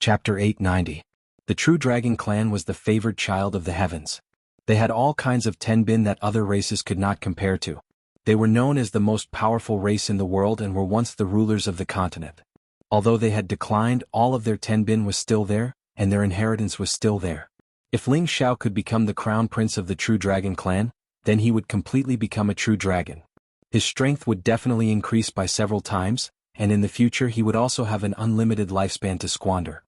Chapter 890. The true dragon clan was the favored child of the heavens. They had all kinds of tenbin that other races could not compare to. They were known as the most powerful race in the world and were once the rulers of the continent. Although they had declined, all of their tenbin was still there, and their inheritance was still there. If Ling Xiao could become the crown prince of the true dragon clan, then he would completely become a true dragon. His strength would definitely increase by several times, and in the future he would also have an unlimited lifespan to squander.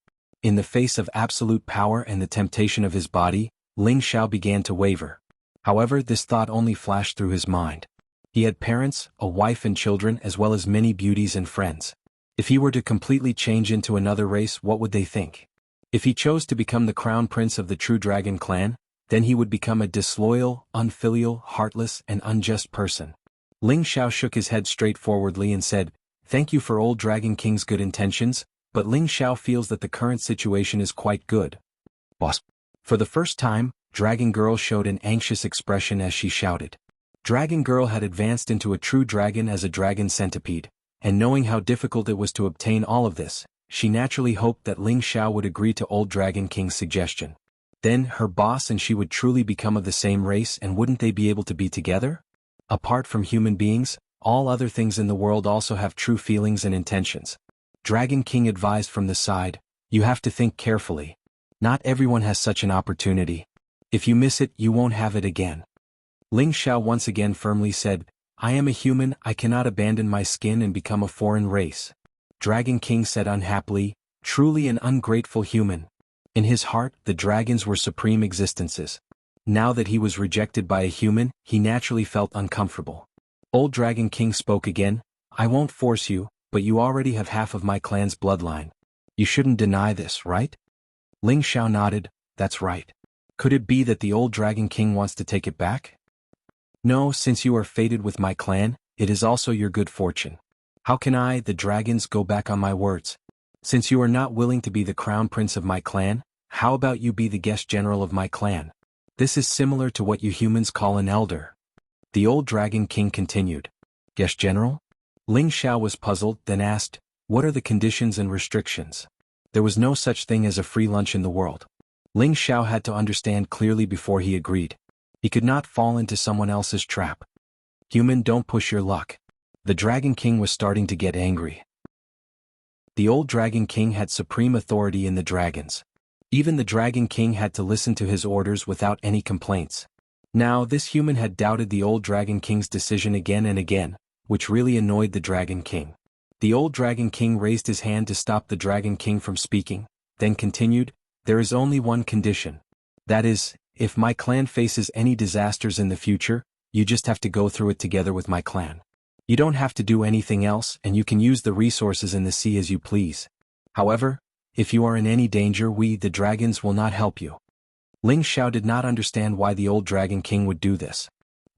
In the face of absolute power and the temptation of his body, Ling Xiao began to waver. However, this thought only flashed through his mind. He had parents, a wife and children, as well as many beauties and friends. If he were to completely change into another race, what would they think? If he chose to become the crown prince of the true dragon clan, then he would become a disloyal, unfilial, heartless, and unjust person. Ling Xiao shook his head straightforwardly and said, "Thank you for old Dragon King's good intentions, but Ling Xiao feels that the current situation is quite good." Boss. For the first time, Dragon Girl showed an anxious expression as she shouted. Dragon Girl had advanced into a true dragon as a dragon centipede, and knowing how difficult it was to obtain all of this, she naturally hoped that Ling Xiao would agree to old Dragon King's suggestion. Then, her boss and she would truly become of the same race, and wouldn't they be able to be together? Apart from human beings, all other things in the world also have true feelings and intentions. Dragon King advised from the side, "You have to think carefully. Not everyone has such an opportunity. If you miss it, you won't have it again." Ling Xiao once again firmly said, "I am a human, I cannot abandon my skin and become a foreign race." Dragon King said unhappily, "Truly an ungrateful human." In his heart, the dragons were supreme existences. Now that he was rejected by a human, he naturally felt uncomfortable. Old Dragon King spoke again, "I won't force you, but you already have half of my clan's bloodline. You shouldn't deny this, right?" Ling Xiao nodded, "That's right. Could it be that the old Dragon King wants to take it back?" "No, since you are fated with my clan, it is also your good fortune. How can I, the dragons, go back on my words? Since you are not willing to be the crown prince of my clan, how about you be the guest general of my clan? This is similar to what you humans call an elder." The old Dragon King continued. "Guest general?" Ling Xiao was puzzled, then asked, "What are the conditions and restrictions?" There was no such thing as a free lunch in the world. Ling Xiao had to understand clearly before he agreed. He could not fall into someone else's trap. "Human, don't push your luck." The Dragon King was starting to get angry. The old Dragon King had supreme authority in the dragons. Even the Dragon King had to listen to his orders without any complaints. Now this human had doubted the old Dragon King's decision again and again, which really annoyed the Dragon King. The old Dragon King raised his hand to stop the Dragon King from speaking, then continued, "There is only one condition. That is, if my clan faces any disasters in the future, you just have to go through it together with my clan. You don't have to do anything else, and you can use the resources in the sea as you please. However, if you are in any danger, we, the dragons, will not help you." Ling Xiao did not understand why the old Dragon King would do this.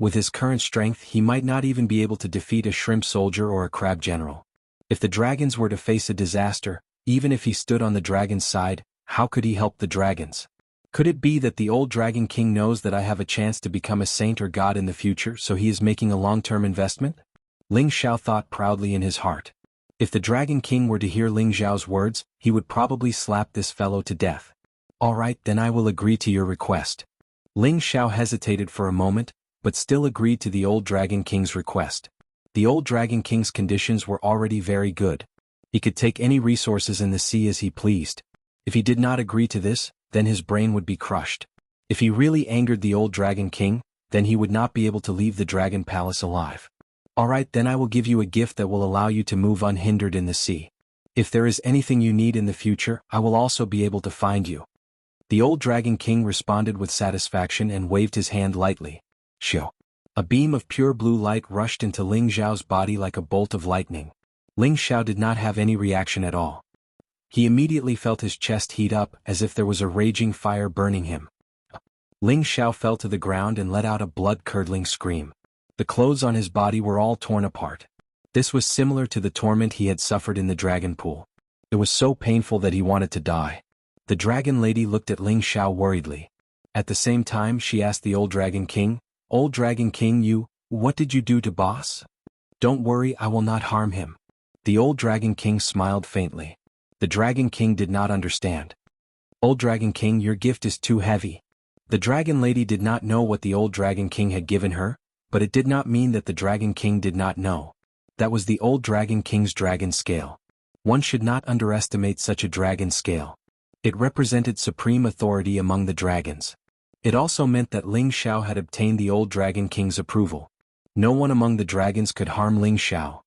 With his current strength, he might not even be able to defeat a shrimp soldier or a crab general. If the dragons were to face a disaster, even if he stood on the dragon's side, how could he help the dragons? Could it be that the old Dragon King knows that I have a chance to become a saint or god in the future, so he is making a long-term investment? Ling Xiao thought proudly in his heart. If the Dragon King were to hear Ling Xiao's words, he would probably slap this fellow to death. "All right, then I will agree to your request." Ling Xiao hesitated for a moment, but still agreed to the old Dragon King's request. The old Dragon King's conditions were already very good. He could take any resources in the sea as he pleased. If he did not agree to this, then his brain would be crushed. If he really angered the old Dragon King, then he would not be able to leave the Dragon Palace alive. "All right, then I will give you a gift that will allow you to move unhindered in the sea. If there is anything you need in the future, I will also be able to find you." The old Dragon King responded with satisfaction and waved his hand lightly. Shoo! A beam of pure blue light rushed into Ling Xiao's body like a bolt of lightning. Ling Xiao did not have any reaction at all. He immediately felt his chest heat up as if there was a raging fire burning him. Ling Xiao fell to the ground and let out a blood-curdling scream. The clothes on his body were all torn apart. This was similar to the torment he had suffered in the dragon pool. It was so painful that he wanted to die. The dragon lady looked at Ling Xiao worriedly. At the same time, she asked the old Dragon King, "Old Dragon King, what did you do to boss?" "Don't worry, I will not harm him." The old Dragon King smiled faintly. The Dragon King did not understand. Old Dragon King, your gift is too heavy. The Dragon Lady did not know what the old Dragon King had given her, but it did not mean that the Dragon King did not know. That was the old Dragon King's dragon scale. One should not underestimate such a dragon scale. It represented supreme authority among the dragons. It also meant that Ling Xiao had obtained the old Dragon King's approval. No one among the dragons could harm Ling Xiao.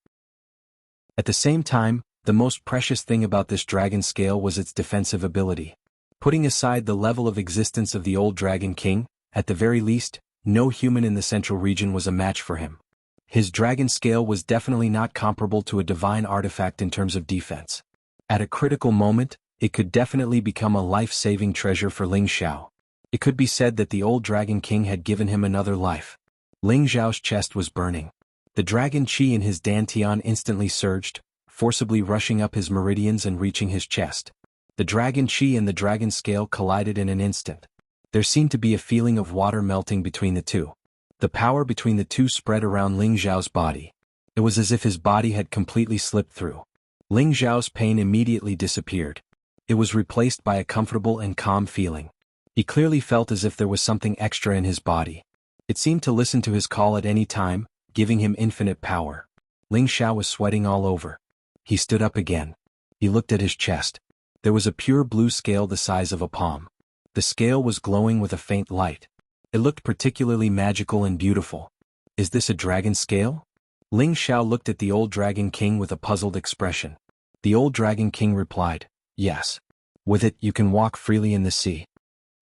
At the same time, the most precious thing about this dragon scale was its defensive ability. Putting aside the level of existence of the old Dragon King, at the very least, no human in the central region was a match for him. His dragon scale was definitely not comparable to a divine artifact in terms of defense. At a critical moment, it could definitely become a life-saving treasure for Ling Xiao. It could be said that the old Dragon King had given him another life. Ling Xiao's chest was burning. The dragon qi in his dantian instantly surged, forcibly rushing up his meridians and reaching his chest. The dragon qi and the dragon scale collided in an instant. There seemed to be a feeling of water melting between the two. The power between the two spread around Ling Xiao's body. It was as if his body had completely slipped through. Ling Xiao's pain immediately disappeared. It was replaced by a comfortable and calm feeling. He clearly felt as if there was something extra in his body. It seemed to listen to his call at any time, giving him infinite power. Ling Xiao was sweating all over. He stood up again. He looked at his chest. There was a pure blue scale the size of a palm. The scale was glowing with a faint light. It looked particularly magical and beautiful. Is this a dragon scale? Ling Xiao looked at the old Dragon King with a puzzled expression. The old Dragon King replied, yes. With it you can walk freely in the sea.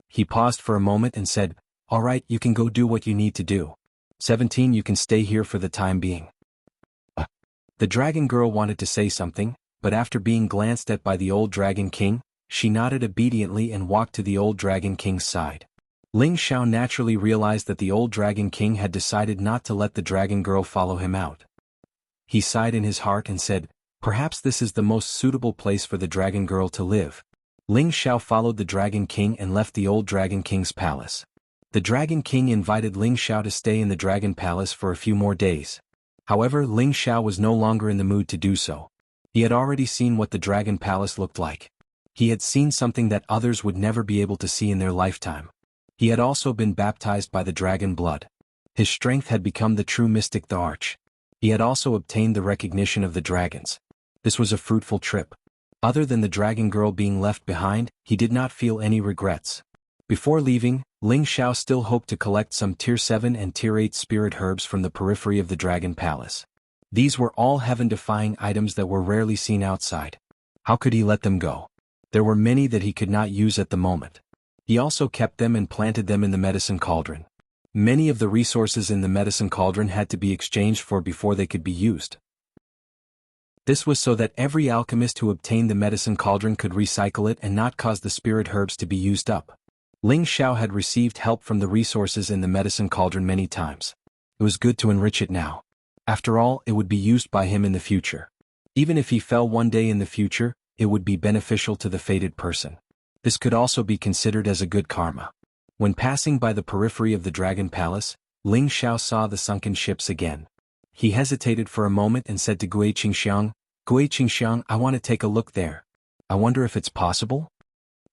He paused for a moment and said, all right, you can go do what you need to do. 17 You can stay here for the time being. The dragon girl wanted to say something, but after being glanced at by the old Dragon King, she nodded obediently and walked to the old Dragon King's side. Ling Xiao naturally realized that the old Dragon King had decided not to let the dragon girl follow him out. He sighed in his heart and said, perhaps this is the most suitable place for the dragon girl to live. Ling Xiao followed the Dragon King and left the old Dragon King's palace. The Dragon King invited Ling Xiao to stay in the Dragon Palace for a few more days. However, Ling Xiao was no longer in the mood to do so. He had already seen what the Dragon Palace looked like. He had seen something that others would never be able to see in their lifetime. He had also been baptized by the dragon blood. His strength had become the true mystic the Arch. He had also obtained the recognition of the dragons. This was a fruitful trip. Other than the dragon girl being left behind, he did not feel any regrets. Before leaving, Ling Xiao still hoped to collect some Tier 7 and Tier 8 spirit herbs from the periphery of the Dragon Palace. These were all heaven-defying items that were rarely seen outside. How could he let them go? There were many that he could not use at the moment. He also kept them and planted them in the medicine cauldron. Many of the resources in the medicine cauldron had to be exchanged for before they could be used. This was so that every alchemist who obtained the medicine cauldron could recycle it and not cause the spirit herbs to be used up. Ling Xiao had received help from the resources in the medicine cauldron many times. It was good to enrich it now. After all, it would be used by him in the future. Even if he fell one day in the future, it would be beneficial to the fated person. This could also be considered as a good karma. When passing by the periphery of the Dragon Palace, Ling Xiao saw the sunken ships again. He hesitated for a moment and said to Gui Qingxiang, I want to take a look there. I wonder if it's possible?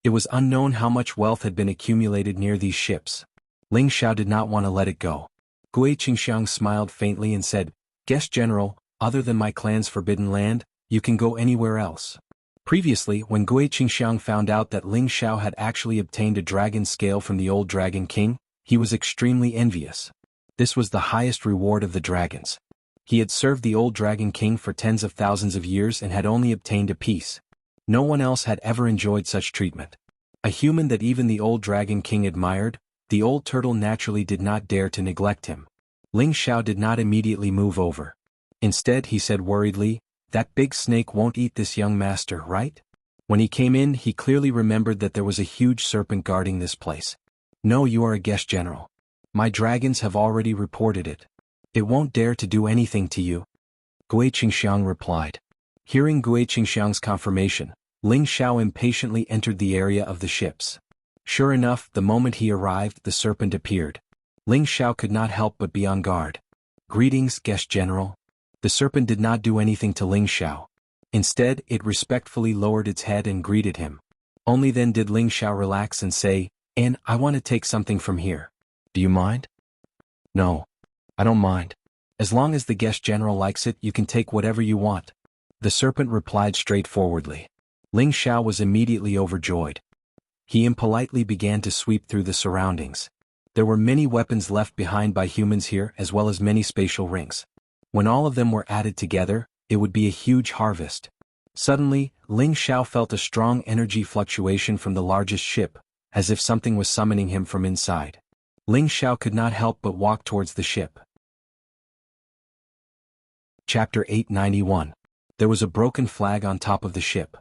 It was unknown how much wealth had been accumulated near these ships. Ling Xiao did not want to let it go. Gui Qingxiang smiled faintly and said, Guest General, other than my clan's forbidden land, you can go anywhere else. Previously, when Gui Qingxiang found out that Ling Xiao had actually obtained a dragon scale from the old Dragon King, he was extremely envious. This was the highest reward of the dragons. He had served the old Dragon King for tens of thousands of years and had only obtained a piece. No one else had ever enjoyed such treatment. A human that even the old Dragon King admired, the old turtle naturally did not dare to neglect him. Ling Xiao did not immediately move over. Instead, he said worriedly, that big snake won't eat this young master, right? When he came in, he clearly remembered that there was a huge serpent guarding this place. No, you are a guest general. My dragons have already reported it. It won't dare to do anything to you. Gui Qingxiang replied. Hearing Gui Qingxiang's confirmation, Ling Xiao impatiently entered the area of the ships. Sure enough, the moment he arrived, the serpent appeared. Ling Xiao could not help but be on guard. Greetings, guest general. The serpent did not do anything to Ling Xiao. Instead, it respectfully lowered its head and greeted him. Only then did Ling Xiao relax and say, I want to take something from here. Do you mind? No. I don't mind. As long as the guest general likes it, you can take whatever you want. The serpent replied straightforwardly. Ling Xiao was immediately overjoyed. He impolitely began to sweep through the surroundings. There were many weapons left behind by humans here as well as many spatial rings. When all of them were added together, it would be a huge harvest. Suddenly, Ling Xiao felt a strong energy fluctuation from the largest ship, as if something was summoning him from inside. Ling Xiao could not help but walk towards the ship. Chapter 891. There was a broken flag on top of the ship.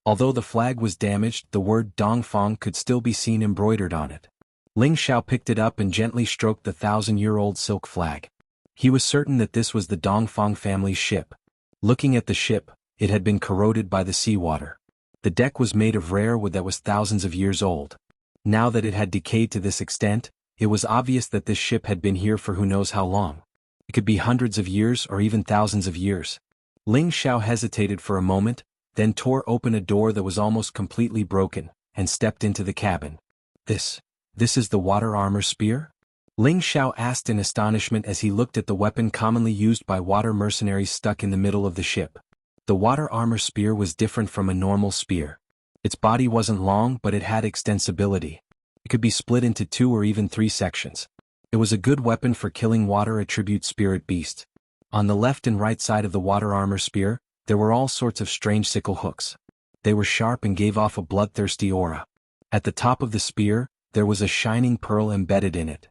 Although the flag was damaged, the word Dongfang could still be seen embroidered on it. Ling Xiao picked it up and gently stroked the 1,000-year-old silk flag. He was certain that this was the Dongfang family's ship. Looking at the ship, it had been corroded by the seawater. The deck was made of rare wood that was thousands of years old. Now that it had decayed to this extent, it was obvious that this ship had been here for who knows how long. It could be hundreds of years or even thousands of years. Ling Xiao hesitated for a moment, then tore open a door that was almost completely broken, and stepped into the cabin. This is the water armor spear? Ling Xiao asked in astonishment as he looked at the weapon commonly used by water mercenaries stuck in the middle of the ship. The water armor spear was different from a normal spear. Its body wasn't long, but it had extensibility. It could be split into 2 or even 3 sections. It was a good weapon for killing water attribute spirit beasts. On the left and right side of the water armor spear, there were all sorts of strange sickle hooks. They were sharp and gave off a bloodthirsty aura. At the top of the spear, there was a shining pearl embedded in it.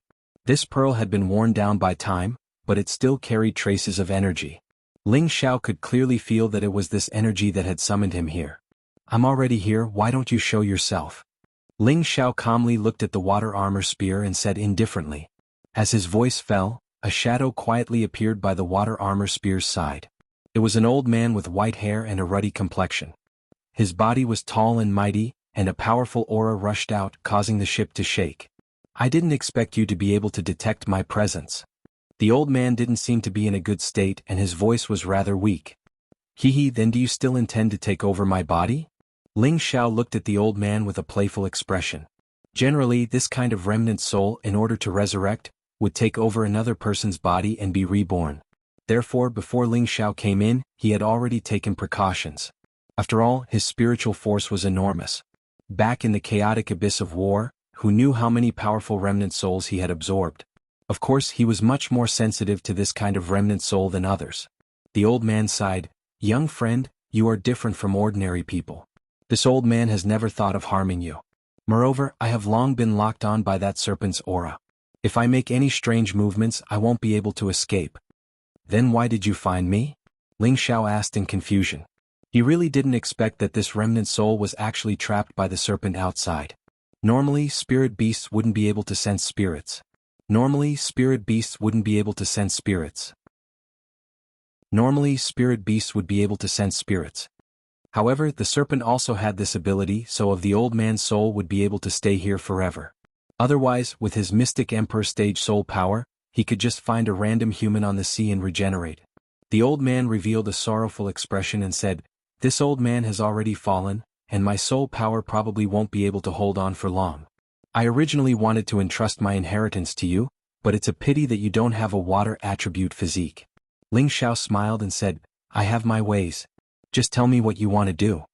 This pearl had been worn down by time, but it still carried traces of energy. Ling Xiao could clearly feel that it was this energy that had summoned him here. I'm already here, why don't you show yourself? Ling Xiao calmly looked at the water armor spear and said indifferently. As his voice fell, a shadow quietly appeared by the water armor spear's side. It was an old man with white hair and a ruddy complexion. His body was tall and mighty, and a powerful aura rushed out, causing the ship to shake. I didn't expect you to be able to detect my presence. The old man didn't seem to be in a good state and his voice was rather weak. Then do you still intend to take over my body? Ling Xiao looked at the old man with a playful expression. Generally, this kind of remnant soul, in order to resurrect, would take over another person's body and be reborn. Therefore, before Ling Xiao came in, he had already taken precautions. After all, his spiritual force was enormous. Back in the chaotic abyss of war, who knew how many powerful remnant souls he had absorbed? Of course, he was much more sensitive to this kind of remnant soul than others. The old man sighed. Young friend, you are different from ordinary people. This old man has never thought of harming you. Moreover, I have long been locked on by that serpent's aura. If I make any strange movements, I won't be able to escape. Then why did you find me? Ling Xiao asked in confusion. He really didn't expect that this remnant soul was actually trapped by the serpent outside. Normally, spirit beasts wouldn't be able to sense spirits. Normally, spirit beasts would be able to sense spirits. However, the serpent also had this ability, so of the old man's soul would be able to stay here forever. Otherwise, with his mystic emperor stage soul power, he could just find a random human on the sea and regenerate. The old man revealed a sorrowful expression and said, This old man has already fallen, and my soul power probably won't be able to hold on for long. I originally wanted to entrust my inheritance to you, but it's a pity that you don't have a water attribute physique. Ling Xiao smiled and said, I have my ways. Just tell me what you want to do.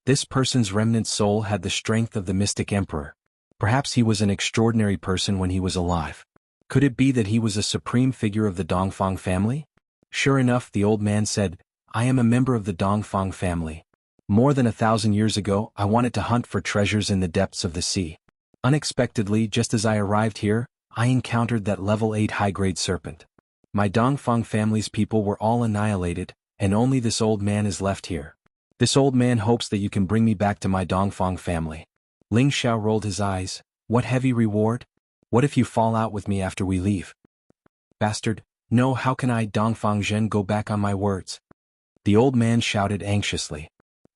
This person's remnant soul had the strength of the mystic emperor. Perhaps he was an extraordinary person when he was alive. Could it be that he was a supreme figure of the Dongfang family? Sure enough, the old man said, I am a member of the Dongfang family. More than 1,000 years ago, I wanted to hunt for treasures in the depths of the sea. Unexpectedly, just as I arrived here, I encountered that level 8 high-grade serpent. My Dongfang family's people were all annihilated, and only this old man is left here. This old man hopes that you can bring me back to my Dongfang family. Ling Xiao rolled his eyes. What heavy reward? What if you fall out with me after we leave? Bastard, no, how can I, Dongfang Zhen, go back on my words? The old man shouted anxiously.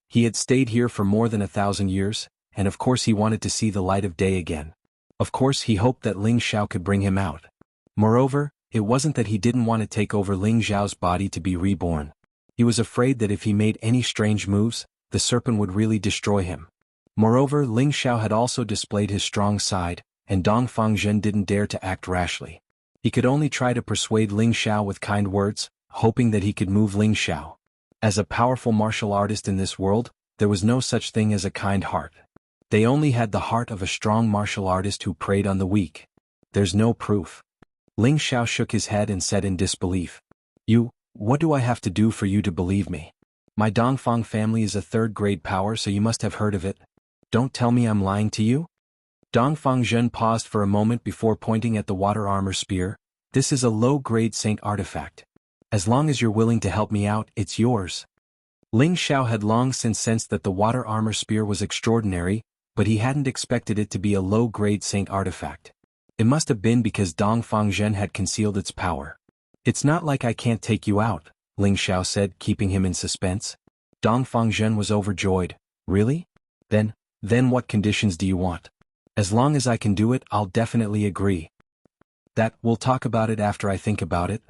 He had stayed here for more than 1,000 years, and of course he wanted to see the light of day again. Of course he hoped that Ling Xiao could bring him out. Moreover, it wasn't that he didn't want to take over Ling Xiao's body to be reborn. He He was afraid that if he made any strange moves, the serpent would really destroy him. Moreover, Ling Xiao had also displayed his strong side, and Dong Fangzhen didn't dare to act rashly. He could only try to persuade Ling Xiao with kind words, hoping that he could move Ling Xiao. As a powerful martial artist in this world, there was no such thing as a kind heart. They only had the heart of a strong martial artist who preyed on the weak. There's no proof. Ling Xiao shook his head and said in disbelief. What do I have to do for you to believe me? My Dongfang family is a third-grade power, so you must have heard of it. Don't tell me I'm lying to you? Dong Fangzhen paused for a moment before pointing at the water armor spear. This is a low-grade saint artifact. As long as you're willing to help me out, it's yours. Ling Xiao had long since sensed that the water armor spear was extraordinary, but he hadn't expected it to be a low-grade saint artifact. It must have been because Dong Fangzhen had concealed its power. It's not like I can't take you out, Ling Xiao said, keeping him in suspense. Dong Fangzhen was overjoyed. Really? Then what conditions do you want? As long as I can do it, I'll definitely agree. We'll talk about it after I think about it.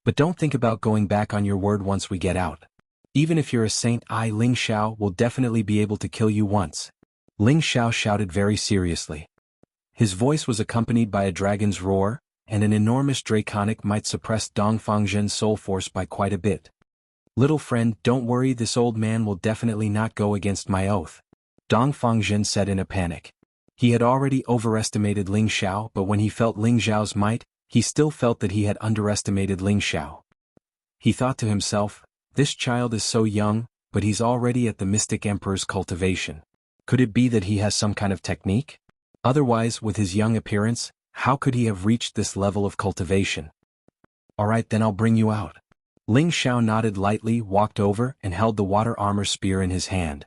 But don't think about going back on your word once we get out. Even if you're a saint, Ling Xiao, will definitely be able to kill you once. Ling Xiao shouted very seriously. His voice was accompanied by a dragon's roar, and an enormous draconic might suppressed Dong Fangzhen's soul force by quite a bit. Little friend, don't worry, this old man will definitely not go against my oath, Dong Fangzhen said in a panic. He had already overestimated Ling Xiao, but when he felt Ling Xiao's might, he still felt that he had underestimated Ling Xiao. He thought to himself, this child is so young, but he's already at the Mystic Emperor's cultivation. Could it be that he has some kind of technique? Otherwise, with his young appearance, how could he have reached this level of cultivation? Alright, then I'll bring you out. Ling Xiao nodded lightly, walked over, and held the water armor spear in his hand.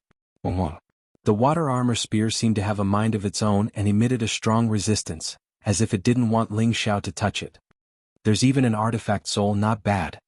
The water armor spear seemed to have a mind of its own and emitted a strong resistance, as if it didn't want Ling Xiao to touch it. There's even an artifact soul, not bad.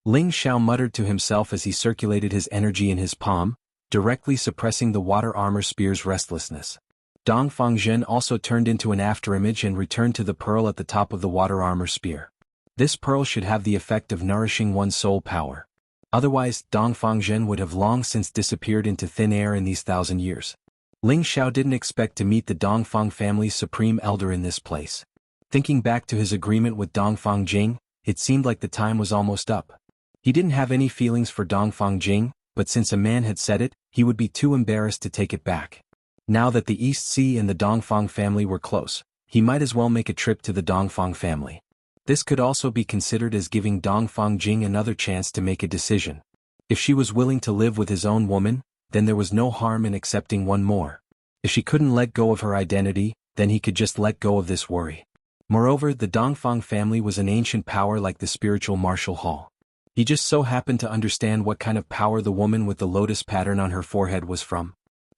Ling Xiao muttered to himself as he circulated his energy in his palm, directly suppressing the water armor spear's restlessness. Dong Fangzhen also turned into an afterimage and returned to the pearl at the top of the water armor spear. This pearl should have the effect of nourishing one's soul power. Otherwise, Dong Fangzhen would have long since disappeared into thin air in these 1,000 years. Ling Xiao didn't expect to meet the Dongfang family's supreme elder in this place. Thinking back to his agreement with Dongfang Jing, it seemed like the time was almost up. He didn't have any feelings for Dongfang Jing, but since a man had said it, he would be too embarrassed to take it back. Now that the East Sea and the Dongfang family were close, he might as well make a trip to the Dongfang family. This could also be considered as giving Dongfang Jing another chance to make a decision. If she was willing to live with his own woman, then there was no harm in accepting one more. If she couldn't let go of her identity, then he could just let go of this worry. Moreover, the Dongfang family was an ancient power like the spiritual martial hall. He just so happened to understand what kind of power the woman with the lotus pattern on her forehead was from.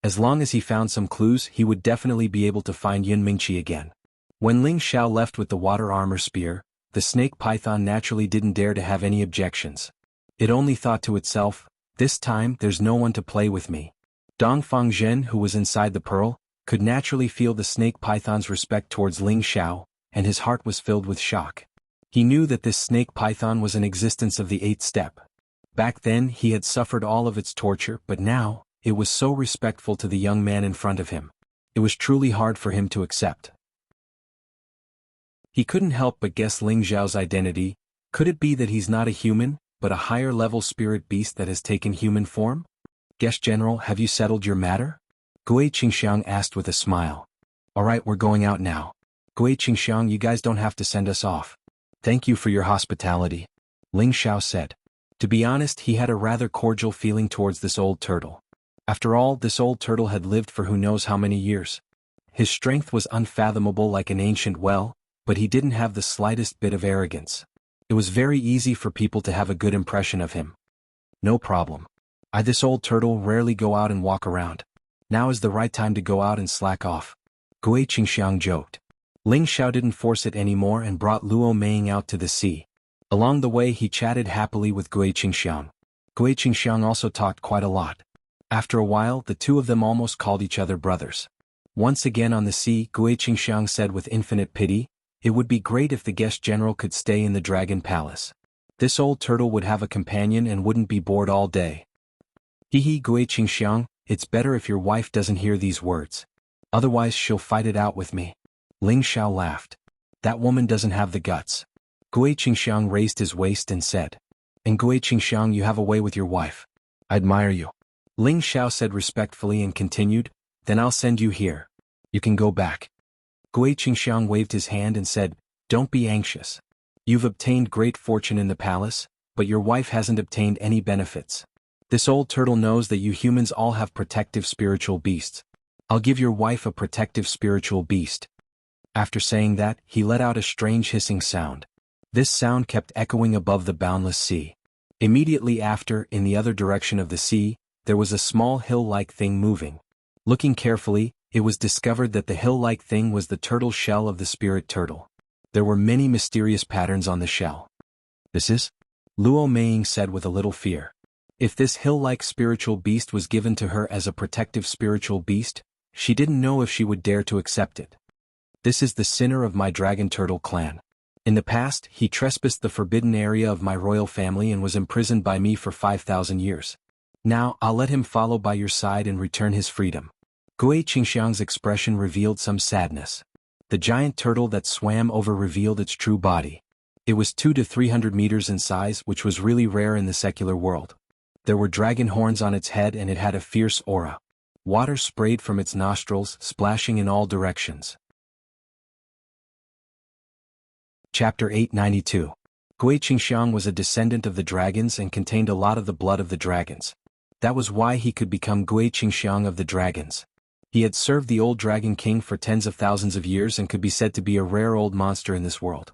As long as he found some clues, he would definitely be able to find Yun Mingqi again. When Ling Xiao left with the water armor spear, the snake python naturally didn't dare to have any objections. It only thought to itself, this time there's no one to play with me. Dong Fangzhen, who was inside the pearl, could naturally feel the snake python's respect towards Ling Xiao, and his heart was filled with shock. He knew that this snake python was an existence of the 8th step. Back then he had suffered all of its torture, but now, it was so respectful to the young man in front of him. It was truly hard for him to accept. He couldn't help but guess Ling Xiao's identity. Could it be that he's not a human, but a higher-level spirit beast that has taken human form? Guest General, have you settled your matter? Gui Qingxiang asked with a smile. Alright, we're going out now. Gui Qingxiang, you guys don't have to send us off. Thank you for your hospitality, Ling Xiao said. To be honest, he had a rather cordial feeling towards this old turtle. After all, this old turtle had lived for who knows how many years. His strength was unfathomable like an ancient well, but he didn't have the slightest bit of arrogance. It was very easy for people to have a good impression of him. No problem. This old turtle rarely go out and walk around. Now is the right time to go out and slack off. Gui Qingxiang joked. Ling Xiao didn't force it anymore and brought Luo Meiing out to the sea. Along the way he chatted happily with Gui Qingxiang. Gui Qingxiang also talked quite a lot. After a while, the two of them almost called each other brothers. Once again on the sea, Gui Qingxiang said with infinite pity, it would be great if the guest general could stay in the Dragon Palace. This old turtle would have a companion and wouldn't be bored all day. Hee Gui Qingxiang, it's better if your wife doesn't hear these words. Otherwise she'll fight it out with me. Ling Xiao laughed. That woman doesn't have the guts. Gui Qingxiang raised his waist and said. And Gui Qingxiang, you have a way with your wife. I admire you. Ling Xiao said respectfully and continued, then I'll send you here. You can go back. Gui Qingxiang waved his hand and said, don't be anxious. You've obtained great fortune in the palace, but your wife hasn't obtained any benefits. This old turtle knows that you humans all have protective spiritual beasts. I'll give your wife a protective spiritual beast. After saying that, he let out a strange hissing sound. This sound kept echoing above the boundless sea. Immediately after, in the other direction of the sea, there was a small hill-like thing moving. Looking carefully, it was discovered that the hill-like thing was the turtle shell of the spirit turtle. There were many mysterious patterns on the shell. This is? Luo Meiying said with a little fear. If this hill-like spiritual beast was given to her as a protective spiritual beast, she didn't know if she would dare to accept it. This is the sinner of my dragon turtle clan. In the past, he trespassed the forbidden area of my royal family and was imprisoned by me for 5,000 years. Now, I'll let him follow by your side and return his freedom. Gui Qingxiang's expression revealed some sadness. The giant turtle that swam over revealed its true body. It was 200 to 300 meters in size, which was really rare in the secular world. There were dragon horns on its head and it had a fierce aura. Water sprayed from its nostrils, splashing in all directions. Chapter 892. Gui Qingxiang was a descendant of the dragons and contained a lot of the blood of the dragons. That was why he could become Gui Qingxiang of the dragons. He had served the old dragon king for tens of thousands of years and could be said to be a rare old monster in this world.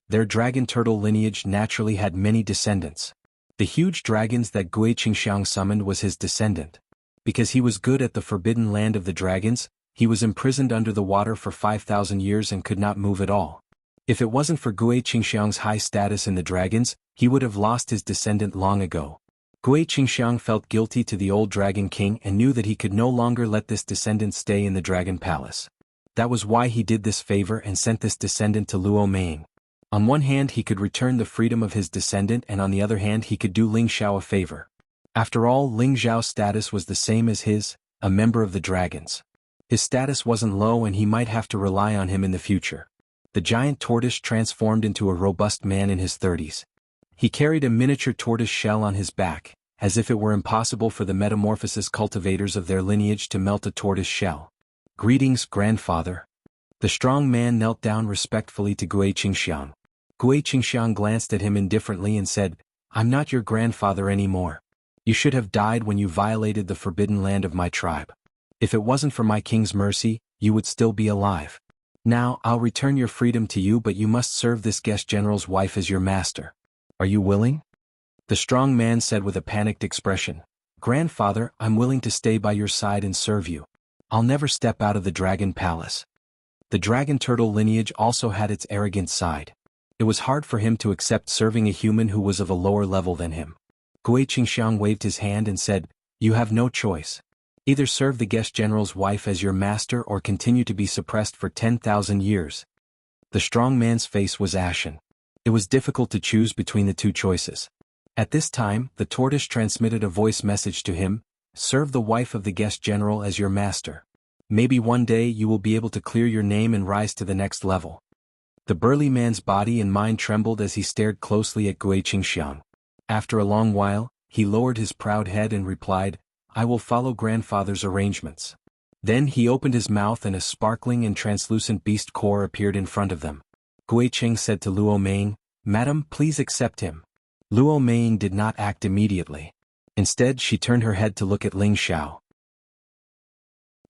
Their dragon turtle lineage naturally had many descendants. The huge dragons that Gui Qingxiang summoned was his descendant. Because he was good at the forbidden land of the dragons, he was imprisoned under the water for 5,000 years and could not move at all. If it wasn't for Gui Qingxiang's high status in the dragons, he would have lost his descendant long ago. Gui Qingxiang felt guilty to the old dragon king and knew that he could no longer let this descendant stay in the dragon palace. That was why he did this favor and sent this descendant to Luo Meiying. On one hand he could return the freedom of his descendant and on the other hand he could do Ling Xiao a favor. After all, Ling Xiao's status was the same as his, a member of the dragons. His status wasn't low and he might have to rely on him in the future. The giant tortoise transformed into a robust man in his 30s. He carried a miniature tortoise shell on his back, as if it were impossible for the metamorphosis cultivators of their lineage to melt a tortoise shell. Greetings, grandfather. The strong man knelt down respectfully to Gui Qingxiang. Gui Qingxiang glanced at him indifferently and said, I'm not your grandfather anymore. You should have died when you violated the forbidden land of my tribe. If it wasn't for my king's mercy, you would still be alive. Now, I'll return your freedom to you, but you must serve this guest general's wife as your master. Are you willing? The strong man said with a panicked expression, Grandfather, I'm willing to stay by your side and serve you. I'll never step out of the dragon palace. The dragon turtle lineage also had its arrogant side. It was hard for him to accept serving a human who was of a lower level than him. Gui Qingxiang waved his hand and said, You have no choice. Either serve the guest general's wife as your master or continue to be suppressed for 10,000 years. The strong man's face was ashen. It was difficult to choose between the two choices. At this time, the tortoise transmitted a voice message to him, Serve the wife of the guest general as your master. Maybe one day you will be able to clear your name and rise to the next level. The burly man's body and mind trembled as he stared closely at Gui Qingxiang. After a long while, he lowered his proud head and replied, I will follow grandfather's arrangements. Then he opened his mouth and a sparkling and translucent beast core appeared in front of them. Gui Qing said to Luo Meiying, Madam, please accept him. Luo Meiying did not act immediately. Instead, she turned her head to look at Ling Xiao.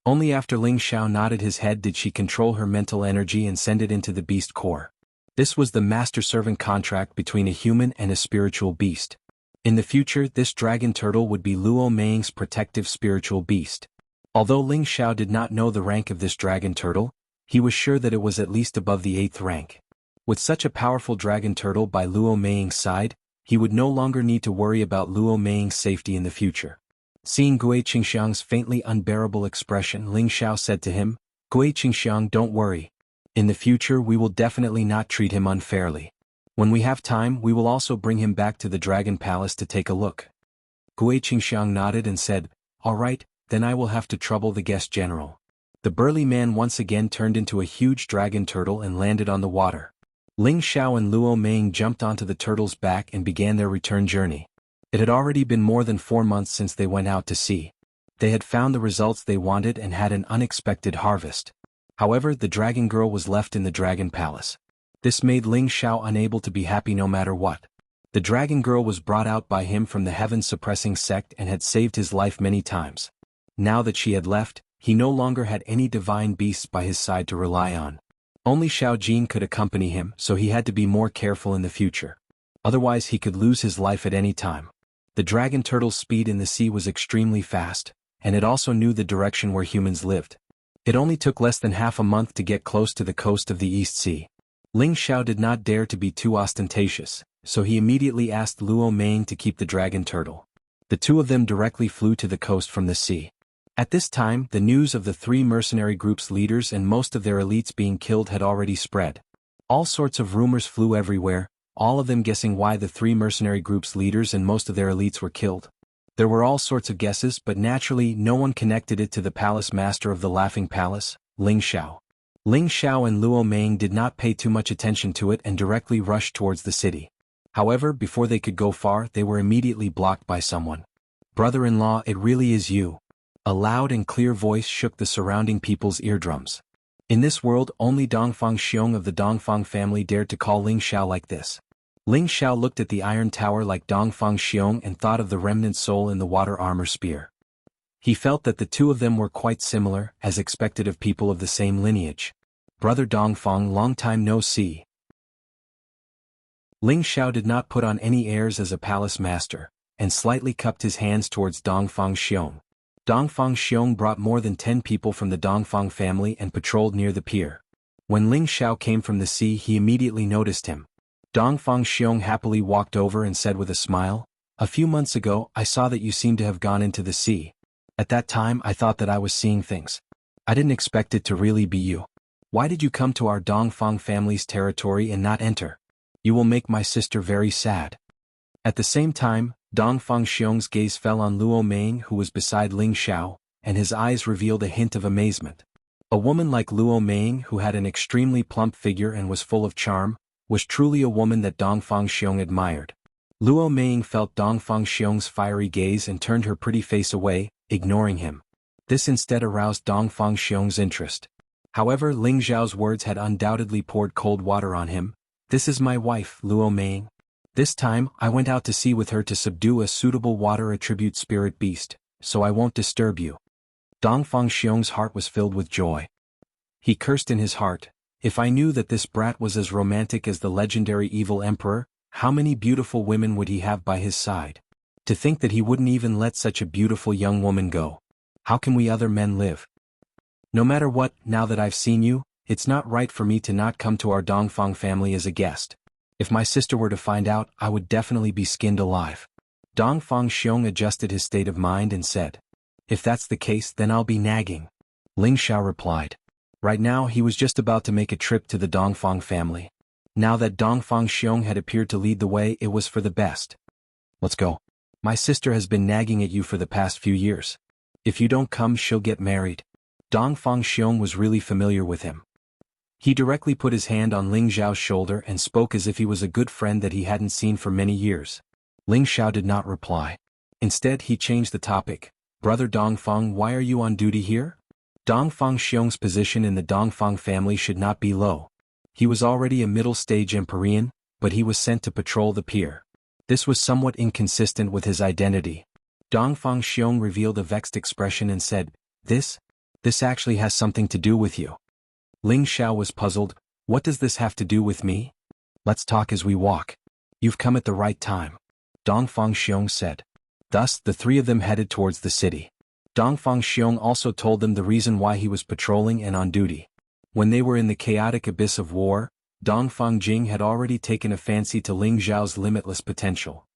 Only after Ling Xiao nodded his head did she control her mental energy and send it into the beast core. This was the master-servant contract between a human and a spiritual beast. In the future, this dragon turtle would be Luo Meiying's protective spiritual beast. Although Ling Xiao did not know the rank of this dragon turtle, he was sure that it was at least above the 8th rank. With such a powerful dragon turtle by Luo Meiying's side, he would no longer need to worry about Luo Meiying's safety in the future. Seeing Gui Qingxiang's faintly unbearable expression, Ling Xiao said to him, Gui Qingxiang, don't worry. In the future we will definitely not treat him unfairly. When we have time, we will also bring him back to the Dragon Palace to take a look. Gui Qingxiang nodded and said, "All right, then I will have to trouble the guest general." The burly man once again turned into a huge dragon turtle and landed on the water. Ling Xiao and Luo Meng jumped onto the turtle's back and began their return journey. It had already been more than 4 months since they went out to sea. They had found the results they wanted and had an unexpected harvest. However, the dragon girl was left in the dragon palace. This made Ling Xiao unable to be happy no matter what. The dragon girl was brought out by him from the heaven-suppressing sect and had saved his life many times. Now that she had left, he no longer had any divine beasts by his side to rely on. Only Xiao Jin could accompany him, so he had to be more careful in the future. Otherwise he could lose his life at any time. The dragon turtle's speed in the sea was extremely fast, and it also knew the direction where humans lived. It only took less than half a month to get close to the coast of the East Sea. Ling Xiao did not dare to be too ostentatious, so he immediately asked Luo Meng to keep the dragon turtle. The two of them directly flew to the coast from the sea. At this time, the news of the 3 mercenary groups' leaders and most of their elites being killed had already spread. All sorts of rumors flew everywhere, all of them guessing why the 3 mercenary groups' leaders and most of their elites were killed. There were all sorts of guesses, but naturally no one connected it to the palace master of the Laughing Palace, Ling Xiao. Ling Xiao and Luo Meng did not pay too much attention to it and directly rushed towards the city. However, before they could go far, they were immediately blocked by someone. "Brother-in-law, it really is you." A loud and clear voice shook the surrounding people's eardrums. In this world, only Dongfang Xiong of the Dongfang family dared to call Ling Xiao like this. Ling Xiao looked at the iron tower like Dongfang Xiong and thought of the remnant soul in the water armor spear. He felt that the two of them were quite similar, as expected of people of the same lineage. "Brother Dongfang, long time no see." Ling Xiao did not put on any airs as a palace master, and slightly cupped his hands towards Dongfang Xiong. Dongfang Xiong brought more than 10 people from the Dongfang family and patrolled near the pier. When Ling Xiao came from the sea, he immediately noticed him. Dongfang Xiong happily walked over and said with a smile, "A few months ago, I saw that you seemed to have gone into the sea. At that time, I thought that I was seeing things. I didn't expect it to really be you. Why did you come to our Dongfang family's territory and not enter? You will make my sister very sad." At the same time, Dongfang Xiong's gaze fell on Luo Meng, who was beside Ling Xiao, and his eyes revealed a hint of amazement. A woman like Luo Meng, who had an extremely plump figure and was full of charm, was truly a woman that Dongfang Xiong admired. Luo Meng felt Dongfang Xiong's fiery gaze and turned her pretty face away, ignoring him. This instead aroused Dongfang Xiong's interest. However, Ling Xiao's words had undoubtedly poured cold water on him. "This is my wife, Luo Meng. This time, I went out to sea with her to subdue a suitable water attribute spirit beast, so I won't disturb you." Dongfang Xiong's heart was filled with joy. He cursed in his heart, "If I knew that this brat was as romantic as the legendary evil emperor, how many beautiful women would he have by his side? To think that he wouldn't even let such a beautiful young woman go. How can we other men live? No matter what, now that I've seen you, it's not right for me to not come to our Dongfang family as a guest. If my sister were to find out, I would definitely be skinned alive." Dongfang Xiong adjusted his state of mind and said, "If that's the case, then I'll be nagging." Ling Xiao replied. Right now he was just about to make a trip to the Dongfang family. Now that Dongfang Xiong had appeared to lead the way, it was for the best. "Let's go. My sister has been nagging at you for the past few years. If you don't come, she'll get married." Dongfang Xiong was really familiar with him. He directly put his hand on Ling Xiao's shoulder and spoke as if he was a good friend that he hadn't seen for many years. Ling Xiao did not reply. Instead, he changed the topic. "Brother Dongfang, why are you on duty here?" Dongfang Xiong's position in the Dongfang family should not be low. He was already a middle-stage Empyrean, but he was sent to patrol the pier. This was somewhat inconsistent with his identity. Dongfang Xiong revealed a vexed expression and said, This actually has something to do with you." Ling Xiao was puzzled. "What does this have to do with me?" "Let's talk as we walk. You've come at the right time," Dongfang Xiong said. Thus, the 3 of them headed towards the city. Dongfang Xiong also told them the reason why he was patrolling and on duty. When they were in the chaotic abyss of war, Dongfang Jing had already taken a fancy to Ling Xiao's limitless potential.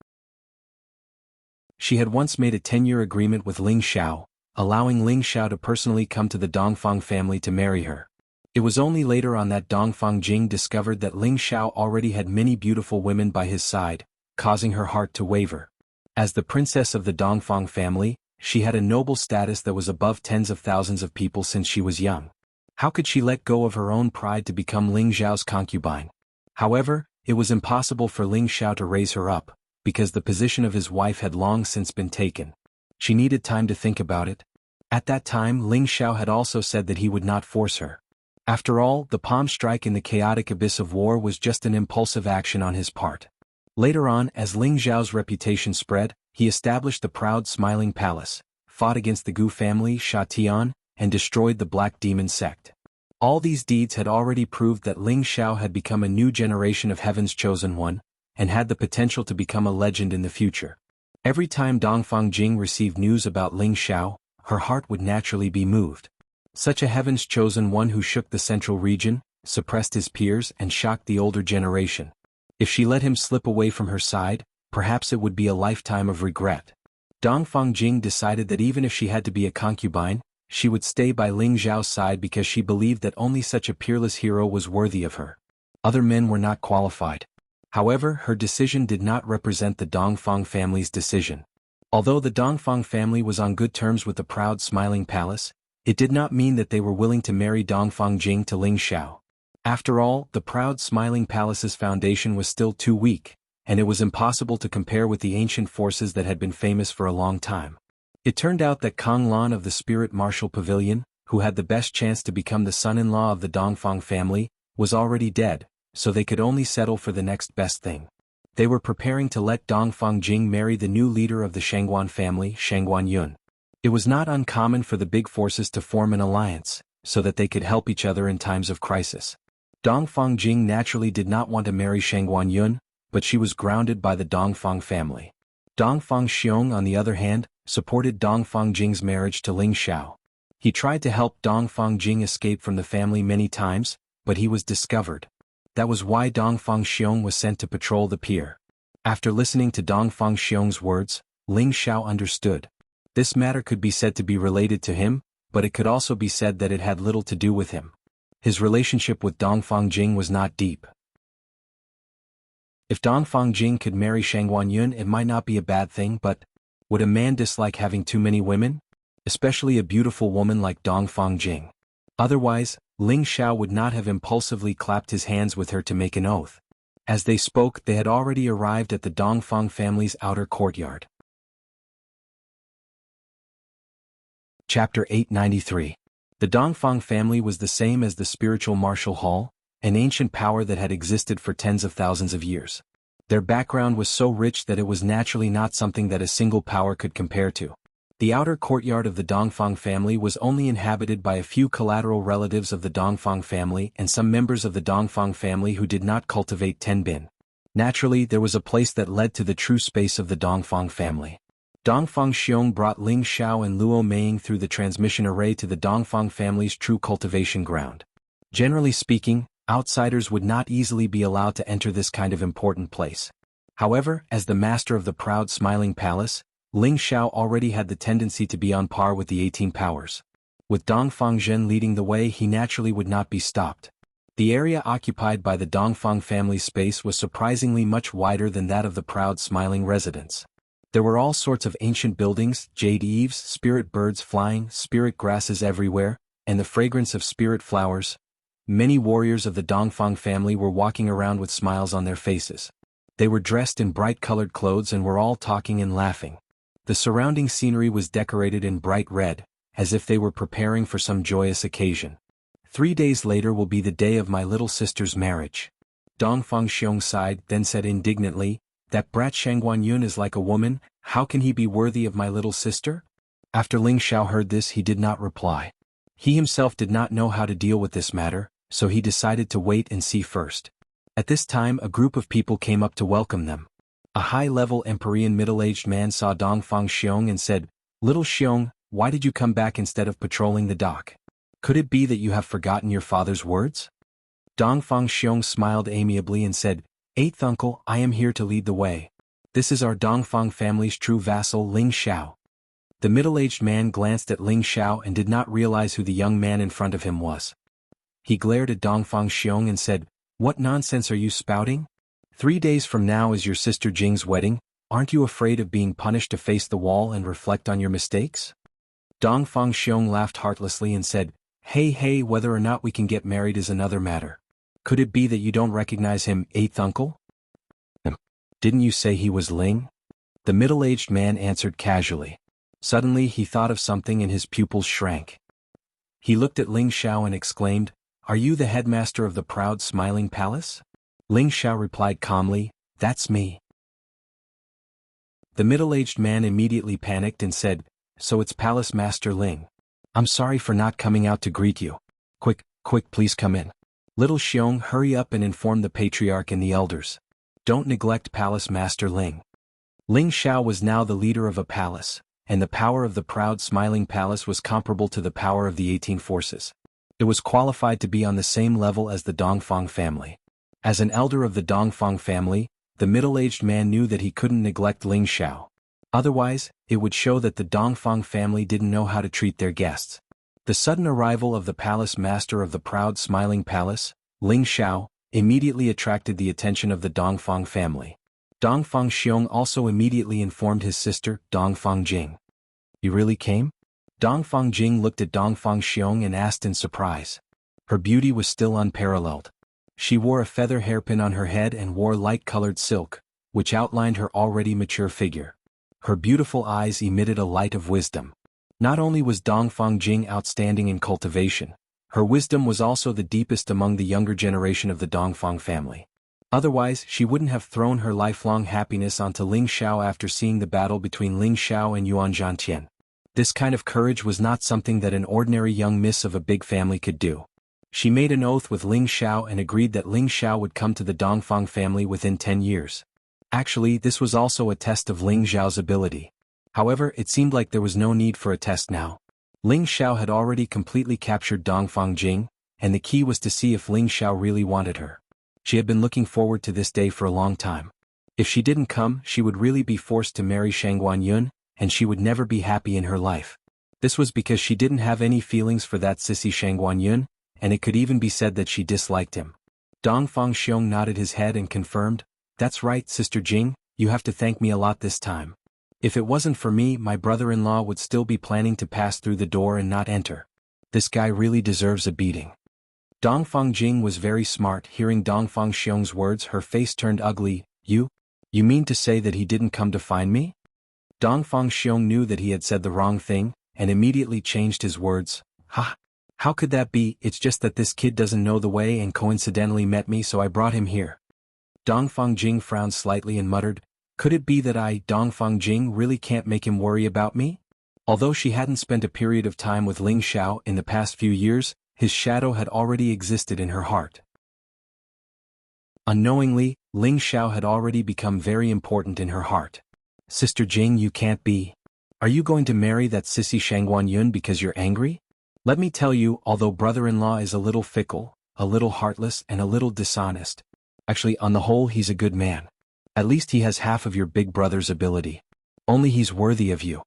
She had once made a 10-year agreement with Ling Xiao, allowing Ling Xiao to personally come to the Dongfang family to marry her. It was only later on that Dongfang Jing discovered that Ling Xiao already had many beautiful women by his side, causing her heart to waver. As the princess of the Dongfang family, she had a noble status that was above tens of thousands of people since she was young. How could she let go of her own pride to become Ling Xiao's concubine? However, it was impossible for Ling Xiao to raise her up, because the position of his wife had long since been taken. She needed time to think about it. At that time Ling Xiao had also said that he would not force her. After all, the palm strike in the chaotic abyss of war was just an impulsive action on his part. Later on, as Ling Xiao's reputation spread, he established the proud Smiling Palace, fought against the Gu family Sha Tian, and destroyed the Black Demon sect. All these deeds had already proved that Ling Xiao had become a new generation of Heaven's Chosen One, and had the potential to become a legend in the future. Every time Dongfang Jing received news about Ling Xiao, her heart would naturally be moved. Such a Heaven's Chosen One who shook the central region, suppressed his peers and shocked the older generation. If she let him slip away from her side, perhaps it would be a lifetime of regret. Dongfang Jing decided that even if she had to be a concubine, she would stay by Ling Xiao's side because she believed that only such a peerless hero was worthy of her. Other men were not qualified. However, her decision did not represent the Dongfang family's decision. Although the Dongfang family was on good terms with the proud Smiling Palace, it did not mean that they were willing to marry Dongfang Jing to Ling Xiao. After all, the proud Smiling Palace's foundation was still too weak, and it was impossible to compare with the ancient forces that had been famous for a long time. It turned out that Kong Lan of the Spirit Martial Pavilion, who had the best chance to become the son-in-law of the Dongfang family, was already dead, so they could only settle for the next best thing. They were preparing to let Dongfang Jing marry the new leader of the Shangguan family, Shangguan Yun. It was not uncommon for the big forces to form an alliance, so that they could help each other in times of crisis. Dongfang Jing naturally did not want to marry Shangguan Yun, but she was grounded by the Dongfang family. Dongfang Xiong, on the other hand, supported Dongfang Jing's marriage to Ling Xiao. He tried to help Dongfang Jing escape from the family many times, but he was discovered. That was why Dongfang Xiong was sent to patrol the pier. After listening to Dongfang Xiong's words, Ling Xiao understood. This matter could be said to be related to him, but it could also be said that it had little to do with him. His relationship with Dongfang Jing was not deep. If Dongfang Jing could marry Shangguan Yun, it might not be a bad thing, but would a man dislike having too many women? Especially a beautiful woman like Dongfang Jing. Otherwise, Ling Xiao would not have impulsively clapped his hands with her to make an oath. As they spoke, they had already arrived at the Dongfang family's outer courtyard. Chapter 893. The Dongfang family was the same as the spiritual martial hall, an ancient power that had existed for tens of thousands of years. Their background was so rich that it was naturally not something that a single power could compare to. The outer courtyard of the Dongfang family was only inhabited by a few collateral relatives of the Dongfang family and some members of the Dongfang family who did not cultivate tenbin. Naturally, there was a place that led to the true space of the Dongfang family. Dongfang Xiong brought Ling Xiao and Luo Meiying through the transmission array to the Dongfang family's true cultivation ground. Generally speaking, outsiders would not easily be allowed to enter this kind of important place. However, as the master of the proud Smiling Palace, Ling Xiao already had the tendency to be on par with the 18 powers. With Dongfang Zhen leading the way, he naturally would not be stopped. The area occupied by the Dongfang family's space was surprisingly much wider than that of the proud Smiling residence. There were all sorts of ancient buildings, jade eaves, spirit birds flying, spirit grasses everywhere, and the fragrance of spirit flowers. Many warriors of the Dongfang family were walking around with smiles on their faces. They were dressed in bright-colored clothes and were all talking and laughing. The surrounding scenery was decorated in bright red, as if they were preparing for some joyous occasion. 3 days later will be the day of my little sister's marriage. Dongfang Xiong sighed, then said indignantly, "That brat Shangguan Yun is like a woman, how can he be worthy of my little sister?" After Ling Xiao heard this, he did not reply. He himself did not know how to deal with this matter, so he decided to wait and see first. At this time, a group of people came up to welcome them. A high-level Empyrean middle-aged man saw Dongfang Xiong and said, "Little Xiong, why did you come back instead of patrolling the dock? Could it be that you have forgotten your father's words?" Dongfang Xiong smiled amiably and said, "Eighth uncle, I am here to lead the way. This is our Dongfang family's true vassal Ling Xiao." The middle-aged man glanced at Ling Xiao and did not realize who the young man in front of him was. He glared at Dongfang Xiong and said, "What nonsense are you spouting? 3 days from now is your sister Jing's wedding. Aren't you afraid of being punished to face the wall and reflect on your mistakes?" Dongfang Xiong laughed heartlessly and said, Hey, whether or not we can get married is another matter. Could it be that you don't recognize him, eighth uncle? Didn't you say he was Ling? The middle-aged man answered casually. Suddenly he thought of something and his pupils shrank. He looked at Ling Xiao and exclaimed, "Are you the headmaster of the proud smiling palace?" Ling Xiao replied calmly, "That's me." The middle-aged man immediately panicked and said, "So it's Palace Master Ling. I'm sorry for not coming out to greet you. Quick, please come in. Little Xiong, hurry up and inform the patriarch and the elders. Don't neglect Palace Master Ling." Ling Xiao was now the leader of a palace, and the power of the proud smiling palace was comparable to the power of the 18 forces. It was qualified to be on the same level as the Dongfang family. As an elder of the Dongfang family, the middle-aged man knew that he couldn't neglect Ling Xiao. Otherwise, it would show that the Dongfang family didn't know how to treat their guests. The sudden arrival of the palace master of the proud smiling palace, Ling Xiao, immediately attracted the attention of the Dongfang family. Dongfang Xiong also immediately informed his sister, Dongfang Jing. "You really came?" Dongfang Jing looked at Dongfang Xiong and asked in surprise. Her beauty was still unparalleled. She wore a feather hairpin on her head and wore light-colored silk, which outlined her already mature figure. Her beautiful eyes emitted a light of wisdom. Not only was Dongfang Jing outstanding in cultivation, her wisdom was also the deepest among the younger generation of the Dongfang family. Otherwise, she wouldn't have thrown her lifelong happiness onto Ling Xiao after seeing the battle between Ling Xiao and Yuan Zhantian. This kind of courage was not something that an ordinary young miss of a big family could do. She made an oath with Ling Xiao and agreed that Ling Xiao would come to the Dongfang family within 10 years. Actually, this was also a test of Ling Xiao's ability. However, it seemed like there was no need for a test now. Ling Xiao had already completely captured Dongfang Jing, and the key was to see if Ling Xiao really wanted her. She had been looking forward to this day for a long time. If she didn't come, she would really be forced to marry Shangguan Yun, and she would never be happy in her life. This was because she didn't have any feelings for that sissy Shangguan Yun, and it could even be said that she disliked him. Dongfang Xiong nodded his head and confirmed, "That's right, Sister Jing, you have to thank me a lot this time. If it wasn't for me, my brother-in-law would still be planning to pass through the door and not enter. This guy really deserves a beating." Dongfang Jing was very smart. Hearing Dongfang Xiong's words, her face turned ugly. You mean to say that he didn't come to find me?" Dongfang Xiong knew that he had said the wrong thing, and immediately changed his words. How could that be? It's just that this kid doesn't know the way and coincidentally met me, so I brought him here." Dongfang Jing frowned slightly and muttered, "Could it be that Dongfang Jing, really can't make him worry about me?" Although she hadn't spent a period of time with Ling Xiao in the past few years, his shadow had already existed in her heart. Unknowingly, Ling Xiao had already become very important in her heart. "Sister Jing, you can't be. Are you going to marry that sissy Shangguan Yun because you're angry? Let me tell you, although brother-in-law is a little fickle, a little heartless and a little dishonest, actually on the whole he's a good man. At least he has half of your big brother's ability. Only he's worthy of you."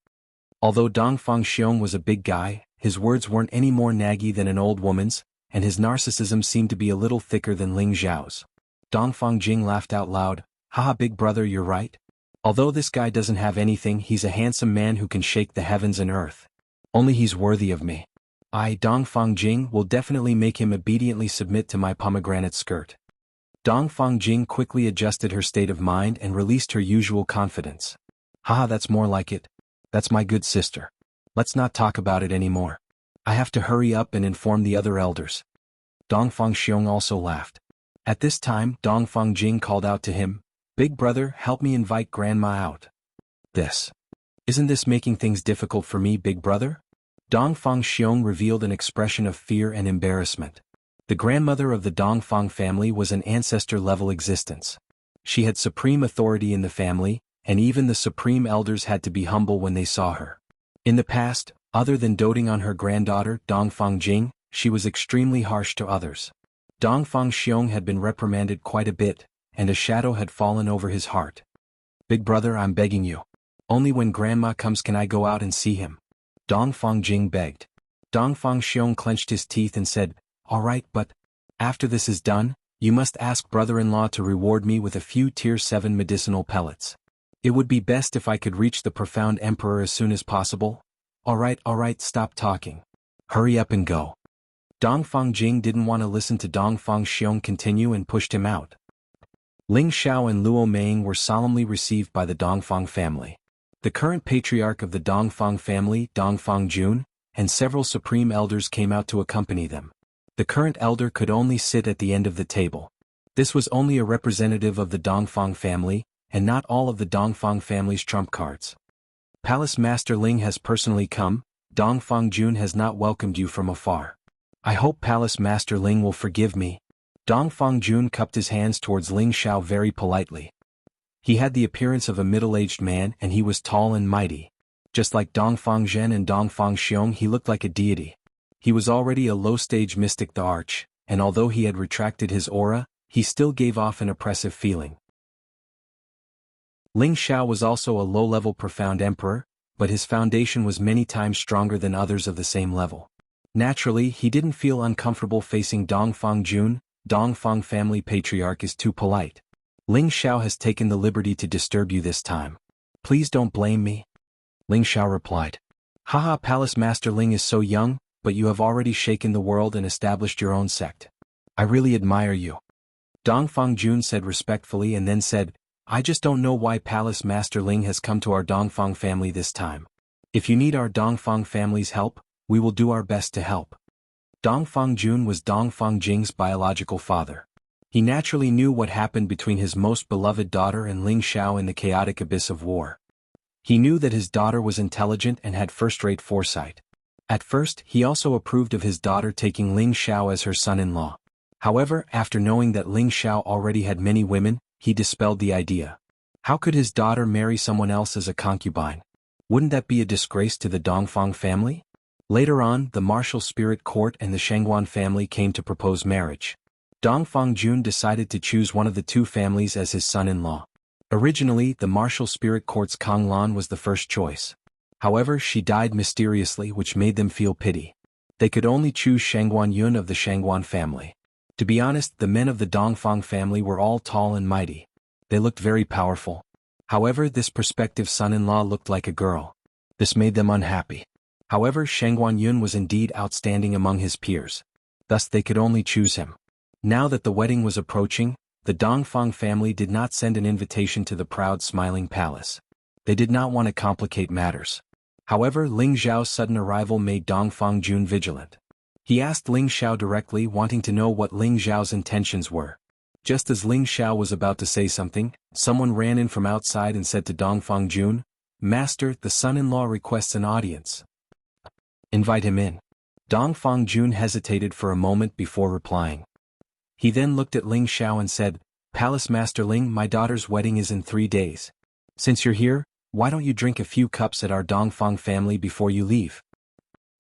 Although Dongfang Xiong was a big guy, his words weren't any more naggy than an old woman's, and his narcissism seemed to be a little thicker than Ling Xiao's. Dongfang Jing laughed out loud, "Haha, big brother, you're right. Although this guy doesn't have anything, he's a handsome man who can shake the heavens and earth. Only he's worthy of me. Dongfang Jing, will definitely make him obediently submit to my pomegranate skirt." Dongfang Jing quickly adjusted her state of mind and released her usual confidence. "Haha, that's more like it. That's my good sister. Let's not talk about it anymore. I have to hurry up and inform the other elders." Dongfang Xiong also laughed. At this time, Dongfang Jing called out to him, "Big brother, help me invite grandma out." Isn't this making things difficult for me, big brother?" Dongfang Xiong revealed an expression of fear and embarrassment. The grandmother of the Dongfang family was an ancestor-level existence. She had supreme authority in the family, and even the supreme elders had to be humble when they saw her. In the past, other than doting on her granddaughter, Dongfang Jing, she was extremely harsh to others. Dongfang Xiong had been reprimanded quite a bit, and a shadow had fallen over his heart. "Big brother, I'm begging you. Only when grandma comes can I go out and see him," Dongfang Jing begged. Dongfang Xiong clenched his teeth and said, Alright, but after this is done, you must ask brother-in-law to reward me with a few tier 7 medicinal pellets. It would be best if I could reach the profound emperor as soon as possible. Alright, stop talking. Hurry up and go. Dongfang Jing didn't want to listen to Dongfang Xiong continue and pushed him out. Ling Xiao and Luo Meiying were solemnly received by the Dongfang family. The current patriarch of the Dongfang family, Dongfang Jun, and several supreme elders came out to accompany them. The current elder could only sit at the end of the table. This was only a representative of the Dongfang family, and not all of the Dongfang family's trump cards. Palace Master Ling has personally come. Dongfang Jun has not welcomed you from afar. I hope Palace Master Ling will forgive me. Dongfang Jun cupped his hands towards Ling Xiao very politely. He had the appearance of a middle-aged man and he was tall and mighty. Just like Dongfang Zhen and Dongfang Xiong, he looked like a deity. He was already a low-stage mystic the Arch, and although he had retracted his aura, he still gave off an oppressive feeling. Ling Xiao was also a low-level profound emperor, but his foundation was many times stronger than others of the same level. Naturally, he didn't feel uncomfortable facing Dongfang Jun. Dongfang family patriarch is too polite. Ling Xiao has taken the liberty to disturb you this time. Please don't blame me. Ling Xiao replied. Haha, Palace Master Ling is so young, but you have already shaken the world and established your own sect. I really admire you. Dongfang Jun said respectfully and then said, I just don't know why Palace Master Ling has come to our Dongfang family this time. If you need our Dongfang family's help, we will do our best to help. Dongfang Jun was Dongfang Jing's biological father. He naturally knew what happened between his most beloved daughter and Ling Xiao in the chaotic abyss of war. He knew that his daughter was intelligent and had first-rate foresight. At first, he also approved of his daughter taking Ling Xiao as her son-in-law. However, after knowing that Ling Xiao already had many women, he dispelled the idea. How could his daughter marry someone else as a concubine? Wouldn't that be a disgrace to the Dongfang family? Later on, the martial spirit court and the Shangguan family came to propose marriage. Dongfang Jun decided to choose one of the two families as his son-in-law. Originally, the martial spirit court's Kang Lan was the first choice. However, she died mysteriously, which made them feel pity. They could only choose Shangguan Yun of the Shangguan family. To be honest, the men of the Dongfang family were all tall and mighty. They looked very powerful. However, this prospective son-in-law looked like a girl. This made them unhappy. However, Shangguan Yun was indeed outstanding among his peers. Thus they could only choose him. Now that the wedding was approaching, the Dongfang family did not send an invitation to the proud smiling palace. They did not want to complicate matters. However, Ling Xiao's sudden arrival made Dongfang Jun vigilant. He asked Ling Xiao directly, wanting to know what Ling Xiao's intentions were. Just as Ling Xiao was about to say something, someone ran in from outside and said to Dongfang Jun, Master, the son-in-law requests an audience. Invite him in. Dongfang Jun hesitated for a moment before replying. He then looked at Ling Xiao and said, Palace Master Ling, my daughter's wedding is in 3 days. Since you're here, why don't you drink a few cups at our Dongfang family before you leave?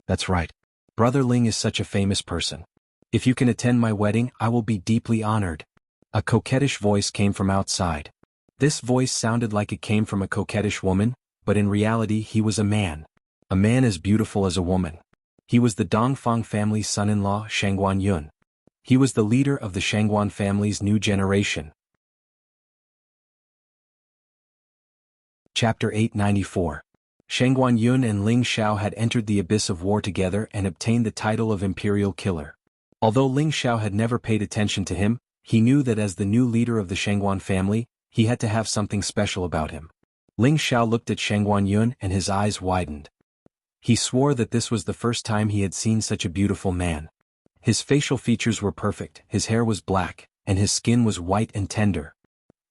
That's right. Brother Ling is such a famous person. If you can attend my wedding, I will be deeply honored. A coquettish voice came from outside. This voice sounded like it came from a coquettish woman, but in reality he was a man. A man as beautiful as a woman. He was the Dongfang family's son-in-law, Shangguan Yun. He was the leader of the Shangguan family's new generation. Chapter 894. Shangguan Yun and Ling Xiao had entered the abyss of war together and obtained the title of Imperial Killer. Although Ling Xiao had never paid attention to him, he knew that as the new leader of the Shangguan family, he had to have something special about him. Ling Xiao looked at Shangguan Yun and his eyes widened. He swore that this was the first time he had seen such a beautiful man. His facial features were perfect, his hair was black, and his skin was white and tender.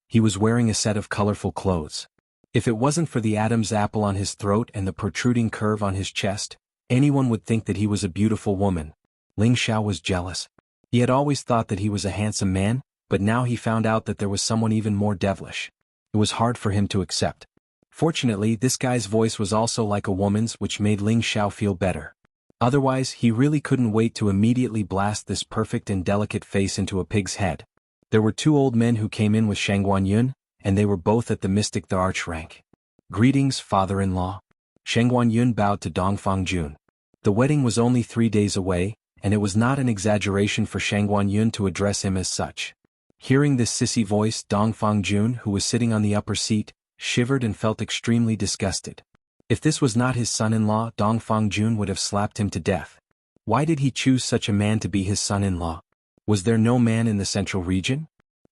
He was wearing a set of colorful clothes. If it wasn't for the Adam's apple on his throat and the protruding curve on his chest, anyone would think that he was a beautiful woman. Ling Xiao was jealous. He had always thought that he was a handsome man, but now he found out that there was someone even more devilish. It was hard for him to accept. Fortunately, this guy's voice was also like a woman's, which made Ling Xiao feel better. Otherwise, he really couldn't wait to immediately blast this perfect and delicate face into a pig's head. There were 2 old men who came in with Shangguan Yun, and they were both at the mystic the Arch rank. Greetings, father-in-law. Shangguan Yun bowed to Dongfang Jun. The wedding was only 3 days away, and it was not an exaggeration for Shangguan Yun to address him as such. Hearing this sissy voice, Dongfang Jun, who was sitting on the upper seat, shivered and felt extremely disgusted. If this was not his son-in-law, Dongfang Jun would have slapped him to death. Why did he choose such a man to be his son-in-law? Was there no man in the central region?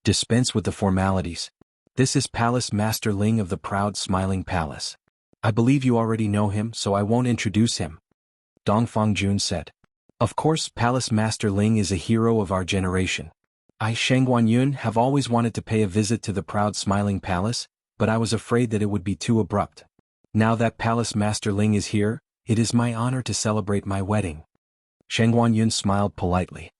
Dispense with the formalities. This is Palace Master Ling of the proud smiling palace. I believe you already know him, so I won't introduce him. Dongfang Jun said. Of course, Palace Master Ling is a hero of our generation. I, Shangguan Yun, have always wanted to pay a visit to the proud smiling palace, but I was afraid that it would be too abrupt. Now that Palace Master Ling is here, it is my honor to celebrate my wedding. Shangguan Yun smiled politely.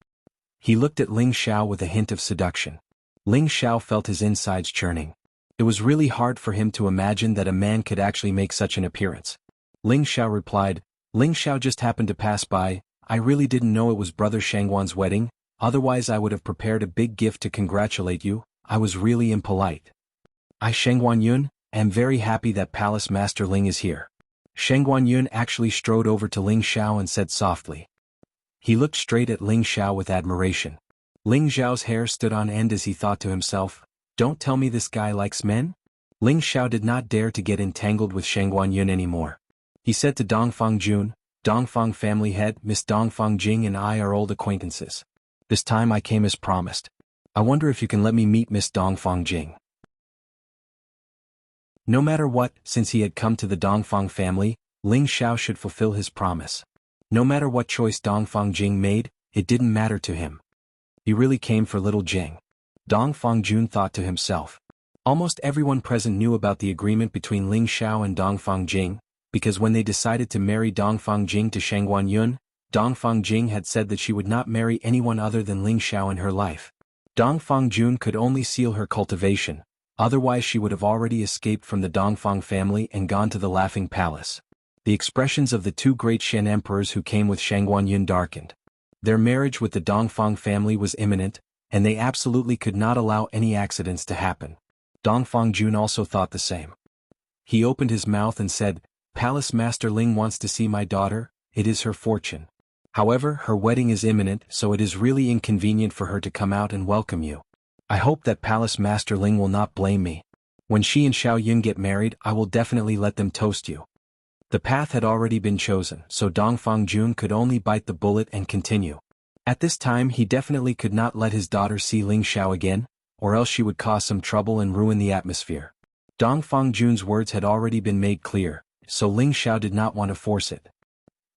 He looked at Ling Xiao with a hint of seduction. Ling Xiao felt his insides churning. It was really hard for him to imagine that a man could actually make such an appearance. Ling Xiao replied, Ling Xiao just happened to pass by. I really didn't know it was Brother Shangguan's wedding, otherwise I would have prepared a big gift to congratulate you. I was really impolite. I, Shangguan Yun, am very happy that Palace Master Ling is here. Shangguan Yun actually strode over to Ling Xiao and said softly. He looked straight at Ling Xiao with admiration. Ling Xiao's hair stood on end as he thought to himself, don't tell me this guy likes men? Ling Xiao did not dare to get entangled with Shangguan Yun anymore. He said to Dongfang Jun, Dongfang family head, Miss Dongfang Jing and I are old acquaintances. This time I came as promised. I wonder if you can let me meet Miss Dongfang Jing. No matter what, since he had come to the Dongfang family, Ling Xiao should fulfill his promise. No matter what choice Dongfang Jing made, it didn't matter to him. He really came for little Jing. Dongfang Jun thought to himself. Almost everyone present knew about the agreement between Ling Xiao and Dongfang Jing, because when they decided to marry Dongfang Jing to Shangguan Yun, Dongfang Jing had said that she would not marry anyone other than Ling Xiao in her life. Dongfang Jun could only seal her cultivation, otherwise she would have already escaped from the Dongfang family and gone to the Laughing Palace. The expressions of the two great Shen emperors who came with Shangguan Yun darkened. Their marriage with the Dongfang family was imminent, and they absolutely could not allow any accidents to happen. Dongfang Jun also thought the same. He opened his mouth and said, Palace Master Ling wants to see my daughter, it is her fortune. However, her wedding is imminent, so it is really inconvenient for her to come out and welcome you. I hope that Palace Master Ling will not blame me. When she and Xiao Yun get married, I will definitely let them toast you. The path had already been chosen, so Dongfang Jun could only bite the bullet and continue. At this time he definitely could not let his daughter see Ling Xiao again, or else she would cause some trouble and ruin the atmosphere. Dongfang Jun's words had already been made clear, so Ling Xiao did not want to force it.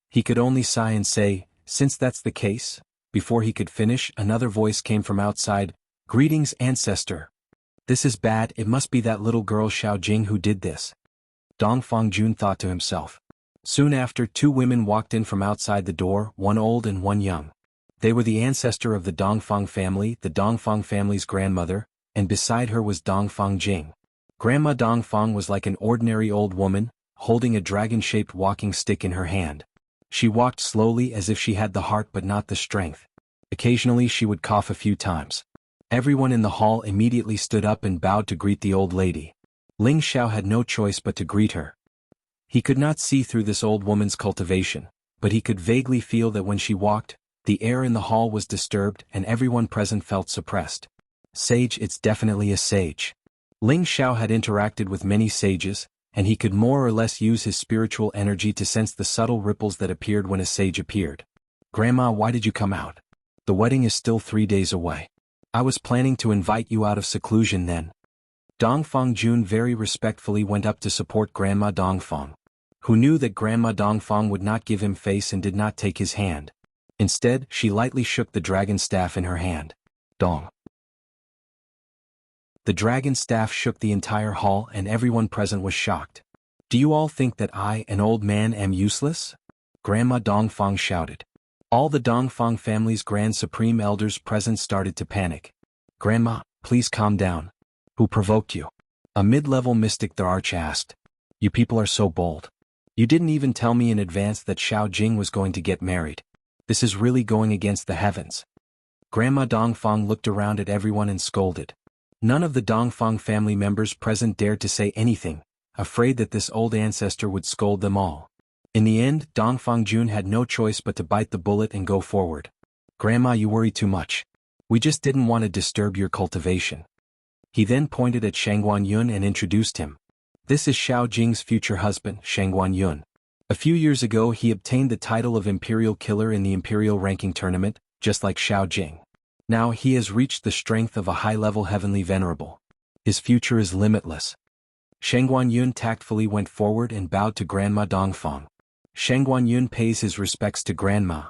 He could only sigh and say, since that's the case. Before he could finish, another voice came from outside, Greetings, ancestor. This is bad, it must be that little girl Xiao Jing who did this. Dongfang Jun thought to himself. Soon after, two women walked in from outside the door, one old and one young. They were the ancestor of the Dongfang family, the Dongfang family's grandmother, and beside her was Dongfang Jing. Grandma Dongfang was like an ordinary old woman, holding a dragon-shaped walking stick in her hand. She walked slowly as if she had the heart but not the strength. Occasionally she would cough a few times. Everyone in the hall immediately stood up and bowed to greet the old lady. Ling Xiao had no choice but to greet her. He could not see through this old woman's cultivation, but he could vaguely feel that when she walked, the air in the hall was disturbed and everyone present felt suppressed. Sage, it's definitely a sage. Ling Xiao had interacted with many sages, and he could more or less use his spiritual energy to sense the subtle ripples that appeared when a sage appeared. Grandma, why did you come out? The wedding is still 3 days away. I was planning to invite you out of seclusion then. Dongfang Jun very respectfully went up to support Grandma Dongfang, who knew that Grandma Dongfang would not give him face and did not take his hand. Instead, she lightly shook the dragon staff in her hand. Dong. The dragon staff shook the entire hall and everyone present was shocked. Do you all think that I, an old man, am useless? Grandma Dongfang shouted. All the Dongfang family's grand supreme elders present started to panic. Grandma, please calm down. Who provoked you? A mid-level mystic the arch asked. You people are so bold. You didn't even tell me in advance that Xiao Jing was going to get married. This is really going against the heavens. Grandma Dongfang looked around at everyone and scolded. None of the Dongfang family members present dared to say anything, afraid that this old ancestor would scold them all. In the end, Dongfang Jun had no choice but to bite the bullet and go forward. "Grandma, you worry too much. We just didn't want to disturb your cultivation." He then pointed at Shangguan Yun and introduced him. "This is Xiao Jing's future husband, Shangguan Yun. A few years ago he obtained the title of Imperial Killer in the Imperial Ranking Tournament, just like Xiao Jing. Now he has reached the strength of a high-level Heavenly Venerable. His future is limitless." Shangguan Yun tactfully went forward and bowed to Grandma Dongfang. Shangguan Yun pays his respects to Grandma.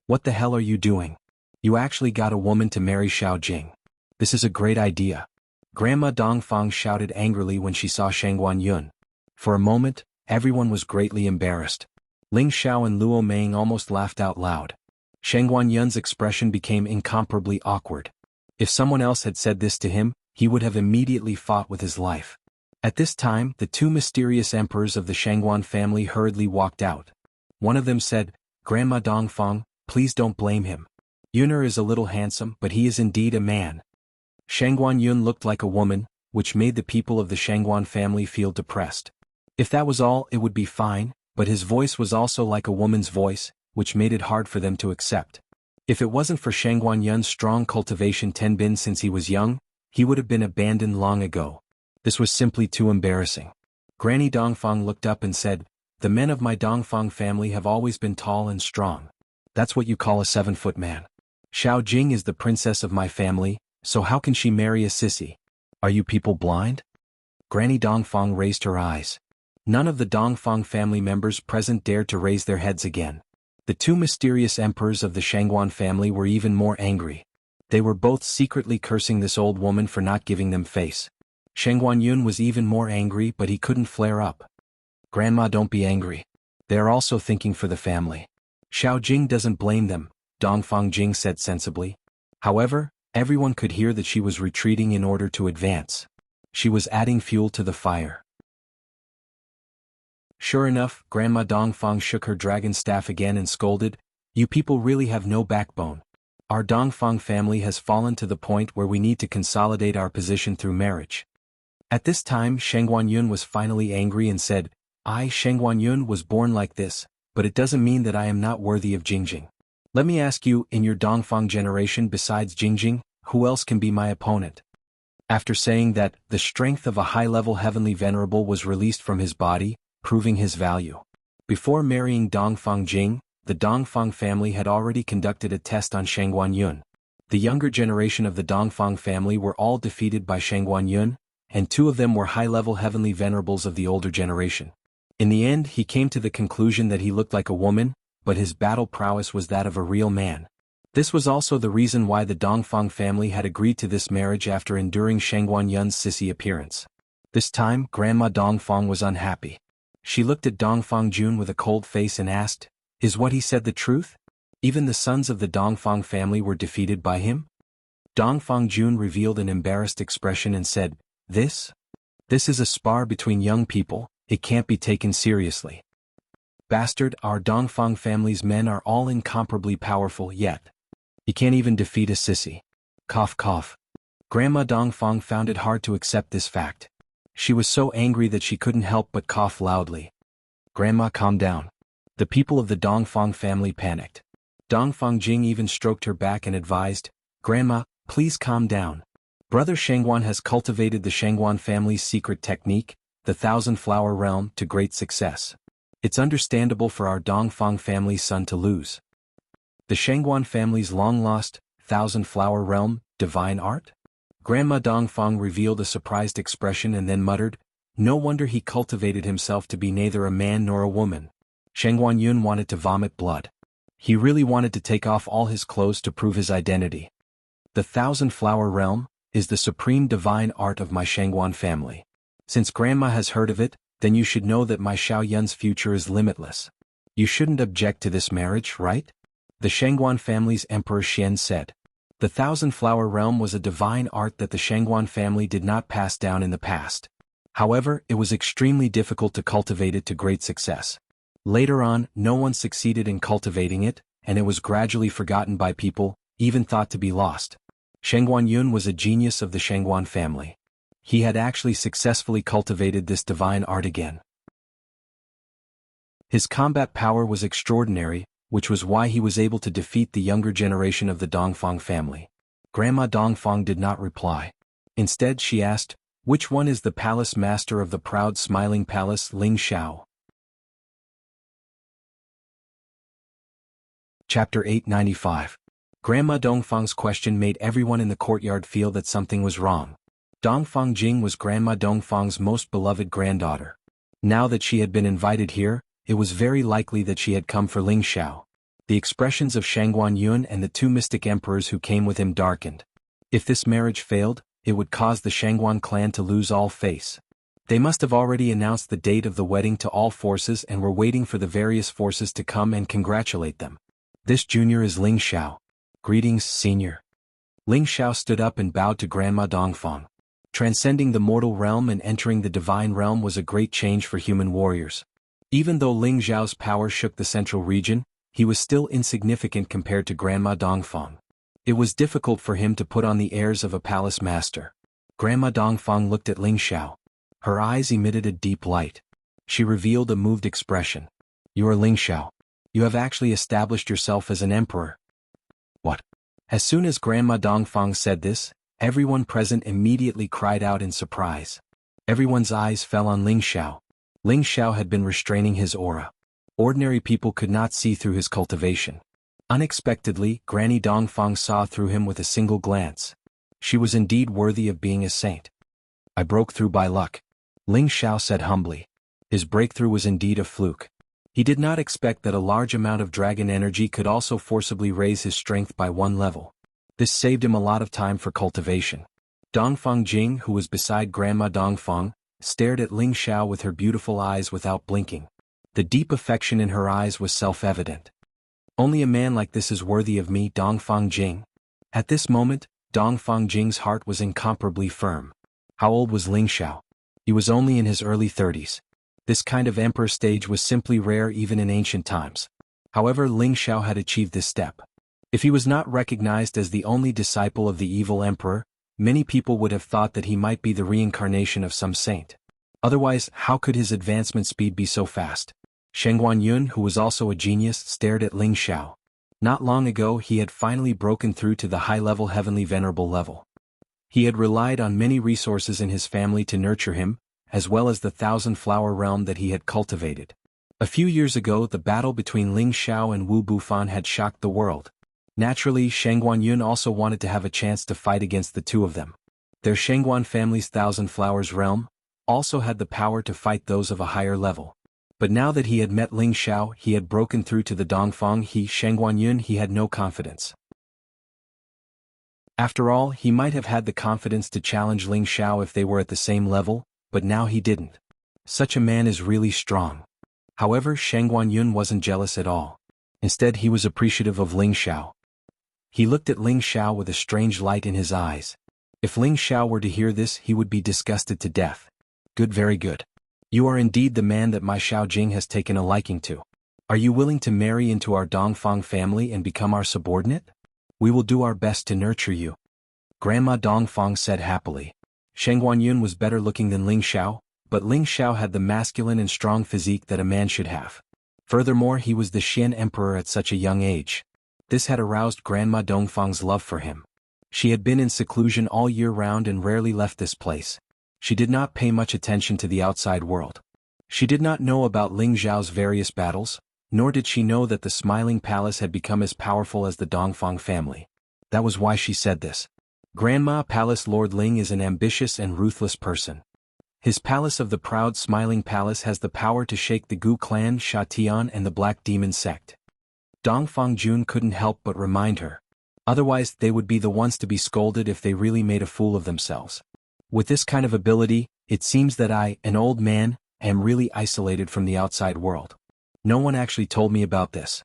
"What the hell are you doing? You actually got a woman to marry Xiao Jing. This is a great idea." Grandma Dongfang shouted angrily when she saw Shangguan Yun. For a moment, everyone was greatly embarrassed. Ling Xiao and Luo Meng almost laughed out loud. Shangguan Yun's expression became incomparably awkward. If someone else had said this to him, he would have immediately fought with his life. At this time, the two mysterious emperors of the Shangguan family hurriedly walked out. One of them said, "Grandma Dongfang, please don't blame him. Yuner is a little handsome, but he is indeed a man." Shangguan Yun looked like a woman, which made the people of the Shangguan family feel depressed. If that was all, it would be fine, but his voice was also like a woman's voice, which made it hard for them to accept. If it wasn't for Shangguan Yun's strong cultivation tenbin since he was young, he would have been abandoned long ago. This was simply too embarrassing. Granny Dongfang looked up and said, "The men of my Dongfang family have always been tall and strong. That's what you call a 7-foot man. Xiao Jing is the princess of my family, so how can she marry a sissy? Are you people blind?" Granny Dongfang raised her eyes. None of the Dongfang family members present dared to raise their heads again. The two mysterious emperors of the Shangguan family were even more angry. They were both secretly cursing this old woman for not giving them face. Shangguan Yun was even more angry, but he couldn't flare up. "Grandma, don't be angry. They are also thinking for the family. Xiao Jing doesn't blame them," Dongfang Jing said sensibly. However, everyone could hear that she was retreating in order to advance. She was adding fuel to the fire. Sure enough, Grandma Dongfang shook her dragon staff again and scolded, "You people really have no backbone. Our Dongfang family has fallen to the point where we need to consolidate our position through marriage." At this time, Shangguan Yun was finally angry and said, "I, Shangguan Yun, was born like this, but it doesn't mean that I am not worthy of Jingjing. Let me ask you, in your Dongfang generation besides Jingjing, who else can be my opponent?" After saying that, the strength of a high-level Heavenly Venerable was released from his body, proving his value. Before marrying Dongfang Jing, the Dongfang family had already conducted a test on Shangguan Yun. The younger generation of the Dongfang family were all defeated by Shangguan Yun, and two of them were high-level Heavenly Venerables of the older generation. In the end, he came to the conclusion that he looked like a woman, but his battle prowess was that of a real man. This was also the reason why the Dongfang family had agreed to this marriage after enduring Shangguan Yun's sissy appearance. This time, Grandma Dongfang was unhappy. She looked at Dongfang Jun with a cold face and asked, "Is what he said the truth? Even the sons of the Dongfang family were defeated by him?" Dongfang Jun revealed an embarrassed expression and said, This is a spar between young people, it can't be taken seriously. Bastard, our Dongfang family's men are all incomparably powerful yet. You can't even defeat a sissy. Cough cough. Grandma Dongfang found it hard to accept this fact. She was so angry that she couldn't help but cough loudly. "Grandma, calm down." The people of the Dongfang family panicked. Dongfang Jing even stroked her back and advised, "Grandma, please calm down. Brother Shangguan has cultivated the Shangguan family's secret technique, the Thousand-Flower Realm, to great success. It's understandable for our Dongfang family's son to lose." The Shangguan family's long-lost, Thousand-Flower Realm, divine art? Grandma Dongfang revealed a surprised expression and then muttered, "No wonder he cultivated himself to be neither a man nor a woman." Shangguan Yun wanted to vomit blood. He really wanted to take off all his clothes to prove his identity. The Thousand-Flower Realm is the supreme divine art of my Shangguan family. Since Grandma has heard of it, then you should know that my Xiao Yun's future is limitless. You shouldn't object to this marriage, right? The Shangguan family's Emperor Xian said. The Thousand-Flower Realm was a divine art that the Shangguan family did not pass down in the past. However, it was extremely difficult to cultivate it to great success. Later on, no one succeeded in cultivating it, and it was gradually forgotten by people, even thought to be lost. Shangguan Yun was a genius of the Shangguan family. He had actually successfully cultivated this divine art again. His combat power was extraordinary, which was why he was able to defeat the younger generation of the Dongfang family. Grandma Dongfang did not reply. Instead she asked, "Which one is the palace master of the proud smiling palace, Ling Xiao?" Chapter 895. Grandma Dongfang's question made everyone in the courtyard feel that something was wrong. Dongfang Jing was Grandma Dongfang's most beloved granddaughter. Now that she had been invited here, it was very likely that she had come for Ling Xiao. The expressions of Shangguan Yun and the two mystic emperors who came with him darkened. If this marriage failed, it would cause the Shangguan clan to lose all face. They must have already announced the date of the wedding to all forces and were waiting for the various forces to come and congratulate them. "This junior is Ling Xiao. Greetings, senior." Ling Xiao stood up and bowed to Grandma Dongfang. Transcending the mortal realm and entering the divine realm was a great change for human warriors. Even though Ling Xiao's power shook the central region, he was still insignificant compared to Grandma Dongfang. It was difficult for him to put on the airs of a palace master. Grandma Dongfang looked at Ling Xiao. Her eyes emitted a deep light. She revealed a moved expression. "You are Ling Xiao. You have actually established yourself as an emperor." "What?" As soon as Grandma Dongfang said this, everyone present immediately cried out in surprise. Everyone's eyes fell on Ling Xiao. Ling Xiao had been restraining his aura. Ordinary people could not see through his cultivation. Unexpectedly, Granny Dongfang saw through him with a single glance. She was indeed worthy of being a saint. "I broke through by luck," Ling Xiao said humbly. His breakthrough was indeed a fluke. He did not expect that a large amount of dragon energy could also forcibly raise his strength by one level. This saved him a lot of time for cultivation. Dongfang Jing, who was beside Grandma Dongfang, stared at Ling Xiao with her beautiful eyes without blinking. The deep affection in her eyes was self-evident. "Only a man like this is worthy of me, Dongfang Jing." At this moment, Dongfang Jing's heart was incomparably firm. How old was Ling Xiao? He was only in his early 30s. This kind of emperor stage was simply rare even in ancient times. However, Ling Xiao had achieved this step. If he was not recognized as the only disciple of the evil emperor, many people would have thought that he might be the reincarnation of some saint. Otherwise, how could his advancement speed be so fast? Shangguan Yun, who was also a genius, stared at Ling Xiao. Not long ago he had finally broken through to the high-level heavenly venerable level. He had relied on many resources in his family to nurture him, as well as the thousand-flower realm that he had cultivated. A few years ago the battle between Ling Xiao and Wu Bufan had shocked the world. Naturally, Shangguan Yun also wanted to have a chance to fight against the two of them. Their Shangguan family's Thousand Flowers realm also had the power to fight those of a higher level. But now that he had met Ling Xiao, he had broken through to the Dongfang Shangguan Yun, he had no confidence. After all, he might have had the confidence to challenge Ling Xiao if they were at the same level, but now he didn't. Such a man is really strong. However, Shangguan Yun wasn't jealous at all. Instead, he was appreciative of Ling Xiao. He looked at Ling Xiao with a strange light in his eyes. If Ling Xiao were to hear this, he would be disgusted to death. "Good, very good. You are indeed the man that my Xiao Jing has taken a liking to. Are you willing to marry into our Dongfang family and become our subordinate? We will do our best to nurture you." Grandma Dongfang said happily. Shangguan Yun was better looking than Ling Xiao, but Ling Xiao had the masculine and strong physique that a man should have. Furthermore, he was the Xian emperor at such a young age. This had aroused Grandma Dongfang's love for him. She had been in seclusion all year round and rarely left this place. She did not pay much attention to the outside world. She did not know about Ling Xiao's various battles, nor did she know that the Smiling Palace had become as powerful as the Dongfang family. That was why she said this. Grandma Palace Lord Ling is an ambitious and ruthless person. His palace of the proud Smiling Palace has the power to shake the Gu clan, Sha Tian and the Black Demon sect. Dongfang Jun couldn't help but remind her. Otherwise, they would be the ones to be scolded if they really made a fool of themselves. With this kind of ability, it seems that I, an old man, am really isolated from the outside world. No one actually told me about this.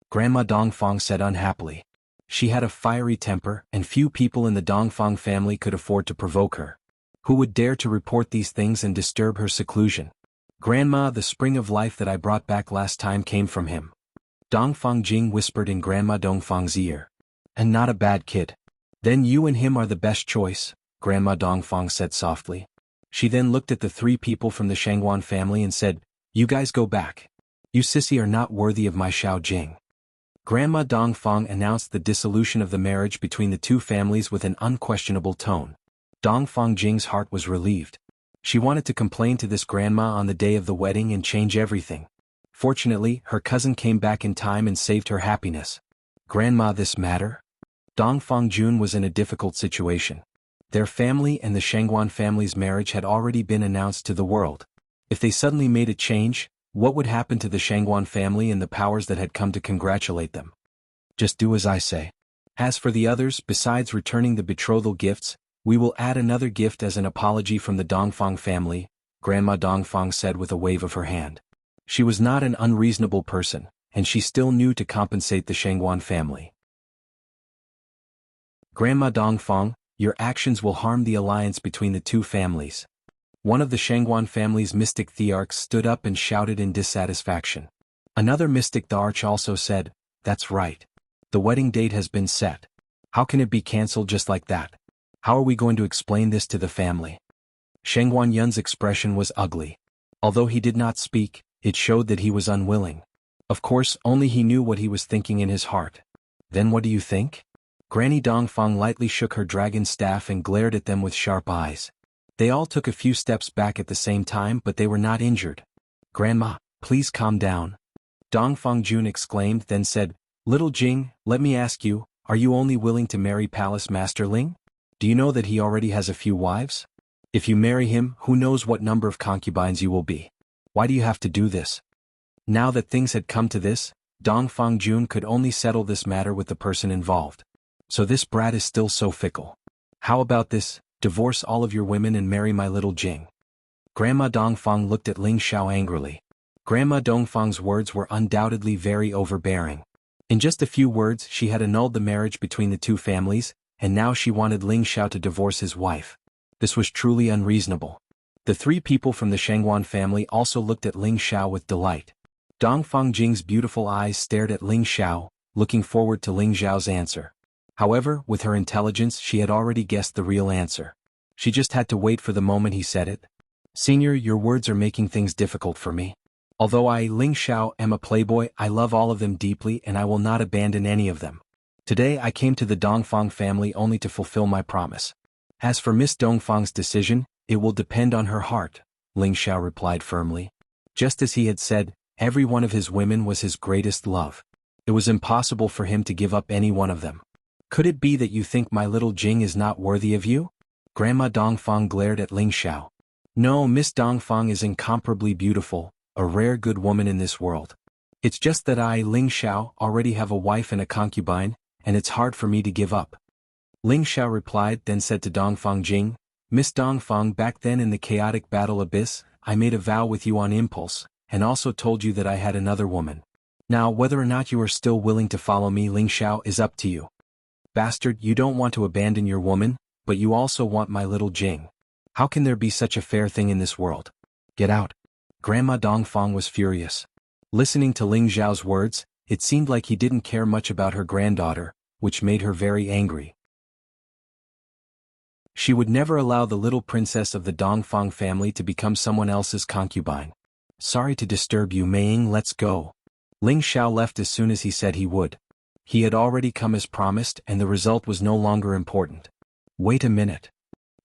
Grandma Dongfang said unhappily. She had a fiery temper, and few people in the Dongfang family could afford to provoke her. Who would dare to report these things and disturb her seclusion? "Grandma, the spring of life that I brought back last time came from him," Dongfang Jing whispered in Grandma Dongfang's ear. "And not a bad kid. Then you and him are the best choice," Grandma Dongfang said softly. She then looked at the three people from the Shangguan family and said, "You guys go back. You sissy are not worthy of my Xiao Jing. Grandma Dongfang announced the dissolution of the marriage between the two families with an unquestionable tone. Dongfang Jing's heart was relieved. She wanted to complain to this grandma on the day of the wedding and change everything. Fortunately, her cousin came back in time and saved her happiness. Grandma, this matter? Dongfang Jun was in a difficult situation. Their family and the Shangguan family's marriage had already been announced to the world. If they suddenly made a change, what would happen to the Shangguan family and the powers that had come to congratulate them? Just do as I say. As for the others, besides returning the betrothal gifts, we will add another gift as an apology from the Dongfang family, Grandma Dongfang said with a wave of her hand. She was not an unreasonable person, and she still knew to compensate the Shangguan family. Grandma Dongfang, your actions will harm the alliance between the two families. One of the Shangguan family's mystic thearchs stood up and shouted in dissatisfaction. Another mystic thearch also said, "That's right. The wedding date has been set. How can it be cancelled just like that? How are we going to explain this to the family?" Shangguan Yun's expression was ugly. Although he did not speak, it showed that he was unwilling. Of course, only he knew what he was thinking in his heart. Then what do you think? Granny Dongfang lightly shook her dragon staff and glared at them with sharp eyes. They all took a few steps back at the same time, but they were not injured. "Grandma, please calm down," Dongfang Jun exclaimed, then said, "Little Jing, let me ask you, are you only willing to marry Palace Master Ling? Do you know that he already has a few wives? If you marry him, who knows what number of concubines you will be? Why do you have to do this?" Now that things had come to this, Dongfang Jun could only settle this matter with the person involved. So this brat is still so fickle. How about this? Divorce all of your women and marry my little Jing. Grandma Dongfang looked at Ling Xiao angrily. Grandma Dongfang's words were undoubtedly very overbearing. In just a few words she had annulled the marriage between the two families, and now she wanted Ling Xiao to divorce his wife. This was truly unreasonable. The three people from the Shangguan family also looked at Ling Xiao with delight. Dongfang Jing's beautiful eyes stared at Ling Xiao, looking forward to Ling Xiao's answer. However, with her intelligence she had already guessed the real answer. She just had to wait for the moment he said it. "Senior, your words are making things difficult for me. Although I, Ling Xiao, am a playboy, I love all of them deeply and I will not abandon any of them. Today I came to the Dongfang family only to fulfill my promise. As for Miss Dongfang's decision, it will depend on her heart," Ling Xiao replied firmly. Just as he had said, every one of his women was his greatest love. It was impossible for him to give up any one of them. "Could it be that you think my little Jing is not worthy of you?" Grandma Dongfang glared at Ling Xiao. "No, Miss Dongfang is incomparably beautiful, a rare good woman in this world. It's just that I, Ling Xiao, already have a wife and a concubine, and it's hard for me to give up." Ling Xiao replied, then said to Dongfang Jing, "Miss Dongfang, back then in the chaotic battle abyss, I made a vow with you on impulse, and also told you that I had another woman. Now whether or not you are still willing to follow me, Ling Xiao, is up to you. Bastard, you don't want to abandon your woman, but you also want my little Jing. How can there be such a fair thing in this world? Get out." Grandma Dongfang was furious. Listening to Ling Xiao's words, it seemed like he didn't care much about her granddaughter, which made her very angry. She would never allow the little princess of the Dongfang family to become someone else's concubine. "Sorry to disturb you, Meiying, let's go." Ling Xiao left as soon as he said he would. He had already come as promised and the result was no longer important. "Wait a minute."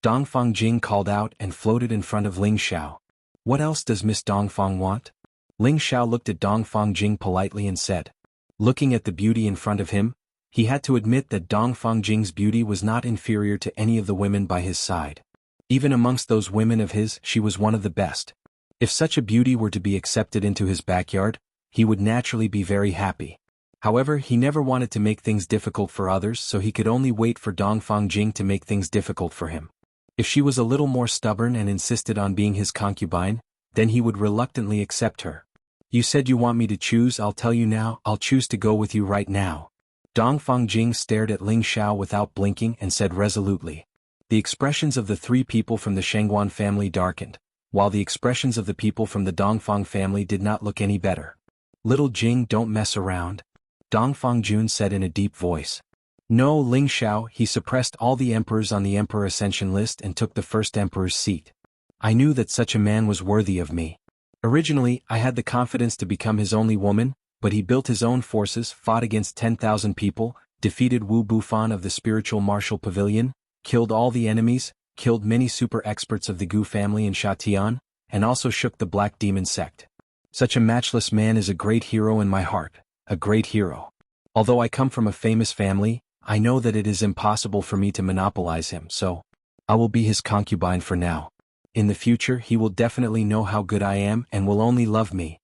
Dongfang Jing called out and floated in front of Ling Xiao. "What else does Miss Dongfang want?" Ling Xiao looked at Dongfang Jing politely and said. Looking at the beauty in front of him, he had to admit that Dongfang Jing's beauty was not inferior to any of the women by his side. Even amongst those women of his, she was one of the best. If such a beauty were to be accepted into his backyard, he would naturally be very happy. However, he never wanted to make things difficult for others, so he could only wait for Dongfang Jing to make things difficult for him. If she was a little more stubborn and insisted on being his concubine, then he would reluctantly accept her. "You said you want me to choose, I'll tell you now, I'll choose to go with you right now." Dongfang Jing stared at Ling Xiao without blinking and said resolutely. The expressions of the three people from the Shangguan family darkened, while the expressions of the people from the Dongfang family did not look any better. "Little Jing, don't mess around," Dongfang Jun said in a deep voice. "No, Ling Xiao," he suppressed all the emperors on the emperor ascension list and took the first emperor's seat. "I knew that such a man was worthy of me. Originally, I had the confidence to become his only woman, but he built his own forces, fought against 10,000 people, defeated Wu Bufan of the spiritual martial pavilion, killed all the enemies, killed many super experts of the Gu family in Shatian, and also shook the Black Demon sect. Such a matchless man is a great hero in my heart, a great hero. Although I come from a famous family, I know that it is impossible for me to monopolize him, so I will be his concubine for now. In the future he will definitely know how good I am and will only love me.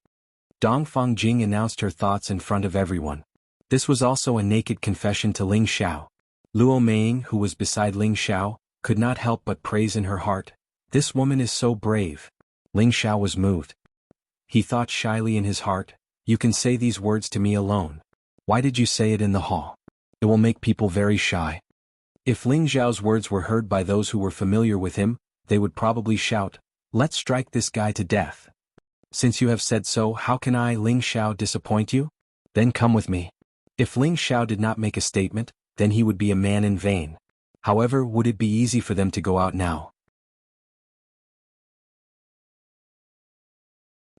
Dongfang Jing announced her thoughts in front of everyone. This was also a naked confession to Ling Xiao. Luo Meiying, who was beside Ling Xiao, could not help but praise in her heart, "This woman is so brave." Ling Xiao was moved. He thought shyly in his heart, "You can say these words to me alone. Why did you say it in the hall? It will make people very shy." If Ling Xiao's words were heard by those who were familiar with him, they would probably shout, "Let's strike this guy to death." Since you have said so, how can I, Ling Xiao, disappoint you? Then come with me. If Ling Xiao did not make a statement, then he would be a man in vain. However, would it be easy for them to go out now?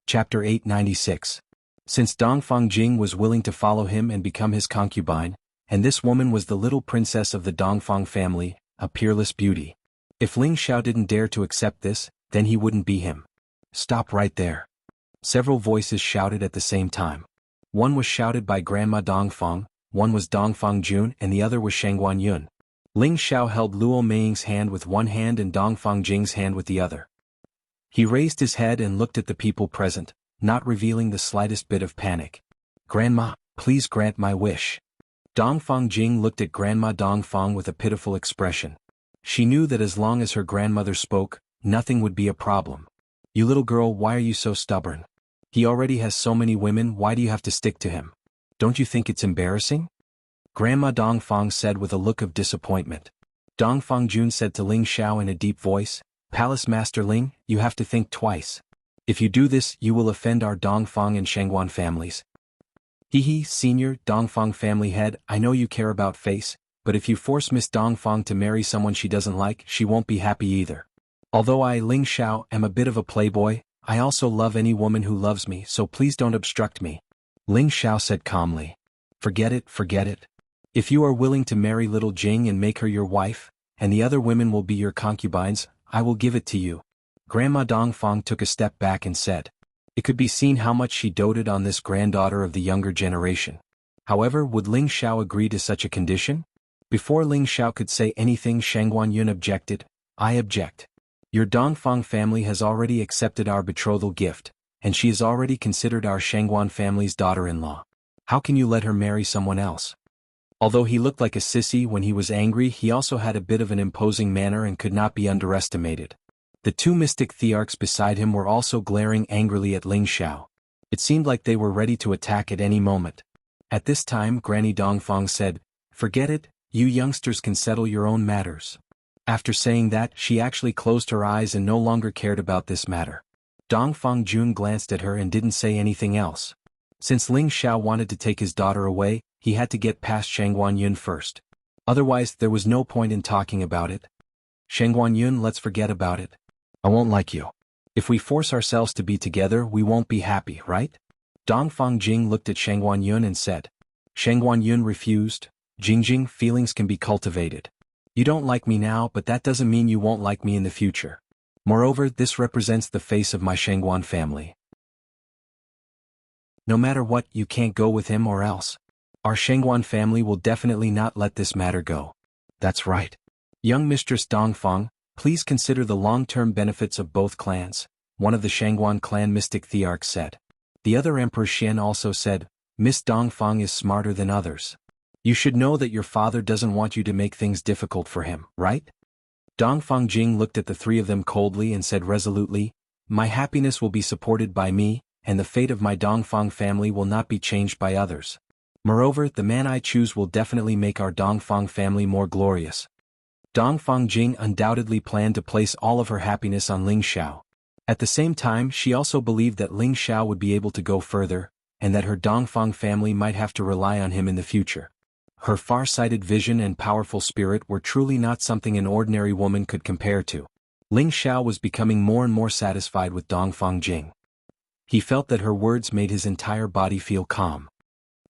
Chapter 896. Since Dongfang Jing was willing to follow him and become his concubine, and this woman was the little princess of the Dongfang family, a peerless beauty. If Ling Xiao didn't dare to accept this, then he wouldn't be him. Stop right there. Several voices shouted at the same time. One was shouted by Grandma Dongfang, one was Dongfang Jun, and the other was Shangguan Yun. Ling Xiao held Luo Meiying's hand with one hand and Dongfang Jing's hand with the other. He raised his head and looked at the people present, not revealing the slightest bit of panic. "Grandma, please grant my wish." Dongfang Jing looked at Grandma Dongfang with a pitiful expression. She knew that as long as her grandmother spoke, nothing would be a problem. "You little girl, why are you so stubborn? He already has so many women, why do you have to stick to him? Don't you think it's embarrassing?" Grandma Dongfang said with a look of disappointment. Dongfang Jun said to Ling Xiao in a deep voice, "Palace Master Ling, you have to think twice. If you do this, you will offend our Dongfang and Shangguan families." "Hehe, Senior Dongfang family head, I know you care about face, but if you force Miss Dongfang to marry someone she doesn't like, she won't be happy either. Although I, Ling Xiao, am a bit of a playboy, I also love any woman who loves me, so please don't obstruct me." Ling Xiao said calmly. Forget it, forget it. If you are willing to marry little Jing and make her your wife, and the other women will be your concubines, I will give it to you." Grandma Dongfang took a step back and said. It could be seen how much she doted on this granddaughter of the younger generation. However, would Ling Xiao agree to such a condition? Before Ling Xiao could say anything, Shangguan Yun objected. "I object. Your Dongfang family has already accepted our betrothal gift, and she is already considered our Shangguan family's daughter-in-law. How can you let her marry someone else?" Although he looked like a sissy when he was angry, he also had a bit of an imposing manner and could not be underestimated. The two mystic thearchs beside him were also glaring angrily at Ling Xiao. It seemed like they were ready to attack at any moment. At this time, Granny Dongfang said, "Forget it, you youngsters can settle your own matters." After saying that, she actually closed her eyes and no longer cared about this matter. Dongfang Jun glanced at her and didn't say anything else. Since Ling Xiao wanted to take his daughter away, he had to get past Shangguan Yun first. Otherwise, there was no point in talking about it. "Shangguan Yun, let's forget about it. I won't like you. If we force ourselves to be together, we won't be happy, right?" Dongfang Jing looked at Shangguan Yun and said. Shangguan Yun refused. "Jingjing, feelings can be cultivated. You don't like me now, but that doesn't mean you won't like me in the future. Moreover, this represents the face of my Shangguan family. No matter what, you can't go with him or else. Our Shangguan family will definitely not let this matter go." "That's right. Young Mistress Dongfang, please consider the long-term benefits of both clans," one of the Shangguan clan mystic thearchs said. The other Emperor Xian also said, "Miss Dongfang is smarter than others. You should know that your father doesn't want you to make things difficult for him, right?" Dongfang Jing looked at the three of them coldly and said resolutely, "My happiness will be supported by me, and the fate of my Dongfang family will not be changed by others. Moreover, the man I choose will definitely make our Dongfang family more glorious." Dongfang Jing undoubtedly planned to place all of her happiness on Ling Xiao. At the same time, she also believed that Ling Xiao would be able to go further, and that her Dongfang family might have to rely on him in the future. Her far-sighted vision and powerful spirit were truly not something an ordinary woman could compare to. Ling Xiao was becoming more and more satisfied with Dongfang Jing. He felt that her words made his entire body feel calm.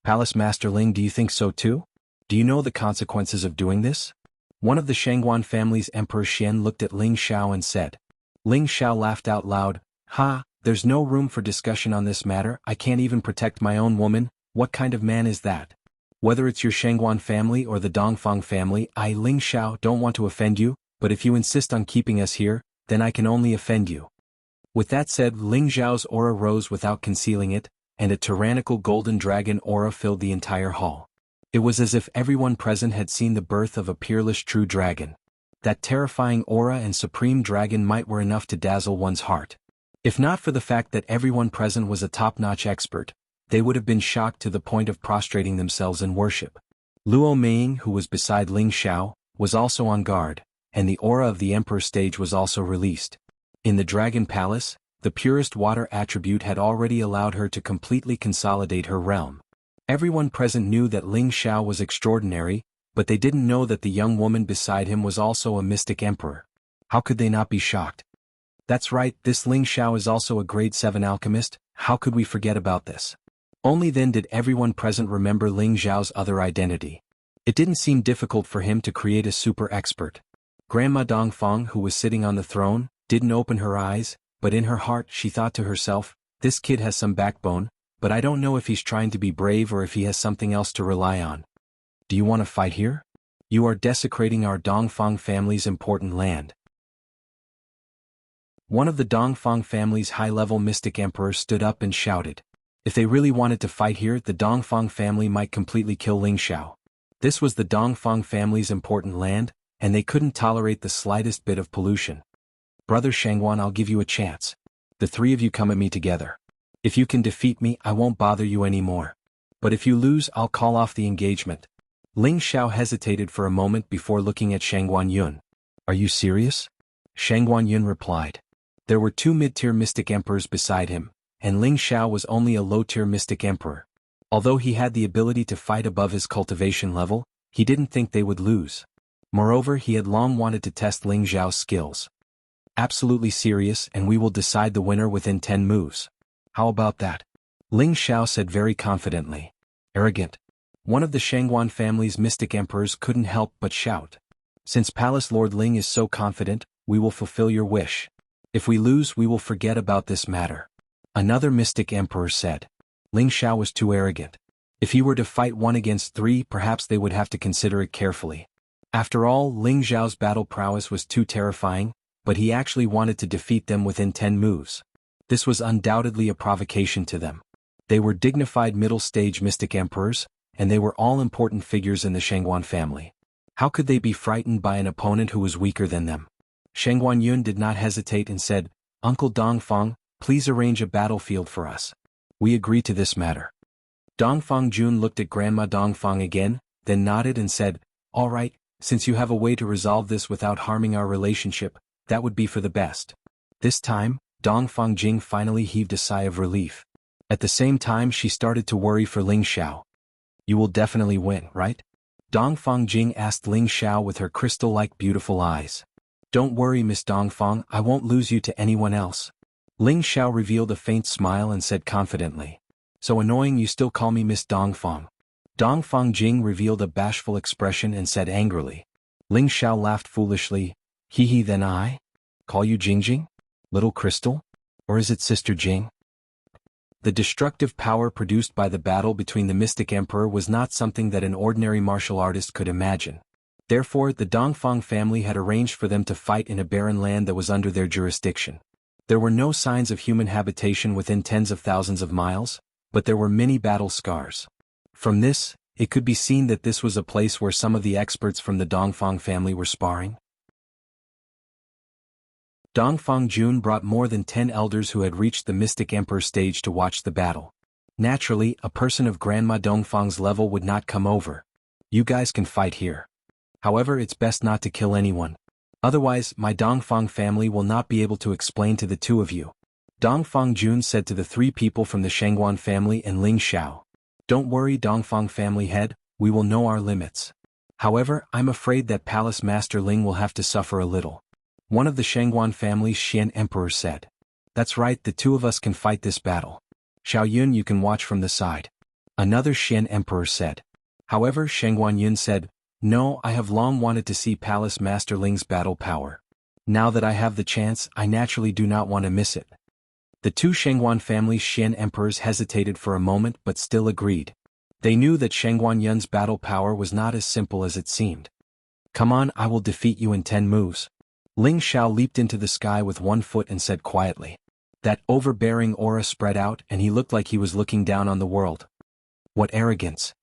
Palace Master Ling, do you think so too? Do you know the consequences of doing this? One of the Shangguan family's Emperor Xian looked at Ling Xiao and said. Ling Xiao laughed out loud. Ha, there's no room for discussion on this matter. I can't even protect my own woman. What kind of man is that? Whether it's your Shangguan family or the Dongfang family, I, Ling Xiao, don't want to offend you, but if you insist on keeping us here, then I can only offend you. With that said, Ling Xiao's aura rose without concealing it, and a tyrannical golden dragon aura filled the entire hall. It was as if everyone present had seen the birth of a peerless true dragon. That terrifying aura and supreme dragon might were enough to dazzle one's heart. If not for the fact that everyone present was a top-notch expert, they would have been shocked to the point of prostrating themselves in worship. Luo Meiying, who was beside Ling Xiao, was also on guard, and the aura of the Emperor stage was also released. In the Dragon Palace, the purest water attribute had already allowed her to completely consolidate her realm. Everyone present knew that Ling Xiao was extraordinary, but they didn't know that the young woman beside him was also a mystic emperor. How could they not be shocked? That's right, this Ling Xiao is also a grade 7 alchemist. How could we forget about this? Only then did everyone present remember Ling Xiao's other identity. It didn't seem difficult for him to create a super expert. Grandma Dongfang, who was sitting on the throne, didn't open her eyes, but in her heart she thought to herself, this kid has some backbone, but I don't know if he's trying to be brave or if he has something else to rely on. Do you want to fight here? You are desecrating our Dongfang family's important land. One of the Dongfang family's high-level mystic emperors stood up and shouted. If they really wanted to fight here, the Dongfang family might completely kill Ling Xiao. This was the Dongfang family's important land, and they couldn't tolerate the slightest bit of pollution. Brother Shangguan, I'll give you a chance. The three of you come at me together. If you can defeat me, I won't bother you anymore. But if you lose, I'll call off the engagement. Ling Xiao hesitated for a moment before looking at Shangguan Yun. Are you serious? Shangguan Yun replied. There were two mid-tier mystic emperors beside him, and Ling Xiao was only a low-tier mystic emperor. Although he had the ability to fight above his cultivation level, he didn't think they would lose. Moreover, he had long wanted to test Ling Xiao's skills. Absolutely serious, and we will decide the winner within 10 moves. How about that? Ling Xiao said very confidently. Arrogant. One of the Shangguan family's mystic emperors couldn't help but shout. Since Palace Lord Ling is so confident, we will fulfill your wish. If we lose, we will forget about this matter. Another mystic emperor said. Ling Xiao was too arrogant. If he were to fight 1 against 3, perhaps they would have to consider it carefully. After all, Ling Xiao's battle prowess was too terrifying, but he actually wanted to defeat them within 10 moves. This was undoubtedly a provocation to them. They were dignified middle-stage mystic emperors, and they were all important figures in the Shangguan family. How could they be frightened by an opponent who was weaker than them? Shangguan Yun did not hesitate and said, Uncle Dongfang, please arrange a battlefield for us. We agree to this matter. Dongfang Jun looked at Grandma Dongfang again, then nodded and said, All right, since you have a way to resolve this without harming our relationship, that would be for the best. This time, Dongfang Jing finally heaved a sigh of relief. At the same time, she started to worry for Ling Xiao. You will definitely win, right? Dongfang Jing asked Ling Xiao with her crystal-like beautiful eyes. Don't worry, Miss Dongfang, I won't lose you to anyone else. Ling Xiao revealed a faint smile and said confidently. So annoying you still call me Miss Dongfang. Dongfang Jing revealed a bashful expression and said angrily. Ling Xiao laughed foolishly. Hee then I? Call you Jingjing? Little Crystal? Or is it Sister Jing? The destructive power produced by the battle between the Mystic Emperor was not something that an ordinary martial artist could imagine. Therefore, the Dongfang family had arranged for them to fight in a barren land that was under their jurisdiction. There were no signs of human habitation within tens of thousands of miles, but there were many battle scars. From this, it could be seen that this was a place where some of the experts from the Dongfang family were sparring. Dongfang Jun brought more than 10 elders who had reached the Mystic Emperor stage to watch the battle. Naturally, a person of Grandma Dongfang's level would not come over. You guys can fight here. However, it's best not to kill anyone. Otherwise, my Dongfang family will not be able to explain to the two of you. Dongfang Jun said to the 3 people from the Shangguan family and Ling Xiao. Don't worry, Dongfang family head, we will know our limits. However, I'm afraid that Palace Master Ling will have to suffer a little. One of the Shangguan family's Xian emperors said. That's right, the two of us can fight this battle. Xiao Yun, you can watch from the side. Another Xian emperor said. However, Shengguan Yun said, no, I have long wanted to see Palace Master Ling's battle power. Now that I have the chance, I naturally do not want to miss it. The two Shengguan family's Xian emperors hesitated for a moment but still agreed. They knew that Shengguan Yun's battle power was not as simple as it seemed. Come on, I will defeat you in 10 moves. Ling Xiao leaped into the sky with one foot and said quietly. That overbearing aura spread out and he looked like he was looking down on the world. What arrogance!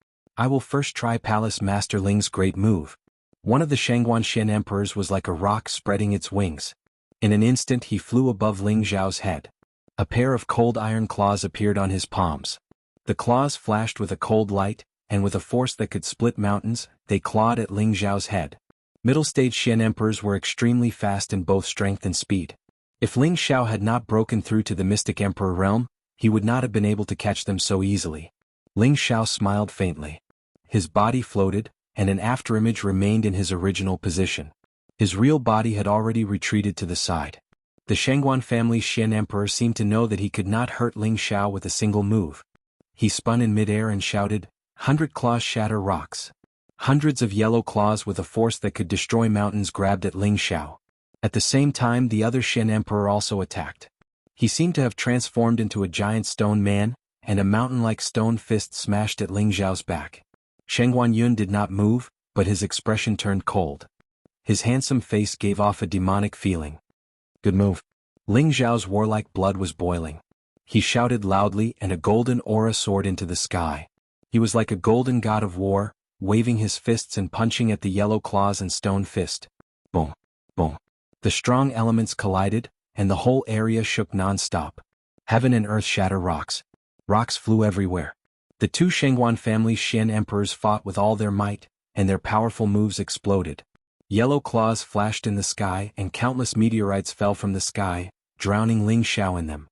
I will first try Palace Master Ling's great move. One of the Shengguan Xian emperors was like a rock spreading its wings. In an instant he flew above Ling Xiao's head. A pair of cold iron claws appeared on his palms. The claws flashed with a cold light, and with a force that could split mountains, they clawed at Ling Xiao's head. Middle-stage Xian emperors were extremely fast in both strength and speed. If Ling Xiao had not broken through to the Mystic Emperor realm, he would not have been able to catch them so easily. Ling Xiao smiled faintly. His body floated, and an afterimage remained in his original position. His real body had already retreated to the side. The Shengguan family's Xian emperor seemed to know that he could not hurt Ling Xiao with a single move. He spun in midair and shouted, 100 claws shatter rocks. Hundreds of yellow claws with a force that could destroy mountains grabbed at Ling Xiao. At the same time the other Xian emperor also attacked. He seemed to have transformed into a giant stone man, and a mountain-like stone fist smashed at Ling Xiao's back. Shengguan Yun did not move, but his expression turned cold. His handsome face gave off a demonic feeling. Good move. Ling Xiao's warlike blood was boiling. He shouted loudly and a golden aura soared into the sky. He was like a golden god of war, waving his fists and punching at the yellow claws and stone fist. Boom, boom. The strong elements collided, and the whole area shook non-stop. Heaven and earth shatter rocks. Rocks flew everywhere. The two Shengguan family's Xian emperors fought with all their might, and their powerful moves exploded. Yellow claws flashed in the sky and countless meteorites fell from the sky, drowning Ling Xiao in them.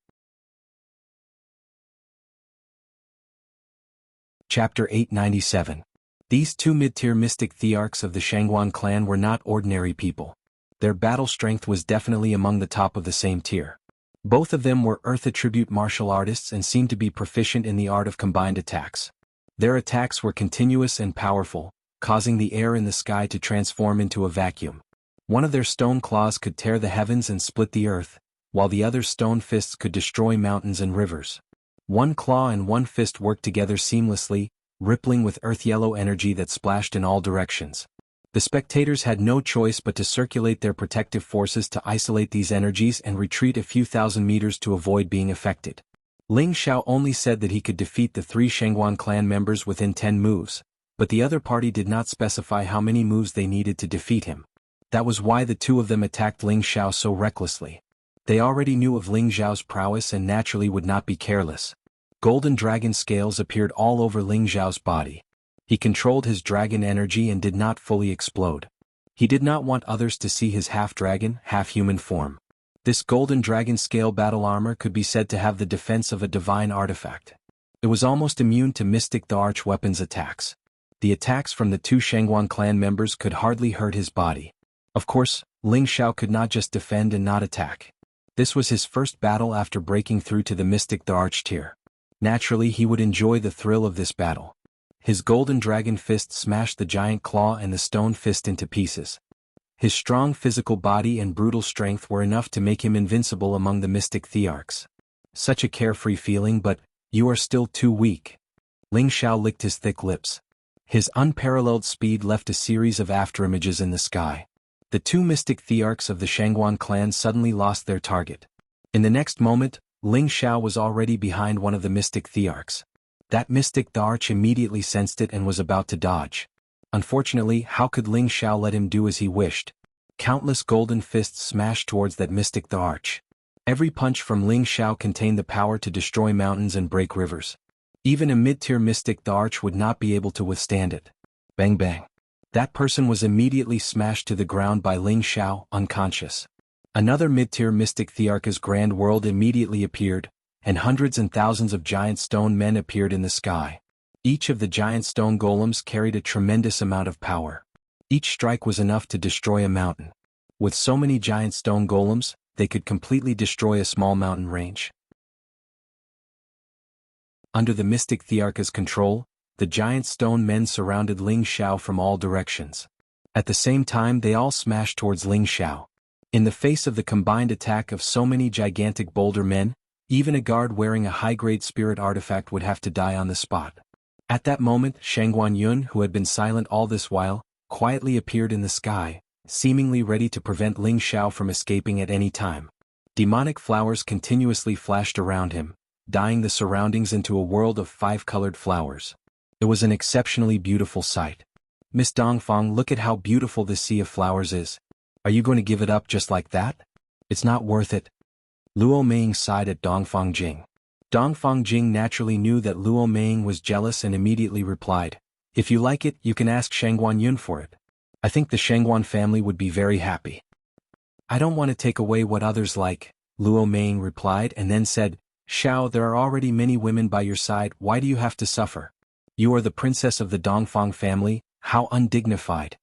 Chapter 897. These two mid-tier mystic thearchs of the Shengguan clan were not ordinary people. Their battle strength was definitely among the top of the same tier. Both of them were Earth attribute martial artists and seemed to be proficient in the art of combined attacks. Their attacks were continuous and powerful, causing the air in the sky to transform into a vacuum. One of their stone claws could tear the heavens and split the earth, while the other's stone fists could destroy mountains and rivers. One claw and one fist worked together seamlessly, rippling with earth-yellow energy that splashed in all directions. The spectators had no choice but to circulate their protective forces to isolate these energies and retreat a few thousand meters to avoid being affected. Ling Xiao only said that he could defeat the three Shengguan clan members within 10 moves, but the other party did not specify how many moves they needed to defeat him. That was why the two of them attacked Ling Xiao so recklessly. They already knew of Ling Xiao's prowess and naturally would not be careless. Golden dragon scales appeared all over Ling Xiao's body. He controlled his dragon energy and did not fully explode. He did not want others to see his half-dragon, half-human form. This golden dragon scale battle armor could be said to have the defense of a divine artifact. It was almost immune to Mystic the Arch weapons attacks. The attacks from the two Shengguan clan members could hardly hurt his body. Of course, Ling Xiao could not just defend and not attack. This was his first battle after breaking through to the Mystic the Arch tier. Naturally, he would enjoy the thrill of this battle. His golden dragon fist smashed the giant claw and the stone fist into pieces. His strong physical body and brutal strength were enough to make him invincible among the mystic thearchs. Such a carefree feeling, but you are still too weak. Ling Xiao licked his thick lips. His unparalleled speed left a series of afterimages in the sky. The two mystic thearchs of the Shengguan clan suddenly lost their target. In the next moment, Ling Xiao was already behind one of the mystic thearchs. That mystic the Arch immediately sensed it and was about to dodge. Unfortunately, how could Ling Xiao let him do as he wished? Countless golden fists smashed towards that mystic the Arch. Every punch from Ling Xiao contained the power to destroy mountains and break rivers. Even a mid-tier mystic the Arch would not be able to withstand it. Bang bang. That person was immediately smashed to the ground by Ling Xiao, unconscious. Another mid-tier mystic thearch's grand world immediately appeared, and hundreds and thousands of giant stone men appeared in the sky. Each of the giant stone golems carried a tremendous amount of power. Each strike was enough to destroy a mountain. With so many giant stone golems, they could completely destroy a small mountain range. Under the mystic Thearka's control, the giant stone men surrounded Ling Xiao from all directions. At the same time they all smashed towards Ling Xiao. In the face of the combined attack of so many gigantic boulder men, even a guard wearing a high-grade spirit artifact would have to die on the spot. At that moment, Shangguan Yun, who had been silent all this while, quietly appeared in the sky, seemingly ready to prevent Ling Xiao from escaping at any time. Demonic flowers continuously flashed around him, dyeing the surroundings into a world of 5-colored flowers. It was an exceptionally beautiful sight. Miss Dongfang, look at how beautiful this sea of flowers is. Are you going to give it up just like that? It's not worth it. Luo Meiying sighed at Dongfang Jing. Dongfang Jing naturally knew that Luo Meiying was jealous and immediately replied, "If you like it, you can ask Shangguan Yun for it. I think the Shangguan family would be very happy." "I don't want to take away what others like," Luo Meiying replied and then said, "Xiao, there are already many women by your side, why do you have to suffer? You are the princess of the Dongfang family, how undignified."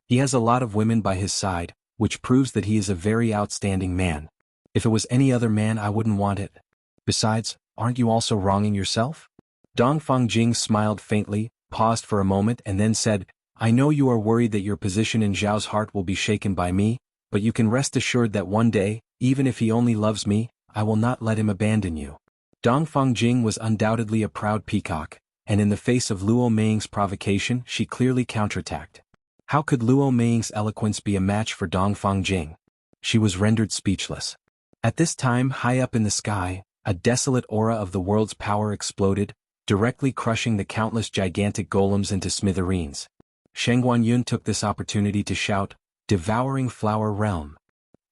He has a lot of women by his side, which proves that he is a very outstanding man. If it was any other man I wouldn't want it. Besides, aren't you also wronging yourself? Dongfang Jing smiled faintly, paused for a moment and then said, "I know you are worried that your position in Zhao's heart will be shaken by me, but you can rest assured that one day, even if he only loves me, I will not let him abandon you." Dongfang Jing was undoubtedly a proud peacock, and in the face of Luo Meiying's provocation she clearly counterattacked. How could Luo Meiying's eloquence be a match for Dongfang Jing? She was rendered speechless. At this time, high up in the sky, a desolate aura of the world's power exploded, directly crushing the countless gigantic golems into smithereens. Shangguan Yun took this opportunity to shout, "Devouring Flower Realm."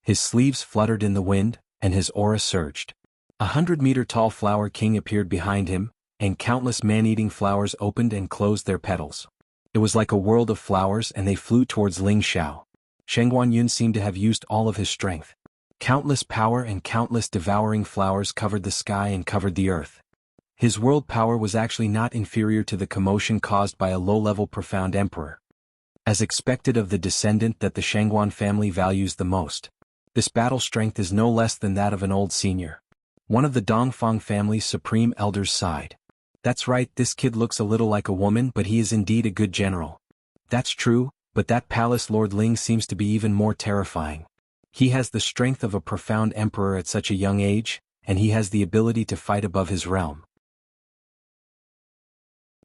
His sleeves fluttered in the wind, and his aura surged. 100-meter-tall Flower King appeared behind him, and countless man-eating flowers opened and closed their petals. It was like a world of flowers and they flew towards Ling Xiao. Shangguan Yun seemed to have used all of his strength. Countless power and countless devouring flowers covered the sky and covered the earth. His world power was actually not inferior to the commotion caused by a low-level profound emperor. As expected of the descendant that the Shangguan family values the most. This battle strength is no less than that of an old senior. One of the Dongfang family's supreme elders sighed. "That's right, this kid looks a little like a woman, but he is indeed a good general." "That's true, but that Palace Lord Ling seems to be even more terrifying. He has the strength of a profound emperor at such a young age, and he has the ability to fight above his realm.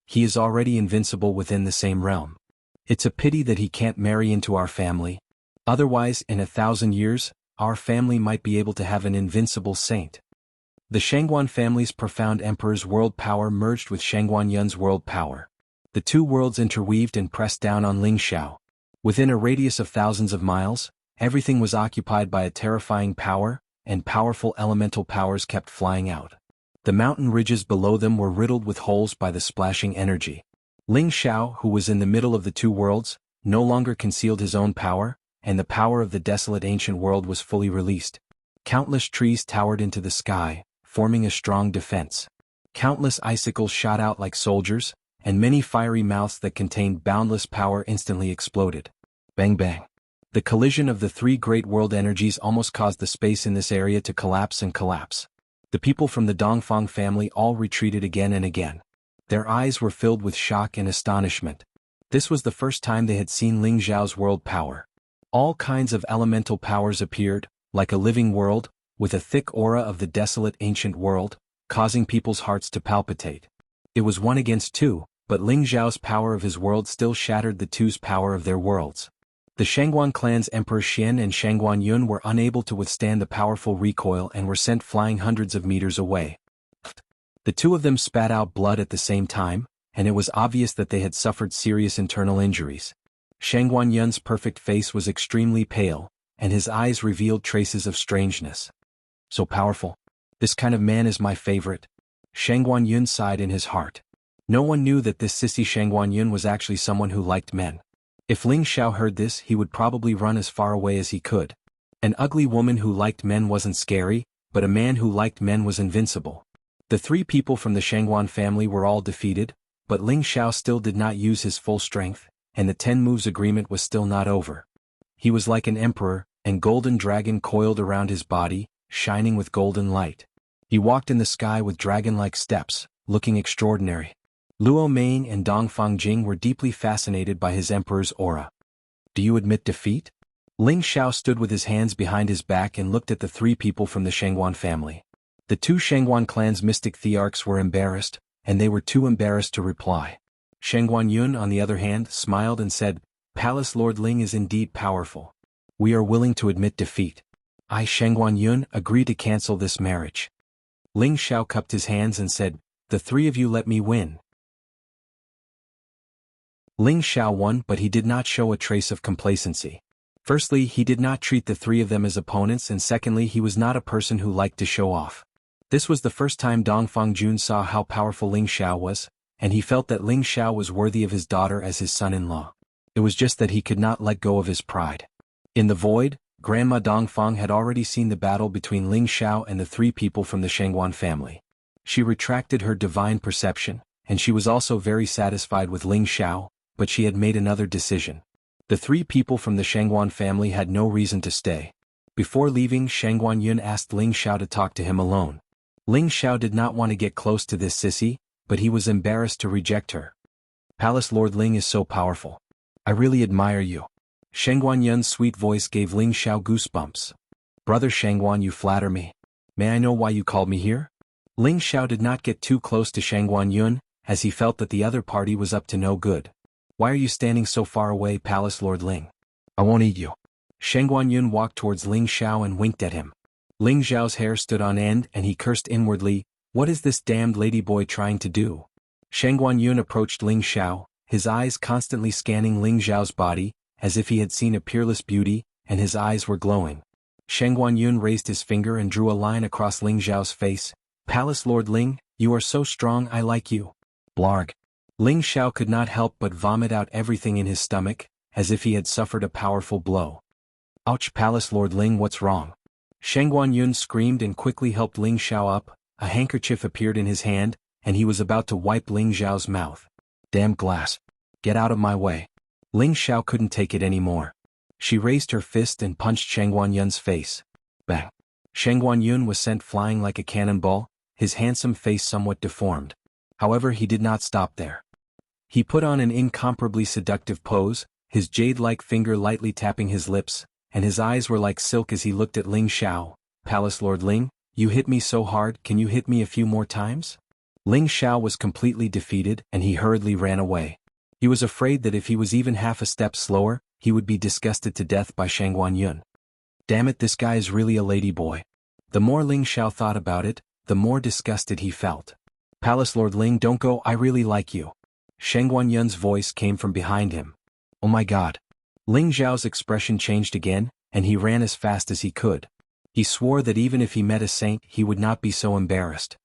He is already invincible within the same realm. It's a pity that he can't marry into our family. Otherwise, in 1,000 years, our family might be able to have an invincible saint." The Shangguan family's profound emperor's world power merged with Shangguan Yun's world power. The two worlds interweaved and pressed down on Ling Xiao. Within a radius of thousands of miles, everything was occupied by a terrifying power, and powerful elemental powers kept flying out. The mountain ridges below them were riddled with holes by the splashing energy. Ling Xiao, who was in the middle of the two worlds, no longer concealed his own power, and the power of the desolate ancient world was fully released. Countless trees towered into the sky, forming a strong defense. Countless icicles shot out like soldiers, and many fiery mouths that contained boundless power instantly exploded. Bang bang. The collision of the three great world energies almost caused the space in this area to collapse and collapse. The people from the Dongfang family all retreated again and again. Their eyes were filled with shock and astonishment. This was the first time they had seen Ling Xiao's world power. All kinds of elemental powers appeared, like a living world, with a thick aura of the desolate ancient world, causing people's hearts to palpitate. It was 1 against 2, but Ling Xiao's power of his world still shattered the two's power of their worlds. The Shangguan clan's Emperor Xian and Shangguan Yun were unable to withstand the powerful recoil and were sent flying hundreds of meters away. The two of them spat out blood at the same time, and it was obvious that they had suffered serious internal injuries. Shangguan Yun's perfect face was extremely pale, and his eyes revealed traces of strangeness. "So powerful. This kind of man is my favorite." Shangguan Yun sighed in his heart. No one knew that this sissy Shangguan Yun was actually someone who liked men. If Ling Xiao heard this, he would probably run as far away as he could. An ugly woman who liked men wasn't scary, but a man who liked men was invincible. The three people from the Shangguan family were all defeated, but Ling Xiao still did not use his full strength, and the 10 moves agreement was still not over. He was like an emperor, and golden dragon coiled around his body, shining with golden light. He walked in the sky with dragon-like steps, looking extraordinary. Luo Meng and Dongfang Jing were deeply fascinated by his emperor's aura. Do you admit defeat? Ling Xiao stood with his hands behind his back and looked at the three people from the Shangguan family. The two Shangguan clan's mystic thearchs were embarrassed, and they were too embarrassed to reply. Shangguan Yun, on the other hand, smiled and said, Palace Lord Ling is indeed powerful. We are willing to admit defeat. I, Shangguan Yun, agree to cancel this marriage. Ling Xiao cupped his hands and said, The three of you let me win. Ling Xiao won, but he did not show a trace of complacency. Firstly, he did not treat the three of them as opponents, and secondly, he was not a person who liked to show off. This was the first time Dongfang Jun saw how powerful Ling Xiao was, and he felt that Ling Xiao was worthy of his daughter as his son-in-law. It was just that he could not let go of his pride. In the void, Grandma Dongfang had already seen the battle between Ling Xiao and the three people from the Shangguan family. She retracted her divine perception, and she was also very satisfied with Ling Xiao, but she had made another decision. The three people from the Shangguan family had no reason to stay. Before leaving, Shangguan Yun asked Ling Xiao to talk to him alone. Ling Xiao did not want to get close to this sissy, but he was embarrassed to reject her. Palace Lord Ling is so powerful. I really admire you. Shangguan Yun's sweet voice gave Ling Xiao goosebumps. Brother Shangguan, you flatter me. May I know why you called me here? Ling Xiao did not get too close to Shangguan Yun, as he felt that the other party was up to no good. Why are you standing so far away, Palace Lord Ling? I won't eat you. Shangguan Yun walked towards Ling Xiao and winked at him. Ling Xiao's hair stood on end and he cursed inwardly, What is this damned ladyboy trying to do? Shangguan Yun approached Ling Xiao, his eyes constantly scanning Ling Xiao's body, as if he had seen a peerless beauty, and his eyes were glowing. Shangguan Yun raised his finger and drew a line across Ling Xiao's face. Palace Lord Ling, you are so strong, I like you. Blarg. Ling Xiao could not help but vomit out everything in his stomach, as if he had suffered a powerful blow. Ouch, Palace Lord Ling, what's wrong? Shangguan Yun screamed and quickly helped Ling Xiao up. A handkerchief appeared in his hand, and he was about to wipe Ling Xiao's mouth. Damn glass. Get out of my way. Ling Xiao couldn't take it anymore. She raised her fist and punched Shangguan Yun's face. Bang. Shangguan Yun was sent flying like a cannonball, his handsome face somewhat deformed. However, he did not stop there. He put on an incomparably seductive pose, his jade-like finger lightly tapping his lips, and his eyes were like silk as he looked at Ling Xiao. Palace Lord Ling, you hit me so hard, can you hit me a few more times? Ling Xiao was completely defeated and he hurriedly ran away. He was afraid that if he was even half a step slower, he would be disgusted to death by Shangguan Yun. Damn it, this guy is really a ladyboy. The more Ling Xiao thought about it, the more disgusted he felt. Palace Lord Ling, don't go, I really like you. Shangguan Yun's voice came from behind him. Oh my god. Ling Xiao's expression changed again, and he ran as fast as he could. He swore that even if he met a saint, he would not be so embarrassed.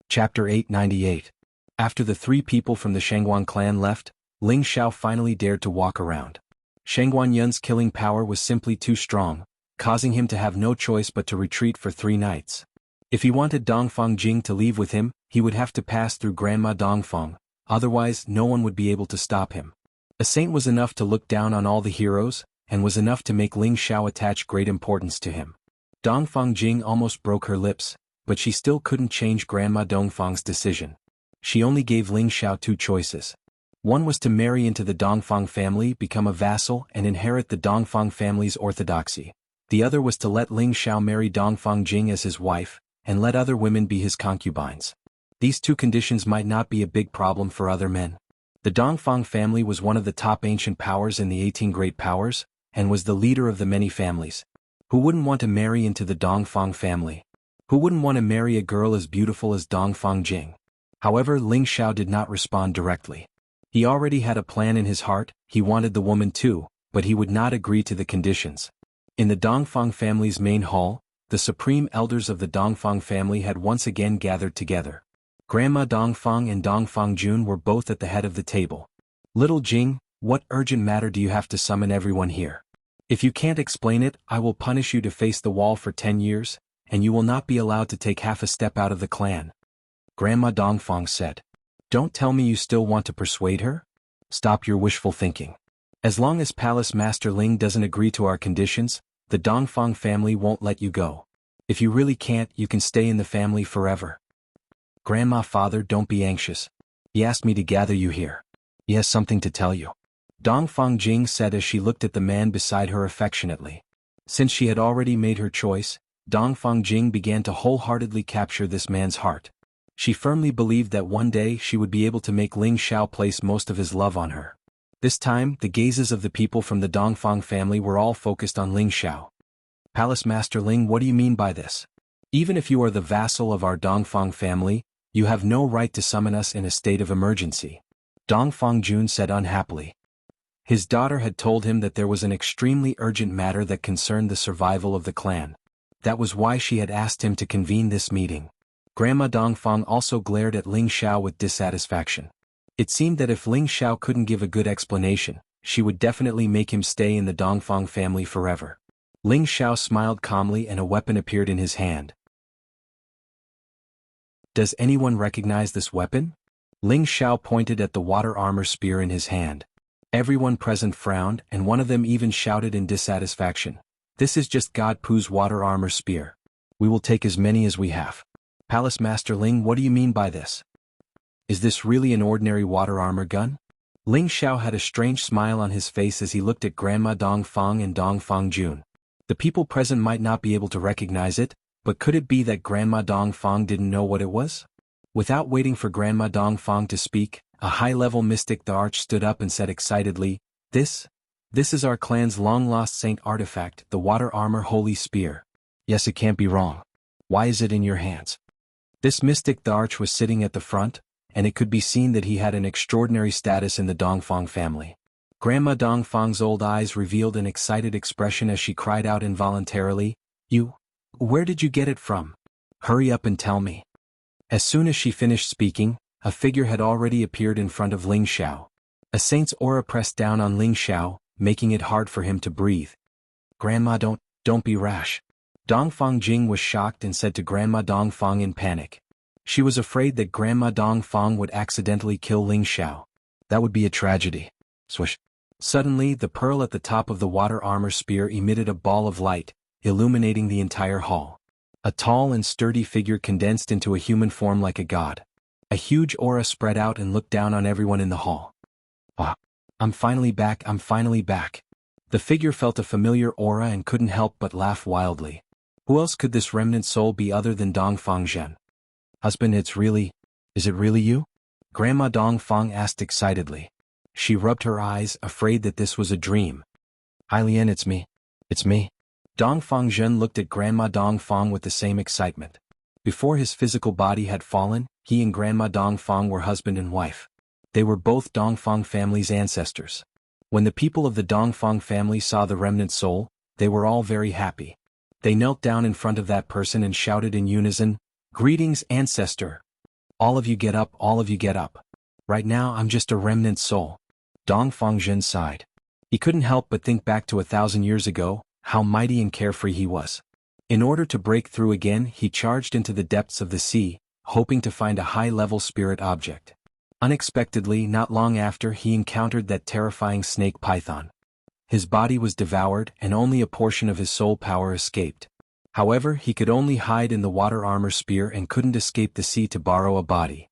Chapter 898. After the three people from the Shangguan clan left, Ling Xiao finally dared to walk around. Shangguan Yun's killing power was simply too strong, causing him to have no choice but to retreat for 3 nights. If he wanted Dongfang Jing to leave with him, he would have to pass through Grandma Dongfang, otherwise no one would be able to stop him. A saint was enough to look down on all the heroes, and was enough to make Ling Xiao attach great importance to him. Dongfang Jing almost broke her lips, but she still couldn't change Grandma Dongfang's decision. She only gave Ling Xiao 2 choices. One was to marry into the Dongfang family, become a vassal and inherit the Dongfang family's orthodoxy. The other was to let Ling Xiao marry Dongfang Jing as his wife, and let other women be his concubines. These 2 conditions might not be a big problem for other men. The Dongfang family was one of the top ancient powers in the 18 great powers, and was the leader of the many families. Who wouldn't want to marry into the Dongfang family? Who wouldn't want to marry a girl as beautiful as Dongfang Jing? However, Ling Xiao did not respond directly. He already had a plan in his heart, he wanted the woman too, but he would not agree to the conditions. In the Dongfang family's main hall, the supreme elders of the Dongfang family had once again gathered together. Grandma Dongfang and Dongfang Jun were both at the head of the table. Little Jing, what urgent matter do you have to summon everyone here? If you can't explain it, I will punish you to face the wall for 10 years, and you will not be allowed to take half a step out of the clan. Grandma Dongfang said. Don't tell me you still want to persuade her? Stop your wishful thinking. As long as Palace Master Ling doesn't agree to our conditions, the Dongfang family won't let you go. If you really can't, you can stay in the family forever. Grandma, father, don't be anxious. He asked me to gather you here. He has something to tell you. Dongfang Jing said as she looked at the man beside her affectionately. Since she had already made her choice, Dongfang Jing began to wholeheartedly capture this man's heart. She firmly believed that one day she would be able to make Ling Xiao place most of his love on her. This time, the gazes of the people from the Dongfang family were all focused on Ling Xiao. Palace Master Ling, what do you mean by this? Even if you are the vassal of our Dongfang family, you have no right to summon us in a state of emergency. Dongfang Jun said unhappily. His daughter had told him that there was an extremely urgent matter that concerned the survival of the clan. That was why she had asked him to convene this meeting. Grandma Dongfang also glared at Ling Xiao with dissatisfaction. It seemed that if Ling Xiao couldn't give a good explanation, she would definitely make him stay in the Dongfang family forever. Ling Xiao smiled calmly and a weapon appeared in his hand. Does anyone recognize this weapon? Ling Xiao pointed at the water armor spear in his hand. Everyone present frowned, and one of them even shouted in dissatisfaction. This is just God Pu's water armor spear. We will take as many as we have. Palace Master Ling, what do you mean by this? Is this really an ordinary water armor gun? Ling Xiao had a strange smile on his face as he looked at Grandma Dongfang and Dongfang Jun. The people present might not be able to recognize it, but could it be that Grandma Dongfang didn't know what it was? Without waiting for Grandma Dongfang to speak, a high-level mystic the Arch stood up and said excitedly, This is our clan's long-lost saint artifact, the water armor holy spear. Yes, it can't be wrong. Why is it in your hands? This mystic the Arch was sitting at the front, and it could be seen that he had an extraordinary status in the Dongfang family. Grandma Dongfang's old eyes revealed an excited expression as she cried out involuntarily, Where did you get it from? Hurry up and tell me. As soon as she finished speaking, a figure had already appeared in front of Ling Xiao. A saint's aura pressed down on Ling Xiao, making it hard for him to breathe. Grandma, don't be rash. Dongfang Jing was shocked and said to Grandma Dongfang in panic. She was afraid that Grandma Dongfang would accidentally kill Ling Xiao. That would be a tragedy. Swish. Suddenly, the pearl at the top of the water armor spear emitted a ball of light, illuminating the entire hall. A tall and sturdy figure condensed into a human form like a god. A huge aura spread out and looked down on everyone in the hall. Ah, I'm finally back. The figure felt a familiar aura and couldn't help but laugh wildly. Who else could this remnant soul be other than Dongfang Zhen? Husband, is it really you? Grandma Dongfang asked excitedly. She rubbed her eyes, afraid that this was a dream. Hi Lian, it's me. Dongfang Zhen looked at Grandma Dongfang with the same excitement. Before his physical body had fallen, he and Grandma Dongfang were husband and wife. They were both Dongfang family's ancestors. When the people of the Dongfang family saw the remnant soul, they were all very happy. They knelt down in front of that person and shouted in unison, Greetings, ancestor. All of you get up. Right now I'm just a remnant soul. Dongfang Zhen sighed. He couldn't help but think back to 1,000 years ago, how mighty and carefree he was. In order to break through again, he charged into the depths of the sea, hoping to find a high-level spirit object. Unexpectedly, not long after, he encountered that terrifying snake python. His body was devoured, and only a portion of his soul power escaped. However, he could only hide in the water armor spear and couldn't escape the sea to borrow a body.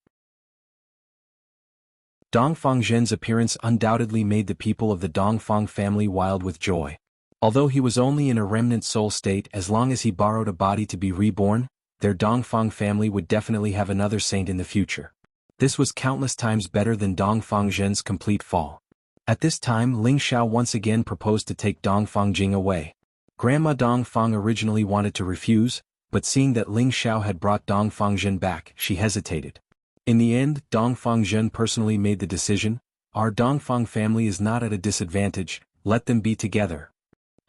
Dongfang Zhen's appearance undoubtedly made the people of the Dongfang family wild with joy. Although he was only in a remnant soul state, as long as he borrowed a body to be reborn, their Dongfang family would definitely have another saint in the future. This was countless times better than Dongfang Zhen's complete fall. At this time, Ling Xiao once again proposed to take Dongfang Jing away. Grandma Dongfang originally wanted to refuse, but seeing that Ling Xiao had brought Dongfang Zhen back, she hesitated. In the end, Dongfang Zhen personally made the decision. Our Dongfang family is not at a disadvantage, let them be together.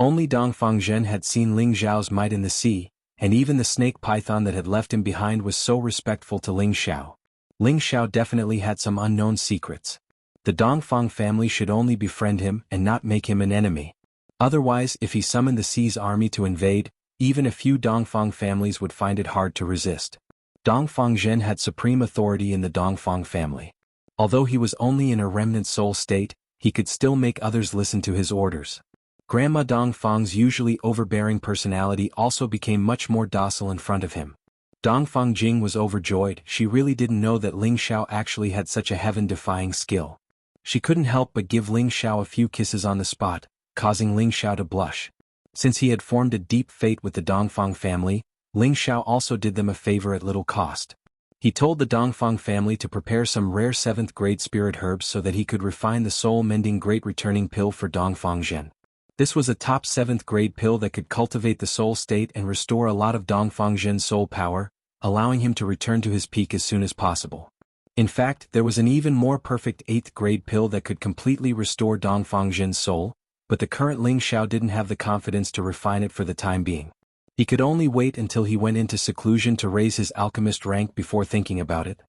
Only Dongfang Zhen had seen Ling Xiao's might in the sea, and even the snake python that had left him behind was so respectful to Ling Xiao. Ling Xiao definitely had some unknown secrets. The Dongfang family should only befriend him and not make him an enemy. Otherwise, if he summoned the sea's army to invade, even a few Dongfang families would find it hard to resist. Dongfang Zhen had supreme authority in the Dongfang family. Although he was only in a remnant soul state, he could still make others listen to his orders. Grandma Dongfang's usually overbearing personality also became much more docile in front of him. Dongfang Jing was overjoyed. She really didn't know that Ling Xiao actually had such a heaven-defying skill. She couldn't help but give Ling Xiao a few kisses on the spot, causing Ling Xiao to blush. Since he had formed a deep fate with the Dongfang family, Ling Xiao also did them a favor at little cost. He told the Dongfang family to prepare some rare 7th-grade spirit herbs so that he could refine the soul-mending great returning pill for Dongfang Zhen. This was a top 7th-grade pill that could cultivate the soul state and restore a lot of Dongfang Zhen's soul power, allowing him to return to his peak as soon as possible. In fact, there was an even more perfect 8th-grade pill that could completely restore Dongfang Zhen's soul, but the current Ling Xiao didn't have the confidence to refine it for the time being. He could only wait until he went into seclusion to raise his alchemist rank before thinking about it.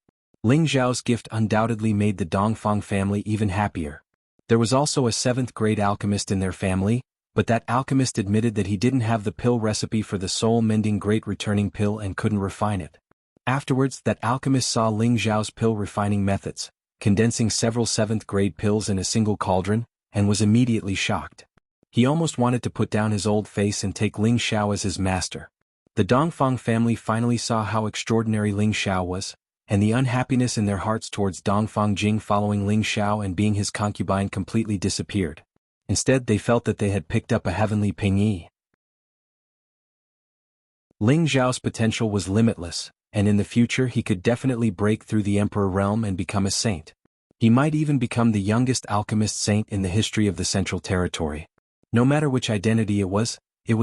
Ling Xiao's gift undoubtedly made the Dongfang family even happier. There was also a 7th-grade alchemist in their family, but that alchemist admitted that he didn't have the pill recipe for the soul-mending great returning pill and couldn't refine it. Afterwards, that alchemist saw Ling Xiao's pill refining methods, condensing several 7th-grade pills in a single cauldron, and was immediately shocked. He almost wanted to put down his old face and take Ling Xiao as his master. The Dongfang family finally saw how extraordinary Ling Xiao was, and the unhappiness in their hearts towards Dongfang Jing following Ling Xiao and being his concubine completely disappeared. Instead, they felt that they had picked up a heavenly pingyi. Ling Xiao's potential was limitless, and in the future he could definitely break through the Emperor realm and become a saint. He might even become the youngest alchemist saint in the history of the Central Territory. No matter which identity it was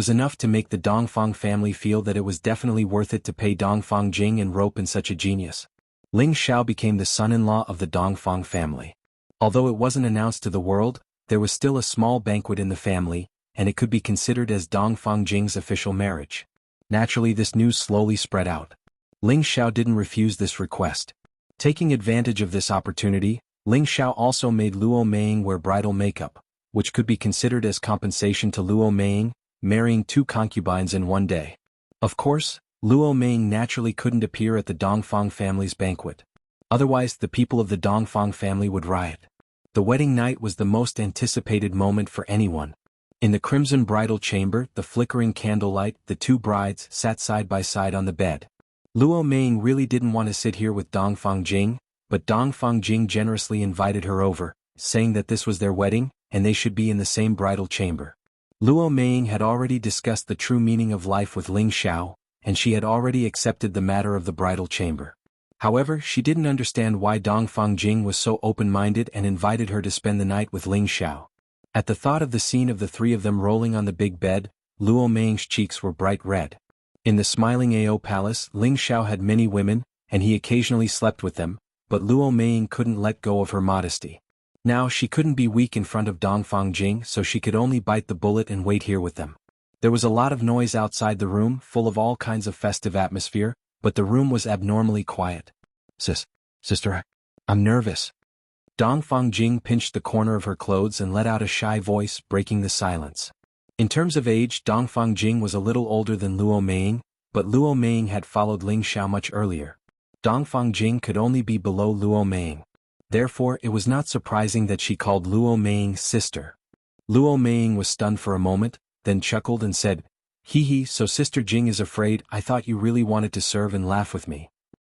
enough to make the Dongfang family feel that it was definitely worth it to pay Dongfang Jing and rope in such a genius. Ling Xiao became the son-in-law of the Dongfang family. Although it wasn't announced to the world, there was still a small banquet in the family, and it could be considered as Dongfang Jing's official marriage. Naturally, this news slowly spread out. Ling Xiao didn't refuse this request. Taking advantage of this opportunity, Ling Xiao also made Luo Meiying wear bridal makeup, which could be considered as compensation to Luo Meiying, marrying 2 concubines in one day. Of course, Luo Meiying naturally couldn't appear at the Dongfang family's banquet. Otherwise, the people of the Dongfang family would riot. The wedding night was the most anticipated moment for anyone. In the crimson bridal chamber, the flickering candlelight, the 2 brides sat side by side on the bed. Luo Meiying really didn't want to sit here with Dongfang Jing, but Dongfang Jing generously invited her over, saying that this was their wedding, and they should be in the same bridal chamber. Luo Meiying had already discussed the true meaning of life with Ling Xiao, and she had already accepted the matter of the bridal chamber. However, she didn't understand why Dongfang Jing was so open-minded and invited her to spend the night with Ling Xiao. At the thought of the scene of the 3 of them rolling on the big bed, Luo Meiying's cheeks were bright red. In the smiling Ao Palace, Ling Xiao had many women, and he occasionally slept with them, but Luo Meiying couldn't let go of her modesty. Now she couldn't be weak in front of Dongfang Jing, so she could only bite the bullet and wait here with them. There was a lot of noise outside the room, full of all kinds of festive atmosphere, but the room was abnormally quiet. Sister, I'm nervous. Dongfang Jing pinched the corner of her clothes and let out a shy voice, breaking the silence. In terms of age, Dongfang Jing was a little older than Luo Meiying, but Luo Meiying had followed Ling Xiao much earlier. Dongfang Jing could only be below Luo Meiying. Therefore, it was not surprising that she called Luo Meiying sister. Luo Meiying was stunned for a moment, then chuckled and said, "Hee hee, so Sister Jing is afraid. I thought you really wanted to serve and laugh with me."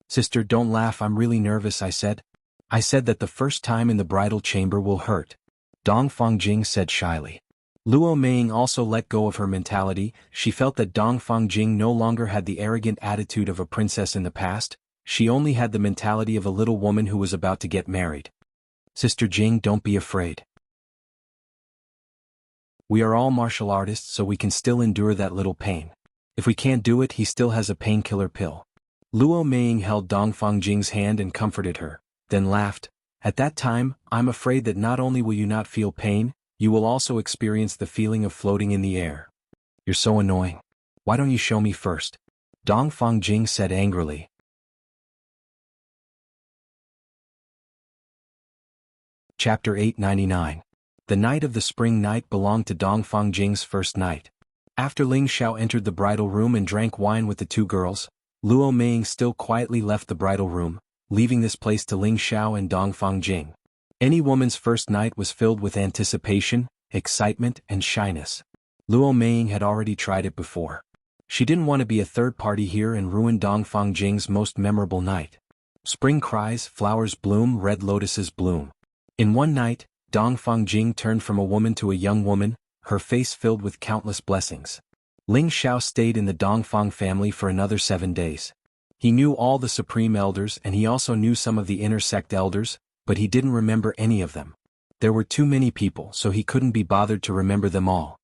"Sister, don't laugh, I'm really nervous," I said. "I said that the first time in the bridal chamber will hurt," Dongfang Jing said shyly. Luo Meiying also let go of her mentality. She felt that Dongfang Jing no longer had the arrogant attitude of a princess in the past, she only had the mentality of a little woman who was about to get married. "Sister Jing, don't be afraid. We are all martial artists, so we can still endure that little pain. If we can't do it, he still has a painkiller pill." Luo Meiying held Dongfang Jing's hand and comforted her, then laughed. "At that time, I'm afraid that not only will you not feel pain, you will also experience the feeling of floating in the air." "You're so annoying. Why don't you show me first?" Dongfang Jing said angrily. Chapter 899. The night of the spring night belonged to Dongfang Jing's first night. After Ling Xiao entered the bridal room and drank wine with the 2 girls, Luo Meiying still quietly left the bridal room, leaving this place to Ling Xiao and Dongfang Jing. Any woman's first night was filled with anticipation, excitement, and shyness. Luo Meiying had already tried it before. She didn't want to be a third party here and ruin Dongfang Jing's most memorable night. Spring cries, flowers bloom, red lotuses bloom. In one night, Dongfang Jing turned from a woman to a young woman, her face filled with countless blessings. Ling Xiao stayed in the Dongfang family for another 7 days. He knew all the supreme elders and he also knew some of the inner sect elders, but he didn't remember any of them. There were too many people, so he couldn't be bothered to remember them all.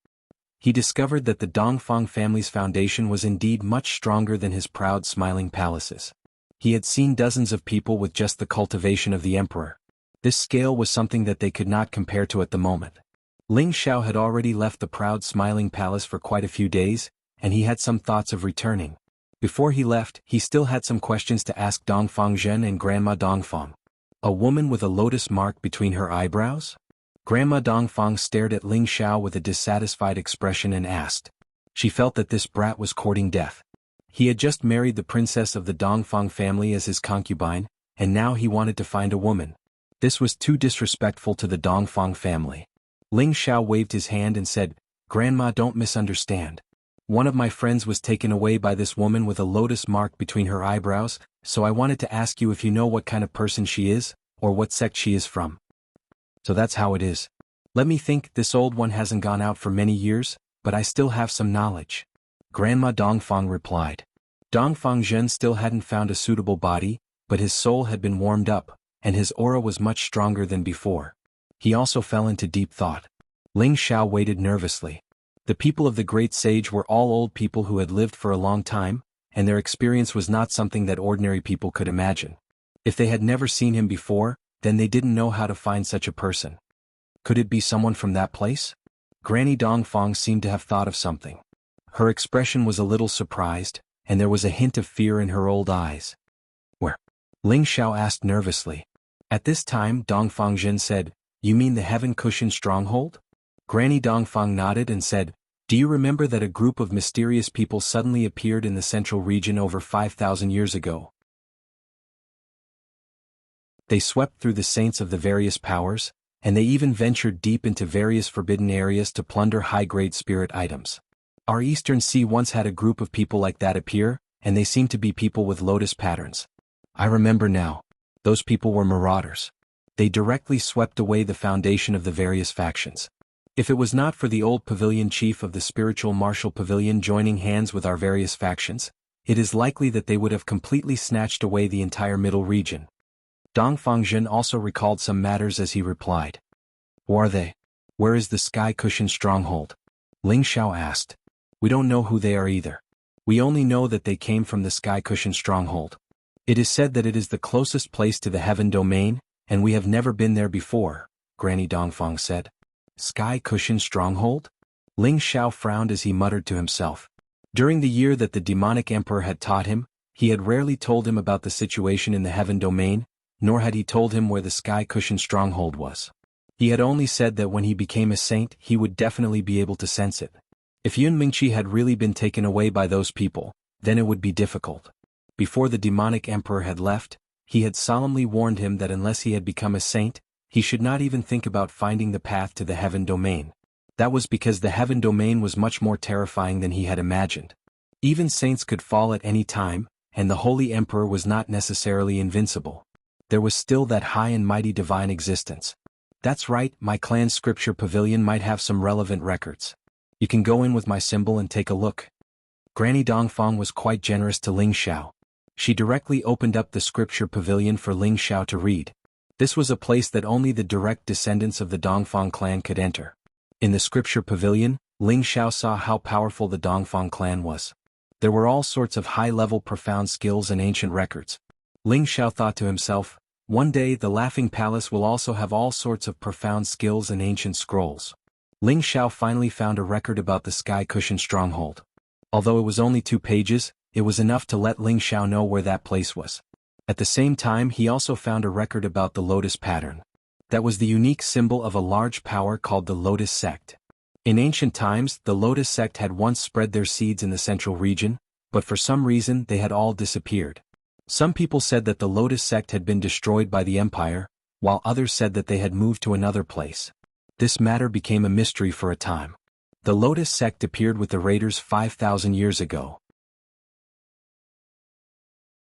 He discovered that the Dongfang family's foundation was indeed much stronger than his proud smiling palaces. He had seen dozens of people with just the cultivation of the emperor. This scale was something that they could not compare to at the moment. Ling Xiao had already left the proud smiling palace for quite a few days, and he had some thoughts of returning. Before he left, he still had some questions to ask Dongfang Zhen and Grandma Dongfang. A woman with a lotus mark between her eyebrows? Grandma Dongfang stared at Ling Xiao with a dissatisfied expression and asked. She felt that this brat was courting death. He had just married the princess of the Dongfang family as his concubine, and now he wanted to find a woman. This was too disrespectful to the Dongfang family. Ling Xiao waved his hand and said, "Grandma, don't misunderstand. One of my friends was taken away by this woman with a lotus mark between her eyebrows, so I wanted to ask you if you know what kind of person she is, or what sect she is from." "So that's how it is. Let me think, this old one hasn't gone out for many years, but I still have some knowledge." Grandma Dongfang replied. Dongfang Zhen still hadn't found a suitable body, but his soul had been warmed up, and his aura was much stronger than before. He also fell into deep thought. Ling Xiao waited nervously. The people of the great sage were all old people who had lived for a long time, and their experience was not something that ordinary people could imagine. If they had never seen him before, then they didn't know how to find such a person. Could it be someone from that place? Granny Dongfang seemed to have thought of something. Her expression was a little surprised, and there was a hint of fear in her old eyes. "Where?" Ling Xiao asked nervously. At this time Dongfang Zhen said, "You mean the heaven cushion stronghold?" Granny Dongfang nodded and said, "Do you remember that a group of mysterious people suddenly appeared in the central region over 5,000 years ago? They swept through the saints of the various powers, and they even ventured deep into various forbidden areas to plunder high-grade spirit items. Our Eastern Sea once had a group of people like that appear, and they seemed to be people with lotus patterns. I remember now. Those people were marauders. They directly swept away the foundation of the various factions. If it was not for the old pavilion chief of the spiritual martial pavilion joining hands with our various factions, it is likely that they would have completely snatched away the entire middle region." Dongfang Zhen also recalled some matters as he replied. "Who are they? Where is the Sky Cushion stronghold?" Ling Xiao asked. "We don't know who they are either. We only know that they came from the Sky Cushion stronghold. It is said that it is the closest place to the heaven domain, and we have never been there before," Granny Dongfang said. "Sky Cushion stronghold?" Ling Xiao frowned as he muttered to himself. During the year that the demonic emperor had taught him, he had rarely told him about the situation in the heaven domain, nor had he told him where the Sky Cushion stronghold was. He had only said that when he became a saint he would definitely be able to sense it. If Yun Mingqi had really been taken away by those people, then it would be difficult. Before the demonic emperor had left, he had solemnly warned him that unless he had become a saint, he should not even think about finding the path to the heaven domain. That was because the heaven domain was much more terrifying than he had imagined. Even saints could fall at any time, and the holy emperor was not necessarily invincible. There was still that high and mighty divine existence. "That's right, my clan's scripture pavilion might have some relevant records. You can go in with my symbol and take a look." Granny Dongfang was quite generous to Ling Xiao. She directly opened up the scripture pavilion for Ling Xiao to read. This was a place that only the direct descendants of the Dongfang clan could enter. In the scripture pavilion, Ling Xiao saw how powerful the Dongfang clan was. There were all sorts of high-level profound skills and ancient records. Ling Xiao thought to himself, one day the Laughing Palace will also have all sorts of profound skills and ancient scrolls. Ling Xiao finally found a record about the Sky Cushion stronghold. Although it was only 2 pages, it was enough to let Ling Xiao know where that place was. At the same time he also found a record about the lotus pattern. That was the unique symbol of a large power called the Lotus Sect. In ancient times the Lotus Sect had once spread their seeds in the central region, but for some reason they had all disappeared. Some people said that the Lotus sect had been destroyed by the empire, while others said that they had moved to another place. This matter became a mystery for a time. The Lotus sect appeared with the raiders 5,000 years ago.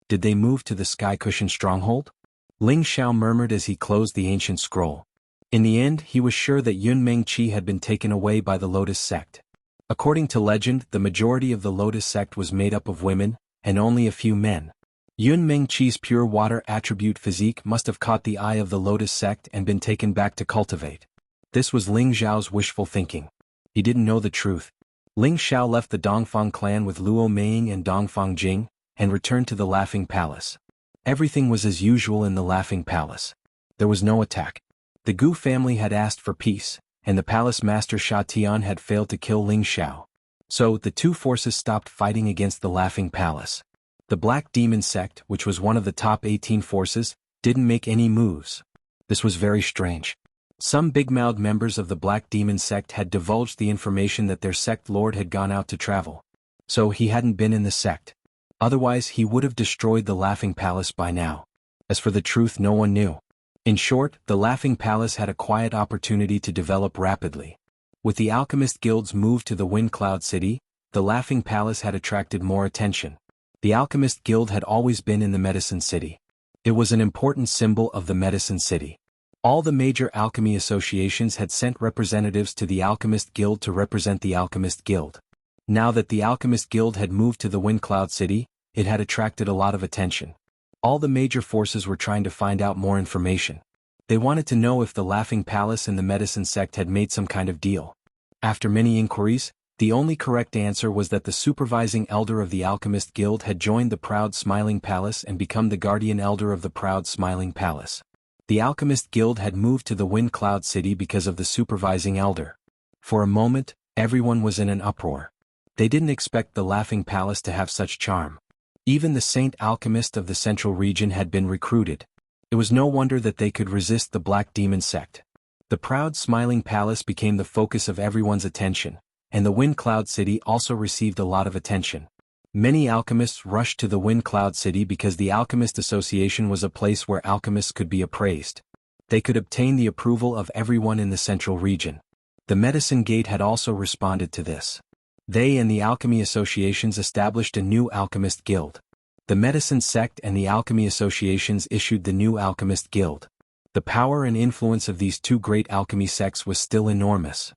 Did they move to the Sky Cushion stronghold? Ling Xiao murmured as he closed the ancient scroll. In the end, he was sure that Yun Mengqi had been taken away by the Lotus sect. According to legend, the majority of the Lotus sect was made up of women, and only a few men. Yun Mengqi's pure water attribute physique must have caught the eye of the Lotus sect and been taken back to cultivate. This was Ling Xiao's wishful thinking. He didn't know the truth. Ling Xiao left the Dongfang clan with Luo Meiying and Dongfang Jing, and returned to the Laughing Palace. Everything was as usual in the Laughing Palace. There was no attack. The Gu family had asked for peace, and the palace master Sha Tian had failed to kill Ling Xiao. So, the two forces stopped fighting against the Laughing Palace. The Black Demon sect, which was one of the top 18 forces, didn't make any moves. This was very strange. Some big-mouthed members of the Black Demon sect had divulged the information that their sect lord had gone out to travel. So he hadn't been in the sect. Otherwise he would have destroyed the Laughing Palace by now. As for the truth, no one knew. In short, the Laughing Palace had a quiet opportunity to develop rapidly. With the alchemist guild's move to the Wind Cloud City, the Laughing Palace had attracted more attention. The Alchemist Guild had always been in the Medicine City. It was an important symbol of the Medicine City. All the major alchemy associations had sent representatives to the Alchemist Guild to represent the Alchemist Guild. Now that the Alchemist Guild had moved to the Wind Cloud City, it had attracted a lot of attention. All the major forces were trying to find out more information. They wanted to know if the Laughing Palace and the Medicine Sect had made some kind of deal. After many inquiries, the only correct answer was that the supervising elder of the Alchemist Guild had joined the Proud Smiling Palace and become the guardian elder of the Proud Smiling Palace. The Alchemist Guild had moved to the Wind Cloud City because of the supervising elder. For a moment, everyone was in an uproar. They didn't expect the Laughing Palace to have such charm. Even the Saint Alchemist of the Central Region had been recruited. It was no wonder that they could resist the Black Demon sect. The Proud Smiling Palace became the focus of everyone's attention, and the Wind Cloud City also received a lot of attention. Many alchemists rushed to the Wind Cloud City because the Alchemist Association was a place where alchemists could be appraised. They could obtain the approval of everyone in the Central Region. The Medicine Gate had also responded to this. They and the alchemy associations established a new alchemist guild. The Medicine Sect and the alchemy associations issued the new Alchemist Guild. The power and influence of these two great alchemy sects was still enormous.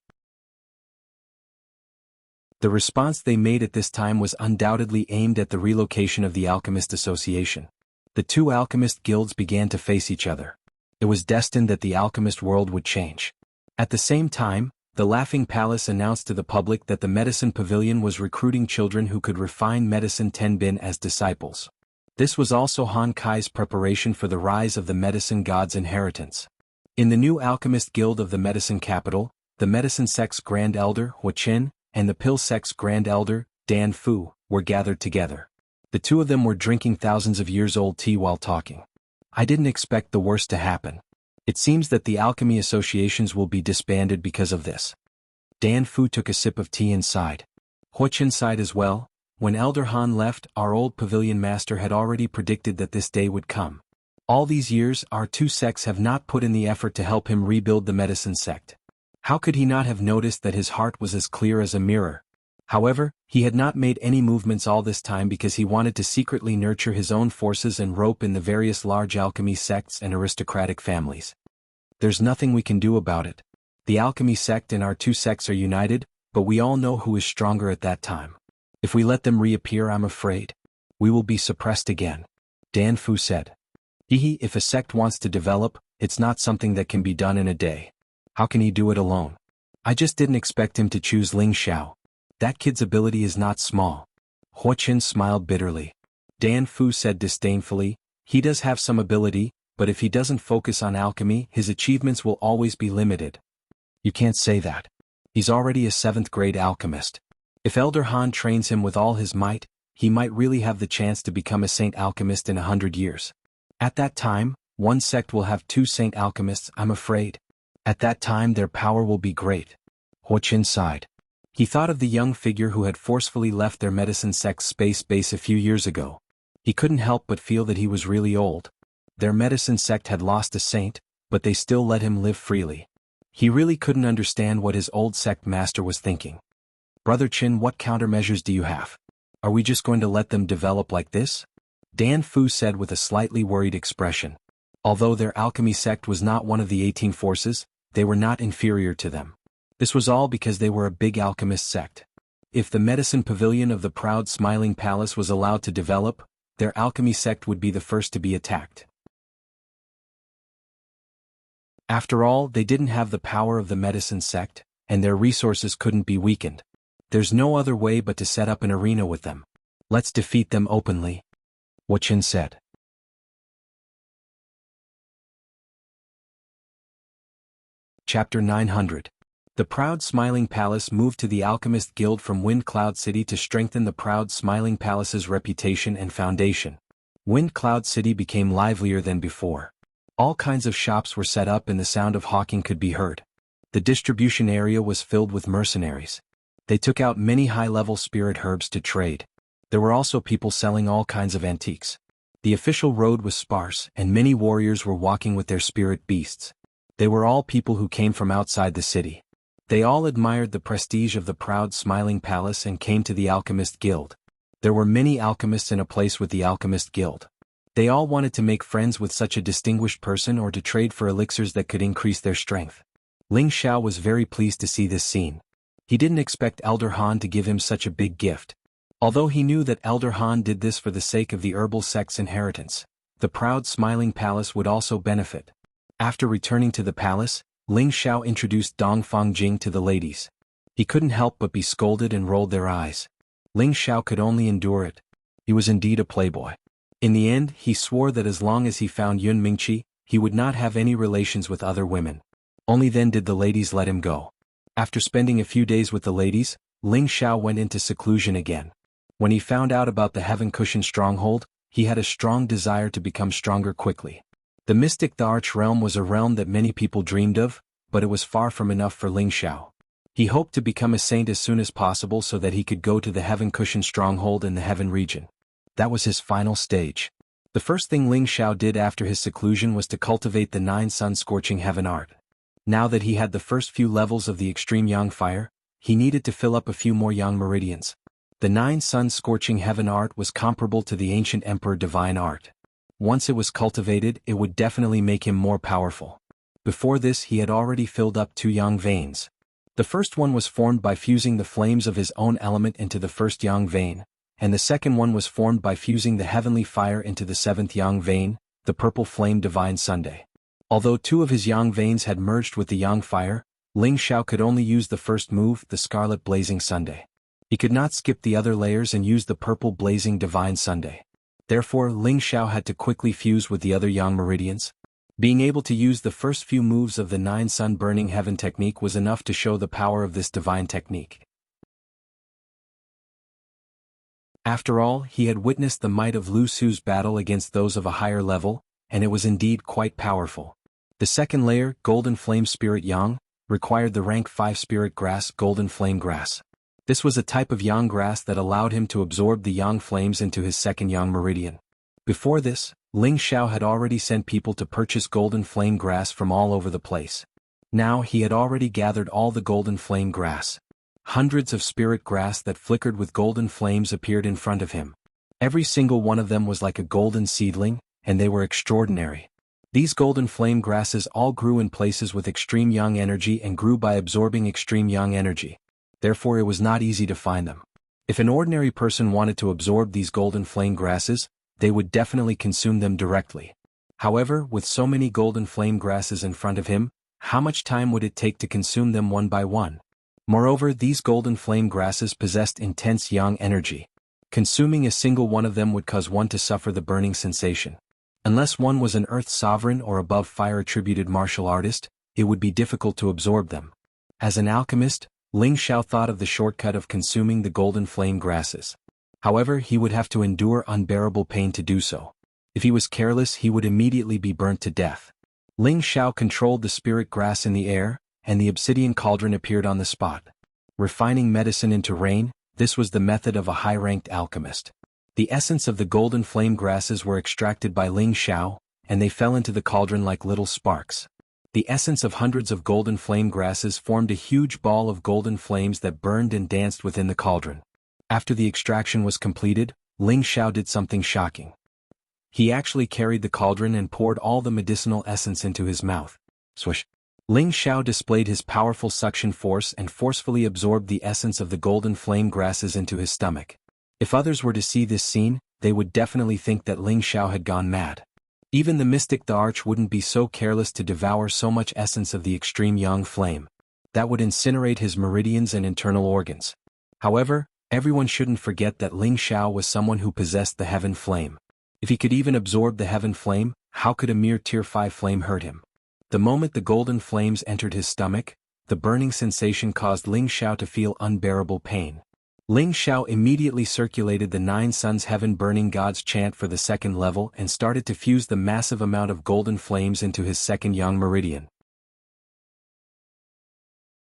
The response they made at this time was undoubtedly aimed at the relocation of the Alchemist Association. The two alchemist guilds began to face each other. It was destined that the alchemist world would change. At the same time, the Laughing Palace announced to the public that the Medicine Pavilion was recruiting children who could refine medicine Tenbin as disciples. This was also Han Kai's preparation for the rise of the medicine god's inheritance. In the new Alchemist Guild of the Medicine Capital, the Medicine Sect's Grand Elder, Hua Qin, and the Pill Sect's Grand Elder, Dan Fu, were gathered together. The two of them were drinking thousands of years old tea while talking. I didn't expect the worst to happen. It seems that the alchemy associations will be disbanded because of this. Dan Fu took a sip of tea and sighed. Hua Qin sighed as well. When Elder Han left, our old pavilion master had already predicted that this day would come. All these years, our two sects have not put in the effort to help him rebuild the Medicine Sect. How could he not have noticed that his heart was as clear as a mirror? However, he had not made any movements all this time because he wanted to secretly nurture his own forces and rope in the various large alchemy sects and aristocratic families. There's nothing we can do about it. The alchemy sect and our two sects are united, but we all know who is stronger at that time. If we let them reappear, I'm afraid we will be suppressed again. Dan Fu said. If a sect wants to develop, it's not something that can be done in a day. How can he do it alone? I just didn't expect him to choose Ling Xiao. That kid's ability is not small. Hua Qin smiled bitterly. Dan Fu said disdainfully, he does have some ability, but if he doesn't focus on alchemy, his achievements will always be limited. You can't say that. He's already a 7th grade alchemist. If Elder Han trains him with all his might, he might really have the chance to become a saint alchemist in 100 years. At that time, one sect will have 2 saint alchemists, I'm afraid. At that time their power will be great. Hua Qin sighed. He thought of the young figure who had forcefully left their medicine sect's space base a few years ago. He couldn't help but feel that he was really old. Their medicine sect had lost a saint, but they still let him live freely. He really couldn't understand what his old sect master was thinking. "Brother Chin, what countermeasures do you have? Are we just going to let them develop like this?" Dan Fu said with a slightly worried expression. Although their alchemy sect was not one of the 18 forces, they were not inferior to them. This was all because they were a big alchemist sect. If the medicine pavilion of the proud smiling palace was allowed to develop, their alchemy sect would be the first to be attacked. After all, they didn't have the power of the medicine sect, and their resources couldn't be weakened. There's no other way but to set up an arena with them. Let's defeat them openly, Wuxia said. Chapter 900. The Proud Smiling Palace moved to the Alchemist Guild from Wind Cloud City to strengthen the Proud Smiling Palace's reputation and foundation. Wind Cloud City became livelier than before. All kinds of shops were set up and the sound of hawking could be heard. The distribution area was filled with mercenaries. They took out many high-level spirit herbs to trade. There were also people selling all kinds of antiques. The official road was sparse, and many warriors were walking with their spirit beasts. They were all people who came from outside the city. They all admired the prestige of the Proud Smiling Palace and came to the Alchemist Guild. There were many alchemists in a place with the Alchemist Guild. They all wanted to make friends with such a distinguished person or to trade for elixirs that could increase their strength. Ling Xiao was very pleased to see this scene. He didn't expect Elder Han to give him such a big gift. Although he knew that Elder Han did this for the sake of the herbal sect's inheritance, the Proud Smiling Palace would also benefit. After returning to the palace, Ling Xiao introduced Dong Fongjing to the ladies. He couldn't help but be scolded and rolled their eyes. Ling Xiao could only endure it. He was indeed a playboy. In the end, he swore that as long as he found Yun Mingqi, he would not have any relations with other women. Only then did the ladies let him go. After spending a few days with the ladies, Ling Xiao went into seclusion again. When he found out about the Heaven Cushion stronghold, he had a strong desire to become stronger quickly. The mystic the Arch Realm was a realm that many people dreamed of, but it was far from enough for Ling Xiao. He hoped to become a saint as soon as possible so that he could go to the Heaven Cushion stronghold in the Heaven region. That was his final stage. The first thing Ling Xiao did after his seclusion was to cultivate the 9 sun-scorching heaven art. Now that he had the first few levels of the extreme yang fire, he needed to fill up a few more yang meridians. The 9 sun-scorching heaven art was comparable to the ancient emperor divine art. Once it was cultivated, it would definitely make him more powerful. Before this, he had already filled up 2 yang veins. The first one was formed by fusing the flames of his own element into the first yang vein, and the second one was formed by fusing the heavenly fire into the 7th yang vein, the purple flame divine Sunday. Although 2 of his yang veins had merged with the yang fire, Ling Xiao could only use the first move, the scarlet blazing Sunday. He could not skip the other layers and use the purple blazing divine Sunday. Therefore, Ling Xiao had to quickly fuse with the other yang meridians. Being able to use the first few moves of the 9 sun burning heaven technique was enough to show the power of this divine technique. After all, he had witnessed the might of Lu Su's battle against those of a higher level, and it was indeed quite powerful. The second layer, Golden Flame Spirit Yang, required the rank 5 Spirit Grass, Golden Flame Grass. This was a type of yang grass that allowed him to absorb the yang flames into his second yang meridian. Before this, Ling Xiao had already sent people to purchase golden flame grass from all over the place. Now he had already gathered all the golden flame grass. Hundreds of spirit grass that flickered with golden flames appeared in front of him. Every single one of them was like a golden seedling, and they were extraordinary. These golden flame grasses all grew in places with extreme yang energy and grew by absorbing extreme yang energy. Therefore it was not easy to find them. If an ordinary person wanted to absorb these golden flame grasses, they would definitely consume them directly. However, with so many golden flame grasses in front of him, how much time would it take to consume them one by one? Moreover, these golden flame grasses possessed intense yang energy. Consuming a single one of them would cause one to suffer the burning sensation. Unless one was an earth sovereign or above fire-attributed martial artist, it would be difficult to absorb them. As an alchemist, Ling Xiao thought of the shortcut of consuming the golden flame grasses. However, he would have to endure unbearable pain to do so. If he was careless, he would immediately be burnt to death. Ling Xiao controlled the spirit grass in the air, and the obsidian cauldron appeared on the spot. Refining medicine into rain, this was the method of a high-ranked alchemist. The essence of the golden flame grasses were extracted by Ling Xiao, and they fell into the cauldron like little sparks. The essence of hundreds of golden flame grasses formed a huge ball of golden flames that burned and danced within the cauldron. After the extraction was completed, Ling Xiao did something shocking. He actually carried the cauldron and poured all the medicinal essence into his mouth. Swish! Ling Xiao displayed his powerful suction force and forcefully absorbed the essence of the golden flame grasses into his stomach. If others were to see this scene, they would definitely think that Ling Xiao had gone mad. Even the mystic the Arch wouldn't be so careless to devour so much essence of the extreme yang flame. That would incinerate his meridians and internal organs. However, everyone shouldn't forget that Ling Xiao was someone who possessed the heaven flame. If he could even absorb the heaven flame, how could a mere tier 5 flame hurt him? The moment the golden flames entered his stomach, the burning sensation caused Ling Xiao to feel unbearable pain. Ling Xiao immediately circulated the 9 suns heaven burning gods chant for the second level and started to fuse the massive amount of golden flames into his second yang meridian.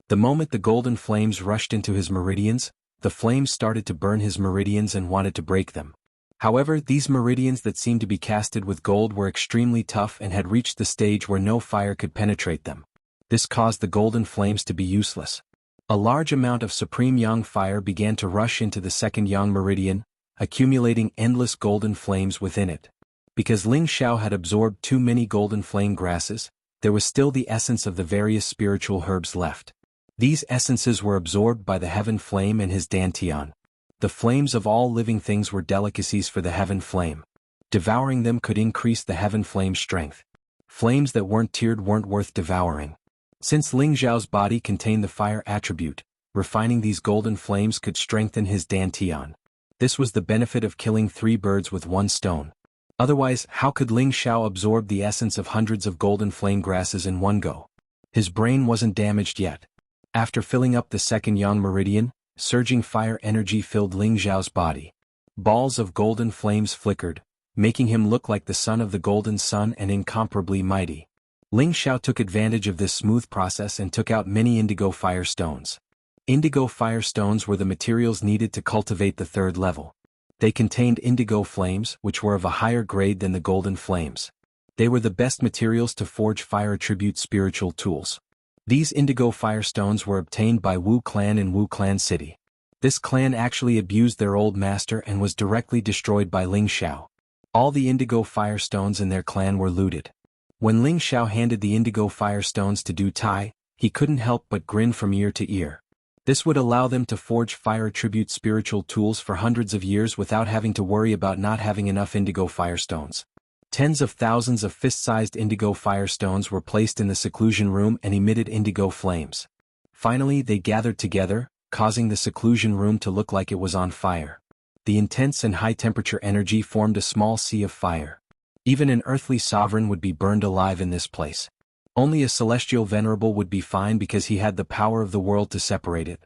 The moment the golden flames rushed into his meridians, the flames started to burn his meridians and wanted to break them. However, these meridians that seemed to be casted with gold were extremely tough and had reached the stage where no fire could penetrate them. This caused the golden flames to be useless. A large amount of supreme yang fire began to rush into the second yang meridian, accumulating endless golden flames within it. Because Ling Xiao had absorbed too many golden flame grasses, there was still the essence of the various spiritual herbs left. These essences were absorbed by the heaven flame and his dantian. The flames of all living things were delicacies for the heaven flame. Devouring them could increase the heaven flame's strength. Flames that weren't tiered weren't worth devouring. Since Ling Xiao's body contained the fire attribute, refining these golden flames could strengthen his dantian. This was the benefit of killing 3 birds with 1 stone. Otherwise, how could Ling Xiao absorb the essence of hundreds of golden flame grasses in one go? His brain wasn't damaged yet. After filling up the second yang meridian, surging fire energy filled Ling Xiao's body. Balls of golden flames flickered, making him look like the son of the golden sun and incomparably mighty. Ling Xiao took advantage of this smooth process and took out many indigo fire stones. Indigo fire stones were the materials needed to cultivate the 3rd level. They contained indigo flames, which were of a higher grade than the golden flames. They were the best materials to forge fire attribute spiritual tools. These indigo fire stones were obtained by Wu clan in Wu clan city. This clan actually abused their old master and was directly destroyed by Ling Xiao. All the indigo fire stones in their clan were looted. When Ling Xiao handed the indigo fire stones to Du Tai, he couldn't help but grin from ear to ear. This would allow them to forge fire attribute spiritual tools for hundreds of years without having to worry about not having enough indigo fire stones. Tens of thousands of fist-sized indigo fire stones were placed in the seclusion room and emitted indigo flames. Finally, they gathered together, causing the seclusion room to look like it was on fire. The intense and high-temperature energy formed a small sea of fire. Even an earthly sovereign would be burned alive in this place. Only a celestial venerable would be fine because he had the power of the world to separate it.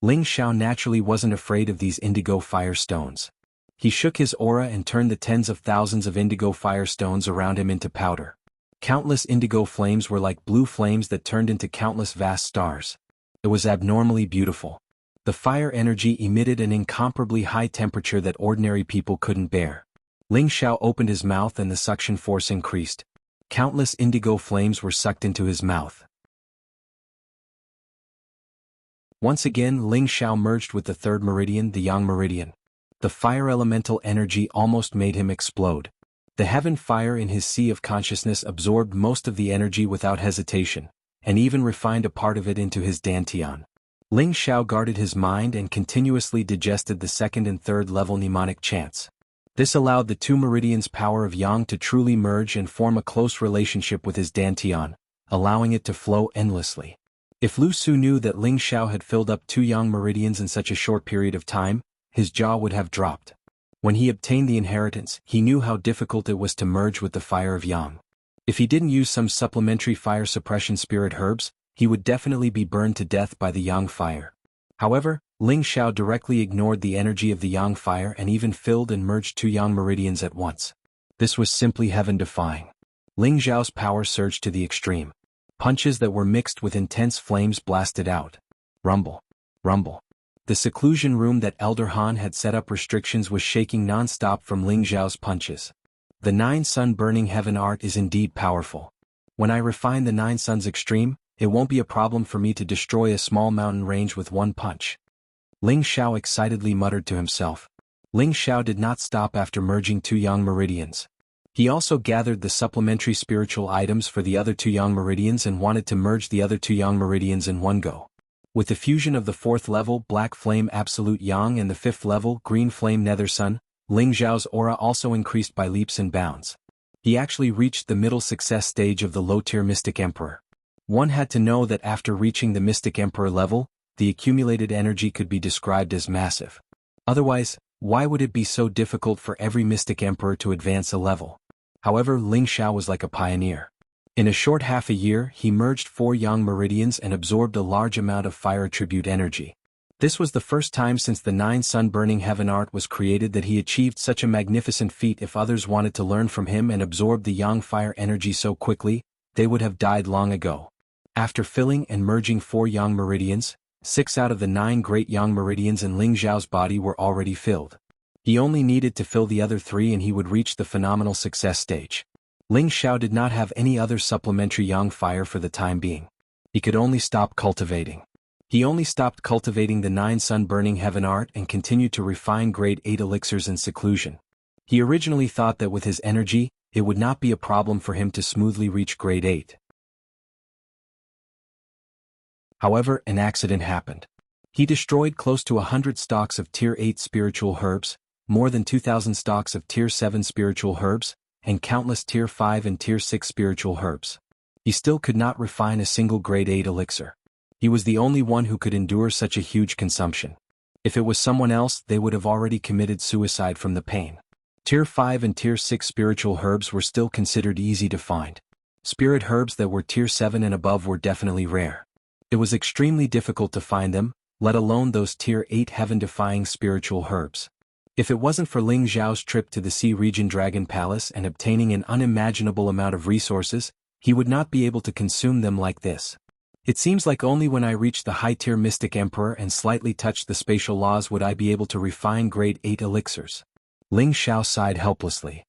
Ling Xiao naturally wasn't afraid of these indigo fire stones. He shook his aura and turned the tens of thousands of indigo fire stones around him into powder. Countless indigo flames were like blue flames that turned into countless vast stars. It was abnormally beautiful. The fire energy emitted an incomparably high temperature that ordinary people couldn't bear. Ling Xiao opened his mouth and the suction force increased. Countless indigo flames were sucked into his mouth. Once again, Ling Xiao merged with the 3rd meridian, the yang meridian. The fire elemental energy almost made him explode. The heaven fire in his sea of consciousness absorbed most of the energy without hesitation, and even refined a part of it into his dantian. Ling Xiao guarded his mind and continuously digested the 2nd and 3rd level mnemonic chants. This allowed the 2 meridians' power of yang to truly merge and form a close relationship with his dantian, allowing it to flow endlessly. If Lu Su knew that Ling Xiao had filled up 2 yang meridians in such a short period of time, his jaw would have dropped. When he obtained the inheritance, he knew how difficult it was to merge with the fire of yang. If he didn't use some supplementary fire suppression spirit herbs, he would definitely be burned to death by the yang fire. However, Ling Xiao directly ignored the energy of the yang fire and even filled and merged 2 yang meridians at once. This was simply heaven-defying. Ling Xiao's power surged to the extreme. Punches that were mixed with intense flames blasted out. Rumble. Rumble. The seclusion room that Elder Han had set up restrictions was shaking non-stop from Ling Xiao's punches. The 9 sun burning heaven art is indeed powerful. When I refine the 9 suns extreme, it won't be a problem for me to destroy a small mountain range with one punch. Ling Xiao excitedly muttered to himself. Ling Xiao did not stop after merging 2 yang meridians. He also gathered the supplementary spiritual items for the other 2 yang meridians and wanted to merge the other 2 yang meridians in one go. With the fusion of the 4th level Black Flame Absolute Yang and the 5th level Green Flame Nether Sun, Ling Xiao's aura also increased by leaps and bounds. He actually reached the middle success stage of the low-tier Mystic Emperor. One had to know that after reaching the Mystic Emperor level, the accumulated energy could be described as massive. Otherwise, why would it be so difficult for every Mystic Emperor to advance a level? However, Ling Xiao was like a pioneer. In a short half a year, he merged 4 yang meridians and absorbed a large amount of fire attribute energy. This was the first time since the 9 sun burning heaven art was created that he achieved such a magnificent feat. If others wanted to learn from him and absorb the yang fire energy so quickly, they would have died long ago. After filling and merging 4 yang meridians, 6 out of the 9 great yang meridians in Ling Xiao's body were already filled. He only needed to fill the other 3 and he would reach the phenomenal success stage. Ling Xiao did not have any other supplementary yang fire for the time being. He could only stop cultivating. He only stopped cultivating the 9 sun burning heaven art and continued to refine grade 8 elixirs in seclusion. He originally thought that with his energy, it would not be a problem for him to smoothly reach grade 8. However, an accident happened. He destroyed close to 100 stalks of tier 8 spiritual herbs, more than 2,000 stalks of tier 7 spiritual herbs, and countless tier 5 and tier 6 spiritual herbs. He still could not refine a single grade 8 elixir. He was the only one who could endure such a huge consumption. If it was someone else, they would have already committed suicide from the pain. Tier 5 and tier 6 spiritual herbs were still considered easy to find. Spirit herbs that were tier 7 and above were definitely rare. It was extremely difficult to find them, let alone those tier 8 heaven-defying spiritual herbs. If it wasn't for Ling Xiao's trip to the Sea Region Dragon Palace and obtaining an unimaginable amount of resources, he would not be able to consume them like this. It seems like only when I reach the high-tier Mystic Emperor and slightly touch the spatial laws would I be able to refine grade 8 elixirs. Ling Xiao sighed helplessly.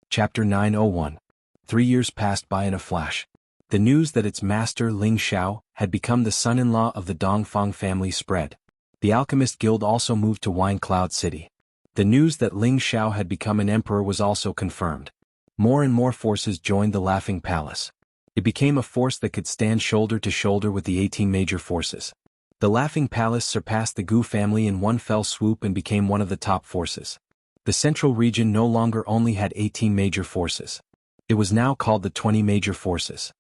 Chapter 901. 3 years passed by in a flash. The news that its master Ling Xiao had become the son-in-law of the Dongfang family spread. The Alchemist Guild also moved to Wine Cloud City. The news that Ling Xiao had become an emperor was also confirmed. More and more forces joined the Laughing Palace. It became a force that could stand shoulder to shoulder with the 18 major forces. The Laughing Palace surpassed the Gu family in one fell swoop and became one of the top forces. The Central Region no longer only had 18 major forces. It was now called the 20 major forces.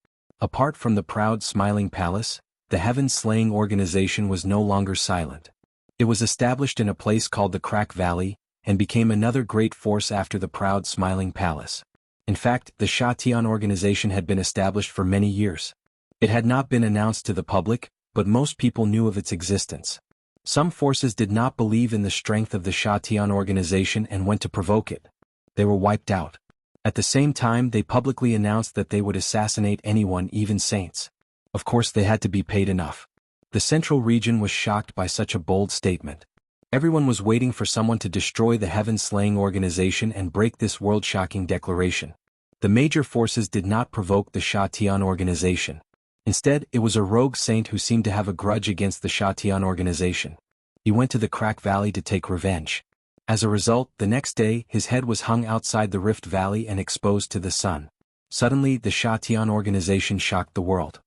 Apart from the proud smiling palace, the heaven-slaying organization was no longer silent. It was established in a place called the Crack Valley, and became another great force after the proud smiling palace. In fact, the Sha Tian organization had been established for many years. It had not been announced to the public, but most people knew of its existence. Some forces did not believe in the strength of the Sha Tian organization and went to provoke it. They were wiped out. At the same time, they publicly announced that they would assassinate anyone, even saints. Of course, they had to be paid enough. The Central Region was shocked by such a bold statement. Everyone was waiting for someone to destroy the heaven-slaying organization and break this world-shocking declaration. The major forces did not provoke the Sha Tian organization. Instead, it was a rogue saint who seemed to have a grudge against the Sha Tian organization. He went to the Crack Valley to take revenge. As a result, the next day, his head was hung outside the Rift Valley and exposed to the sun. Suddenly, the Sha Tian organization shocked the world.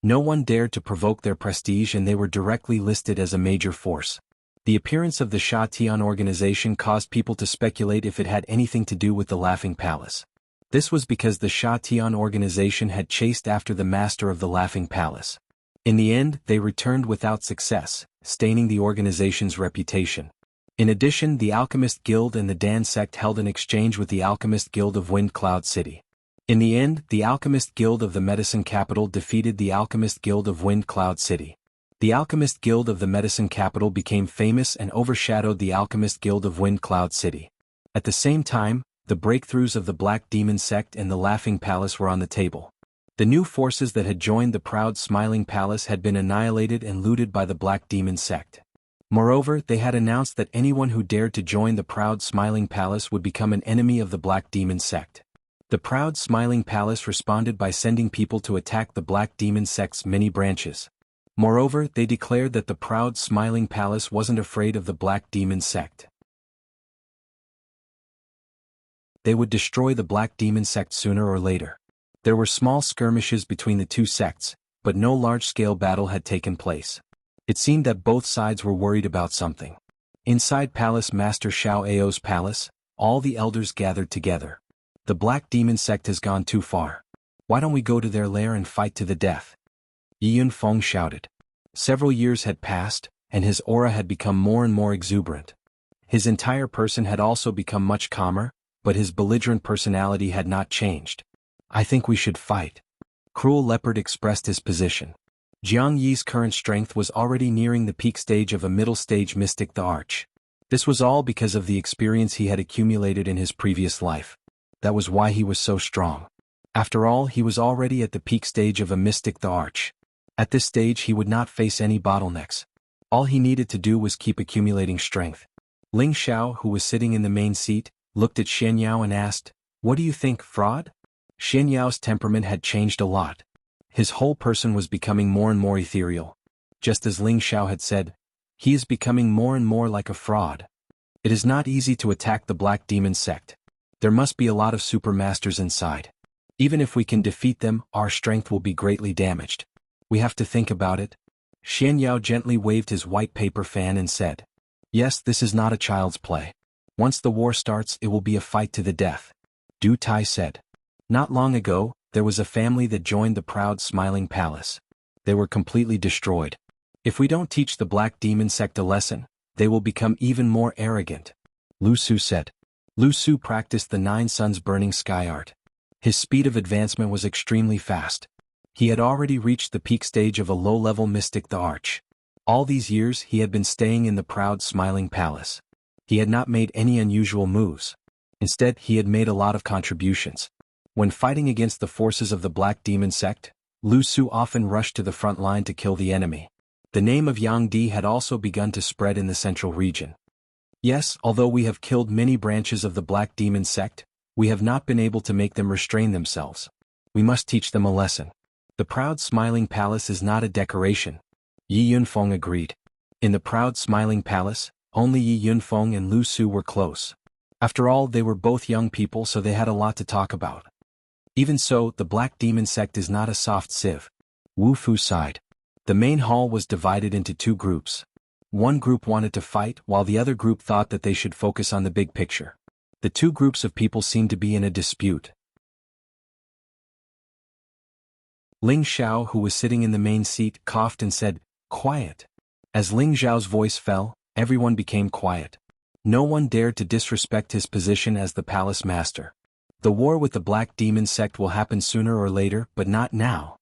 No one dared to provoke their prestige and they were directly listed as a major force. The appearance of the Sha Tian organization caused people to speculate if it had anything to do with the Laughing Palace. This was because the Sha Tian organization had chased after the master of the Laughing Palace. In the end, they returned without success, staining the organization's reputation. In addition, the Alchemist Guild and the Dan sect held an exchange with the Alchemist Guild of Wind Cloud City. In the end, the Alchemist Guild of the Medicine Capital defeated the Alchemist Guild of Wind Cloud City. The Alchemist Guild of the Medicine Capital became famous and overshadowed the Alchemist Guild of Wind Cloud City. At the same time, the breakthroughs of the Black Demon sect and the Laughing Palace were on the table. The new forces that had joined the proud smiling palace had been annihilated and looted by the Black Demon sect. Moreover, they had announced that anyone who dared to join the proud smiling palace would become an enemy of the Black Demon sect. The proud smiling palace responded by sending people to attack the Black Demon sect's many branches. Moreover, they declared that the proud smiling palace wasn't afraid of the Black Demon sect. They would destroy the Black Demon sect sooner or later. There were small skirmishes between the two sects, but no large-scale battle had taken place. It seemed that both sides were worried about something. Inside Palace Master Xiao Ao's palace, all the elders gathered together. The Black Demon sect has gone too far. Why don't we go to their lair and fight to the death? Yi Yunfeng shouted. Several years had passed, and his aura had become more and more exuberant. His entire person had also become much calmer, but his belligerent personality had not changed. I think we should fight. Cruel Leopard expressed his position. Jiang Yi's current strength was already nearing the peak stage of a middle-stage mystic the Arch. This was all because of the experience he had accumulated in his previous life. That was why he was so strong. After all, he was already at the peak stage of a mystic the Arch. At this stage he would not face any bottlenecks. All he needed to do was keep accumulating strength. Ling Xiao, who was sitting in the main seat, looked at Xian Yao and asked, "What do you think, fraud?" Xian Yao's temperament had changed a lot. His whole person was becoming more and more ethereal. Just as Ling Xiao had said, he is becoming more and more like a fraud. It is not easy to attack the Black Demon sect. There must be a lot of supermasters inside. Even if we can defeat them, our strength will be greatly damaged. We have to think about it. Xian Yao gently waved his white paper fan and said, "Yes, this is not a child's play. Once the war starts, it will be a fight to the death." Du Tai said. Not long ago, there was a family that joined the proud smiling palace. They were completely destroyed. If we don't teach the Black Demon sect a lesson, they will become even more arrogant. Lu Su said. Lu Su practiced the 9 suns burning sky art. His speed of advancement was extremely fast. He had already reached the peak stage of a low-level mystic the Arch. All these years he had been staying in the proud smiling palace. He had not made any unusual moves. Instead, he had made a lot of contributions. When fighting against the forces of the Black Demon sect, Lu Su often rushed to the front line to kill the enemy. The name of Yang Di had also begun to spread in the central region. Yes, although we have killed many branches of the Black Demon sect, we have not been able to make them restrain themselves. We must teach them a lesson. The proud smiling palace is not a decoration. Yi Yunfeng agreed. In the proud smiling palace, only Yi Yunfeng and Lu Su were close. After all, they were both young people, so they had a lot to talk about. Even so, the Black Demon sect is not a soft sieve. Wu Fu sighed. The main hall was divided into 2 groups. One group wanted to fight, while the other group thought that they should focus on the big picture. The 2 groups of people seemed to be in a dispute. Ling Xiao, who was sitting in the main seat, coughed and said, "Quiet." As Ling Xiao's voice fell, everyone became quiet. No one dared to disrespect his position as the palace master. The war with the Black Demon sect will happen sooner or later, but not now.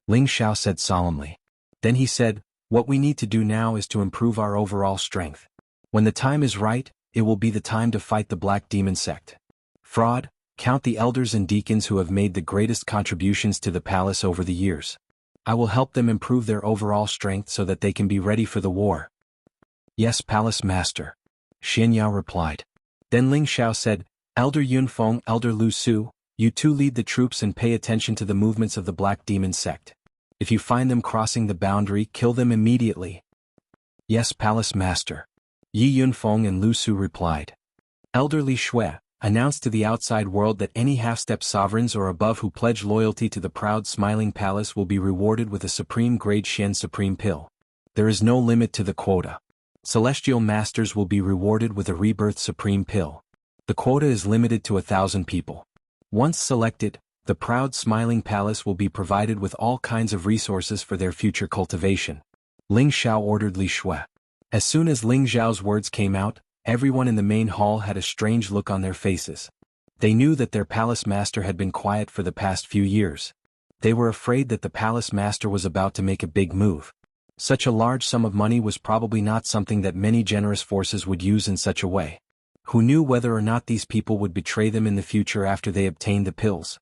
Ling Xiao said solemnly. Then he said, "What we need to do now is to improve our overall strength. When the time is right, it will be the time to fight the Black Demon sect. Fraud, count the elders and deacons who have made the greatest contributions to the palace over the years. I will help them improve their overall strength so that they can be ready for the war." "Yes, Palace Master," Xian Yao replied. Then Ling Xiao said, "Elder Yunfeng, Elder Lu Su, you 2 lead the troops and pay attention to the movements of the Black Demon sect. If you find them crossing the boundary, kill them immediately." "Yes, Palace Master," Yi Yunfeng and Lu Su replied. Elder Li Shui announced to the outside world that any half-step sovereigns or above who pledge loyalty to the proud smiling palace will be rewarded with a supreme grade Shen Supreme Pill. There is no limit to the quota. Celestial Masters will be rewarded with a Rebirth Supreme Pill. The quota is limited to 1,000 people. Once selected, the proud smiling palace will be provided with all kinds of resources for their future cultivation. Ling Xiao ordered Li Shui. As soon as Ling Xiao's words came out, everyone in the main hall had a strange look on their faces. They knew that their palace master had been quiet for the past few years. They were afraid that the palace master was about to make a big move. Such a large sum of money was probably not something that many generous forces would use in such a way. Who knew whether or not these people would betray them in the future after they obtained the pills?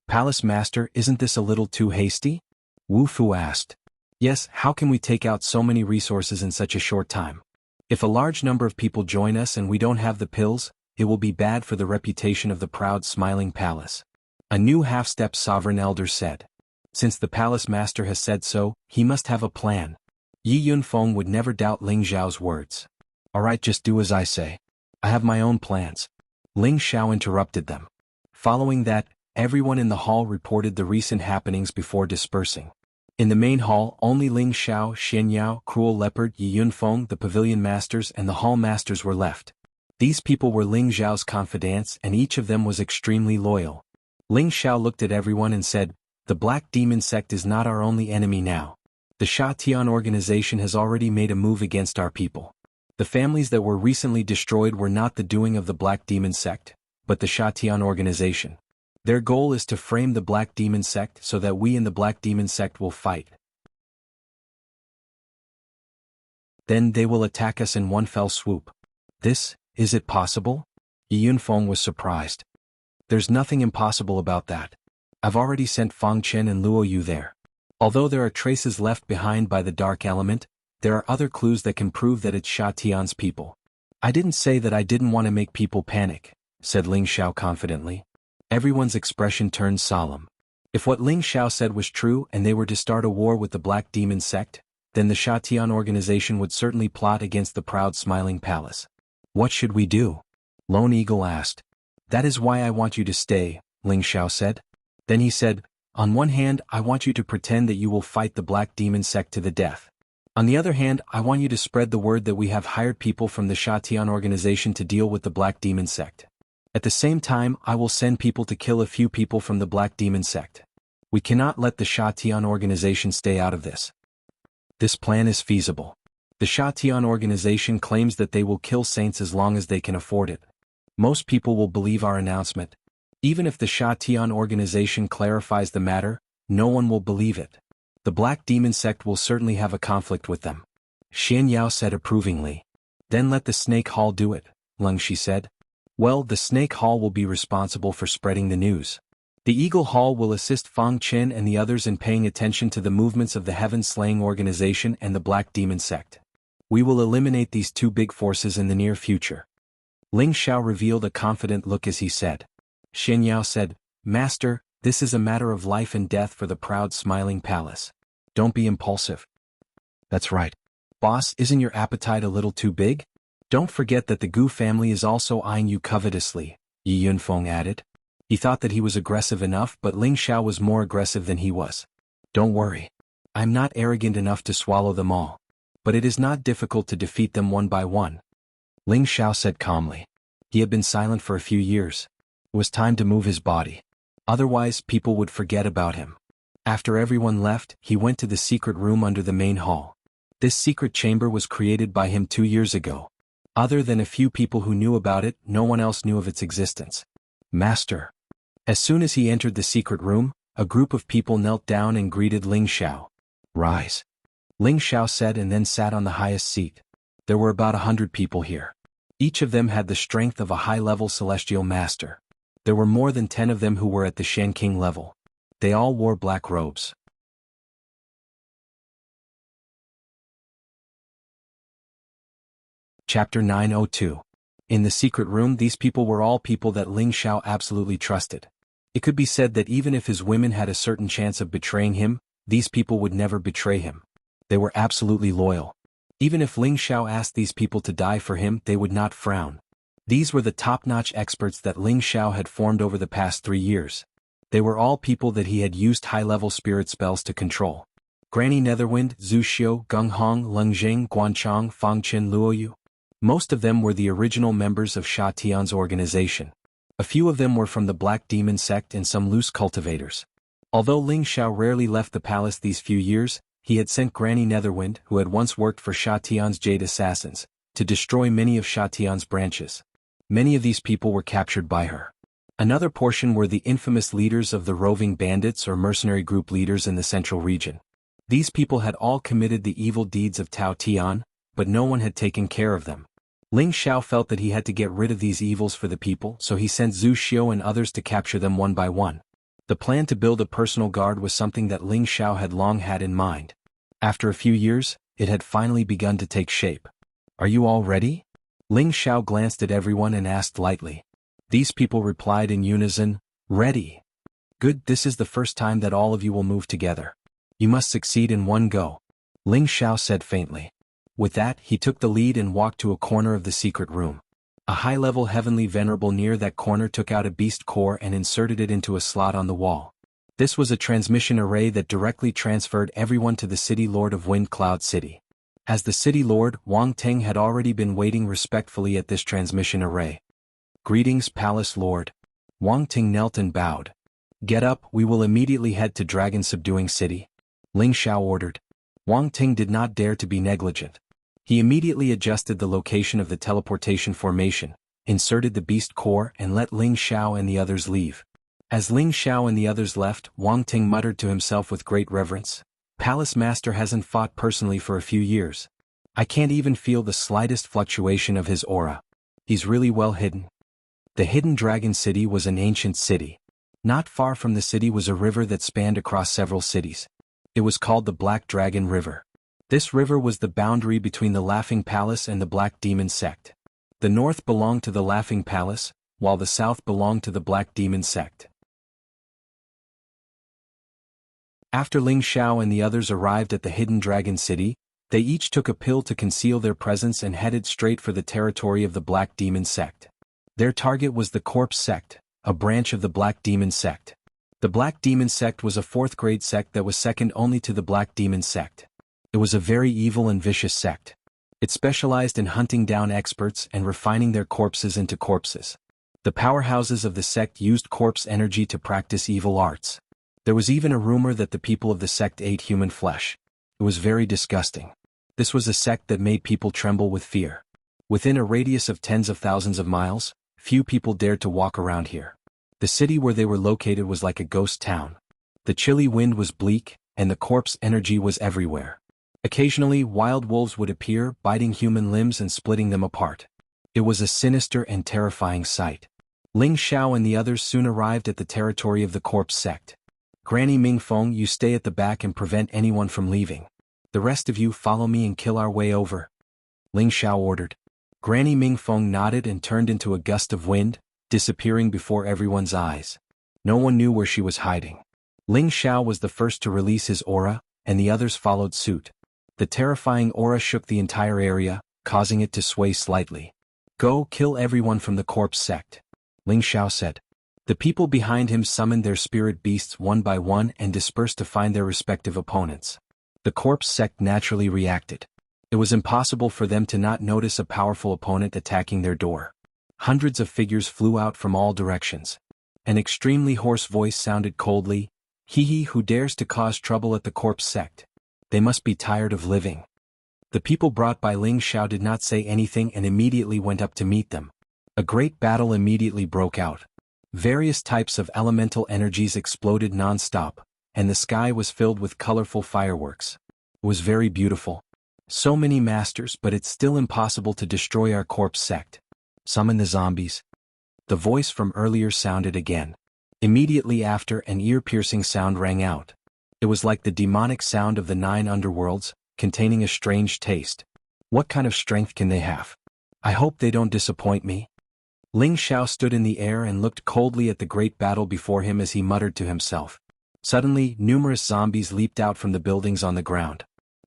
Palace Master, isn't this a little too hasty? Wu Fu asked. Yes, how can we take out so many resources in such a short time? If a large number of people join us and we don't have the pills, it will be bad for the reputation of the proud smiling palace. A new half-step sovereign elder said. Since the palace master has said so, he must have a plan. Yi Yunfeng would never doubt Ling Xiao's words. Alright, just do as I say. I have my own plans. Ling Xiao interrupted them. Following that, everyone in the hall reported the recent happenings before dispersing. In the main hall, only Ling Xiao, Xian Yao, Cruel Leopard, Yi Yunfeng, the pavilion masters and the hall masters were left. These people were Ling Xiao's confidants and each of them was extremely loyal. Ling Xiao looked at everyone and said, the Black Demon sect is not our only enemy now. The Sha Tian organization has already made a move against our people. The families that were recently destroyed were not the doing of the Black Demon sect, but the Sha Tian organization. Their goal is to frame the Black Demon sect so that we in the Black Demon sect will fight. Then they will attack us in one fell swoop. Is it possible? Yi Yunfeng was surprised. There's nothing impossible about that. I've already sent Fang Chen and Luo Yu there. Although there are traces left behind by the dark element, there are other clues that can prove that it's Sha Tian's people. I didn't say that I didn't want to make people panic, said Ling Xiao confidently. Everyone's expression turned solemn. If what Ling Xiao said was true and they were to start a war with the Black Demon sect, then the Sha Tian organization would certainly plot against the proud smiling palace. What should we do? Lone Eagle asked. That is why I want you to stay, Ling Xiao said. Then he said, on one hand, I want you to pretend that you will fight the Black Demon sect to the death. On the other hand, I want you to spread the word that we have hired people from the Sha Tian organization to deal with the Black Demon sect. At the same time, I will send people to kill a few people from the Black Demon sect. We cannot let the Sha Tian organization stay out of this. This plan is feasible. The Sha Tian organization claims that they will kill saints as long as they can afford it. Most people will believe our announcement. Even if the Sha Tian organization clarifies the matter, no one will believe it. The Black Demon sect will certainly have a conflict with them. Xian Yao said approvingly. Then let the Snake Hall do it, Leng Shi said. Well, the Snake Hall will be responsible for spreading the news. The Eagle Hall will assist Fang Chen and the others in paying attention to the movements of the Heaven Slaying organization and the Black Demon sect. We will eliminate these two big forces in the near future. Ling Xiao revealed a confident look as he said. Xian Yao said, Master, this is a matter of life and death for the proud smiling palace. Don't be impulsive. That's right. Boss, isn't your appetite a little too big? Don't forget that the Gu family is also eyeing you covetously, Yi Yunfeng added. He thought that he was aggressive enough, but Ling Xiao was more aggressive than he was. Don't worry. I'm not arrogant enough to swallow them all. But it is not difficult to defeat them one by one. Ling Xiao said calmly. He had been silent for a few years. It was time to move his body. Otherwise, people would forget about him. After everyone left, he went to the secret room under the main hall. This secret chamber was created by him 2 years ago. Other than a few people who knew about it, no one else knew of its existence. Master. As soon as he entered the secret room, a group of people knelt down and greeted Ling Xiao. Rise. Ling Xiao said and then sat on the highest seat. There were about 100 people here. Each of them had the strength of a high-level celestial master. There were more than 10 of them who were at the Shan King level. They all wore black robes. Chapter 902. In the secret room, these people were all people that Ling Xiao absolutely trusted. It could be said that even if his women had a certain chance of betraying him, these people would never betray him. They were absolutely loyal. Even if Ling Xiao asked these people to die for him, they would not frown. These were the top-notch experts that Ling Xiao had formed over the past 3 years. They were all people that he had used high-level spirit spells to control. Granny Netherwind, Zhu Xiu, Gung Hong, Leng Jing, Guanchang, Fang Chen, Luo Yu. Most of them were the original members of Sha Tian's organization. A few of them were from the Black Demon sect and some loose cultivators. Although Ling Xiao rarely left the palace these few years, he had sent Granny Netherwind, who had once worked for Sha Tian's Jade Assassins, to destroy many of Sha Tian's branches. Many of these people were captured by her. Another portion were the infamous leaders of the roving bandits or mercenary group leaders in the central region. These people had all committed the evil deeds of Tao Tian, but no one had taken care of them. Ling Xiao felt that he had to get rid of these evils for the people, so he sent Zhu Xiu and others to capture them one by one. The plan to build a personal guard was something that Ling Xiao had long had in mind. After a few years, it had finally begun to take shape. "Are you all ready?" Ling Xiao glanced at everyone and asked lightly. These people replied in unison, "Ready." "Good, this is the first time that all of you will move together. You must succeed in one go," Ling Xiao said faintly. With that, he took the lead and walked to a corner of the secret room. A high-level heavenly venerable near that corner took out a beast core and inserted it into a slot on the wall. This was a transmission array that directly transferred everyone to the City Lord of Wind Cloud City. As the City Lord, Wang Ting had already been waiting respectfully at this transmission array. "Greetings, Palace Lord." Wang Ting knelt and bowed. "Get up, we will immediately head to Dragon Subduing City," Ling Xiao ordered. Wang Ting did not dare to be negligent. He immediately adjusted the location of the teleportation formation, inserted the beast core and let Ling Xiao and the others leave. As Ling Xiao and the others left, Wang Ting muttered to himself with great reverence, "Palace Master hasn't fought personally for a few years. I can't even feel the slightest fluctuation of his aura. He's really well hidden." The Hidden Dragon City was an ancient city. Not far from the city was a river that spanned across several cities. It was called the Black Dragon River. This river was the boundary between the Laughing Palace and the Black Demon Sect. The north belonged to the Laughing Palace, while the south belonged to the Black Demon Sect. After Ling Xiao and the others arrived at the Hidden Dragon City, they each took a pill to conceal their presence and headed straight for the territory of the Black Demon Sect. Their target was the Corpse Sect, a branch of the Black Demon Sect. The Black Demon Sect was a fourth-grade sect that was second only to the Black Demon Sect. It was a very evil and vicious sect. It specialized in hunting down experts and refining their corpses into corpses. The powerhouses of the sect used corpse energy to practice evil arts. There was even a rumor that the people of the sect ate human flesh. It was very disgusting. This was a sect that made people tremble with fear. Within a radius of tens of thousands of miles, few people dared to walk around here. The city where they were located was like a ghost town. The chilly wind was bleak, and the corpse energy was everywhere. Occasionally, wild wolves would appear, biting human limbs and splitting them apart. It was a sinister and terrifying sight. Ling Xiao and the others soon arrived at the territory of the Corpse Sect. "Granny Mingfeng, you stay at the back and prevent anyone from leaving. The rest of you follow me and kill our way over," Ling Xiao ordered. Granny Mingfeng nodded and turned into a gust of wind, disappearing before everyone's eyes. No one knew where she was hiding. Ling Xiao was the first to release his aura, and the others followed suit. The terrifying aura shook the entire area, causing it to sway slightly. "Go kill everyone from the Corpse Sect," Ling Xiao said. The people behind him summoned their spirit beasts one by one and dispersed to find their respective opponents. The Corpse Sect naturally reacted. It was impossible for them to not notice a powerful opponent attacking their door. Hundreds of figures flew out from all directions. An extremely hoarse voice sounded coldly, "He who dares to cause trouble at the Corpse Sect. They must be tired of living." The people brought by Ling Xiao did not say anything and immediately went up to meet them. A great battle immediately broke out. Various types of elemental energies exploded non-stop, and the sky was filled with colorful fireworks. It was very beautiful. "So many masters, but it's still impossible to destroy our Corpse Sect. Summon the zombies." The voice from earlier sounded again. Immediately after, an ear-piercing sound rang out. It was like the demonic sound of the 9 underworlds, containing a strange taste. "What kind of strength can they have? I hope they don't disappoint me." Ling Xiao stood in the air and looked coldly at the great battle before him as he muttered to himself. Suddenly, numerous zombies leaped out from the buildings on the ground.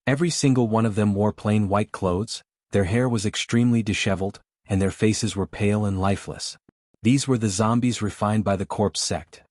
Every single one of them wore plain white clothes, their hair was extremely disheveled, and their faces were pale and lifeless. These were the zombies refined by the Corpse Sect.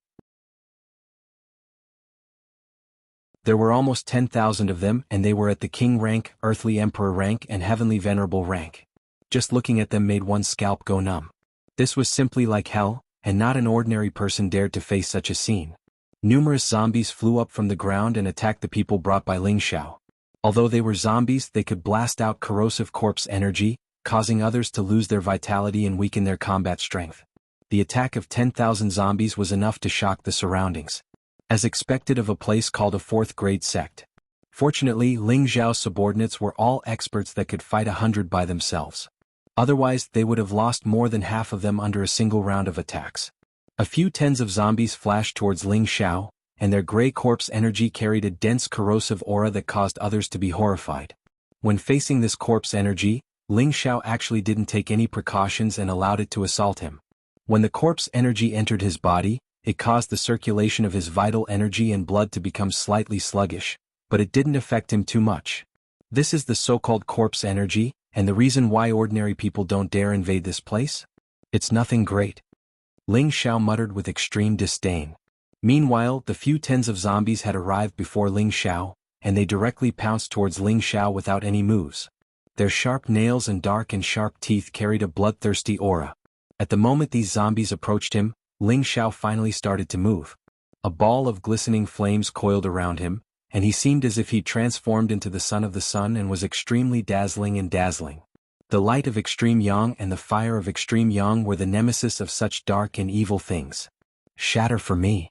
There were almost 10,000 of them, and they were at the King rank, Earthly Emperor rank, and Heavenly Venerable rank. Just looking at them made one's scalp go numb. This was simply like hell, and not an ordinary person dared to face such a scene. Numerous zombies flew up from the ground and attacked the people brought by Ling Xiao. Although they were zombies, they could blast out corrosive corpse energy, causing others to lose their vitality and weaken their combat strength. The attack of 10,000 zombies was enough to shock the surroundings. As expected of a place called a 4th-grade sect. Fortunately, Ling Xiao's subordinates were all experts that could fight 100 by themselves. Otherwise, they would have lost more than half of them under a single round of attacks. A few tens of zombies flashed towards Ling Xiao, and their gray corpse energy carried a dense corrosive aura that caused others to be horrified. When facing this corpse energy, Ling Xiao actually didn't take any precautions and allowed it to assault him. When the corpse energy entered his body, it caused the circulation of his vital energy and blood to become slightly sluggish, but it didn't affect him too much. This is the so-called corpse energy, and the reason why ordinary people don't dare invade this place? It's nothing great. Ling Xiao muttered with extreme disdain. Meanwhile, the few tens of zombies had arrived before Ling Xiao, and they directly pounced towards Ling Xiao without any moves. Their sharp nails and dark and sharp teeth carried a bloodthirsty aura. At the moment these zombies approached him, Ling Xiao finally started to move. A ball of glistening flames coiled around him, and he seemed as if he transformed into the son of the sun and was extremely dazzling and dazzling. The light of extreme yang and the fire of extreme yang were the nemesis of such dark and evil things. Shatter for me.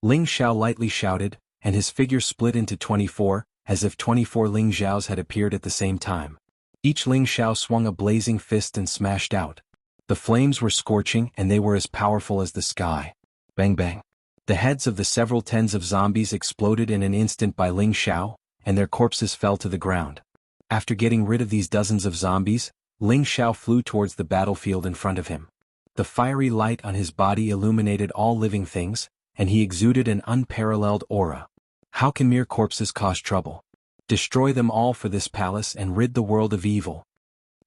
Ling Xiao lightly shouted, and his figure split into 24, as if 24 Ling Xiaos had appeared at the same time. Each Ling Xiao swung a blazing fist and smashed out. The flames were scorching and they were as powerful as the sky. Bang bang. The heads of the several tens of zombies exploded in an instant by Ling Xiao, and their corpses fell to the ground. After getting rid of these dozens of zombies, Ling Xiao flew towards the battlefield in front of him. The fiery light on his body illuminated all living things, and he exuded an unparalleled aura. How can mere corpses cause trouble? Destroy them all for this palace and rid the world of evil.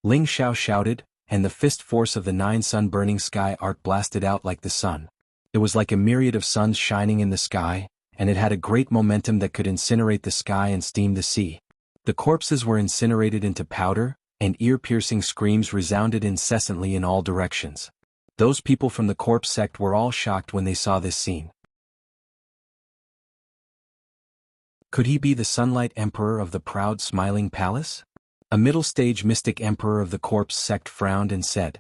Ling Xiao shouted, and the fist force of the 9 sun-burning sky art blasted out like the sun. It was like a myriad of suns shining in the sky, and it had a great momentum that could incinerate the sky and steam the sea. The corpses were incinerated into powder, and ear-piercing screams resounded incessantly in all directions. Those people from the corpse sect were all shocked when they saw this scene. Could he be the Sunlight Emperor of the proud smiling palace? A middle-stage mystic emperor of the corpse sect frowned and said,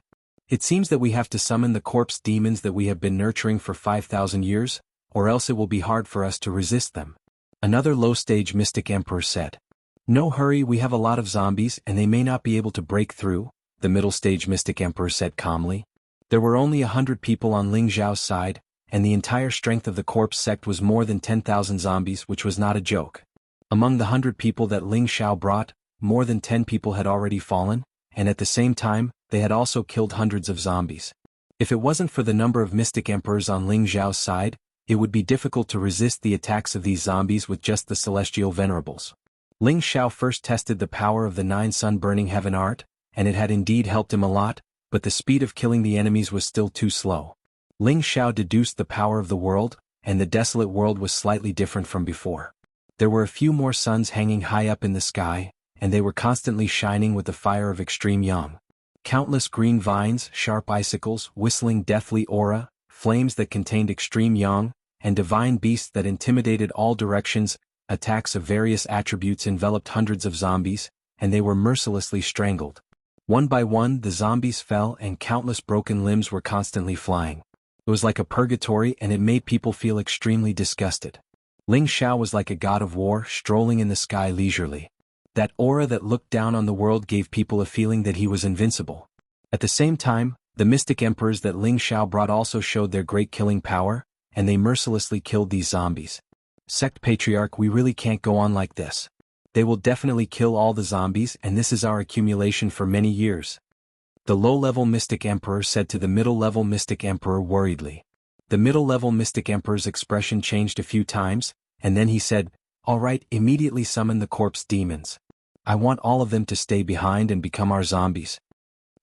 "It seems that we have to summon the corpse demons that we have been nurturing for 5,000 years, or else it will be hard for us to resist them." Another low-stage mystic emperor said, "No hurry, we have a lot of zombies and they may not be able to break through," the middle-stage mystic emperor said calmly. There were only 100 people on Ling Xiao's side, and the entire strength of the corpse sect was more than 10,000 zombies, which was not a joke. Among the 100 people that Ling Xiao brought, more than 10 people had already fallen, and at the same time, they had also killed hundreds of zombies. If it wasn't for the number of mystic emperors on Ling Xiao's side, it would be difficult to resist the attacks of these zombies with just the celestial venerables. Ling Xiao first tested the power of the 9 sun-burning heaven art, and it had indeed helped him a lot, but the speed of killing the enemies was still too slow. Ling Xiao deduced the power of the world, and the desolate world was slightly different from before. There were a few more suns hanging high up in the sky, and they were constantly shining with the fire of extreme yang. Countless green vines, sharp icicles, whistling deathly aura, flames that contained extreme yang, and divine beasts that intimidated all directions, attacks of various attributes enveloped hundreds of zombies, and they were mercilessly strangled. One by one the zombies fell and countless broken limbs were constantly flying. It was like a purgatory and it made people feel extremely disgusted. Ling Xiao was like a god of war strolling in the sky leisurely. That aura that looked down on the world gave people a feeling that he was invincible. At the same time, the mystic emperors that Ling Xiao brought also showed their great killing power, and they mercilessly killed these zombies. Sect Patriarch, we really can't go on like this. They will definitely kill all the zombies and this is our accumulation for many years. The low-level mystic emperor said to the middle-level mystic emperor worriedly. The middle-level mystic emperor's expression changed a few times, and then he said, "All right, immediately summon the corpse demons. I want all of them to stay behind and become our zombies."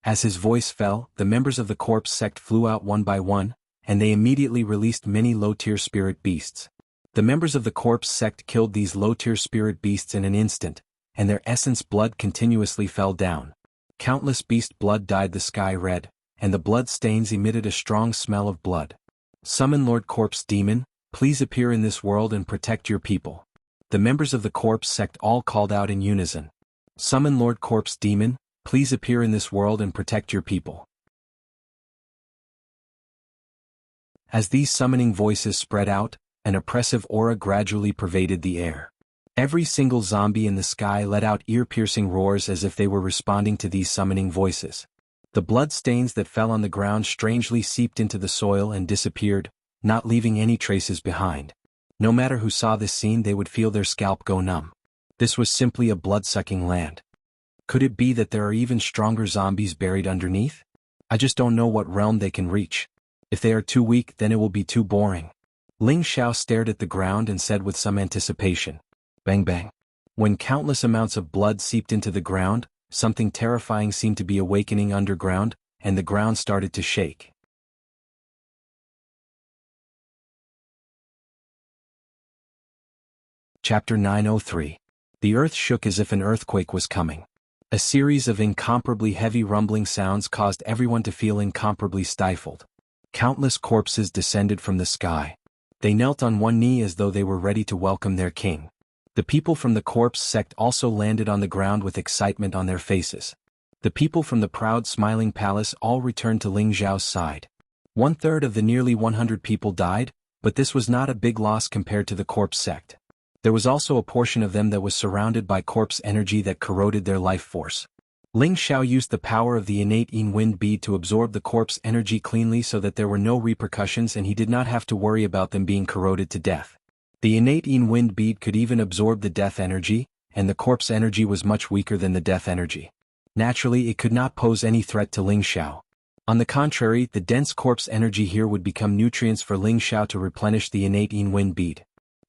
As his voice fell, the members of the corpse sect flew out one by one, and they immediately released many low-tier spirit beasts. The members of the corpse sect killed these low-tier spirit beasts in an instant, and their essence blood continuously fell down. Countless beast blood dyed the sky red, and the blood stains emitted a strong smell of blood. "Summon Lord Corpse Demon, please appear in this world and protect your people." The members of the corpse sect all called out in unison. "Summon Lord Corpse Demon, please appear in this world and protect your people." As these summoning voices spread out, an oppressive aura gradually pervaded the air. Every single zombie in the sky let out ear-piercing roars as if they were responding to these summoning voices. The blood stains that fell on the ground strangely seeped into the soil and disappeared, not leaving any traces behind. No matter who saw this scene, they would feel their scalp go numb. This was simply a blood-sucking land. Could it be that there are even stronger zombies buried underneath? I just don't know what realm they can reach. If they are too weak, then it will be too boring. Ling Xiao stared at the ground and said with some anticipation, "Bang bang." When countless amounts of blood seeped into the ground, something terrifying seemed to be awakening underground, and the ground started to shake. Chapter 903. The earth shook as if an earthquake was coming. A series of incomparably heavy rumbling sounds caused everyone to feel incomparably stifled. Countless corpses descended from the sky. They knelt on one knee as though they were ready to welcome their king. The people from the corpse sect also landed on the ground with excitement on their faces. The people from the proud smiling palace all returned to Ling Xiao's side. 1/3 of the nearly 100 people died, but this was not a big loss compared to the corpse sect. There was also a portion of them that was surrounded by corpse energy that corroded their life force. Ling Xiao used the power of the innate Yin wind bead to absorb the corpse energy cleanly so that there were no repercussions and he did not have to worry about them being corroded to death. The innate Yin wind bead could even absorb the death energy, and the corpse energy was much weaker than the death energy. Naturally, it could not pose any threat to Ling Xiao. On the contrary, the dense corpse energy here would become nutrients for Ling Xiao to replenish the innate Yin wind bead.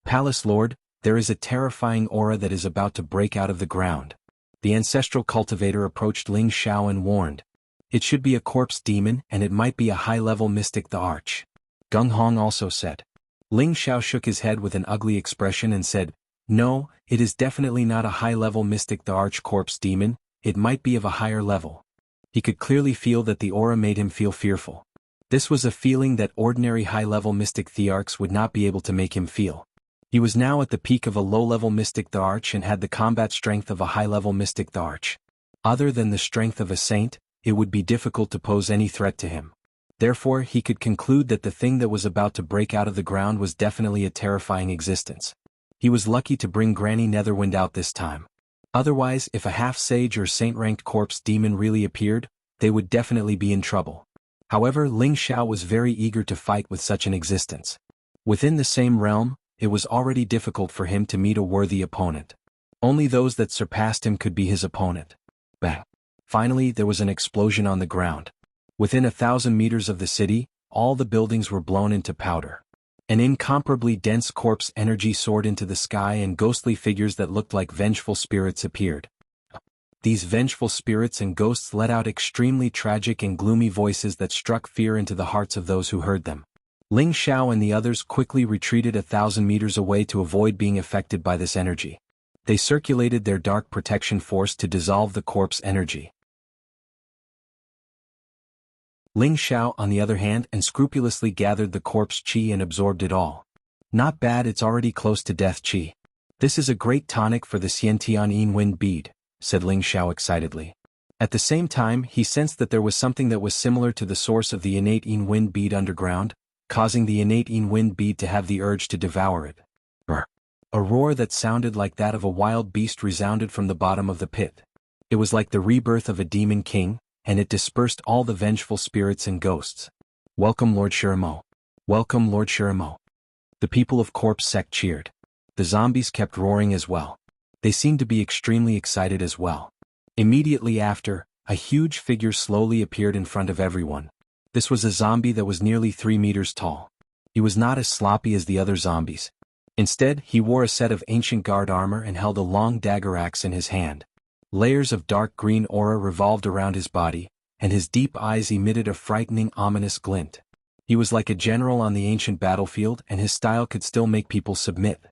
Palace Lord, there is a terrifying aura that is about to break out of the ground. The ancestral cultivator approached Ling Xiao and warned. It should be a corpse demon and it might be a high-level mystic the Arch. Gung Hong also said. Ling Xiao shook his head with an ugly expression and said, "No, it is definitely not a high-level mystic the Arch corpse demon, it might be of a higher level." He could clearly feel that the aura made him feel fearful. This was a feeling that ordinary high-level mystic Thearchs would not be able to make him feel. He was now at the peak of a low-level mystic the Arch and had the combat strength of a high-level mystic the Arch. Other than the strength of a saint, it would be difficult to pose any threat to him. Therefore, he could conclude that the thing that was about to break out of the ground was definitely a terrifying existence. He was lucky to bring Granny Netherwind out this time. Otherwise, if a half-sage or saint-ranked corpse demon really appeared, they would definitely be in trouble. However, Ling Xiao was very eager to fight with such an existence. Within the same realm, it was already difficult for him to meet a worthy opponent. Only those that surpassed him could be his opponent. Bang! Finally, there was an explosion on the ground. Within 1,000 meters of the city, all the buildings were blown into powder. An incomparably dense corpse energy soared into the sky and ghostly figures that looked like vengeful spirits appeared. These vengeful spirits and ghosts let out extremely tragic and gloomy voices that struck fear into the hearts of those who heard them. Ling Xiao and the others quickly retreated 1,000 meters away to avoid being affected by this energy. They circulated their dark protection force to dissolve the corpse energy. Ling Xiao, on the other hand, unscrupulously gathered the corpse qi and absorbed it all. Not bad, it's already close to death qi. This is a great tonic for the Xiantian Yin wind bead, said Ling Xiao excitedly. At the same time, he sensed that there was something that was similar to the source of the innate Yin wind bead underground, causing the innate Yin wind bead to have the urge to devour it. A roar that sounded like that of a wild beast resounded from the bottom of the pit. It was like the rebirth of a demon king, and it dispersed all the vengeful spirits and ghosts. "Welcome, Lord Shiramo. Welcome, Lord Shiramo." The people of Corpse Sect cheered. The zombies kept roaring as well. They seemed to be extremely excited as well. Immediately after, a huge figure slowly appeared in front of everyone. This was a zombie that was nearly 3 meters tall. He was not as sloppy as the other zombies. Instead, he wore a set of ancient guard armor and held a long dagger axe in his hand. Layers of dark green aura revolved around his body, and his deep eyes emitted a frightening, ominous glint. He was like a general on the ancient battlefield, and his style could still make people submit.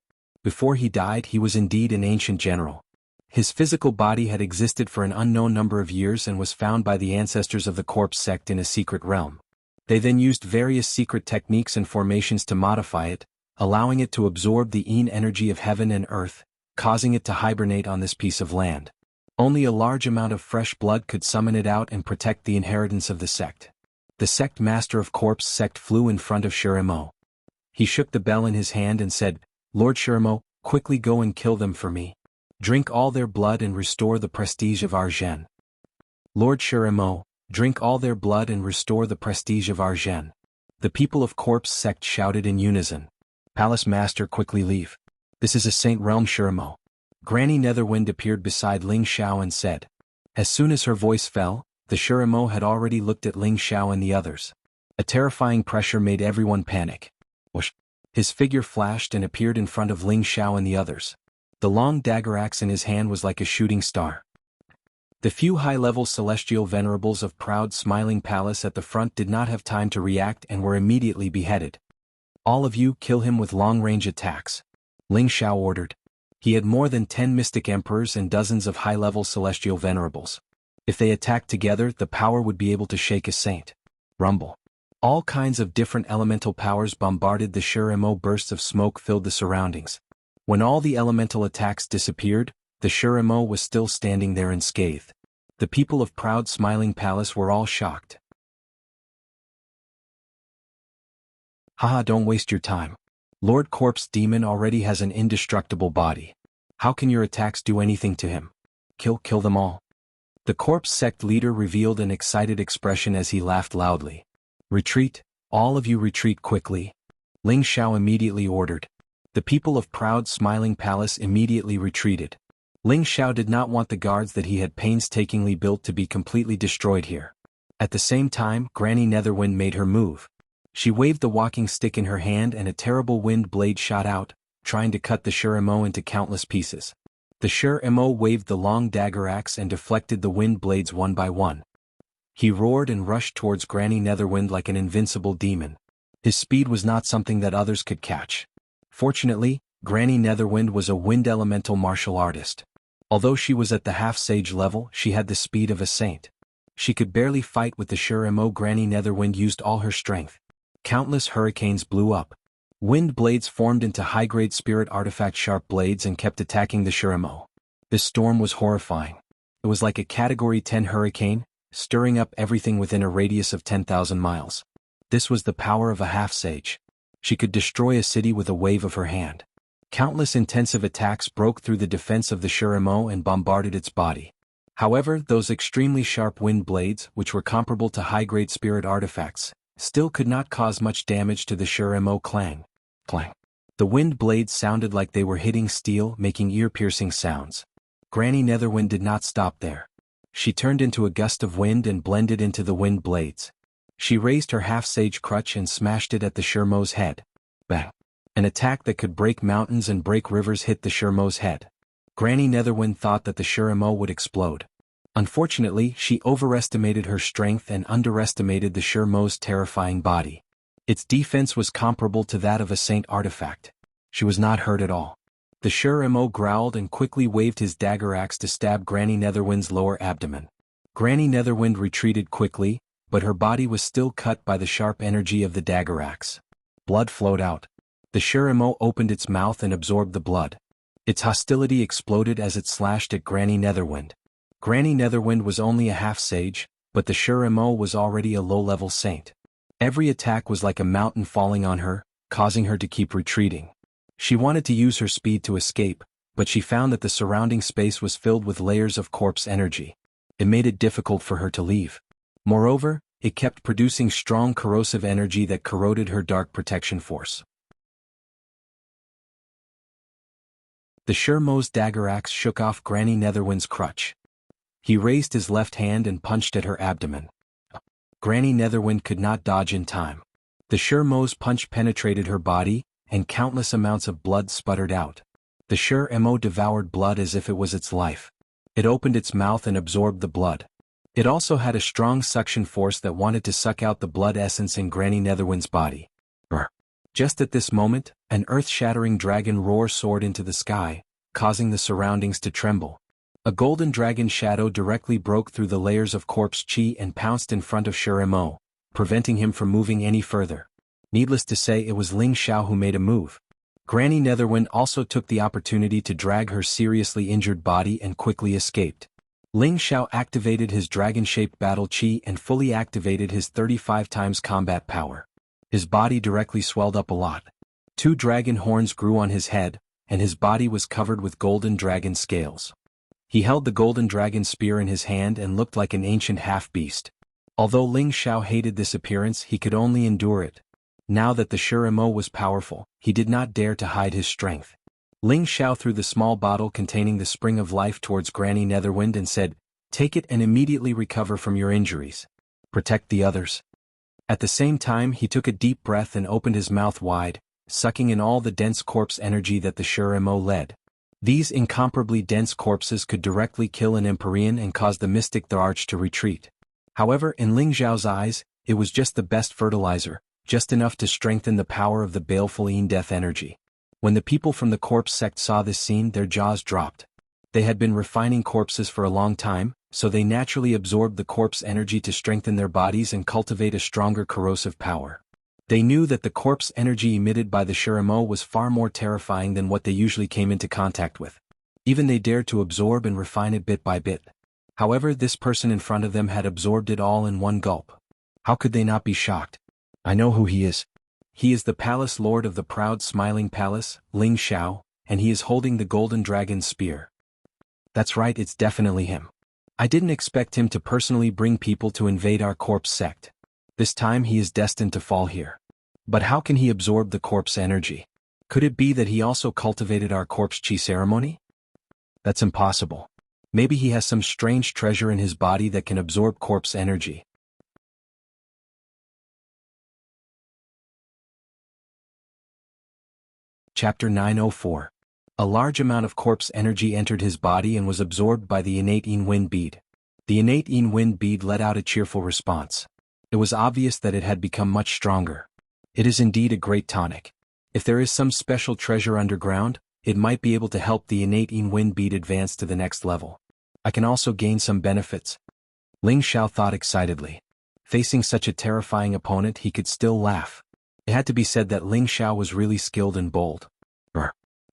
Before he died, he was indeed an ancient general. His physical body had existed for an unknown number of years and was found by the ancestors of the Corpse Sect in a secret realm. They then used various secret techniques and formations to modify it, allowing it to absorb the Yin energy of heaven and earth, causing it to hibernate on this piece of land. Only a large amount of fresh blood could summon it out and protect the inheritance of the sect. The sect master of Corpse Sect flew in front of Shiramo. He shook the bell in his hand and said, "Lord Shiramo, quickly go and kill them for me. Drink all their blood and restore the prestige of Argen." Lord Shiramo, Drink all their blood and restore the prestige of Argen. The people of Corpse sect shouted in unison. Palace Master, quickly leave. This is a Saint Realm Shiramo. Granny Netherwind appeared beside Ling Xiao and said. As soon as her voice fell, the Shiramo had already looked at Ling Xiao and the others. A terrifying pressure made everyone panic. Whoosh! His figure flashed and appeared in front of Ling Xiao and the others. The long dagger axe in his hand was like a shooting star. The few high-level celestial venerables of proud smiling palace at the front did not have time to react and were immediately beheaded. All of you kill him with long-range attacks. Ling Xiao ordered. He had more than 10 mystic emperors and dozens of high-level celestial venerables. If they attacked together, the power would be able to shake a saint. Rumble. All kinds of different elemental powers bombarded the Shiramo. Bursts of smoke filled the surroundings. When all the elemental attacks disappeared, the Shiramo was still standing there unscathed. The people of proud smiling palace were all shocked. Haha, don't waste your time. Lord Corpse Demon already has an indestructible body. How can your attacks do anything to him? Kill them all. The Corpse sect leader revealed an excited expression as he laughed loudly. Retreat, all of you retreat quickly. Ling Xiao immediately ordered. The people of proud smiling palace immediately retreated. Ling Xiao did not want the guards that he had painstakingly built to be completely destroyed here. At the same time, Granny Netherwind made her move. She waved the walking stick in her hand and a terrible wind blade shot out, trying to cut the Shiramo into countless pieces. The Shiramo waved the long dagger axe and deflected the wind blades one by one. He roared and rushed towards Granny Netherwind like an invincible demon. His speed was not something that others could catch. Fortunately, Granny Netherwind was a wind elemental martial artist. Although she was at the half-sage level, she had the speed of a saint. She could barely fight with the Shiramo. Granny Netherwind used all her strength. Countless hurricanes blew up. Wind blades formed into high-grade spirit artifact sharp blades and kept attacking the Shiramo. This storm was horrifying. It was like a Category 10 hurricane, stirring up everything within a radius of 10,000 miles. This was the power of a half-sage. She could destroy a city with a wave of her hand. Countless intensive attacks broke through the defense of the Shiramo and bombarded its body. However, those extremely sharp wind blades, which were comparable to high-grade spirit artifacts, still could not cause much damage to the Shiramo. Clang. Clang. The wind blades sounded like they were hitting steel, making ear-piercing sounds. Granny Netherwind did not stop there. She turned into a gust of wind and blended into the wind blades. She raised her half-sage crutch and smashed it at the Shirmo's head. Bang. An attack that could break mountains and break rivers hit the Shirmo's head. Granny Netherwind thought that the Shiramo would explode. Unfortunately, she overestimated her strength and underestimated the Shirmo's terrifying body. Its defense was comparable to that of a saint artifact. She was not hurt at all. The Shiramo growled and quickly waved his dagger axe to stab Granny Netherwind's lower abdomen. Granny Netherwind retreated quickly, but her body was still cut by the sharp energy of the dagger axe. Blood flowed out. The Shiramo opened its mouth and absorbed the blood. Its hostility exploded as it slashed at Granny Netherwind. Granny Netherwind was only a half-sage, but the Shiramo was already a low-level saint. Every attack was like a mountain falling on her, causing her to keep retreating. She wanted to use her speed to escape, but she found that the surrounding space was filled with layers of corpse energy. It made it difficult for her to leave. Moreover, it kept producing strong corrosive energy that corroded her dark protection force. The Shirmo's dagger axe shook off Granny Netherwind's crutch. He raised his left hand and punched at her abdomen. Granny Netherwind could not dodge in time. The Shirmo's punch penetrated her body, and countless amounts of blood sputtered out. The Shiramo devoured blood as if it was its life. It opened its mouth and absorbed the blood. It also had a strong suction force that wanted to suck out the blood essence in Granny Netherwind's body. Just at this moment, an earth-shattering dragon roar soared into the sky, causing the surroundings to tremble. A golden dragon shadow directly broke through the layers of corpse chi and pounced in front of Shiramo, preventing him from moving any further. Needless to say, it was Ling Xiao who made a move. Granny Netherwind also took the opportunity to drag her seriously injured body and quickly escaped. Ling Xiao activated his dragon-shaped battle chi and fully activated his 35 times combat power. His body directly swelled up a lot. 2 dragon horns grew on his head, and his body was covered with golden dragon scales. He held the golden dragon spear in his hand and looked like an ancient half-beast. Although Ling Xiao hated this appearance, he could only endure it. Now that the Shurimo was powerful, he did not dare to hide his strength. Ling Xiao threw the small bottle containing the spring of life towards Granny Netherwind and said, "Take it and immediately recover from your injuries. Protect the others." At the same time, he took a deep breath and opened his mouth wide, sucking in all the dense corpse energy that the Shurimo led. These incomparably dense corpses could directly kill an Empyrean and cause the mystic the Arch to retreat. However, in Ling Xiao's eyes, it was just the best fertilizer, just enough to strengthen the power of the baleful death energy. When the people from the corpse sect saw this scene, their jaws dropped. They had been refining corpses for a long time, so they naturally absorbed the corpse energy to strengthen their bodies and cultivate a stronger corrosive power. They knew that the corpse energy emitted by the Shurimo was far more terrifying than what they usually came into contact with. Even they dared to absorb and refine it bit by bit. However, this person in front of them had absorbed it all in one gulp. How could they not be shocked? I know who he is. He is the palace lord of the proud smiling palace, Ling Xiao, and he is holding the golden dragon spear. That's right, it's definitely him. I didn't expect him to personally bring people to invade our corpse sect. This time he is destined to fall here. But how can he absorb the corpse energy? Could it be that he also cultivated our corpse chi ceremony? That's impossible. Maybe he has some strange treasure in his body that can absorb corpse energy. Chapter 904. A large amount of corpse energy entered his body and was absorbed by the innate Yin wind bead. The innate Yin wind bead let out a cheerful response. It was obvious that it had become much stronger. It is indeed a great tonic. If there is some special treasure underground, it might be able to help the innate Yin wind bead advance to the next level. I can also gain some benefits. Ling Xiao thought excitedly. Facing such a terrifying opponent, he could still laugh. It had to be said that Ling Xiao was really skilled and bold.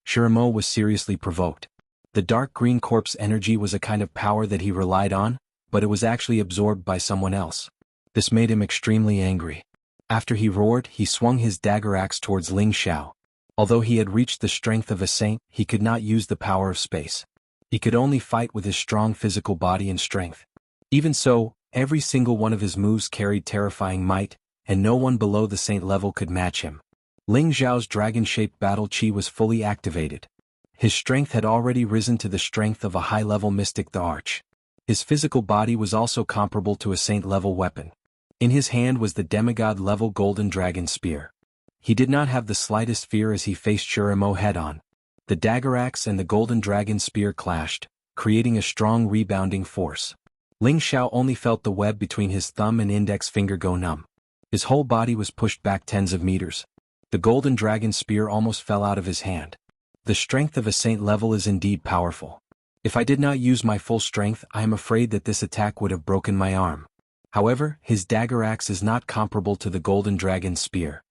Shurimo was seriously provoked. The dark green corpse energy was a kind of power that he relied on, but it was actually absorbed by someone else. This made him extremely angry. After he roared, he swung his dagger axe towards Ling Xiao. Although he had reached the strength of a saint, he could not use the power of space. He could only fight with his strong physical body and strength. Even so, every single one of his moves carried terrifying might, and no one below the saint level could match him. Ling Xiao's dragon-shaped battle chi was fully activated. His strength had already risen to the strength of a high-level mystic the Arch. His physical body was also comparable to a saint-level weapon. In his hand was the demigod-level golden dragon spear. He did not have the slightest fear as he faced Shurimo head-on. The dagger axe and the golden dragon spear clashed, creating a strong rebounding force. Ling Xiao only felt the web between his thumb and index finger go numb. His whole body was pushed back tens of meters. The golden dragon spear almost fell out of his hand. The strength of a saint level is indeed powerful. If I did not use my full strength, I am afraid that this attack would have broken my arm. However, his dagger axe is not comparable to the golden dragon spear.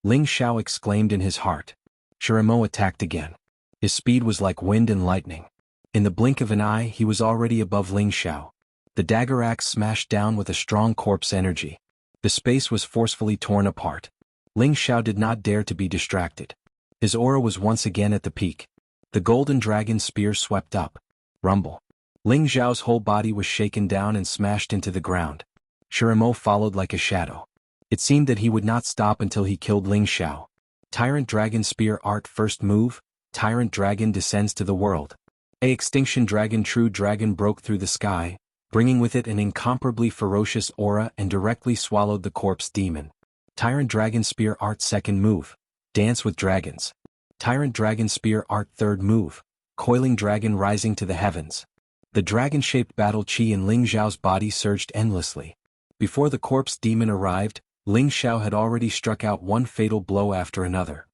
Ling Xiao exclaimed in his heart. Shurimo attacked again. His speed was like wind and lightning. In the blink of an eye, he was already above Ling Xiao. The dagger axe smashed down with a strong corpse energy. The space was forcefully torn apart. Ling Xiao did not dare to be distracted. His aura was once again at the peak. The golden dragon spear swept up. Rumble. Ling Xiao's whole body was shaken down and smashed into the ground. Shurimo followed like a shadow. It seemed that he would not stop until he killed Ling Xiao. Tyrant Dragon Spear Art First Move. Tyrant Dragon descends to the world. A Extinction Dragon True Dragon broke through the sky, bringing with it an incomparably ferocious aura and directly swallowed the corpse demon. Tyrant Dragon Spear Art Second Move. Dance with Dragons. Tyrant Dragon Spear Art Third Move. Coiling Dragon Rising to the Heavens. The dragon-shaped battle chi in Ling Xiao's body surged endlessly. Before the corpse demon arrived, Ling Xiao had already struck out one fatal blow after another.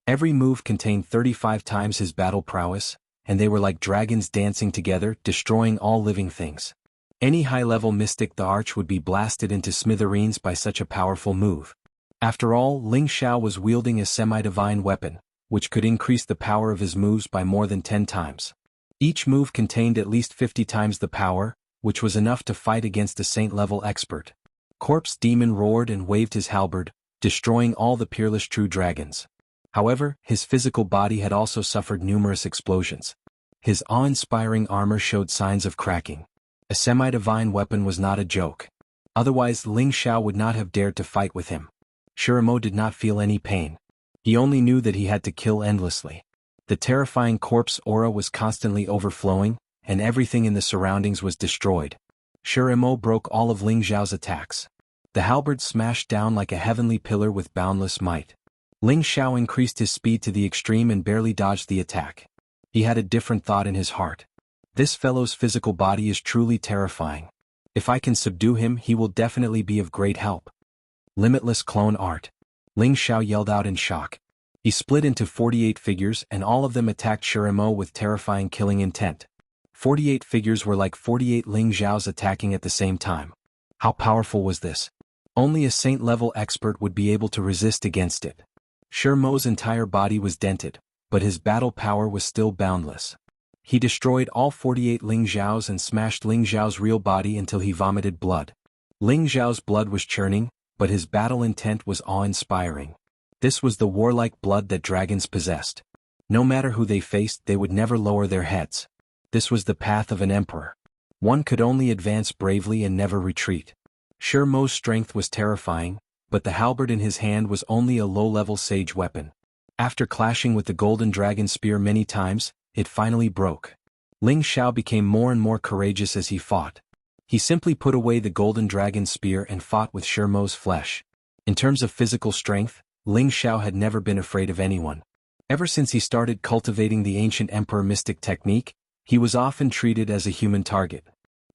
Every move contained 35 times his battle prowess, and they were like dragons dancing together, destroying all living things. Any high-level mystic the Arch would be blasted into smithereens by such a powerful move. After all, Ling Xiao was wielding a semi-divine weapon, which could increase the power of his moves by more than 10 times. Each move contained at least 50 times the power, which was enough to fight against a saint-level expert. Corpse Demon roared and waved his halberd, destroying all the peerless true dragons. However, his physical body had also suffered numerous explosions. His awe-inspiring armor showed signs of cracking. A semi-divine weapon was not a joke. Otherwise Ling Xiao would not have dared to fight with him. Shiramo did not feel any pain. He only knew that he had to kill endlessly. The terrifying corpse aura was constantly overflowing, and everything in the surroundings was destroyed. Shiramo broke all of Ling Xiao's attacks. The halberd smashed down like a heavenly pillar with boundless might. Ling Xiao increased his speed to the extreme and barely dodged the attack. He had a different thought in his heart. This fellow's physical body is truly terrifying. If I can subdue him, he will definitely be of great help. Limitless clone art. Ling Xiao yelled out in shock. He split into 48 figures and all of them attacked Shiramo with terrifying killing intent. 48 figures were like 48 Ling Xiaos attacking at the same time. How powerful was this? Only a saint-level expert would be able to resist against it. Shiramo's entire body was dented, but his battle power was still boundless. He destroyed all 48 Ling Xiaos and smashed Ling Xiao's real body until he vomited blood. Ling Xiao's blood was churning, but his battle intent was awe-inspiring. This was the warlike blood that dragons possessed. No matter who they faced, they would never lower their heads. This was the path of an emperor. One could only advance bravely and never retreat. Shiramo's strength was terrifying, but the halberd in his hand was only a low-level sage weapon. After clashing with the golden dragon spear many times, it finally broke. Ling Xiao became more and more courageous as he fought. He simply put away the golden dragon spear and fought with Shiramo's flesh. In terms of physical strength, Ling Xiao had never been afraid of anyone. Ever since he started cultivating the ancient emperor mystic technique, he was often treated as a human target.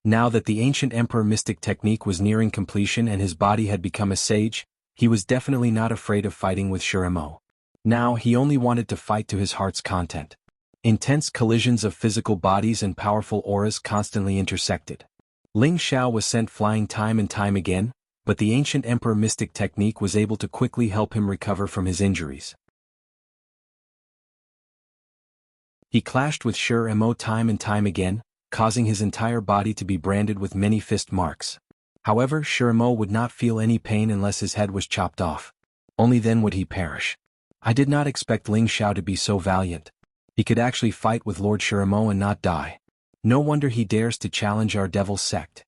Now that the ancient emperor mystic technique was nearing completion and his body had become a sage, he was definitely not afraid of fighting with Shiramo. Now he only wanted to fight to his heart's content. Intense collisions of physical bodies and powerful auras constantly intersected. Ling Xiao was sent flying time and time again, but the ancient emperor mystic technique was able to quickly help him recover from his injuries. He clashed with Shiramo time and time again, causing his entire body to be branded with many fist marks. However, Shiramo would not feel any pain unless his head was chopped off. Only then would he perish. I did not expect Ling Xiao to be so valiant. He could actually fight with Lord Shiramo and not die. No wonder he dares to challenge our devil sect.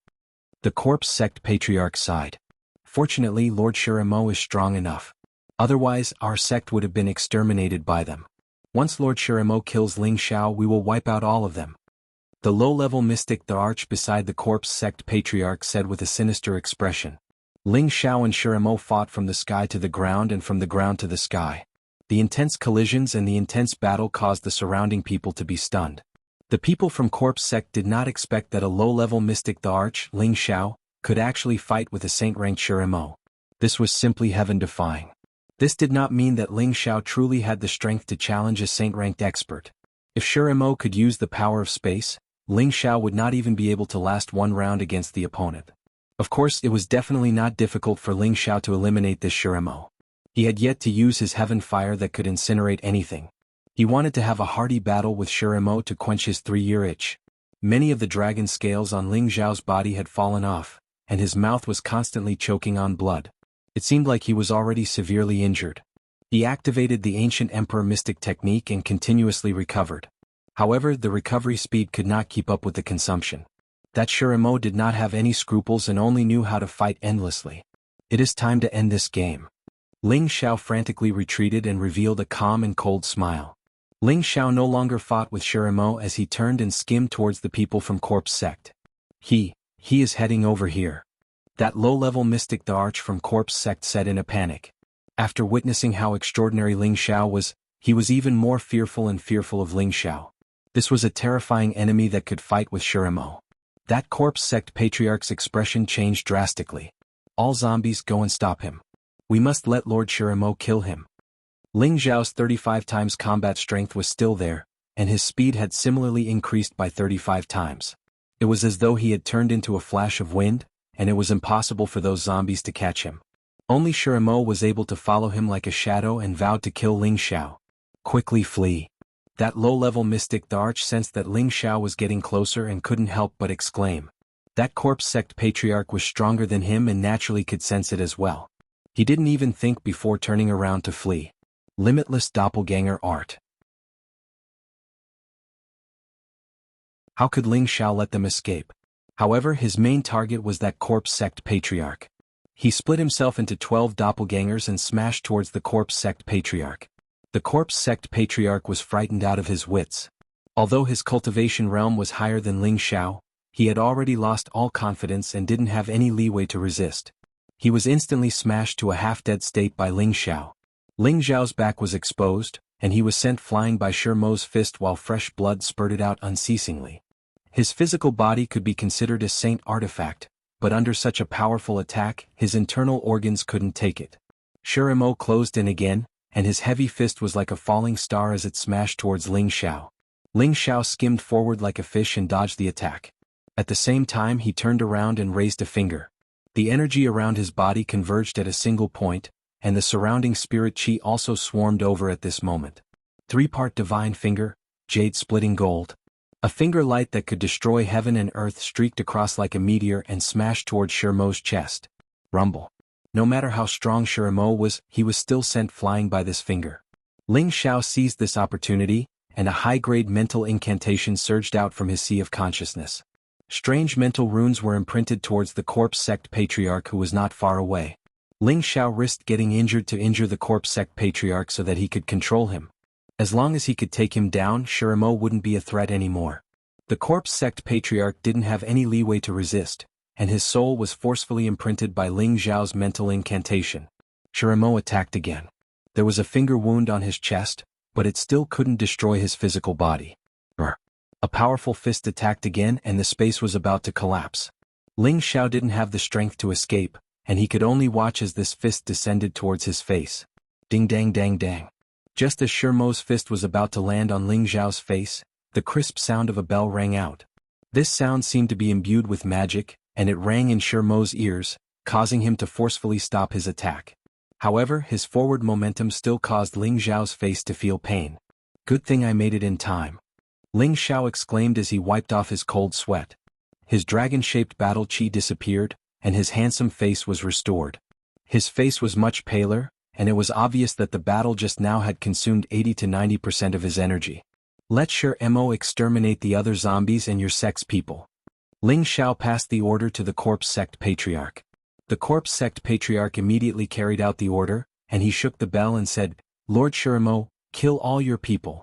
The corpse sect patriarch sighed. Fortunately, Lord Shiramo is strong enough. Otherwise, our sect would have been exterminated by them. Once Lord Shiramo kills Ling Xiao, we will wipe out all of them. The low-level mystic the arch beside the corpse sect patriarch said with a sinister expression. Ling Xiao and Shiramo fought from the sky to the ground and from the ground to the sky. The intense collisions and the intense battle caused the surrounding people to be stunned. The people from corpse sect did not expect that a low-level mystic the arch, Ling Xiao, could actually fight with a saint-ranked Shiramo. This was simply heaven-defying. This did not mean that Ling Xiao truly had the strength to challenge a saint-ranked expert. If Shiramo could use the power of space, Ling Xiao would not even be able to last one round against the opponent. Of course, it was definitely not difficult for Ling Xiao to eliminate this Shiramo. He had yet to use his heaven fire that could incinerate anything. He wanted to have a hearty battle with Shiramo to quench his 3-year itch. Many of the dragon scales on Ling Xiao's body had fallen off, and his mouth was constantly choking on blood. It seemed like he was already severely injured. He activated the ancient emperor mystic technique and continuously recovered. However, the recovery speed could not keep up with the consumption. That Shiramo did not have any scruples and only knew how to fight endlessly. It is time to end this game. Ling Xiao frantically retreated and revealed a calm and cold smile. Ling Xiao no longer fought with Shiramo as he turned and skimmed towards the people from corpse sect. He is heading over here. That low-level mystic the arch from corpse sect said in a panic. After witnessing how extraordinary Ling Xiao was, he was even more fearful of Ling Xiao. This was a terrifying enemy that could fight with Shiramo. That corpse sect patriarch's expression changed drastically. All zombies, go and stop him. We must let Lord Shiramo kill him. Ling Xiao's 35 times combat strength was still there, and his speed had similarly increased by 35 times. It was as though he had turned into a flash of wind, and it was impossible for those zombies to catch him. Only Shiramo was able to follow him like a shadow and vowed to kill Ling Xiao. Quickly flee. That low-level mystic the arch sensed that Ling Xiao was getting closer and couldn't help but exclaim. That corpse sect patriarch was stronger than him and naturally could sense it as well. He didn't even think before turning around to flee. Limitless doppelganger art. How could Ling Xiao let them escape? However, his main target was that corpse sect patriarch. He split himself into 12 doppelgangers and smashed towards the corpse sect patriarch. The corpse sect patriarch was frightened out of his wits. Although his cultivation realm was higher than Ling Xiao, he had already lost all confidence and didn't have any leeway to resist. He was instantly smashed to a half-dead state by Ling Xiao. Ling Xiao's back was exposed, and he was sent flying by Shimo's fist while fresh blood spurted out unceasingly. His physical body could be considered a saint artifact, but under such a powerful attack, his internal organs couldn't take it. Shimo closed in again, and his heavy fist was like a falling star as it smashed towards Ling Xiao. Ling Xiao skimmed forward like a fish and dodged the attack. At the same time, he turned around and raised a finger. The energy around his body converged at a single point, and the surrounding spirit chi also swarmed over at this moment. 3-part divine finger, jade splitting gold. A finger light that could destroy heaven and earth streaked across like a meteor and smashed towards Shimo's chest. Rumble. No matter how strong Shimo was, he was still sent flying by this finger. Ling Xiao seized this opportunity, and a high-grade mental incantation surged out from his sea of consciousness. Strange mental runes were imprinted towards the corpse sect patriarch who was not far away. Ling Xiao risked getting injured to injure the corpse sect patriarch so that he could control him. As long as he could take him down, Shimo wouldn't be a threat anymore. The corpse sect patriarch didn't have any leeway to resist, and his soul was forcefully imprinted by Ling Xiao's mental incantation. Shimo attacked again. There was a finger wound on his chest, but it still couldn't destroy his physical body. A powerful fist attacked again and the space was about to collapse. Ling Xiao didn't have the strength to escape, and he could only watch as this fist descended towards his face. Ding dang dang dang. Just as Shimo's fist was about to land on Ling Xiao's face, the crisp sound of a bell rang out. This sound seemed to be imbued with magic, and it rang in Shimo's ears, causing him to forcefully stop his attack. However, his forward momentum still caused Ling Xiao's face to feel pain. Good thing I made it in time. Ling Xiao exclaimed as he wiped off his cold sweat. His dragon-shaped battle chi disappeared, and his handsome face was restored. His face was much paler, and it was obvious that the battle just now had consumed 80 to 90% of his energy. Let Shimo exterminate the other zombies and your sect's people. Ling Xiao passed the order to the corpse sect patriarch. The corpse sect patriarch immediately carried out the order, and he shook the bell and said, "Lord Shimo, kill all your people."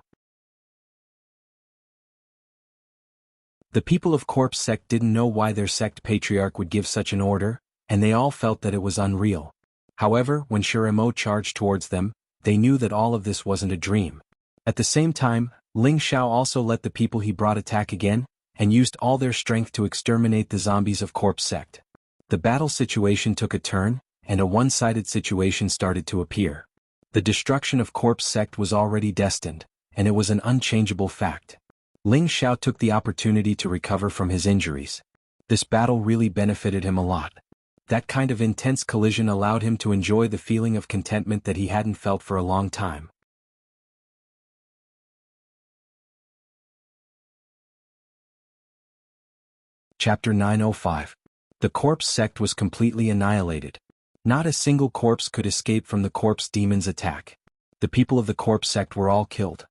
The people of corpse sect didn't know why their sect patriarch would give such an order, and they all felt that it was unreal. However, when Shimo charged towards them, they knew that all of this wasn't a dream. At the same time, Ling Xiao also let the people he brought attack again, and used all their strength to exterminate the zombies of corpse sect. The battle situation took a turn, and a one-sided situation started to appear. The destruction of corpse sect was already destined, and it was an unchangeable fact. Ling Xiao took the opportunity to recover from his injuries. This battle really benefited him a lot. That kind of intense collision allowed him to enjoy the feeling of contentment that he hadn't felt for a long time. Chapter 905. The corpse sect was completely annihilated. Not a single corpse could escape from the corpse demon's attack. The people of the corpse sect were all killed.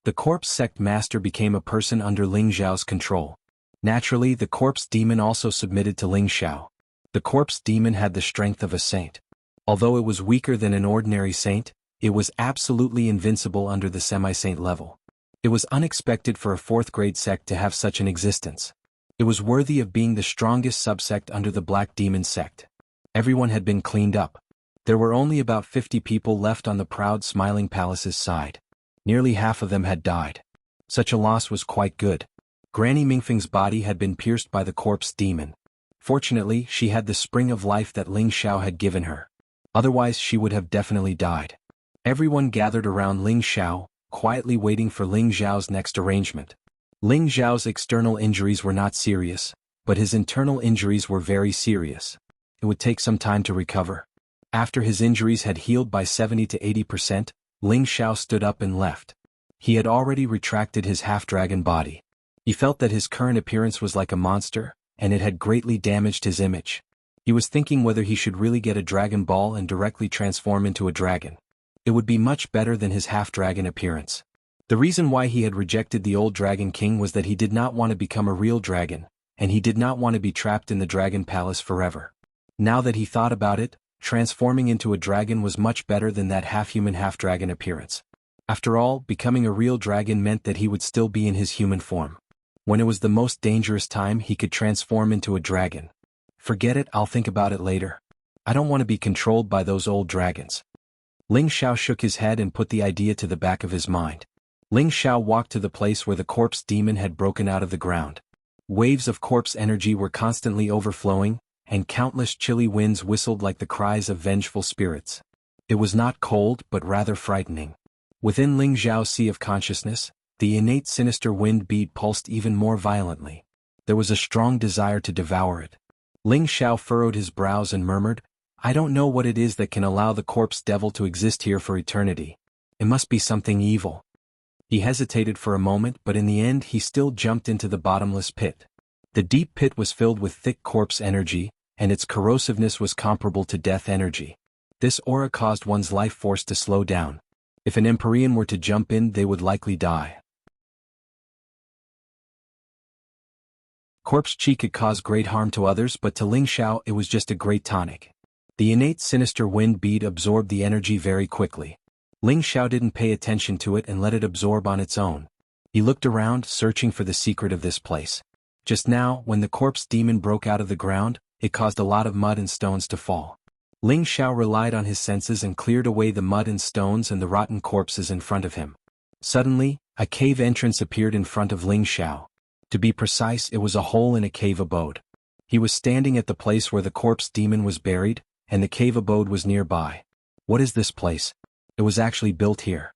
The corpse sect master became a person under Ling Xiao's control. Naturally, the corpse demon also submitted to Ling Xiao. The corpse demon had the strength of a saint. Although it was weaker than an ordinary saint, it was absolutely invincible under the semi-saint level. It was unexpected for a 4th-grade sect to have such an existence. It was worthy of being the strongest subsect under the Black Demon sect. Everyone had been cleaned up. There were only about 50 people left on the proud Smiling Palace's side. Nearly half of them had died. Such a loss was quite good. Granny Mingfeng's body had been pierced by the corpse demon. Fortunately, she had the spring of life that Ling Xiao had given her. Otherwise, she would have definitely died. Everyone gathered around Ling Xiao, quietly waiting for Ling Xiao's next arrangement. Ling Xiao's external injuries were not serious, but his internal injuries were very serious. It would take some time to recover. After his injuries had healed by 70 to 80%, Ling Xiao stood up and left. He had already retracted his half-dragon body. He felt that his current appearance was like a monster, and it had greatly damaged his image. He was thinking whether he should really get a Dragon Ball and directly transform into a dragon. It would be much better than his half-dragon appearance. The reason why he had rejected the old Dragon King was that he did not want to become a real dragon, and he did not want to be trapped in the dragon palace forever. Now that he thought about it, transforming into a dragon was much better than that half-human half-dragon appearance. After all, becoming a real dragon meant that he would still be in his human form. When it was the most dangerous time, he could transform into a dragon. Forget it, I'll think about it later. I don't want to be controlled by those old dragons. Ling Xiao shook his head and put the idea to the back of his mind. Ling Xiao walked to the place where the corpse demon had broken out of the ground. Waves of corpse energy were constantly overflowing, and countless chilly winds whistled like the cries of vengeful spirits. It was not cold but rather frightening. Within Ling Xiao's sea of consciousness, the innate sinister wind beat pulsed even more violently. There was a strong desire to devour it. Ling Xiao furrowed his brows and murmured, I don't know what it is that can allow the corpse devil to exist here for eternity. It must be something evil. He hesitated for a moment, but in the end he still jumped into the bottomless pit. The deep pit was filled with thick corpse energy, and its corrosiveness was comparable to death energy. This aura caused one's life force to slow down. If an Empyrean were to jump in, they would likely die. Corpse chi could cause great harm to others, but to Ling Xiao it was just a great tonic. The innate sinister wind bead absorbed the energy very quickly. Ling Xiao didn't pay attention to it and let it absorb on its own. He looked around, searching for the secret of this place. Just now, when the corpse demon broke out of the ground, it caused a lot of mud and stones to fall. Ling Xiao relied on his senses and cleared away the mud and stones and the rotten corpses in front of him. Suddenly, a cave entrance appeared in front of Ling Xiao. To be precise, it was a hole in a cave abode. He was standing at the place where the corpse demon was buried, and the cave abode was nearby. What is this place? It was actually built here.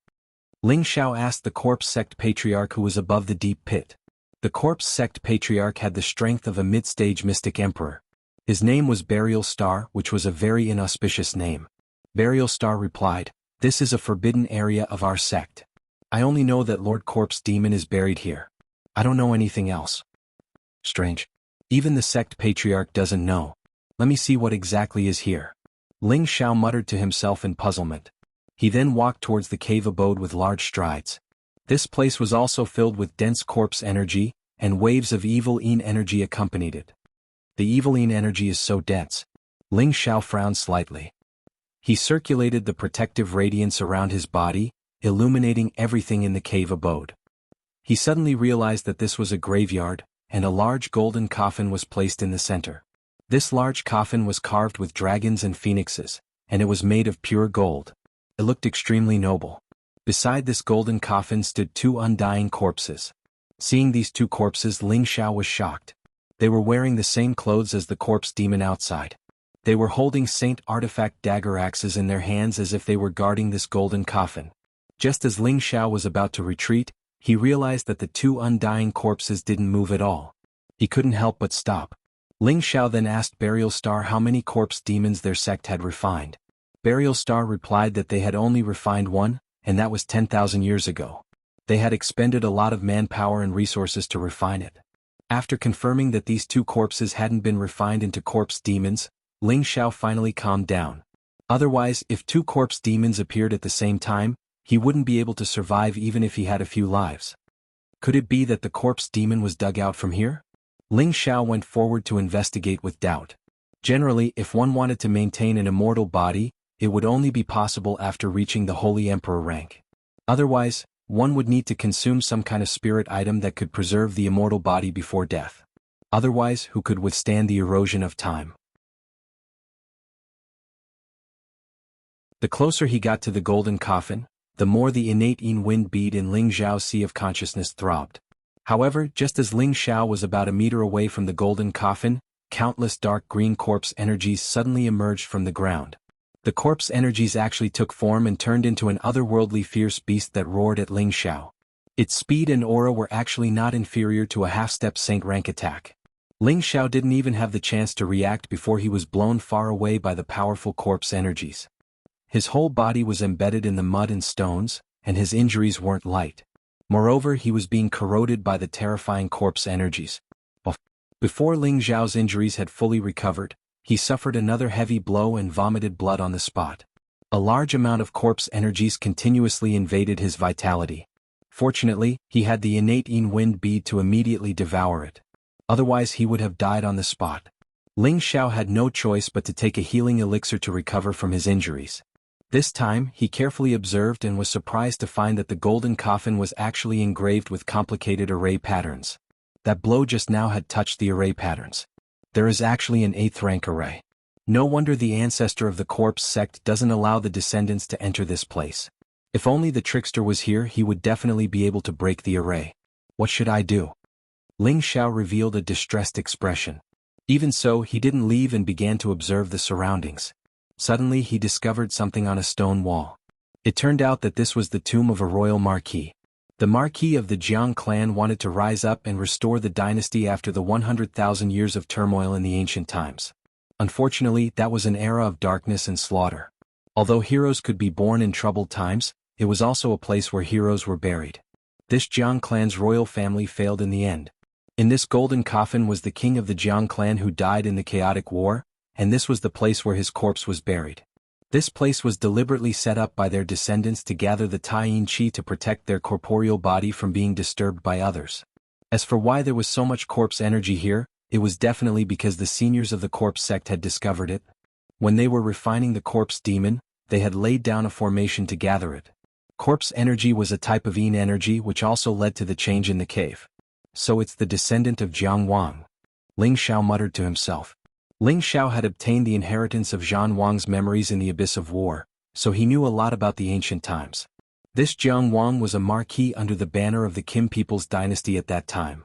Ling Xiao asked the corpse sect patriarch who was above the deep pit. The corpse sect patriarch had the strength of a mid-stage mystic emperor. His name was Burial Star, which was a very inauspicious name. Burial Star replied, This is a forbidden area of our sect. I only know that Lord Corpse Demon is buried here. I don't know anything else. Strange. Even the sect patriarch doesn't know. Let me see what exactly is here. Ling Xiao muttered to himself in puzzlement. He then walked towards the cave abode with large strides. This place was also filled with dense corpse energy, and waves of evil Yin energy accompanied it. The evil Yin energy is so dense. Ling Xiao frowned slightly. He circulated the protective radiance around his body, illuminating everything in the cave abode. He suddenly realized that this was a graveyard, and a large golden coffin was placed in the center. This large coffin was carved with dragons and phoenixes, and it was made of pure gold. It looked extremely noble. Beside this golden coffin stood two undying corpses. Seeing these two corpses, Ling Xiao was shocked. They were wearing the same clothes as the corpse demon outside. They were holding saint artifact dagger axes in their hands as if they were guarding this golden coffin. Just as Ling Xiao was about to retreat, he realized that the two undying corpses didn't move at all. He couldn't help but stop. Ling Xiao then asked Burial Star how many corpse demons their sect had refined. Burial Star replied that they had only refined one, and that was 10,000 years ago. They had expended a lot of manpower and resources to refine it. After confirming that these two corpses hadn't been refined into corpse demons, Ling Xiao finally calmed down. Otherwise, if two corpse demons appeared at the same time, he wouldn't be able to survive even if he had a few lives. Could it be that the corpse demon was dug out from here? Ling Xiao went forward to investigate with doubt. Generally, if one wanted to maintain an immortal body, it would only be possible after reaching the Holy Emperor rank. Otherwise, one would need to consume some kind of spirit item that could preserve the immortal body before death. Otherwise, who could withstand the erosion of time? The closer he got to the golden coffin, the more the innate Yin wind bead in Ling Xiao's sea of consciousness throbbed. However, just as Ling Xiao was about a meter away from the golden coffin, countless dark green corpse energies suddenly emerged from the ground. The corpse energies actually took form and turned into an otherworldly fierce beast that roared at Ling Xiao. Its speed and aura were actually not inferior to a half-step saint rank attack. Ling Xiao didn't even have the chance to react before he was blown far away by the powerful corpse energies. His whole body was embedded in the mud and stones, and his injuries weren't light. Moreover, he was being corroded by the terrifying corpse energies. Before Ling Xiao's injuries had fully recovered, he suffered another heavy blow and vomited blood on the spot. A large amount of corpse energies continuously invaded his vitality. Fortunately, he had the innate Yin wind bead to immediately devour it. Otherwise he would have died on the spot. Ling Xiao had no choice but to take a healing elixir to recover from his injuries. This time, he carefully observed and was surprised to find that the golden coffin was actually engraved with complicated array patterns. That blow just now had touched the array patterns. There is actually an 8th rank array. No wonder the ancestor of the corpse sect doesn't allow the descendants to enter this place. If only the trickster was here, he would definitely be able to break the array. What should I do? Ling Xiao revealed a distressed expression. Even so, he didn't leave and began to observe the surroundings. Suddenly he discovered something on a stone wall. It turned out that this was the tomb of a royal marquis. The marquis of the Jiang clan wanted to rise up and restore the dynasty after the 100,000 years of turmoil in the ancient times. Unfortunately, that was an era of darkness and slaughter. Although heroes could be born in troubled times, it was also a place where heroes were buried. This Jiang clan's royal family failed in the end. In this golden coffin was the king of the Jiang clan who died in the chaotic war, and this was the place where his corpse was buried. This place was deliberately set up by their descendants to gather the Tai-yin Qi to protect their corporeal body from being disturbed by others. As for why there was so much corpse energy here, it was definitely because the seniors of the corpse sect had discovered it. When they were refining the corpse demon, they had laid down a formation to gather it. Corpse energy was a type of yin energy which also led to the change in the cave. So it's the descendant of Jiang Wang. Ling Xiao muttered to himself. Ling Xiao had obtained the inheritance of Jiang Wang's memories in the abyss of war, so he knew a lot about the ancient times. This Jiang Wang was a marquis under the banner of the Qin people's dynasty at that time.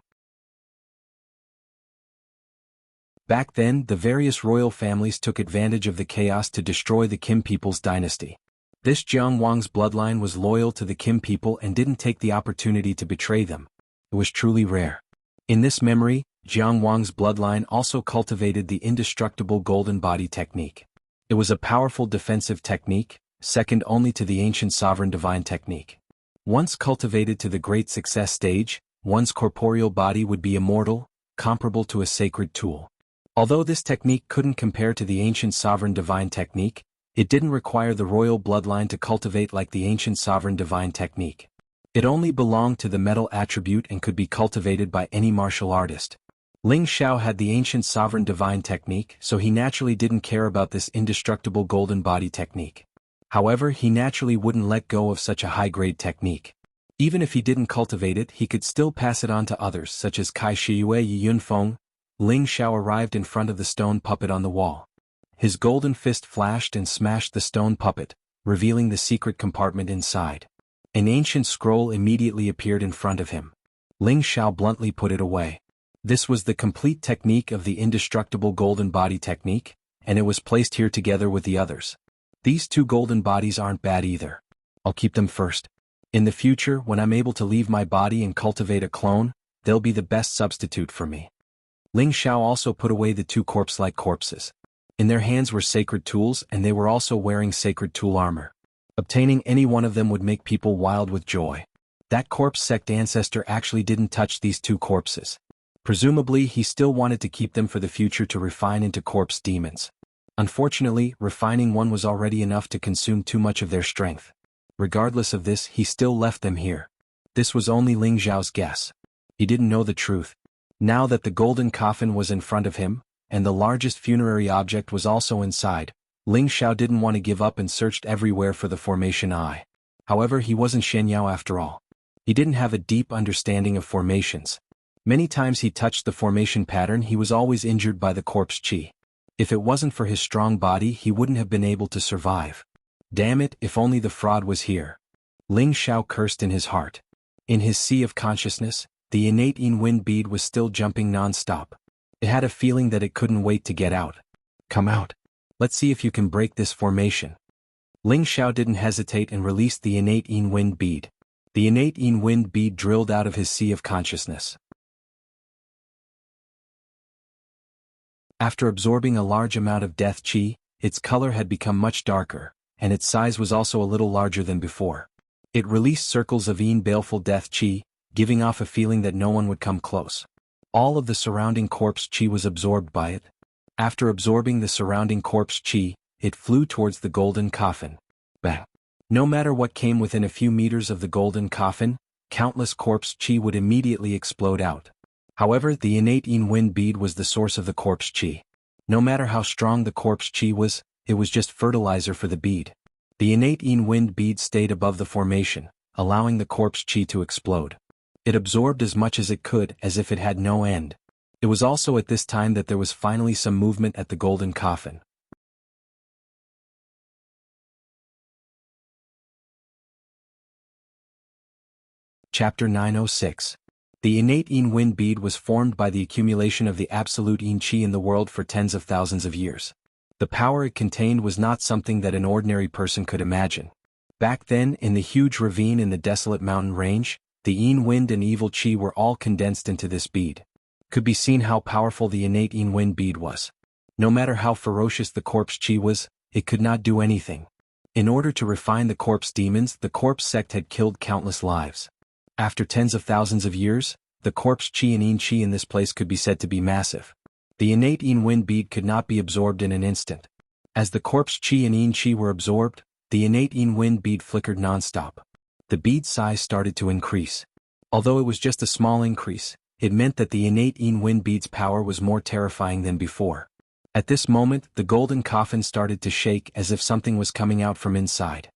Back then, the various royal families took advantage of the chaos to destroy the Qin people's dynasty. This Jiang Wang's bloodline was loyal to the Qin people and didn't take the opportunity to betray them. It was truly rare. In this memory, Jiang Wang's bloodline also cultivated the indestructible golden body technique. It was a powerful defensive technique, second only to the ancient sovereign divine technique. Once cultivated to the great success stage, one's corporeal body would be immortal, comparable to a sacred tool. Although this technique couldn't compare to the ancient sovereign divine technique, it didn't require the royal bloodline to cultivate like the ancient sovereign divine technique. It only belonged to the metal attribute and could be cultivated by any martial artist. Ling Xiao had the ancient sovereign divine technique, so he naturally didn't care about this indestructible golden body technique. However, he naturally wouldn't let go of such a high-grade technique. Even if he didn't cultivate it, he could still pass it on to others such as Kai Shiyue Yunfeng. Ling Xiao arrived in front of the stone puppet on the wall. His golden fist flashed and smashed the stone puppet, revealing the secret compartment inside. An ancient scroll immediately appeared in front of him. Ling Xiao bluntly put it away. This was the complete technique of the indestructible golden body technique, and it was placed here together with the others. These two golden bodies aren't bad either. I'll keep them first. In the future, when I'm able to leave my body and cultivate a clone, they'll be the best substitute for me. Ling Xiao also put away the two corpse-like corpses. In their hands were sacred tools, and they were also wearing sacred tool armor. Obtaining any one of them would make people wild with joy. That corpse sect ancestor actually didn't touch these two corpses. Presumably, he still wanted to keep them for the future to refine into corpse demons. Unfortunately, refining one was already enough to consume too much of their strength. Regardless of this, he still left them here. This was only Ling Xiao's guess. He didn't know the truth. Now that the golden coffin was in front of him, and the largest funerary object was also inside, Ling Xiao didn't want to give up and searched everywhere for the formation eye. However, he wasn't Shen Yao after all. He didn't have a deep understanding of formations. Many times he touched the formation pattern, he was always injured by the corpse qi. If it wasn't for his strong body, he wouldn't have been able to survive. Damn it, if only the fraud was here. Ling Xiao cursed in his heart. In his sea of consciousness, the innate yin wind bead was still jumping non-stop. It had a feeling that it couldn't wait to get out. Come out. Let's see if you can break this formation. Ling Xiao didn't hesitate and released the innate yin wind bead. The innate yin wind bead drilled out of his sea of consciousness. After absorbing a large amount of death qi, its color had become much darker, and its size was also a little larger than before. It released circles of yin baleful death qi, giving off a feeling that no one would come close. All of the surrounding corpse qi was absorbed by it. After absorbing the surrounding corpse qi, it flew towards the golden coffin. Bang! No matter what came within a few meters of the golden coffin, countless corpse qi would immediately explode out. However, the innate yin wind bead was the source of the corpse chi. No matter how strong the corpse chi was, it was just fertilizer for the bead. The innate yin wind bead stayed above the formation, allowing the corpse chi to explode. It absorbed as much as it could, as if it had no end. It was also at this time that there was finally some movement at the golden coffin. Chapter 906. The innate yin wind bead was formed by the accumulation of the absolute yin chi in the world for tens of thousands of years. The power it contained was not something that an ordinary person could imagine. Back then, in the huge ravine in the desolate mountain range, the yin wind and evil chi were all condensed into this bead. Could be seen how powerful the innate yin wind bead was. No matter how ferocious the corpse chi was, it could not do anything. In order to refine the corpse demons, the corpse sect had killed countless lives. After tens of thousands of years, the corpse chi and yin chi in this place could be said to be massive. The innate yin wind bead could not be absorbed in an instant. As the corpse chi and yin chi were absorbed, the innate yin wind bead flickered non-stop. The bead's size started to increase. Although it was just a small increase, it meant that the innate yin wind bead's power was more terrifying than before. At this moment, the golden coffin started to shake as if something was coming out from inside.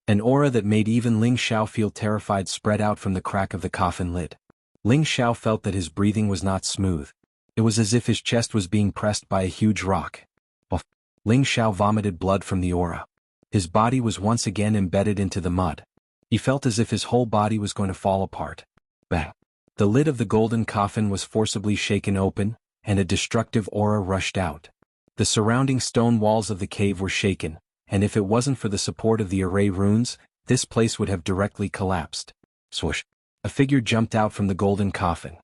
An aura that made even Ling Xiao feel terrified spread out from the crack of the coffin lid. Ling Xiao felt that his breathing was not smooth. It was as if his chest was being pressed by a huge rock. Ling Xiao vomited blood from the aura. His body was once again embedded into the mud. He felt as if his whole body was going to fall apart. Bang! The lid of the golden coffin was forcibly shaken open, and a destructive aura rushed out. The surrounding stone walls of the cave were shaken, and if it wasn't for the support of the array runes, this place would have directly collapsed. Swoosh! A figure jumped out from the golden coffin.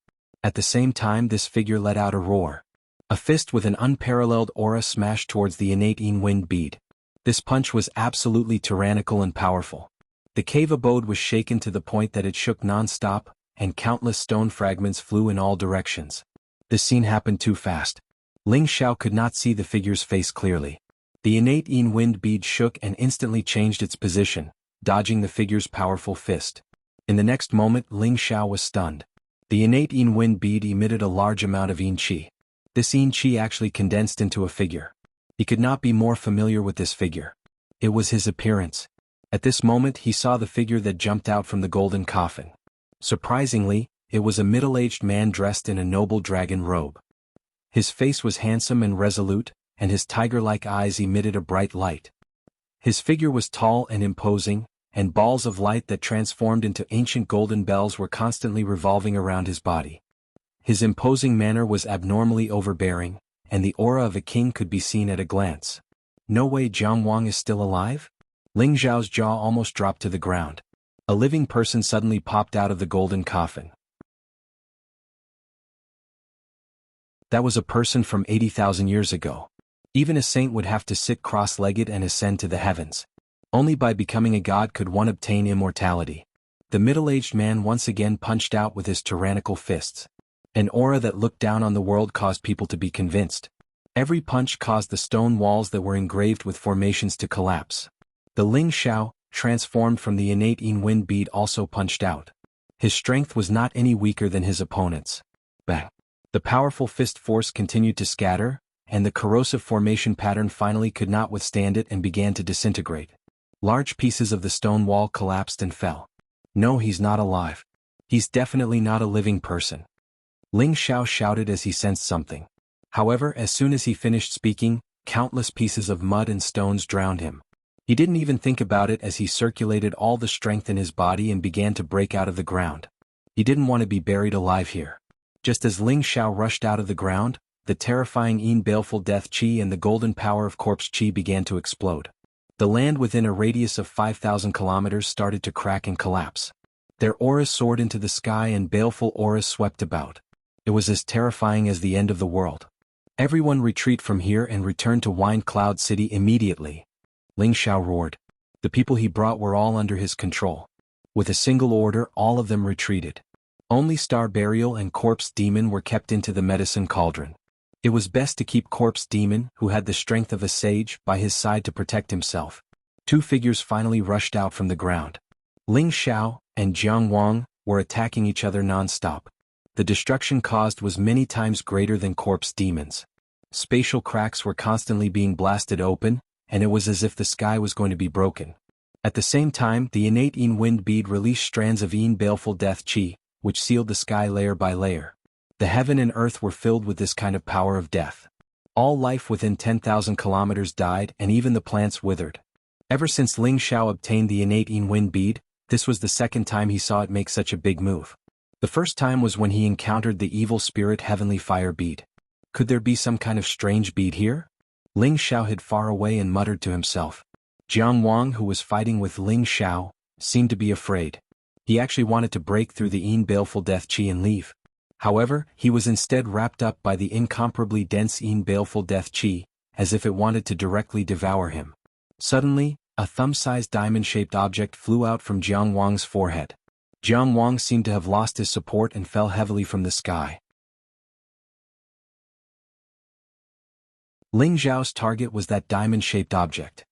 At the same time, this figure let out a roar. A fist with an unparalleled aura smashed towards the innate yin wind bead. This punch was absolutely tyrannical and powerful. The cave abode was shaken to the point that it shook non-stop, and countless stone fragments flew in all directions. This scene happened too fast. Ling Xiao could not see the figure's face clearly. The innate yin wind bead shook and instantly changed its position, dodging the figure's powerful fist. In the next moment, Ling Xiao was stunned. The innate yin wind bead emitted a large amount of yin chi. This yin chi actually condensed into a figure. He could not be more familiar with this figure. It was his appearance. At this moment, he saw the figure that jumped out from the golden coffin. Surprisingly, it was a middle-aged man dressed in a noble dragon robe. His face was handsome and resolute, and his tiger-like eyes emitted a bright light. His figure was tall and imposing, and balls of light that transformed into ancient golden bells were constantly revolving around his body. His imposing manner was abnormally overbearing, and the aura of a king could be seen at a glance. No way Jiang Wang is still alive? Ling Xiao's jaw almost dropped to the ground. A living person suddenly popped out of the golden coffin. That was a person from 80,000 years ago. Even a saint would have to sit cross-legged and ascend to the heavens. Only by becoming a god could one obtain immortality. The middle-aged man once again punched out with his tyrannical fists. An aura that looked down on the world caused people to be convinced. Every punch caused the stone walls that were engraved with formations to collapse. The Ling Xiao, transformed from the innate yin wind bead, also punched out. His strength was not any weaker than his opponent's. Bang! The powerful fist force continued to scatter, and the corrosive formation pattern finally could not withstand it and began to disintegrate. Large pieces of the stone wall collapsed and fell. No, he's not alive. He's definitely not a living person. Ling Xiao shouted as he sensed something. However, as soon as he finished speaking, countless pieces of mud and stones drowned him. He didn't even think about it as he circulated all the strength in his body and began to break out of the ground. He didn't want to be buried alive here. Just as Ling Xiao rushed out of the ground, the terrifying yin baleful death chi and the golden power of corpse chi began to explode. The land within a radius of 5,000 kilometers started to crack and collapse. Their auras soared into the sky and baleful auras swept about. It was as terrifying as the end of the world. Everyone retreat from here and return to Wine Cloud City immediately. Ling Xiao roared. The people he brought were all under his control. With a single order, all of them retreated. Only Star Burial and Corpse Demon were kept into the medicine cauldron. It was best to keep Corpse Demon, who had the strength of a sage, by his side to protect himself. Two figures finally rushed out from the ground. Ling Xiao and Jiang Wang were attacking each other non-stop. The destruction caused was many times greater than corpse demons. Spatial cracks were constantly being blasted open, and it was as if the sky was going to be broken. At the same time, the innate Yin wind bead released strands of Yin baleful death chi, which sealed the sky layer by layer. The heaven and earth were filled with this kind of power of death. All life within 10,000 kilometers died, and even the plants withered. Ever since Ling Xiao obtained the innate Yin wind bead, this was the second time he saw it make such a big move. The first time was when he encountered the evil spirit heavenly fire bead. Could there be some kind of strange bead here? Ling Xiao hid far away and muttered to himself. Jiang Wang, who was fighting with Ling Xiao, seemed to be afraid. He actually wanted to break through the Yin baleful death chi and leave. However, he was instead wrapped up by the incomparably dense Yin baleful death chi, as if it wanted to directly devour him. Suddenly, a thumb-sized diamond-shaped object flew out from Jiang Wang's forehead. Jiang Wang seemed to have lost his support and fell heavily from the sky. Ling Xiao's target was that diamond-shaped object.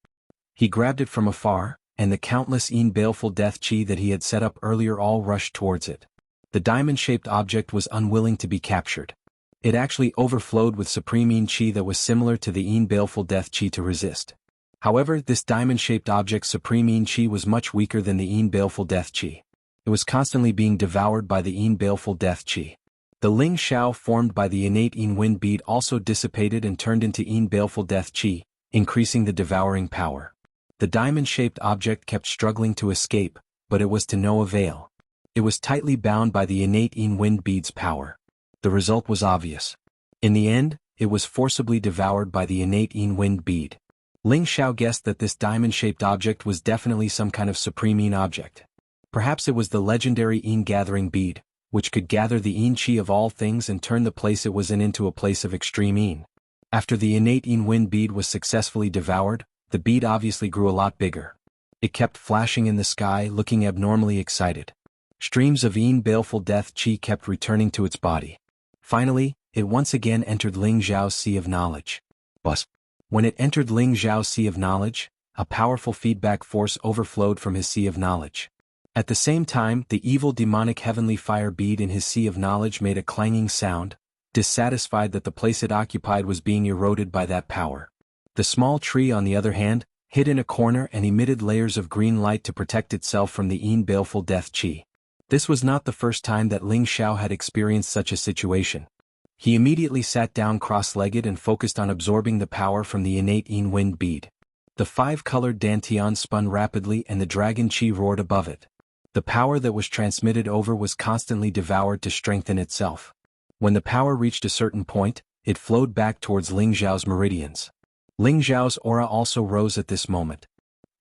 He grabbed it from afar, and the countless Yin baleful death chi that he had set up earlier all rushed towards it. The diamond-shaped object was unwilling to be captured. It actually overflowed with supreme Yin chi that was similar to the Yin baleful death chi to resist. However, this diamond-shaped object's supreme Yin chi was much weaker than the Yin baleful death chi. It was constantly being devoured by the Yin baleful death chi. The Ling Xiao formed by the innate Yin wind bead also dissipated and turned into Yin baleful death chi, increasing the devouring power. The diamond-shaped object kept struggling to escape, but it was to no avail. It was tightly bound by the innate Yin wind bead's power. The result was obvious. In the end, it was forcibly devoured by the innate Yin wind bead. Ling Xiao guessed that this diamond-shaped object was definitely some kind of supreme Yin object. Perhaps it was the legendary Yin gathering bead, which could gather the Yin chi of all things and turn the place it was in into a place of extreme Yin. After the innate Yin wind bead was successfully devoured, the bead obviously grew a lot bigger. It kept flashing in the sky, looking abnormally excited. Streams of Yin baleful death chi kept returning to its body. Finally, it once again entered Ling Xiao's sea of knowledge. But when it entered Ling Xiao's sea of knowledge, a powerful feedback force overflowed from his sea of knowledge. At the same time, the evil demonic heavenly fire bead in his sea of knowledge made a clanging sound, dissatisfied that the place it occupied was being eroded by that power. The small tree, on the other hand, hid in a corner and emitted layers of green light to protect itself from the Yin baleful death chi. This was not the first time that Ling Xiao had experienced such a situation. He immediately sat down cross-legged and focused on absorbing the power from the innate Yin wind bead. The five-colored dantian spun rapidly and the dragon chi roared above it. The power that was transmitted over was constantly devoured to strengthen itself. When the power reached a certain point, it flowed back towards Ling Xiao's meridians. Ling Xiao's aura also rose at this moment.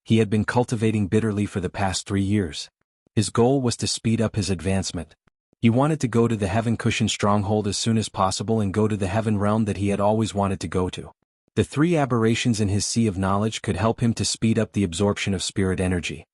He had been cultivating bitterly for the past 3 years. His goal was to speed up his advancement. He wanted to go to the Heaven Cushion stronghold as soon as possible and go to the Heaven realm that he had always wanted to go to. The 3 aberrations in his sea of knowledge could help him to speed up the absorption of spirit energy.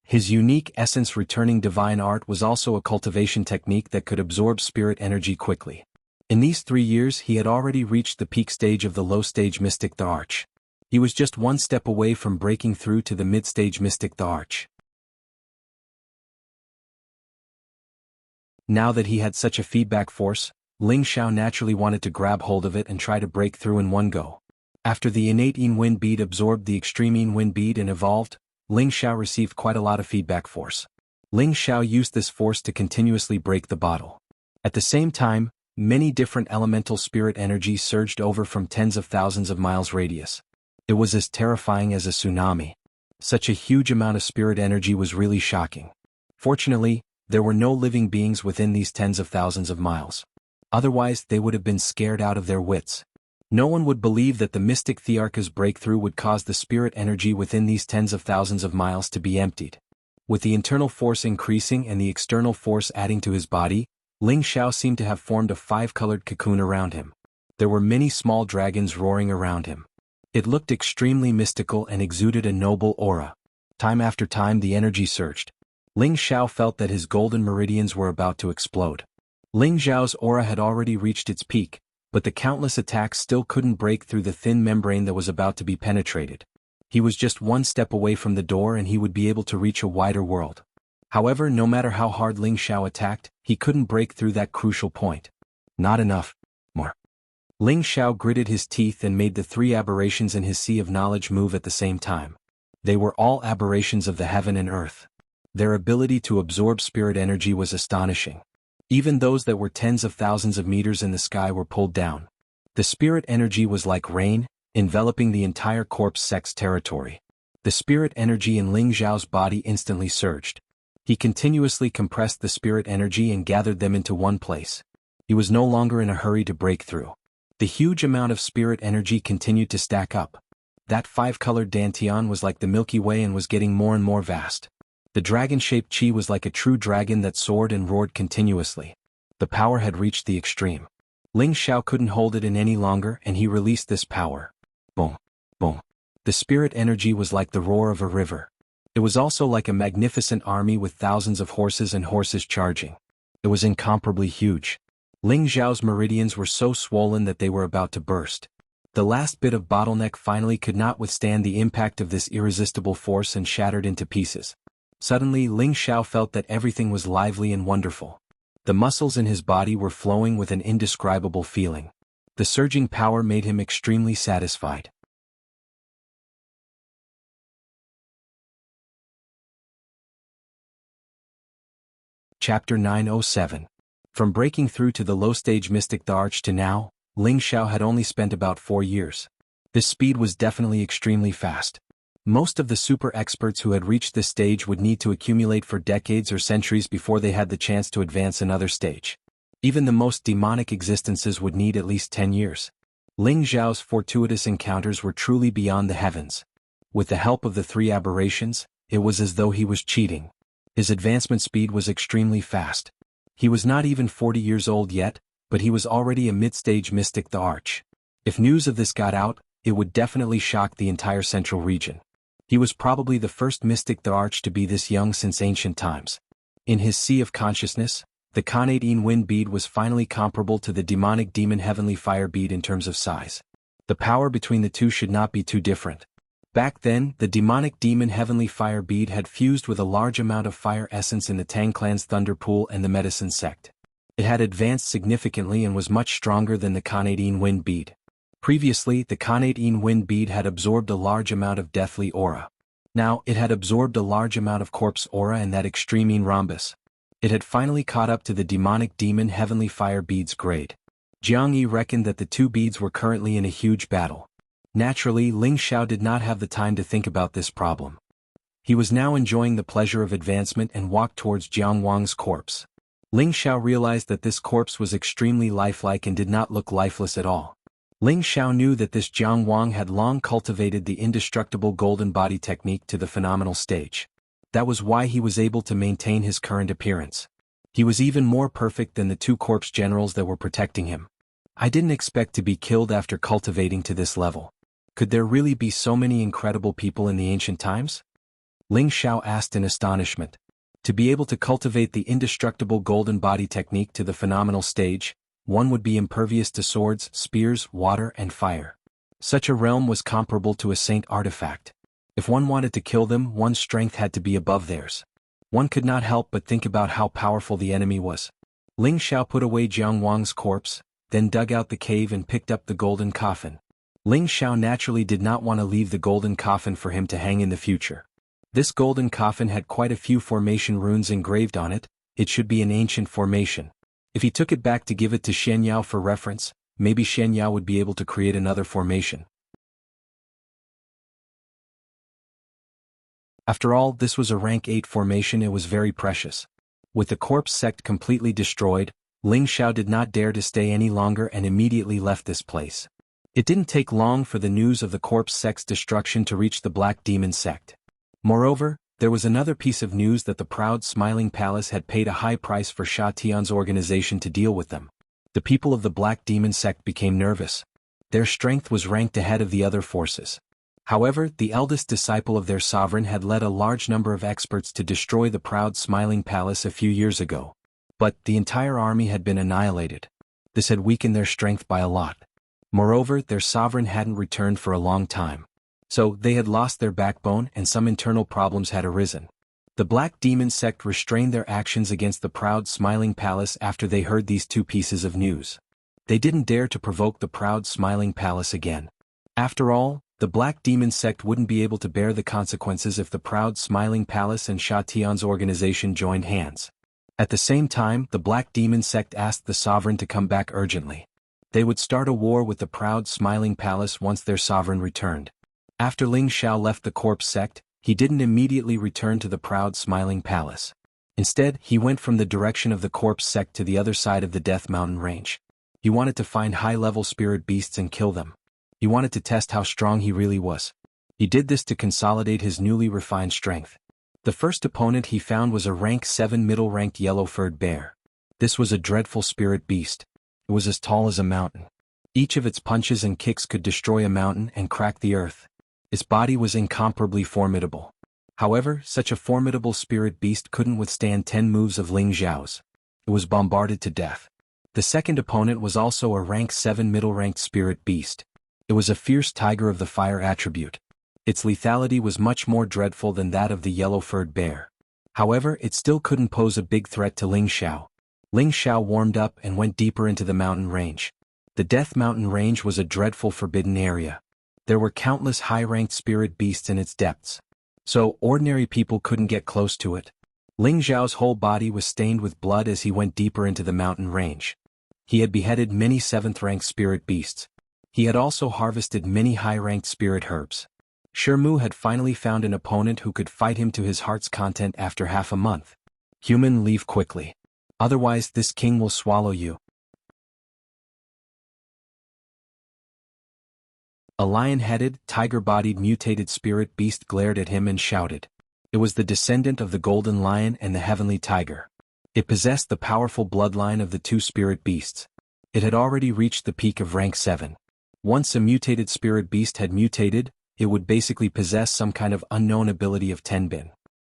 His unique essence returning divine art was also a cultivation technique that could absorb spirit energy quickly. In these 3 years he had already reached the peak stage of the low stage mystic the arch. He was just one step away from breaking through to the mid-stage mystic the arch. Now that he had such a feedback force, Ling Xiao naturally wanted to grab hold of it and try to break through in one go. After the innate Yin wind bead absorbed the extreme Yin wind bead and evolved, Ling Xiao received quite a lot of feedback force. Ling Xiao used this force to continuously break the bottle. At the same time, many different elemental spirit energies surged over from tens of thousands of miles radius. It was as terrifying as a tsunami. Such a huge amount of spirit energy was really shocking. Fortunately, there were no living beings within these tens of thousands of miles. Otherwise, they would have been scared out of their wits. No one would believe that the mystic Thearka's breakthrough would cause the spirit energy within these tens of thousands of miles to be emptied. With the internal force increasing and the external force adding to his body, Ling Xiao seemed to have formed a 5-colored cocoon around him. There were many small dragons roaring around him. It looked extremely mystical and exuded a noble aura. Time after time the energy surged. Ling Xiao felt that his golden meridians were about to explode. Ling Xiao's aura had already reached its peak, but the countless attacks still couldn't break through the thin membrane that was about to be penetrated. He was just one step away from the door and he would be able to reach a wider world. However, no matter how hard Ling Xiao attacked, he couldn't break through that crucial point. Not enough. More. Ling Xiao gritted his teeth and made the three aberrations in his sea of knowledge move at the same time. They were all aberrations of the heaven and earth. Their ability to absorb spirit energy was astonishing. Even those that were tens of thousands of meters in the sky were pulled down. The spirit energy was like rain, enveloping the entire corpse sect's territory. The spirit energy in Ling Xiao's body instantly surged. He continuously compressed the spirit energy and gathered them into one place. He was no longer in a hurry to break through. The huge amount of spirit energy continued to stack up. That five-colored dantian was like the Milky Way and was getting more and more vast. The dragon-shaped chi was like a true dragon that soared and roared continuously. The power had reached the extreme. Ling Xiao couldn't hold it in any longer and he released this power. Boom. Boom. The spirit energy was like the roar of a river. It was also like a magnificent army with thousands of horses and horses charging. It was incomparably huge. Ling Xiao's meridians were so swollen that they were about to burst. The last bit of bottleneck finally could not withstand the impact of this irresistible force and shattered into pieces. Suddenly Ling Xiao felt that everything was lively and wonderful. The muscles in his body were flowing with an indescribable feeling. The surging power made him extremely satisfied. Chapter 907. From breaking through to the low-stage mystic the arch to now, Ling Xiao had only spent about 4 years. This speed was definitely extremely fast. Most of the super experts who had reached this stage would need to accumulate for decades or centuries before they had the chance to advance another stage. Even the most demonic existences would need at least 10 years. Ling Xiao's fortuitous encounters were truly beyond the heavens. With the help of the three aberrations, it was as though he was cheating. His advancement speed was extremely fast. He was not even 40 years old yet, but he was already a mid-stage mystic the arch. If news of this got out, it would definitely shock the entire central region. He was probably the first mystic the arch to be this young since ancient times. In his sea of consciousness, the Khanate wind bead was finally comparable to the demonic demon heavenly fire bead in terms of size. The power between the two should not be too different. Back then, the demonic demon heavenly fire bead had fused with a large amount of fire essence in the Tang clan's thunder pool and the medicine sect. It had advanced significantly and was much stronger than the Khanate wind bead. Previously, the Khanate wind bead had absorbed a large amount of deathly aura. Now, it had absorbed a large amount of corpse aura and that extreme rhombus. It had finally caught up to the demonic demon heavenly fire bead's grade. Jiang Yi reckoned that the two beads were currently in a huge battle. Naturally, Ling Xiao did not have the time to think about this problem. He was now enjoying the pleasure of advancement and walked towards Jiang Wang's corpse. Ling Xiao realized that this corpse was extremely lifelike and did not look lifeless at all. Ling Xiao knew that this Jiang Wang had long cultivated the indestructible golden body technique to the phenomenal stage. That was why he was able to maintain his current appearance. He was even more perfect than the two corpse generals that were protecting him. I didn't expect to be killed after cultivating to this level. Could there really be so many incredible people in the ancient times? Ling Xiao asked in astonishment. To be able to cultivate the indestructible golden body technique to the phenomenal stage, one would be impervious to swords, spears, water, and fire. Such a realm was comparable to a saint artifact. If one wanted to kill them, one's strength had to be above theirs. One could not help but think about how powerful the enemy was. Ling Xiao put away Jiang Wang's corpse, then dug out the cave and picked up the golden coffin. Ling Xiao naturally did not want to leave the golden coffin for him to hang in the future. This golden coffin had quite a few formation runes engraved on it. It should be an ancient formation. If he took it back to give it to Shen Yao for reference, maybe Shen Yao would be able to create another formation. After all, this was a rank 8 formation. It was very precious. With the corpse sect completely destroyed, Ling Xiao did not dare to stay any longer and immediately left this place. It didn't take long for the news of the corpse sect's destruction to reach the Black Demon sect. Moreover, there was another piece of news that the proud Smiling Palace had paid a high price for Sha Tian's organization to deal with them. The people of the Black Demon sect became nervous. Their strength was ranked ahead of the other forces. However, the eldest disciple of their sovereign had led a large number of experts to destroy the proud Smiling Palace a few years ago. But the entire army had been annihilated. This had weakened their strength by a lot. Moreover, their sovereign hadn't returned for a long time. So, they had lost their backbone and some internal problems had arisen. The Black Demon sect restrained their actions against the proud Smiling Palace after they heard these two pieces of news. They didn't dare to provoke the proud Smiling Palace again. After all, the Black Demon sect wouldn't be able to bear the consequences if the proud Smiling Palace and Sha Tian's organization joined hands. At the same time, the Black Demon sect asked the sovereign to come back urgently. They would start a war with the proud Smiling Palace once their sovereign returned. After Ling Xiao left the corpse sect, he didn't immediately return to the proud Smiling Palace. Instead, he went from the direction of the corpse sect to the other side of the Death Mountain range. He wanted to find high-level spirit beasts and kill them. He wanted to test how strong he really was. He did this to consolidate his newly refined strength. The first opponent he found was a rank 7 middle-ranked yellow-furred bear. This was a dreadful spirit beast. It was as tall as a mountain. Each of its punches and kicks could destroy a mountain and crack the earth. Its body was incomparably formidable. However, such a formidable spirit beast couldn't withstand 10 moves of Ling Xiao's. It was bombarded to death. The second opponent was also a rank 7 middle-ranked spirit beast. It was a fierce tiger of the fire attribute. Its lethality was much more dreadful than that of the yellow-furred bear. However, it still couldn't pose a big threat to Ling Xiao. Ling Xiao warmed up and went deeper into the mountain range. The Death Mountain range was a dreadful forbidden area. There were countless high-ranked spirit beasts in its depths. So, ordinary people couldn't get close to it. Ling Xiao's whole body was stained with blood as he went deeper into the mountain range. He had beheaded many 7th-ranked spirit beasts. He had also harvested many high-ranked spirit herbs. Shermu had finally found an opponent who could fight him to his heart's content after half a month. Human, leave quickly. Otherwise this king will swallow you. A lion-headed, tiger-bodied mutated spirit beast glared at him and shouted. It was the descendant of the golden lion and the heavenly tiger. It possessed the powerful bloodline of the two spirit beasts. It had already reached the peak of rank 7. Once a mutated spirit beast had mutated, it would basically possess some kind of unknown ability of Tenbin.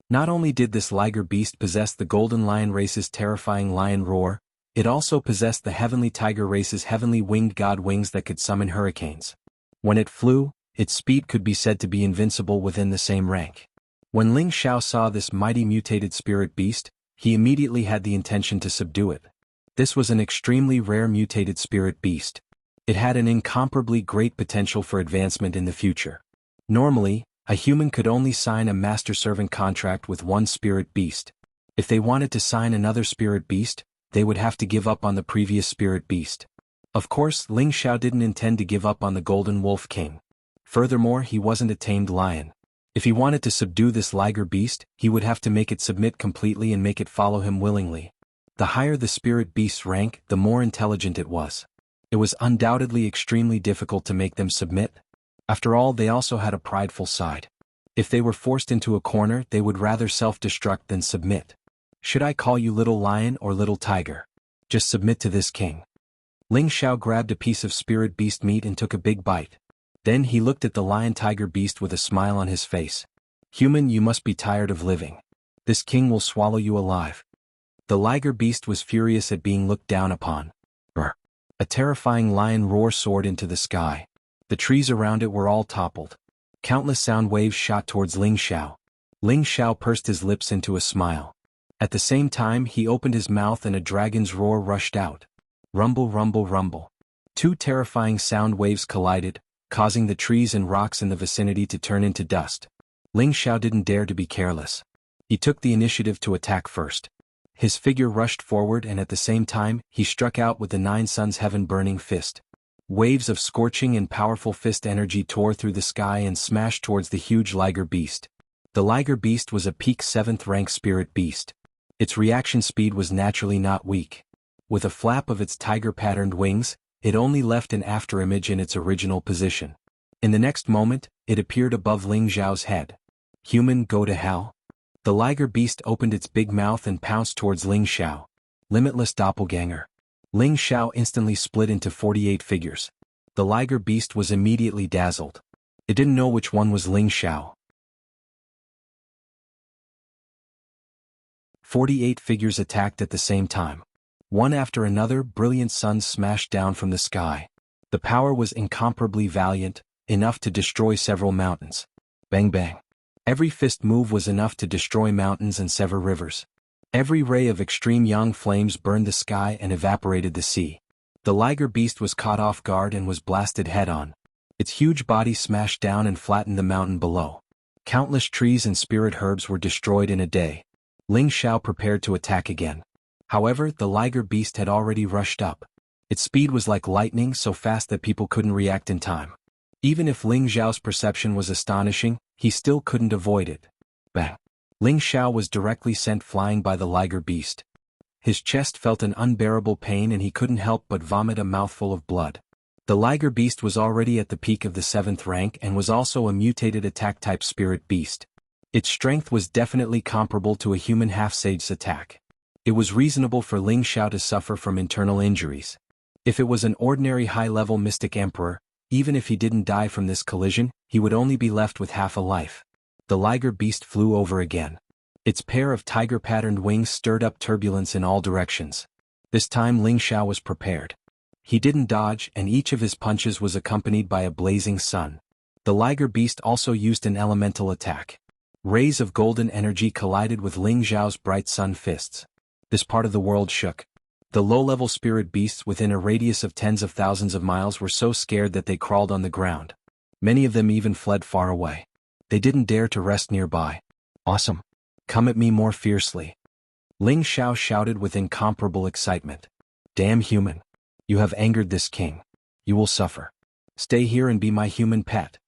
Not only did this liger beast possess the golden lion race's terrifying lion roar, it also possessed the heavenly tiger race's heavenly winged god wings that could summon hurricanes. When it flew, its speed could be said to be invincible within the same rank. When Ling Xiao saw this mighty mutated spirit beast, he immediately had the intention to subdue it. This was an extremely rare mutated spirit beast. It had an incomparably great potential for advancement in the future. Normally, a human could only sign a master-servant contract with one spirit beast. If they wanted to sign another spirit beast, they would have to give up on the previous spirit beast. Of course, Ling Xiao didn't intend to give up on the Golden Wolf King. Furthermore, he wasn't a tamed lion. If he wanted to subdue this liger beast, he would have to make it submit completely and make it follow him willingly. The higher the spirit beast's rank, the more intelligent it was. It was undoubtedly extremely difficult to make them submit. After all, they also had a prideful side. If they were forced into a corner, they would rather self-destruct than submit. Should I call you little lion or little tiger? Just submit to this king. Ling Xiao grabbed a piece of spirit beast meat and took a big bite. Then he looked at the lion-tiger beast with a smile on his face. Human, you must be tired of living. This king will swallow you alive. The liger beast was furious at being looked down upon. Brr. A terrifying lion roar soared into the sky. The trees around it were all toppled. Countless sound waves shot towards Ling Xiao. Ling Xiao pursed his lips into a smile. At the same time, he opened his mouth and a dragon's roar rushed out. Rumble, rumble, rumble. Two terrifying sound waves collided, causing the trees and rocks in the vicinity to turn into dust. Ling Xiao didn't dare to be careless. He took the initiative to attack first. His figure rushed forward and at the same time, he struck out with the Nine Suns heaven-burning fist. Waves of scorching and powerful fist energy tore through the sky and smashed towards the huge liger beast. The liger beast was a peak 7th-rank spirit beast. Its reaction speed was naturally not weak. With a flap of its tiger-patterned wings, it only left an afterimage in its original position. In the next moment, it appeared above Ling Xiao's head. Human, go to hell. The liger beast opened its big mouth and pounced towards Ling Xiao. Limitless doppelganger. Ling Xiao instantly split into 48 figures. The liger beast was immediately dazzled. It didn't know which one was Ling Xiao. 48 figures attacked at the same time. One after another, brilliant suns smashed down from the sky. The power was incomparably valiant, enough to destroy several mountains. Bang bang. Every fist move was enough to destroy mountains and sever rivers. Every ray of extreme yang flames burned the sky and evaporated the sea. The liger beast was caught off guard and was blasted head-on. Its huge body smashed down and flattened the mountain below. Countless trees and spirit herbs were destroyed in a day. Ling Xiao prepared to attack again. However, the liger beast had already rushed up. Its speed was like lightning, so fast that people couldn't react in time. Even if Ling Xiao's perception was astonishing, he still couldn't avoid it. Bang! Ling Xiao was directly sent flying by the liger beast. His chest felt an unbearable pain and he couldn't help but vomit a mouthful of blood. The liger beast was already at the peak of the 7th rank and was also a mutated attack-type spirit beast. Its strength was definitely comparable to a human half-sage's attack. It was reasonable for Ling Xiao to suffer from internal injuries. If it was an ordinary high-level mystic emperor, even if he didn't die from this collision, he would only be left with half a life. The liger beast flew over again. Its pair of tiger-patterned wings stirred up turbulence in all directions. This time Ling Xiao was prepared. He didn't dodge, and each of his punches was accompanied by a blazing sun. The liger beast also used an elemental attack. Rays of golden energy collided with Ling Xiao's bright sun fists. This part of the world shook. The low-level spirit beasts within a radius of tens of thousands of miles were so scared that they crawled on the ground. Many of them even fled far away. They didn't dare to rest nearby. Awesome. Come at me more fiercely. Ling Xiao shouted with incomparable excitement. Damn human. You have angered this king. You will suffer. Stay here and be my human pet.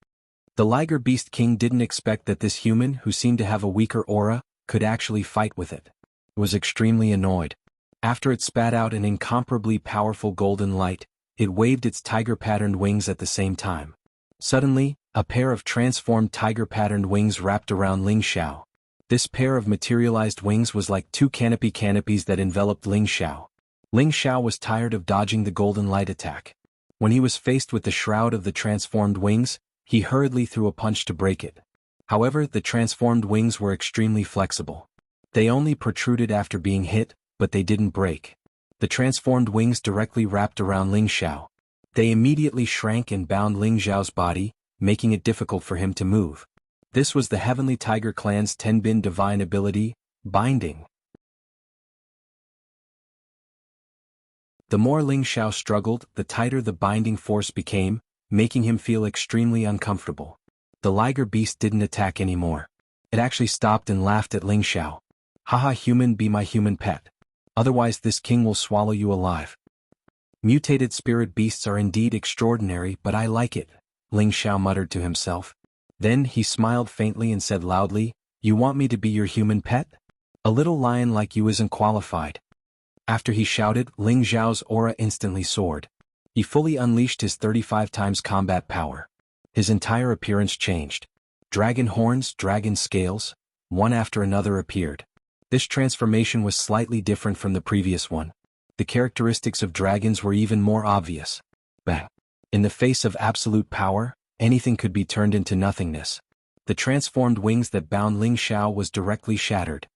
The liger beast king didn't expect that this human, who seemed to have a weaker aura, could actually fight with it. It was extremely annoyed. After it spat out an incomparably powerful golden light, it waved its tiger-patterned wings at the same time. Suddenly, a pair of transformed tiger-patterned wings wrapped around Ling Xiao. This pair of materialized wings was like two canopies that enveloped Ling Xiao. Ling Xiao was tired of dodging the golden light attack. When he was faced with the shroud of the transformed wings, he hurriedly threw a punch to break it. However, the transformed wings were extremely flexible. They only protruded after being hit, but they didn't break. The transformed wings directly wrapped around Ling Xiao. They immediately shrank and bound Ling Xiao's body, making it difficult for him to move. This was the Heavenly Tiger Clan's Tenbin divine ability, Binding. The more Ling Xiao struggled, the tighter the binding force became, making him feel extremely uncomfortable. The liger beast didn't attack anymore. It actually stopped and laughed at Ling Xiao. Haha, human, be my human pet. Otherwise this king will swallow you alive. Mutated spirit beasts are indeed extraordinary, but I like it, Ling Xiao muttered to himself. Then he smiled faintly and said loudly, You want me to be your human pet? A little lion like you isn't qualified. After he shouted, Ling Xiao's aura instantly soared. He fully unleashed his 35 times combat power. His entire appearance changed. Dragon horns, dragon scales, one after another appeared. This transformation was slightly different from the previous one. The characteristics of dragons were even more obvious. Bang! In the face of absolute power, anything could be turned into nothingness. The transformed wings that bound Ling Xiao was directly shattered.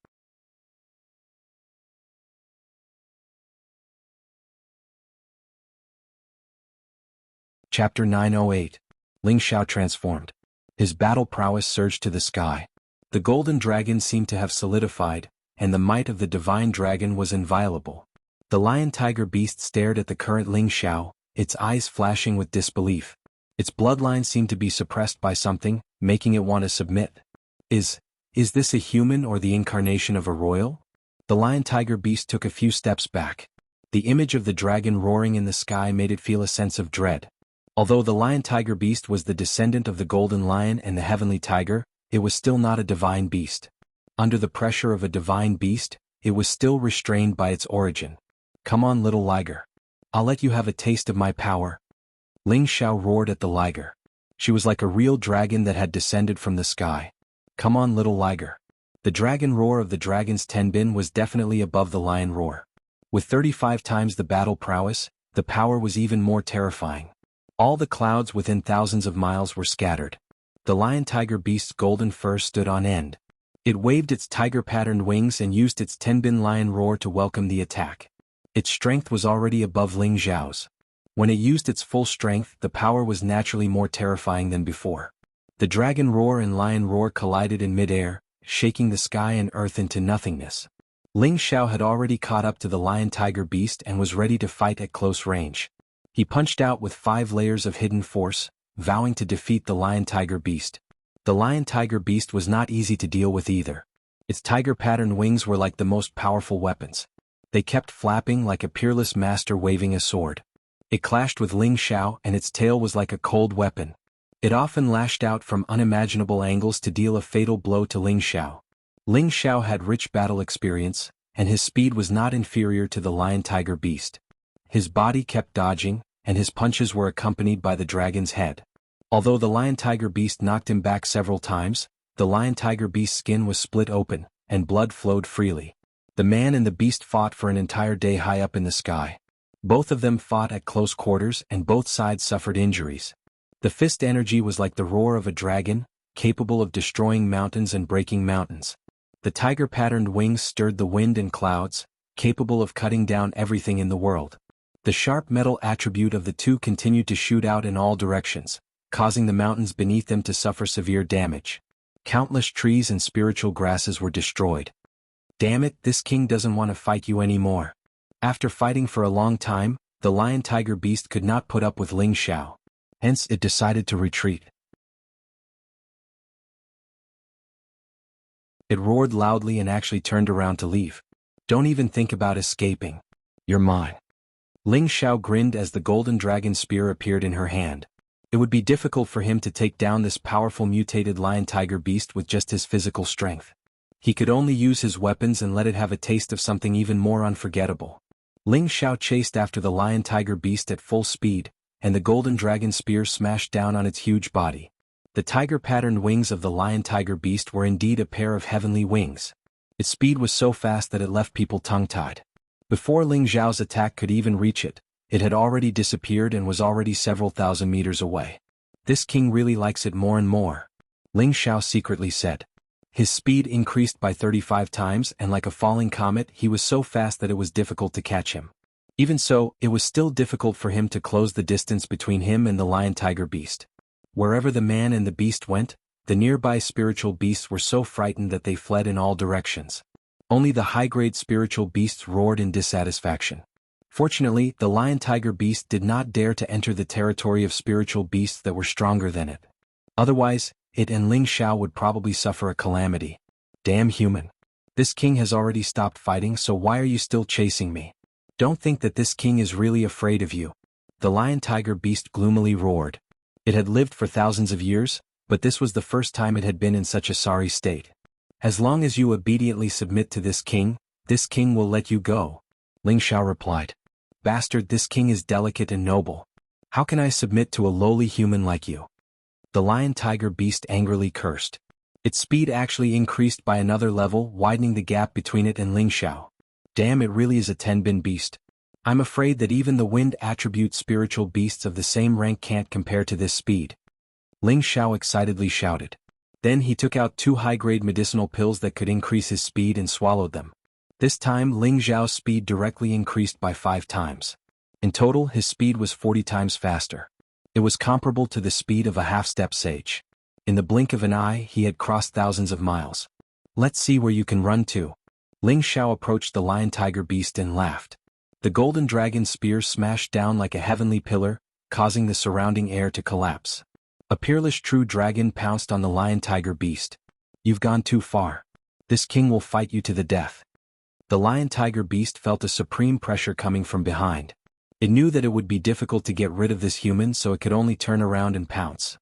Chapter 908. Ling Xiao transformed. His battle prowess surged to the sky. The golden dragon seemed to have solidified, and the might of the divine dragon was inviolable. The lion-tiger beast stared at the current Ling Xiao, its eyes flashing with disbelief. Its bloodline seemed to be suppressed by something, making it want to submit. Is this a human or the incarnation of a royal? The lion-tiger beast took a few steps back. The image of the dragon roaring in the sky made it feel a sense of dread. Although the lion-tiger beast was the descendant of the golden lion and the heavenly tiger, it was still not a divine beast. Under the pressure of a divine beast, it was still restrained by its origin. Come on, little liger. I'll let you have a taste of my power. Ling Xiao roared at the liger. She was like a real dragon that had descended from the sky. Come on, little liger. The dragon roar of the dragon's tenbin was definitely above the lion roar. With 35 times the battle prowess, the power was even more terrifying. All the clouds within thousands of miles were scattered. The lion-tiger beast's golden fur stood on end. It waved its tiger-patterned wings and used its tenbin lion roar to welcome the attack. Its strength was already above Ling Xiao's. When it used its full strength, the power was naturally more terrifying than before. The dragon roar and lion roar collided in midair, shaking the sky and earth into nothingness. Ling Xiao had already caught up to the lion-tiger beast and was ready to fight at close range. He punched out with 5 layers of hidden force, vowing to defeat the lion-tiger beast. The lion-tiger beast was not easy to deal with either. Its tiger-patterned wings were like the most powerful weapons. They kept flapping like a peerless master waving a sword. It clashed with Ling Xiao and its tail was like a cold weapon. It often lashed out from unimaginable angles to deal a fatal blow to Ling Xiao. Ling Xiao had rich battle experience, and his speed was not inferior to the lion-tiger beast. His body kept dodging, and his punches were accompanied by the dragon's head. Although the lion-tiger beast knocked him back several times, the lion-tiger beast's skin was split open, and blood flowed freely. The man and the beast fought for an entire day high up in the sky. Both of them fought at close quarters and both sides suffered injuries. The fist energy was like the roar of a dragon, capable of destroying mountains and breaking mountains. The tiger-patterned wings stirred the wind and clouds, capable of cutting down everything in the world. The sharp metal attribute of the two continued to shoot out in all directions, causing the mountains beneath them to suffer severe damage. Countless trees and spiritual grasses were destroyed. Damn it, this king doesn't want to fight you anymore. After fighting for a long time, the lion-tiger beast could not put up with Ling Xiao. Hence it decided to retreat. It roared loudly and actually turned around to leave. Don't even think about escaping. You're mine. Ling Xiao grinned as the golden dragon spear appeared in her hand. It would be difficult for him to take down this powerful mutated lion-tiger beast with just his physical strength. He could only use his weapons and let it have a taste of something even more unforgettable. Ling Xiao chased after the lion-tiger beast at full speed, and the golden dragon spear smashed down on its huge body. The tiger-patterned wings of the lion-tiger beast were indeed a pair of heavenly wings. Its speed was so fast that it left people tongue-tied. Before Ling Xiao's attack could even reach it, it had already disappeared and was already several thousand meters away. This king really likes it more and more, Ling Xiao secretly said. His speed increased by 35 times and like a falling comet he was so fast that it was difficult to catch him. Even so, it was still difficult for him to close the distance between him and the lion-tiger beast. Wherever the man and the beast went, the nearby spiritual beasts were so frightened that they fled in all directions. Only the high-grade spiritual beasts roared in dissatisfaction. Fortunately, the lion-tiger beast did not dare to enter the territory of spiritual beasts that were stronger than it. Otherwise, it and Ling Xiao would probably suffer a calamity. Damn human. This king has already stopped fighting, so why are you still chasing me? Don't think that this king is really afraid of you. The lion-tiger beast gloomily roared. It had lived for thousands of years, but this was the first time it had been in such a sorry state. As long as you obediently submit to this king will let you go. Ling Xiao replied. Bastard, this king is delicate and noble. How can I submit to a lowly human like you? The lion-tiger beast angrily cursed. Its speed actually increased by another level, widening the gap between it and Ling Xiao. Damn, it really is a 10-bin beast. I'm afraid that even the wind attribute spiritual beasts of the same rank can't compare to this speed. Ling Xiao excitedly shouted. Then he took out 2 high-grade medicinal pills that could increase his speed and swallowed them. This time Ling Xiao's speed directly increased by 5 times. In total, his speed was 40 times faster. It was comparable to the speed of a half-step sage. In the blink of an eye he had crossed thousands of miles. Let's see where you can run to. Ling Xiao approached the lion-tiger beast and laughed. The golden dragon spear smashed down like a heavenly pillar, causing the surrounding air to collapse. A peerless true dragon pounced on the lion-tiger beast. You've gone too far. This king will fight you to the death. The lion-tiger beast felt a supreme pressure coming from behind. It knew that it would be difficult to get rid of this human, so it could only turn around and pounce.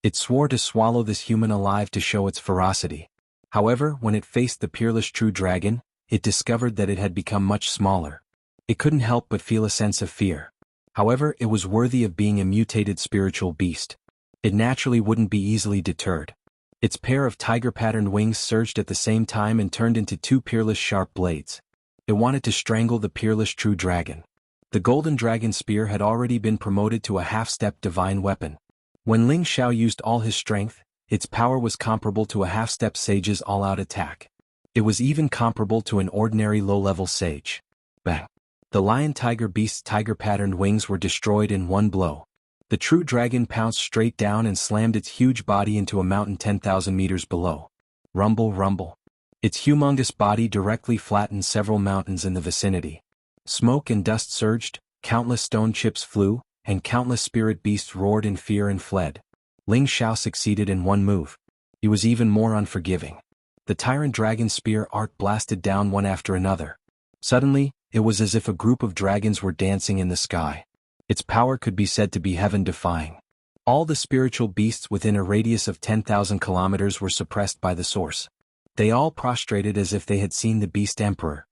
It swore to swallow this human alive to show its ferocity. However, when it faced the peerless true dragon, it discovered that it had become much smaller. It couldn't help but feel a sense of fear. However, it was worthy of being a mutated spiritual beast. It naturally wouldn't be easily deterred. Its pair of tiger-patterned wings surged at the same time and turned into 2 peerless sharp blades. It wanted to strangle the peerless true dragon. The golden dragon spear had already been promoted to a half-step divine weapon. When Ling Xiao used all his strength, its power was comparable to a half-step sage's all-out attack. It was even comparable to an ordinary low-level sage. Bang! The lion-tiger beast's tiger-patterned wings were destroyed in one blow. The true dragon pounced straight down and slammed its huge body into a mountain 10,000 meters below. Rumble, rumble. Its humongous body directly flattened several mountains in the vicinity. Smoke and dust surged, countless stone chips flew, and countless spirit beasts roared in fear and fled. Ling Xiao succeeded in one move. He was even more unforgiving. The tyrant dragon spear arc blasted down one after another. Suddenly, it was as if a group of dragons were dancing in the sky. Its power could be said to be heaven-defying. All the spiritual beasts within a radius of 10,000 kilometers were suppressed by the source. They all prostrated as if they had seen the beast emperor.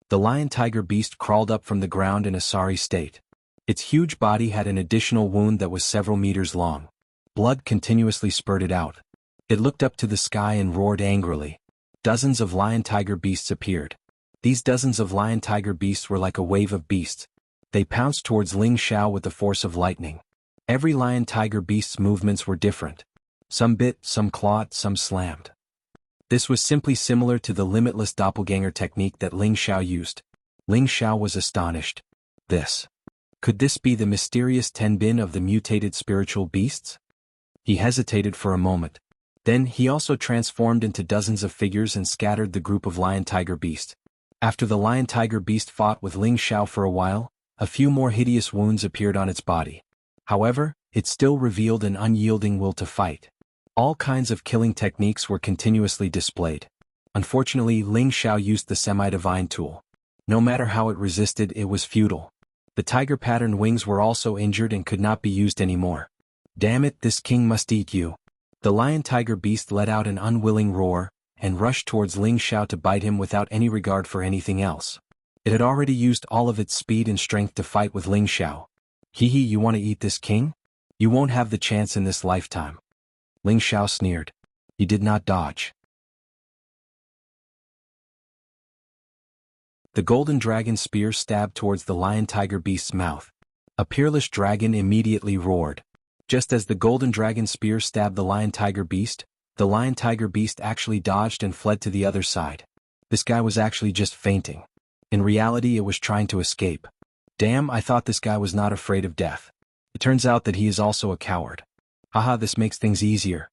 The lion-tiger beast crawled up from the ground in a sorry state. Its huge body had an additional wound that was several meters long. Blood continuously spurted out. It looked up to the sky and roared angrily. Dozens of lion-tiger beasts appeared. These dozens of lion-tiger beasts were like a wave of beasts. They pounced towards Ling Xiao with the force of lightning. Every lion-tiger beast's movements were different. Some bit, some clawed, some slammed. This was simply similar to the limitless doppelganger technique that Ling Xiao used. Ling Xiao was astonished. Could this be the mysterious Tenbin of the mutated spiritual beasts? He hesitated for a moment. Then he also transformed into dozens of figures and scattered the group of lion-tiger beast. After the lion-tiger beast fought with Ling Xiao for a while, a few more hideous wounds appeared on its body. However, it still revealed an unyielding will to fight. All kinds of killing techniques were continuously displayed. Unfortunately, Ling Xiao used the semi-divine tool. No matter how it resisted, it was futile. The tiger-patterned wings were also injured and could not be used anymore. Damn it, this king must eat you. The lion-tiger beast let out an unwilling roar, and rushed towards Ling Xiao to bite him without any regard for anything else. It had already used all of its speed and strength to fight with Ling Xiao. Hee, you want to eat this king? You won't have the chance in this lifetime. Ling Xiao sneered. He did not dodge. The golden dragon spear stabbed towards the lion-tiger beast's mouth. A peerless dragon immediately roared. Just as the golden dragon spear stabbed the lion-tiger beast, the lion-tiger beast actually dodged and fled to the other side. This guy was actually just fainting. In reality, it was trying to escape. Damn, I thought this guy was not afraid of death. It turns out that he is also a coward. Haha, this makes things easier.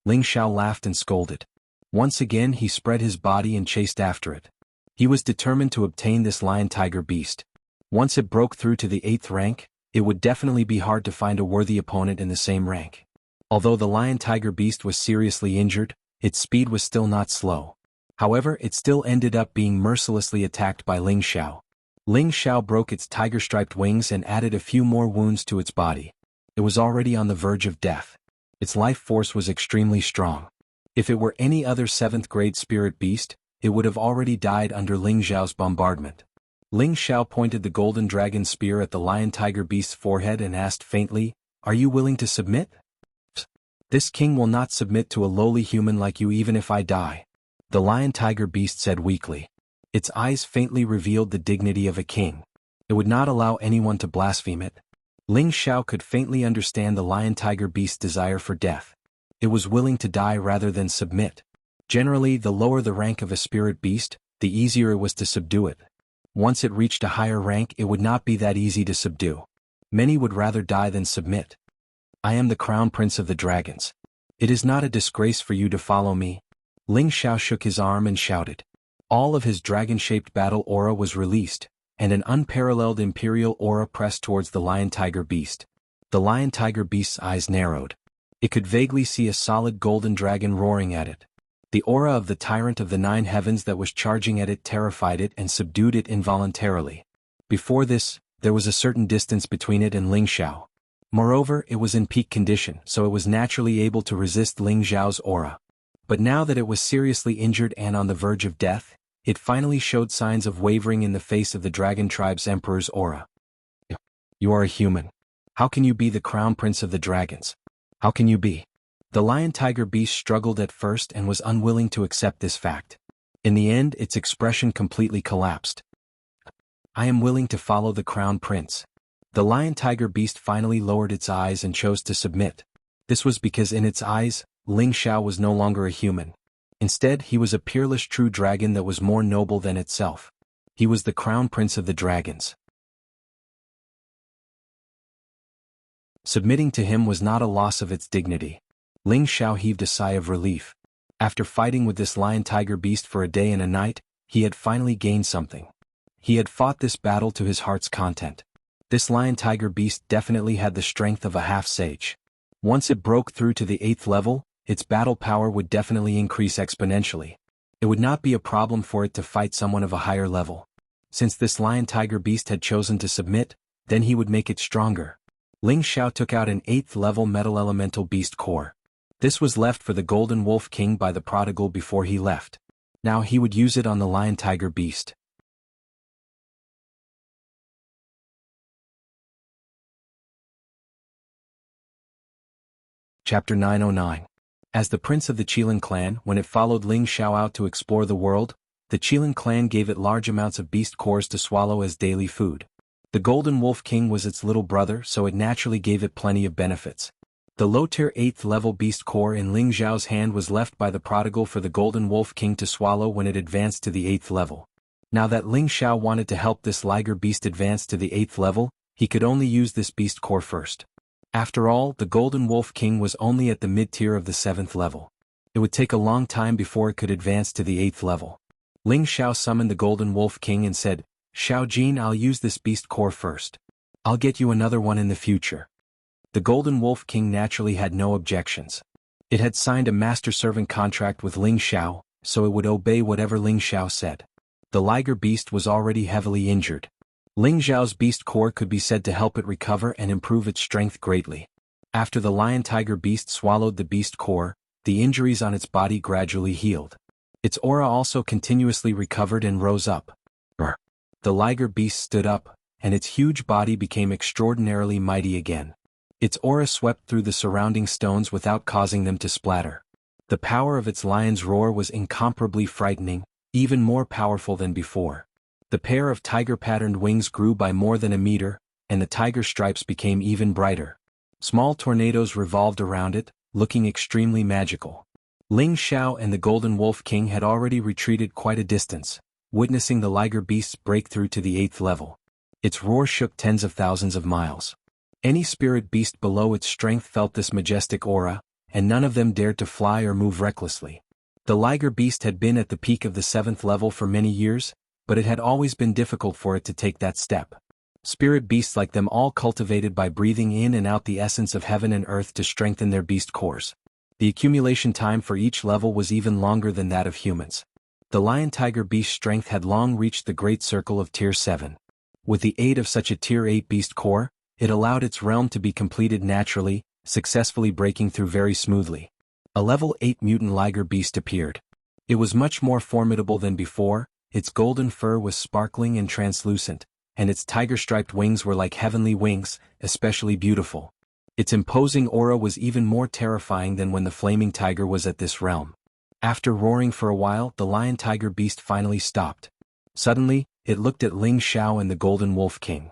Ling Xiao laughed and scolded. Once again he spread his body and chased after it. He was determined to obtain this lion-tiger beast. Once it broke through to the 8th rank, it would definitely be hard to find a worthy opponent in the same rank. Although the lion-tiger beast was seriously injured, its speed was still not slow. However, it still ended up being mercilessly attacked by Ling Xiao. Ling Xiao broke its tiger-striped wings and added a few more wounds to its body. It was already on the verge of death. Its life force was extremely strong. If it were any other 7th-grade spirit beast, it would have already died under Ling Xiao's bombardment. Ling Xiao pointed the golden dragon spear at the lion-tiger beast's forehead and asked faintly, "Are you willing to submit?" "This king will not submit to a lowly human like you even if I die," the lion-tiger beast said weakly. Its eyes faintly revealed the dignity of a king. It would not allow anyone to blaspheme it. Ling Xiao could faintly understand the lion-tiger beast's desire for death. It was willing to die rather than submit. Generally, the lower the rank of a spirit beast, the easier it was to subdue it. Once it reached a higher rank, it would not be that easy to subdue. Many would rather die than submit. "I am the crown prince of the dragons. It is not a disgrace for you to follow me." Ling Xiao shook his arm and shouted. All of his dragon-shaped battle aura was released, and an unparalleled imperial aura pressed towards the lion-tiger beast. The lion-tiger beast's eyes narrowed. It could vaguely see a solid golden dragon roaring at it. The aura of the tyrant of the 9 heavens that was charging at it terrified it and subdued it involuntarily. Before this, there was a certain distance between it and Ling Xiao. Moreover, it was in peak condition, so it was naturally able to resist Ling Xiao's aura. But now that it was seriously injured and on the verge of death, it finally showed signs of wavering in the face of the dragon tribe's emperor's aura. "You are a human. How can you be the crown prince of the dragons? How can you be?" The lion-tiger beast struggled at first and was unwilling to accept this fact. In the end, its expression completely collapsed. "I am willing to follow the crown prince." The lion-tiger beast finally lowered its eyes and chose to submit. This was because in its eyes, Ling Xiao was no longer a human. Instead, he was a peerless true dragon that was more noble than itself. He was the crown prince of the dragons. Submitting to him was not a loss of its dignity. Ling Xiao heaved a sigh of relief. After fighting with this lion-tiger beast for a day and a night, he had finally gained something. He had fought this battle to his heart's content. This lion-tiger beast definitely had the strength of a half-sage. Once it broke through to the 8th level, its battle power would definitely increase exponentially. It would not be a problem for it to fight someone of a higher level. Since this lion-tiger beast had chosen to submit, then he would make it stronger. Ling Xiao took out an 8th level metal elemental beast core. This was left for the Golden Wolf King by the prodigal before he left. Now he would use it on the lion-tiger beast. Chapter 909. As the prince of the Qilin clan, when it followed Ling Xiao out to explore the world, the Qilin clan gave it large amounts of beast cores to swallow as daily food. The Golden Wolf King was its little brother, so it naturally gave it plenty of benefits. The low-tier 8th level beast core in Ling Xiao's hand was left by the prodigal for the Golden Wolf King to swallow when it advanced to the 8th level. Now that Ling Xiao wanted to help this liger beast advance to the 8th level, he could only use this beast core first. After all, the Golden Wolf King was only at the mid-tier of the 7th level. It would take a long time before it could advance to the 8th level. Ling Xiao summoned the Golden Wolf King and said, "Xiao Jin, I'll use this beast core first. I'll get you another one in the future." The Golden Wolf King naturally had no objections. It had signed a master-servant contract with Ling Xiao, so it would obey whatever Ling Xiao said. The liger beast was already heavily injured. Ling Xiao's beast core could be said to help it recover and improve its strength greatly. After the lion-tiger beast swallowed the beast core, the injuries on its body gradually healed. Its aura also continuously recovered and rose up. The liger beast stood up, and its huge body became extraordinarily mighty again. Its aura swept through the surrounding stones without causing them to splatter. The power of its lion's roar was incomparably frightening, even more powerful than before. The pair of tiger-patterned wings grew by more than a meter, and the tiger stripes became even brighter. Small tornadoes revolved around it, looking extremely magical. Ling Xiao and the Golden Wolf King had already retreated quite a distance, witnessing the liger beast's breakthrough to the 8th level. Its roar shook tens of thousands of miles. Any spirit beast below its strength felt this majestic aura, and none of them dared to fly or move recklessly. The liger beast had been at the peak of the 7th level for many years, but it had always been difficult for it to take that step. Spirit beasts like them all cultivated by breathing in and out the essence of heaven and earth to strengthen their beast cores. The accumulation time for each level was even longer than that of humans. The lion-tiger beast strength had long reached the great circle of Tier 7. With the aid of such a Tier 8 beast core, it allowed its realm to be completed naturally, successfully breaking through very smoothly. A level 8 mutant liger beast appeared. It was much more formidable than before. Its golden fur was sparkling and translucent, and its tiger-striped wings were like heavenly wings, especially beautiful. Its imposing aura was even more terrifying than when the flaming tiger was at this realm. After roaring for a while, the lion-tiger beast finally stopped. Suddenly, it looked at Ling Xiao and the Golden Wolf King.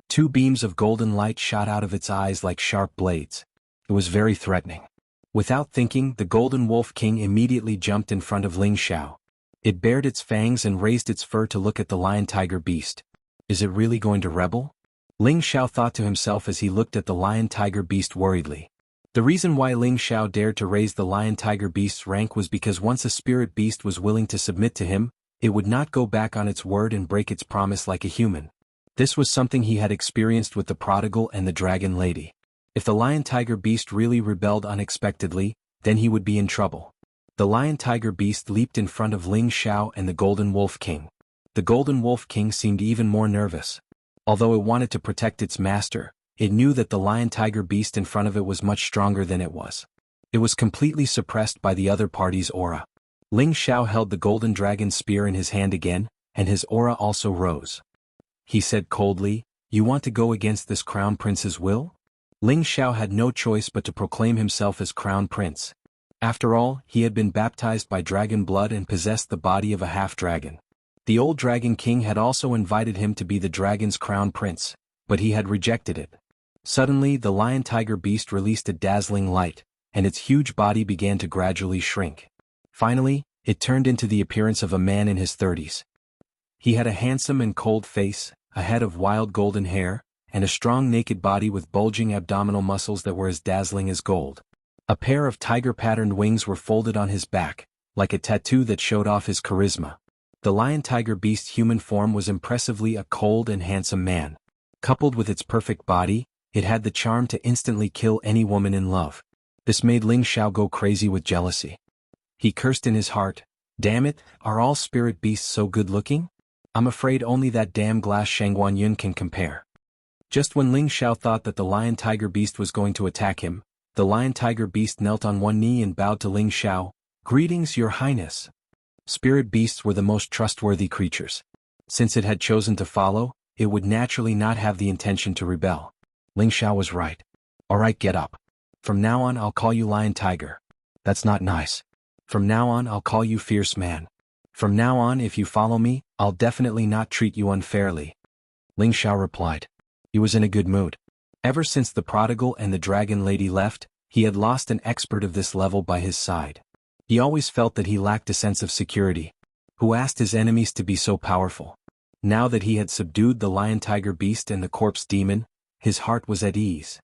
Two beams of golden light shot out of its eyes like sharp blades. It was very threatening. Without thinking, the Golden Wolf King immediately jumped in front of Ling Xiao. It bared its fangs and raised its fur to look at the lion-tiger beast. Is it really going to rebel? Ling Xiao thought to himself as he looked at the lion-tiger beast worriedly. The reason why Ling Xiao dared to raise the lion-tiger beast's rank was because once a spirit beast was willing to submit to him, it would not go back on its word and break its promise like a human. This was something he had experienced with the prodigal and the dragon lady. If the lion-tiger beast really rebelled unexpectedly, then he would be in trouble. The lion-tiger beast leaped in front of Ling Xiao and the Golden Wolf King. The Golden Wolf King seemed even more nervous. Although it wanted to protect its master, it knew that the lion-tiger beast in front of it was much stronger than it was. It was completely suppressed by the other party's aura. Ling Xiao held the golden dragon spear in his hand again, and his aura also rose. He said coldly, "You want to go against this crown prince's will?" Ling Xiao had no choice but to proclaim himself as crown prince. After all, he had been baptized by dragon blood and possessed the body of a half-dragon. The old dragon king had also invited him to be the dragon's crown prince, but he had rejected it. Suddenly, the lion-tiger beast released a dazzling light, and its huge body began to gradually shrink. Finally, it turned into the appearance of a man in his 30s. He had a handsome and cold face, a head of wild golden hair, and a strong naked body with bulging abdominal muscles that were as dazzling as gold. A pair of tiger-patterned wings were folded on his back, like a tattoo that showed off his charisma. The lion-tiger-beast human form was impressively a cold and handsome man. Coupled with its perfect body, it had the charm to instantly kill any woman in love. This made Ling Xiao go crazy with jealousy. He cursed in his heart, "Damn it, are all spirit beasts so good-looking? I'm afraid only that damn glass Shangguan Yun can compare." Just when Ling Xiao thought that the lion-tiger beast was going to attack him, the lion-tiger beast knelt on one knee and bowed to Ling Xiao. "Greetings, Your Highness." Spirit beasts were the most trustworthy creatures. Since it had chosen to follow, it would naturally not have the intention to rebel. Ling Xiao was right. "Alright, get up. From now on I'll call you Lion Tiger." "That's not nice." "From now on I'll call you Fierce Man." "From now on if you follow me, I'll definitely not treat you unfairly." Ling Xiao replied. He was in a good mood. Ever since the prodigal and the dragon lady left, he had lost an expert of this level by his side. He always felt that he lacked a sense of security. Who asked his enemies to be so powerful? Now that he had subdued the lion-tiger beast and the corpse demon, his heart was at ease.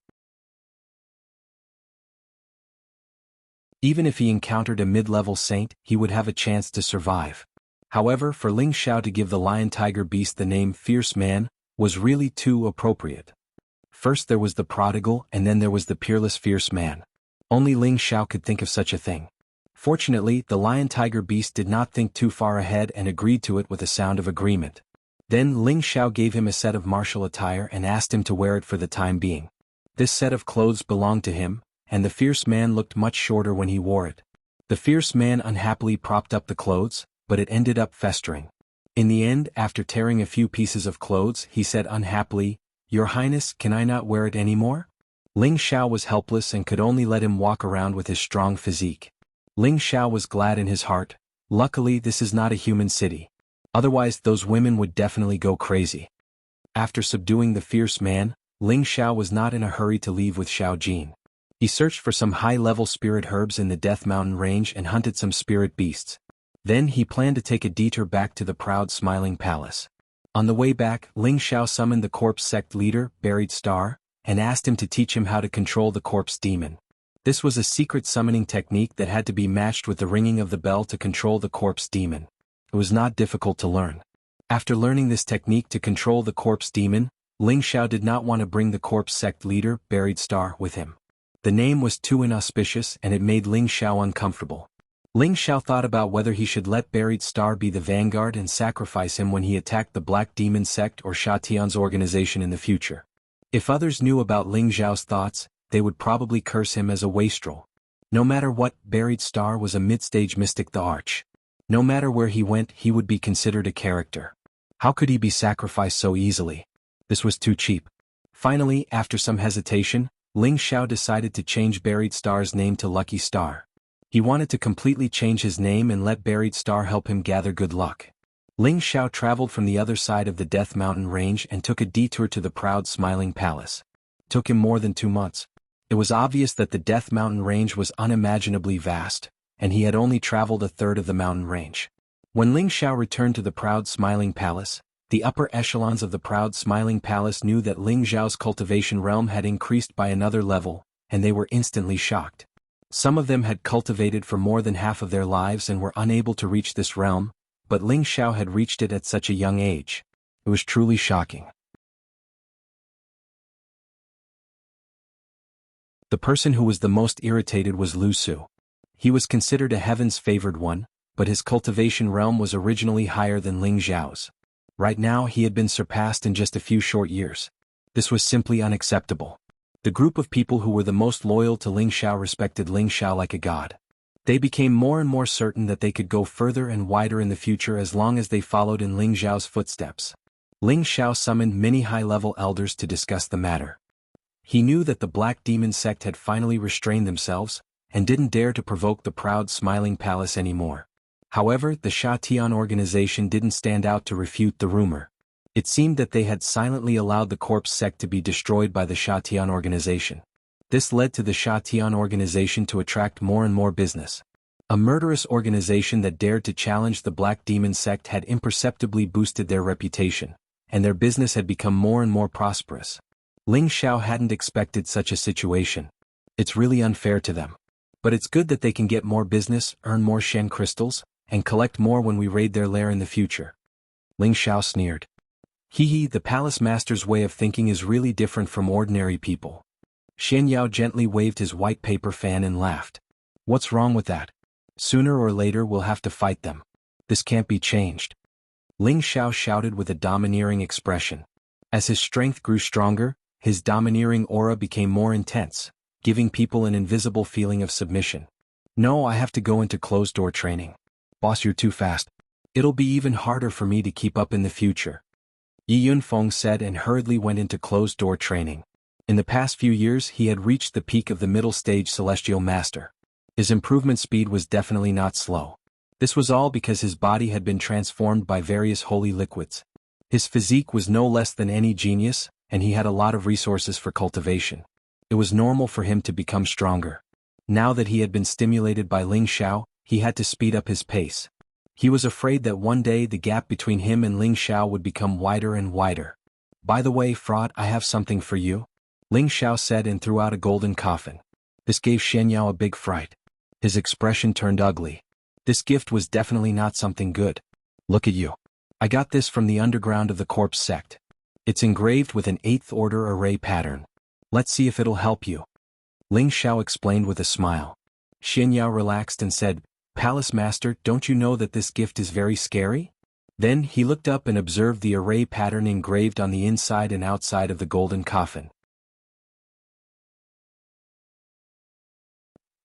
Even if he encountered a mid-level saint, he would have a chance to survive. However, for Ling Xiao to give the lion-tiger beast the name Fierce Man was really too appropriate. First there was the prodigal and then there was the peerless Fierce Man. Only Ling Xiao could think of such a thing. Fortunately, the lion-tiger beast did not think too far ahead and agreed to it with a sound of agreement. Then Ling Xiao gave him a set of martial attire and asked him to wear it for the time being. This set of clothes belonged to him, and the fierce man looked much shorter when he wore it. The fierce man unhappily propped up the clothes, but it ended up festering. In the end, after tearing a few pieces of clothes, he said unhappily, "Your Highness, can I not wear it anymore?" Ling Xiao was helpless and could only let him walk around with his strong physique. Ling Xiao was glad in his heart. Luckily, this is not a human city. Otherwise, those women would definitely go crazy. After subduing the fierce man, Ling Xiao was not in a hurry to leave with Xiao Jin. He searched for some high-level spirit herbs in the Death Mountain range and hunted some spirit beasts. Then he planned to take a detour back to the proud Smiling Palace. On the way back, Ling Xiao summoned the corpse sect leader, Buried Star, and asked him to teach him how to control the corpse demon. This was a secret summoning technique that had to be matched with the ringing of the bell to control the corpse demon. It was not difficult to learn. After learning this technique to control the corpse demon, Ling Xiao did not want to bring the corpse sect leader, Buried Star, with him. The name was too inauspicious and it made Ling Xiao uncomfortable. Ling Xiao thought about whether he should let Buried Star be the vanguard and sacrifice him when he attacked the Black Demon sect or Sha Tian's organization in the future. If others knew about Ling Xiao's thoughts, they would probably curse him as a wastrel. No matter what, Buried Star was a mid-stage mystic the Arch. No matter where he went, he would be considered a character. How could he be sacrificed so easily? This was too cheap. Finally, after some hesitation, Ling Xiao decided to change Buried Star's name to Lucky Star. He wanted to completely change his name and let Buried Star help him gather good luck. Ling Xiao traveled from the other side of the Death Mountain range and took a detour to the proud Smiling Palace. It took him more than 2 months. It was obvious that the Death Mountain range was unimaginably vast, and he had only traveled a third of the mountain range. When Ling Xiao returned to the proud Smiling Palace, the upper echelons of the proud Smiling Palace knew that Ling Xiao's cultivation realm had increased by another level, and they were instantly shocked. Some of them had cultivated for more than half of their lives and were unable to reach this realm, but Ling Xiao had reached it at such a young age. It was truly shocking. The person who was the most irritated was Lu Su. He was considered a heaven's favored one, but his cultivation realm was originally higher than Ling Xiao's. Right now he had been surpassed in just a few short years. This was simply unacceptable. The group of people who were the most loyal to Ling Xiao respected Ling Xiao like a god. They became more and more certain that they could go further and wider in the future as long as they followed in Ling Xiao's footsteps. Ling Xiao summoned many high-level elders to discuss the matter. He knew that the Black Demon sect had finally restrained themselves, and didn't dare to provoke the proud Smiling Palace anymore. However, the Sha Tian organization didn't stand out to refute the rumor. It seemed that they had silently allowed the corpse sect to be destroyed by the Sha Tian organization. This led to the Sha Tian organization to attract more and more business. A murderous organization that dared to challenge the Black Demon sect had imperceptibly boosted their reputation, and their business had become more and more prosperous. Ling Xiao hadn't expected such a situation. It's really unfair to them. But it's good that they can get more business, earn more Shen crystals, and collect more when we raid their lair in the future. Ling Xiao sneered. Hee, the palace master's way of thinking is really different from ordinary people. Xian Yao gently waved his white paper fan and laughed. What's wrong with that? Sooner or later we'll have to fight them. This can't be changed. Ling Xiao shouted with a domineering expression. As his strength grew stronger, his domineering aura became more intense, giving people an invisible feeling of submission. No, I have to go into closed-door training. Boss, you're too fast. It'll be even harder for me to keep up in the future. Yi Yunfeng said and hurriedly went into closed-door training. In the past few years he had reached the peak of the middle stage celestial master. His improvement speed was definitely not slow. This was all because his body had been transformed by various holy liquids. His physique was no less than any genius, and he had a lot of resources for cultivation. It was normal for him to become stronger. Now that he had been stimulated by Ling Xiao, he had to speed up his pace. He was afraid that one day the gap between him and Ling Xiao would become wider and wider. By the way, fraud, I have something for you. Ling Xiao said and threw out a golden coffin. This gave Shen Yao a big fright. His expression turned ugly. This gift was definitely not something good. Look at you. I got this from the underground of the corpse sect. It's engraved with an 8th order array pattern. Let's see if it'll help you. Ling Xiao explained with a smile. Shen Yao relaxed and said, Palace Master, don't you know that this gift is very scary? Then he looked up and observed the array pattern engraved on the inside and outside of the golden coffin.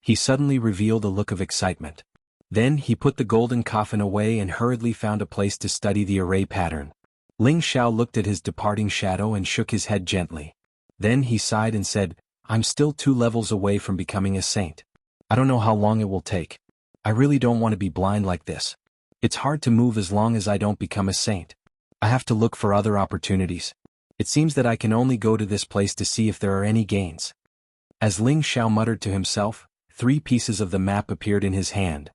He suddenly revealed a look of excitement. Then he put the golden coffin away and hurriedly found a place to study the array pattern. Ling Xiao looked at his departing shadow and shook his head gently. Then he sighed and said, I'm still 2 levels away from becoming a saint. I don't know how long it will take. I really don't want to be blind like this. It's hard to move as long as I don't become a saint. I have to look for other opportunities. It seems that I can only go to this place to see if there are any gains. As Ling Xiao muttered to himself, 3 pieces of the map appeared in his hand.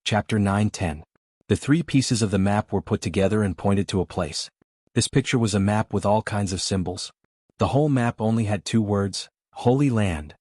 Chapter 9-10. The 3 pieces of the map were put together and pointed to a place. This picture was a map with all kinds of symbols. The whole map only had 2 words, Holy Land.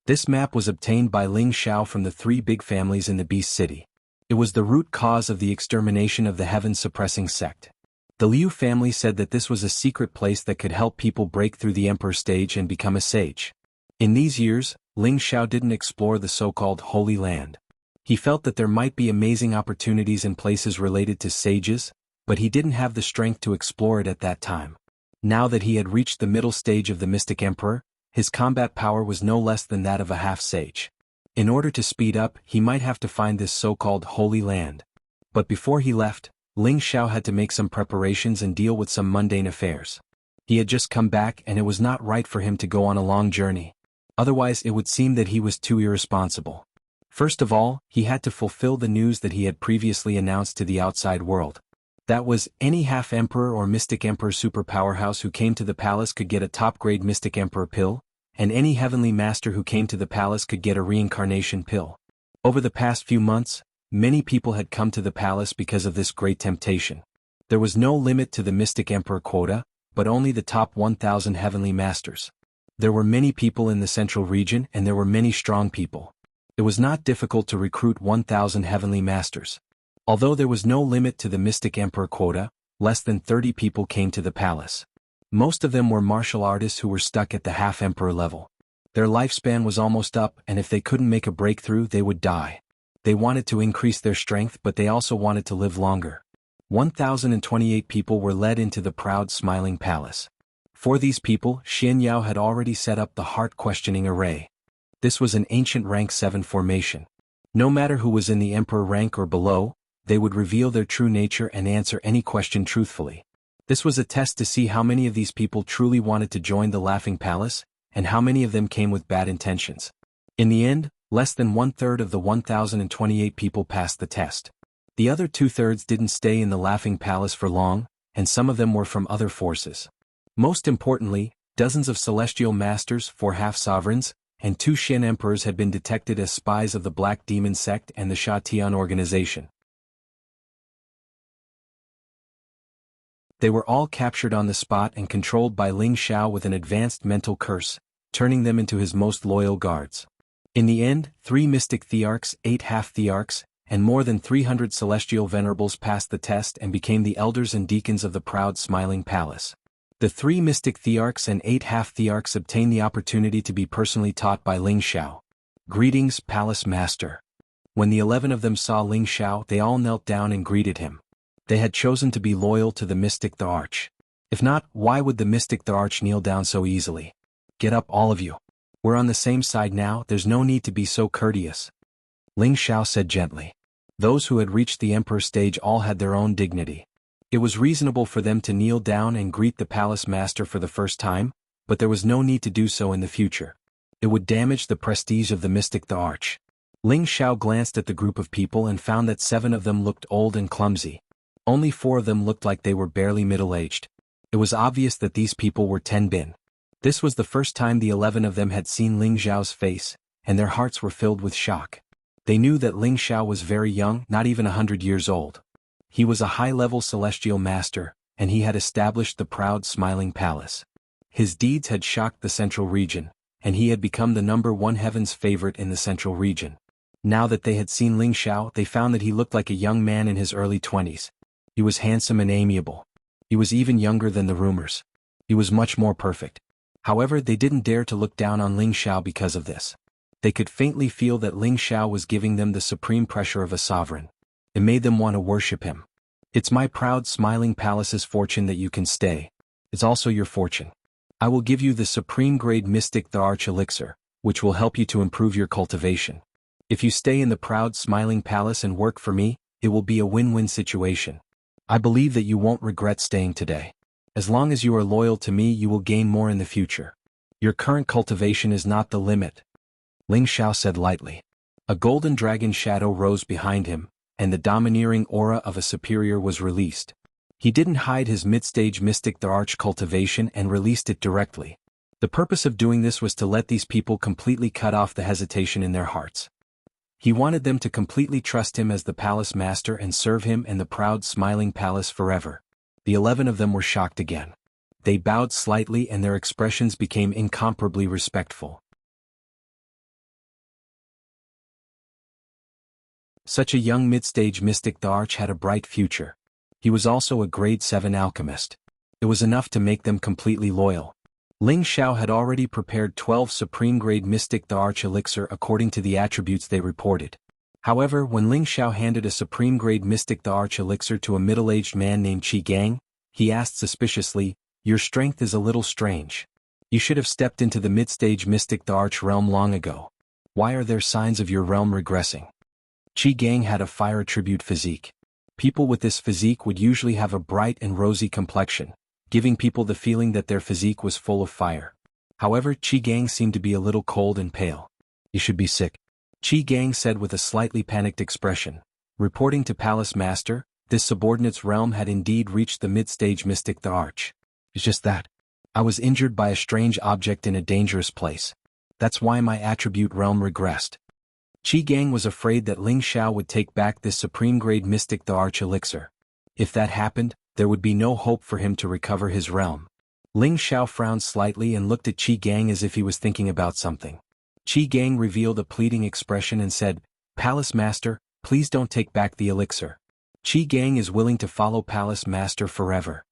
This map was obtained by Ling Xiao from the 3 big families in the Beast City. It was the root cause of the extermination of the heaven-suppressing sect. The Liu family said that this was a secret place that could help people break through the emperor stage and become a sage. In these years, Ling Xiao didn't explore the so-called Holy Land. He felt that there might be amazing opportunities in places related to sages, but he didn't have the strength to explore it at that time. Now that he had reached the middle stage of the Mystic Emperor, his combat power was no less than that of a half-sage. In order to speed up, he might have to find this so-called Holy Land. But before he left, Ling Xiao had to make some preparations and deal with some mundane affairs. He had just come back and it was not right for him to go on a long journey. Otherwise it would seem that he was too irresponsible. First of all, he had to fulfill the news that he had previously announced to the outside world. That was, any half-emperor or Mystic Emperor super powerhouse who came to the palace could get a top-grade Mystic Emperor pill, and any heavenly master who came to the palace could get a reincarnation pill. Over the past few months, many people had come to the palace because of this great temptation. There was no limit to the Mystic Emperor quota, but only the top 1,000 heavenly masters. There were many people in the central region and there were many strong people. It was not difficult to recruit 1,000 heavenly masters. Although there was no limit to the Mystic Emperor quota, less than 30 people came to the palace. Most of them were martial artists who were stuck at the half-emperor level. Their lifespan was almost up and if they couldn't make a breakthrough they would die. They wanted to increase their strength but they also wanted to live longer. 1,028 people were led into the proud smiling palace. For these people, Xian Yao had already set up the heart-questioning array. This was an ancient rank 7 formation. No matter who was in the emperor rank or below, they would reveal their true nature and answer any question truthfully. This was a test to see how many of these people truly wanted to join the Laughing Palace, and how many of them came with bad intentions. In the end, less than 1/3 of the 1,028 people passed the test. The other 2/3 didn't stay in the Laughing Palace for long, and some of them were from other forces. Most importantly, dozens of celestial masters, 4 half-sovereigns, and 2 Shin emperors had been detected as spies of the Black Demon sect and the Sha Tian organization. They were all captured on the spot and controlled by Ling Xiao with an advanced mental curse, turning them into his most loyal guards. In the end, 3 mystic thearchs, 8 half-thearchs, and more than 300 celestial venerables passed the test and became the elders and deacons of the proud smiling palace. The 3 mystic thearchs and 8 half-thearchs obtained the opportunity to be personally taught by Ling Xiao. Greetings, Palace Master. When the 11 of them saw Ling Xiao, they all knelt down and greeted him. They had chosen to be loyal to the mystic thearch. If not, why would the mystic thearch kneel down so easily? Get up, all of you. We're on the same side now, there's no need to be so courteous. Ling Xiao said gently. Those who had reached the emperor stage all had their own dignity. It was reasonable for them to kneel down and greet the palace master for the first time, but there was no need to do so in the future. It would damage the prestige of the mystic thearch. Ling Xiao glanced at the group of people and found that 7 of them looked old and clumsy. Only 4 of them looked like they were barely middle-aged. It was obvious that these people were Tenbin. This was the first time the 11 of them had seen Ling Xiao's face, and their hearts were filled with shock. They knew that Ling Xiao was very young, not even 100 years old. He was a high-level celestial master, and he had established the proud smiling palace. His deeds had shocked the central region, and he had become the #1 heaven's favorite in the central region. Now that they had seen Ling Xiao, they found that he looked like a young man in his early 20s. He was handsome and amiable. He was even younger than the rumors. He was much more perfect. However, they didn't dare to look down on Ling Xiao because of this. They could faintly feel that Ling Xiao was giving them the supreme pressure of a sovereign. It made them want to worship him. It's my proud smiling palace's fortune that you can stay. It's also your fortune. I will give you the supreme grade mystic thearch elixir, which will help you to improve your cultivation. If you stay in the proud smiling palace and work for me, it will be a win-win situation. I believe that you won't regret staying today. As long as you are loyal to me, you will gain more in the future. Your current cultivation is not the limit. Ling Xiao said lightly. A golden dragon shadow rose behind him, and the domineering aura of a superior was released. He didn't hide his mid-stage mystic thearch cultivation and released it directly. The purpose of doing this was to let these people completely cut off the hesitation in their hearts. He wanted them to completely trust him as the palace master and serve him and the proud smiling palace forever. The 11 of them were shocked again. They bowed slightly and their expressions became incomparably respectful. Such a young mid-stage mystic thearch had a bright future. He was also a grade 7 alchemist. It was enough to make them completely loyal. Ling Xiao had already prepared 12 supreme-grade mystic thearch elixir according to the attributes they reported. However, when Ling Xiao handed a supreme-grade mystic thearch elixir to a middle-aged man named Qi Gang, he asked suspiciously, "Your strength is a little strange. You should have stepped into the mid-stage mystic thearch realm long ago. Why are there signs of your realm regressing?" Qi Gang had a fire tribute physique. People with this physique would usually have a bright and rosy complexion, giving people the feeling that their physique was full of fire. However, Qi Gang seemed to be a little cold and pale. "You should be sick," Qi Gang said with a slightly panicked expression. Reporting to Palace Master, this subordinate's realm had indeed reached the mid-stage mystic thearch. "It's just that. I was injured by a strange object in a dangerous place. That's why my attribute realm regressed." Qi Gang was afraid that Ling Xiao would take back this supreme-grade mystic thearch elixir. If that happened, there would be no hope for him to recover his realm. Ling Xiao frowned slightly and looked at Qi Gang as if he was thinking about something. Qi Gang revealed a pleading expression and said, "Palace Master, please don't take back the elixir. Qi Gang is willing to follow Palace Master forever."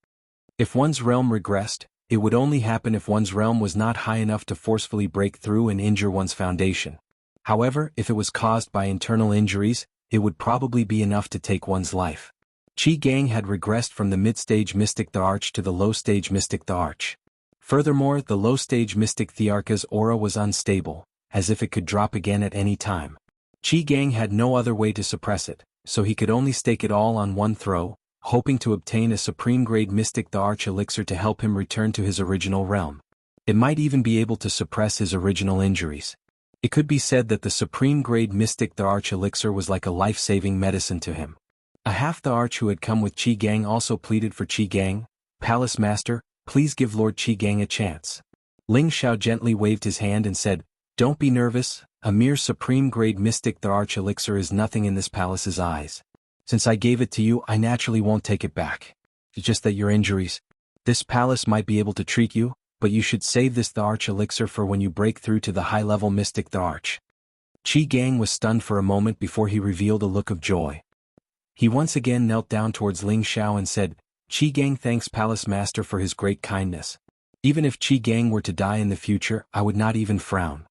If one's realm regressed, it would only happen if one's realm was not high enough to forcefully break through and injure one's foundation. However, if it was caused by internal injuries, it would probably be enough to take one's life. Qi Gang had regressed from the mid-stage mystic thearch to the low-stage mystic thearch. Furthermore, the low-stage mystic thearch's aura was unstable, as if it could drop again at any time. Qi Gang had no other way to suppress it, so he could only stake it all on one throw, hoping to obtain a supreme-grade mystic thearch elixir to help him return to his original realm. It might even be able to suppress his original injuries. It could be said that the supreme-grade mystic thearch elixir was like a life-saving medicine to him. A half-thearch who had come with Qi Gang also pleaded for Qi Gang, "Palace Master, please give Lord Qi Gang a chance. Ling Xiao gently waved his hand and said, don't be nervous, a mere supreme-grade mystic the arch elixir is nothing in this palace's eyes. Since I gave it to you, I naturally won't take it back. It's just that your injuries. This palace might be able to treat you, but you should save this the arch elixir for when you break through to the high-level mystic the arch. Qi Gang was stunned for a moment before he revealed a look of joy. He once again knelt down towards Ling Xiao and said, Qi Gang thanks Palace Master for his great kindness. Even if Qi Gang were to die in the future, I would not even frown.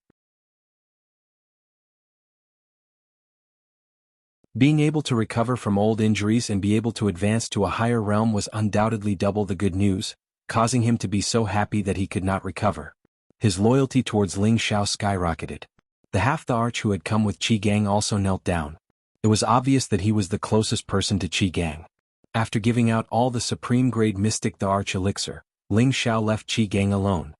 Being able to recover from old injuries and be able to advance to a higher realm was undoubtedly double the good news, causing him to be so happy that he could not recover. His loyalty towards Ling Xiao skyrocketed. The half the arch who had come with Qi Gang also knelt down. It was obvious that he was the closest person to Qi Gang. After giving out all the supreme-grade mystic the arch elixir, Ling Xiao left Qi Gang alone.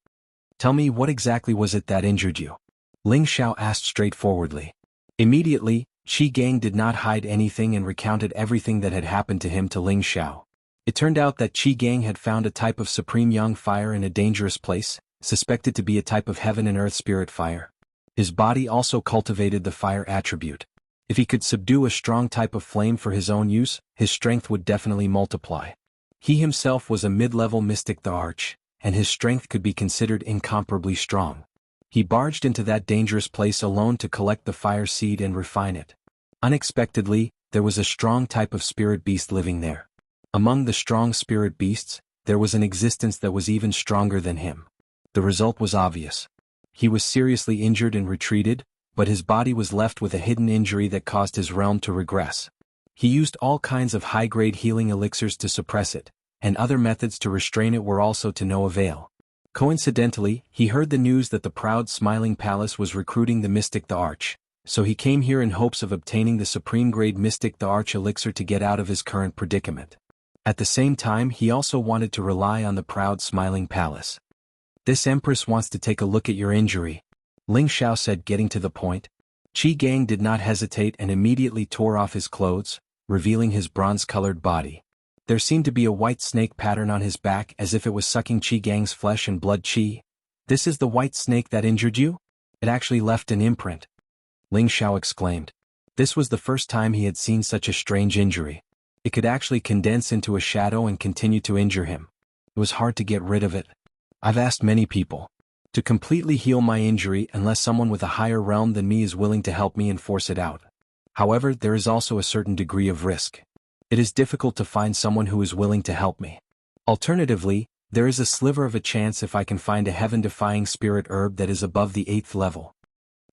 Tell me, what exactly was it that injured you? Ling Xiao asked straightforwardly. Immediately, Qi Gang did not hide anything and recounted everything that had happened to him to Ling Xiao. It turned out that Qi Gang had found a type of supreme young fire in a dangerous place, suspected to be a type of heaven and earth spirit fire. His body also cultivated the fire attribute. If he could subdue a strong type of flame for his own use, his strength would definitely multiply. He himself was a mid-level mystic the arch, and his strength could be considered incomparably strong. He barged into that dangerous place alone to collect the fire seed and refine it. Unexpectedly, there was a strong type of spirit beast living there. Among the strong spirit beasts, there was an existence that was even stronger than him. The result was obvious. He was seriously injured and retreated, but his body was left with a hidden injury that caused his realm to regress. He used all kinds of high-grade healing elixirs to suppress it, and other methods to restrain it were also to no avail. Coincidentally, he heard the news that the proud smiling palace was recruiting the mystic the arch, so he came here in hopes of obtaining the supreme-grade mystic the arch elixir to get out of his current predicament. At the same time, he also wanted to rely on the proud smiling palace. This empress wants to take a look at your injury, Ling Xiao said, getting to the point. Qi Gang did not hesitate and immediately tore off his clothes, revealing his bronze-colored body. There seemed to be a white snake pattern on his back as if it was sucking Qi Gang's flesh and blood. Qi, this is the white snake that injured you? It actually left an imprint. Ling Xiao exclaimed. This was the first time he had seen such a strange injury. It could actually condense into a shadow and continue to injure him. It was hard to get rid of it. I've asked many people to completely heal my injury unless someone with a higher realm than me is willing to help me and force it out. However, there is also a certain degree of risk. It is difficult to find someone who is willing to help me. Alternatively, there is a sliver of a chance if I can find a heaven-defying spirit herb that is above the 8th level.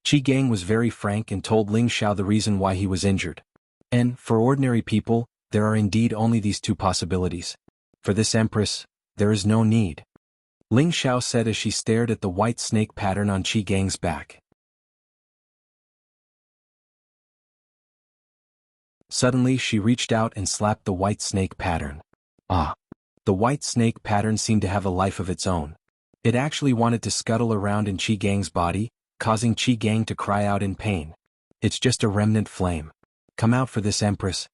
Qi Gang was very frank and told Ling Xiao the reason why he was injured. And, for ordinary people, there are indeed only these two possibilities. For this empress, there is no need. Ling Xiao said as she stared at the white snake pattern on Qi Gang's back. Suddenly she reached out and slapped the white snake pattern. Ah! The white snake pattern seemed to have a life of its own. It actually wanted to scuttle around in Qi Gang's body, causing Qi Gang to cry out in pain. It's just a remnant flame. Come out for this empress.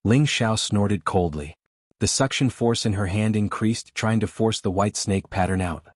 Ling Xiao snorted coldly. The suction force in her hand increased, trying to force the white snake pattern out.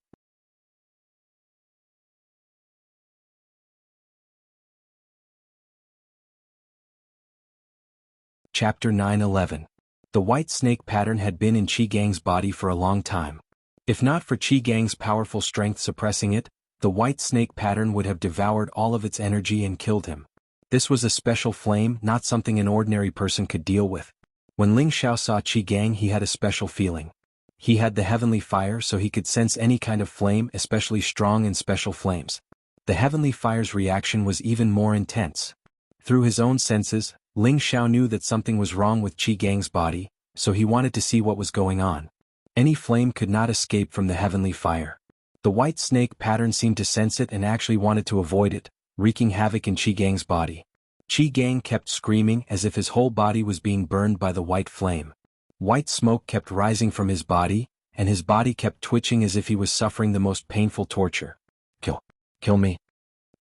Chapter 9:11. The white snake pattern had been in Qi Gang's body for a long time. If not for Qi Gang's powerful strength suppressing it, the white snake pattern would have devoured all of its energy and killed him. This was a special flame, not something an ordinary person could deal with. When Ling Xiao saw Qi Gang, he had a special feeling. He had the heavenly fire, so he could sense any kind of flame, especially strong and special flames. The heavenly fire's reaction was even more intense. Through his own senses, Ling Xiao knew that something was wrong with Qi Gang's body, so he wanted to see what was going on. Any flame could not escape from the heavenly fire. The white snake pattern seemed to sense it and actually wanted to avoid it, wreaking havoc in Qi Gang's body. Qi Gang kept screaming as if his whole body was being burned by the white flame. White smoke kept rising from his body, and his body kept twitching as if he was suffering the most painful torture. Kill me,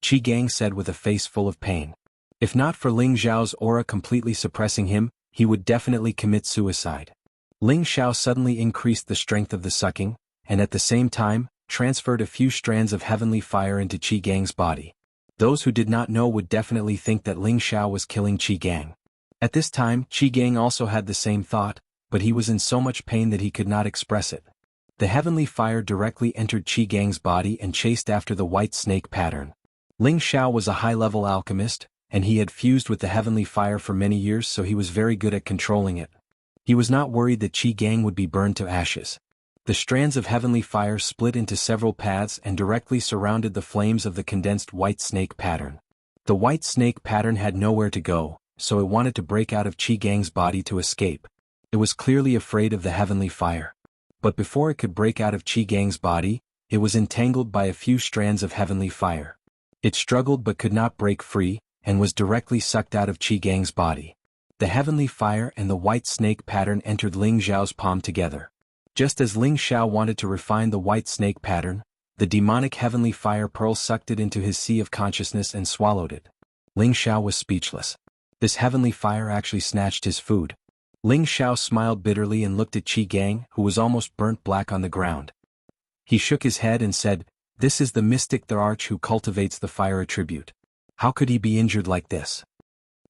Qi Gang said with a face full of pain. If not for Ling Xiao's aura completely suppressing him, he would definitely commit suicide. Ling Xiao suddenly increased the strength of the sucking, and at the same time, transferred a few strands of heavenly fire into Qi Gang's body. Those who did not know would definitely think that Ling Xiao was killing Qi Gang. At this time, Qi Gang also had the same thought, but he was in so much pain that he could not express it. The heavenly fire directly entered Qi Gang's body and chased after the white snake pattern. Ling Xiao was a high-level alchemist, and he had fused with the heavenly fire for many years, so he was very good at controlling it. He was not worried that Qi Gang would be burned to ashes. The strands of heavenly fire split into several paths and directly surrounded the flames of the condensed white snake pattern. The white snake pattern had nowhere to go, so it wanted to break out of Qi Gang's body to escape. It was clearly afraid of the heavenly fire. But before it could break out of Qi Gang's body, it was entangled by a few strands of heavenly fire. It struggled but could not break free, and was directly sucked out of Qi Gang's body. The heavenly fire and the white snake pattern entered Ling Xiao's palm together. Just as Ling Xiao wanted to refine the white snake pattern, the demonic heavenly fire pearl sucked it into his sea of consciousness and swallowed it. Ling Xiao was speechless. This heavenly fire actually snatched his food. Ling Xiao smiled bitterly and looked at Qi Gang, who was almost burnt black on the ground. He shook his head and said, "This is the mystic the arch who cultivates the fire attribute. How could he be injured like this?"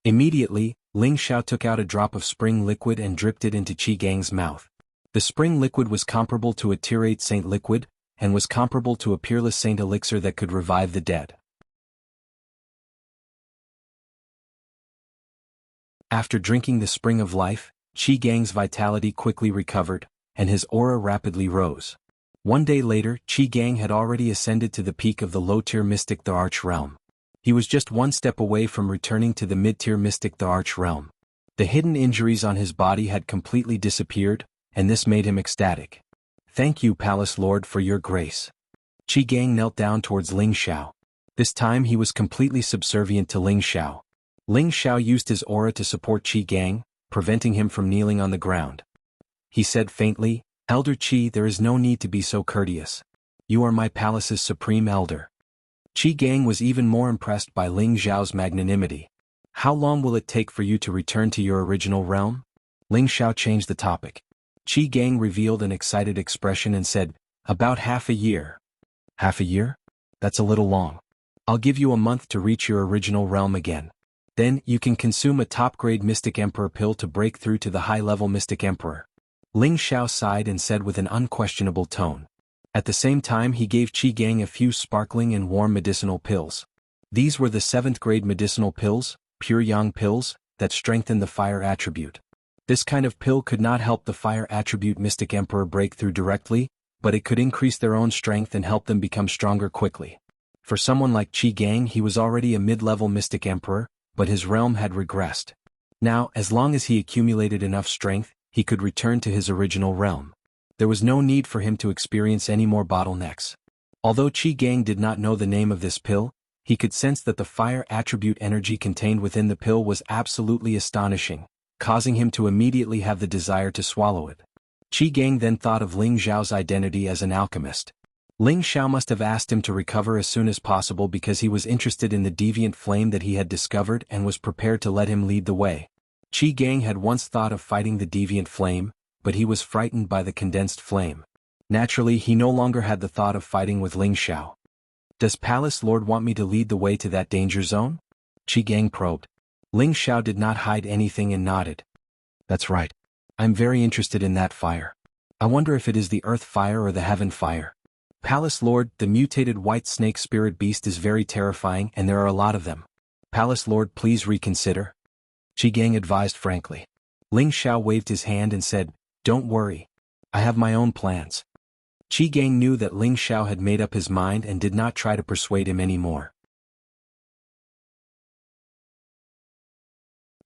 Immediately, Ling Xiao took out a drop of spring liquid and dripped it into Qi Gang's mouth. The spring liquid was comparable to a tearate saint liquid, and was comparable to a peerless saint elixir that could revive the dead. After drinking the spring of life, Qi Gang's vitality quickly recovered, and his aura rapidly rose. One day later, Qi Gang had already ascended to the peak of the low-tier mystic the Arch realm. He was just one step away from returning to the mid-tier mystic the Arch realm. The hidden injuries on his body had completely disappeared, and this made him ecstatic. "Thank you, Palace Lord, for your grace." Qi Gang knelt down towards Ling Xiao. This time he was completely subservient to Ling Xiao. Ling Xiao used his aura to support Qi Gang, preventing him from kneeling on the ground. He said faintly, "Elder Qi, there is no need to be so courteous. You are my palace's supreme elder." Qi Gang was even more impressed by Ling Xiao's magnanimity. "How long will it take for you to return to your original realm?" Ling Xiao changed the topic. Qi Gang revealed an excited expression and said, "About half a year." "Half a year? That's a little long. I'll give you a month to reach your original realm again. Then, you can consume a top-grade Mystic Emperor pill to break through to the high-level Mystic Emperor." Ling Xiao sighed and said with an unquestionable tone. At the same time he gave Qi Gang a few sparkling and warm medicinal pills. These were the 7th-grade medicinal pills, pure yang pills, that strengthened the fire attribute. This kind of pill could not help the fire attribute Mystic Emperor break through directly, but it could increase their own strength and help them become stronger quickly. For someone like Qi Gang, he was already a mid-level Mystic Emperor, but his realm had regressed. Now, as long as he accumulated enough strength, he could return to his original realm. There was no need for him to experience any more bottlenecks. Although Qi Gang did not know the name of this pill, he could sense that the fire attribute energy contained within the pill was absolutely astonishing, causing him to immediately have the desire to swallow it. Qi Gang then thought of Ling Xiao's identity as an alchemist. Ling Xiao must have asked him to recover as soon as possible because he was interested in the deviant flame that he had discovered and was prepared to let him lead the way. Qi Gang had once thought of fighting the deviant flame, but he was frightened by the condensed flame. Naturally, he no longer had the thought of fighting with Ling Xiao. "Does Palace Lord want me to lead the way to that danger zone?" Qi Gang probed. Ling Xiao did not hide anything and nodded. "That's right. I'm very interested in that fire. I wonder if it is the earth fire or the heaven fire. Palace Lord, the mutated white snake spirit beast is very terrifying and there are a lot of them. Palace Lord, please reconsider." Qi Gang advised frankly. Ling Xiao waved his hand and said, "Don't worry. I have my own plans." Qi Gang knew that Ling Xiao had made up his mind and did not try to persuade him anymore.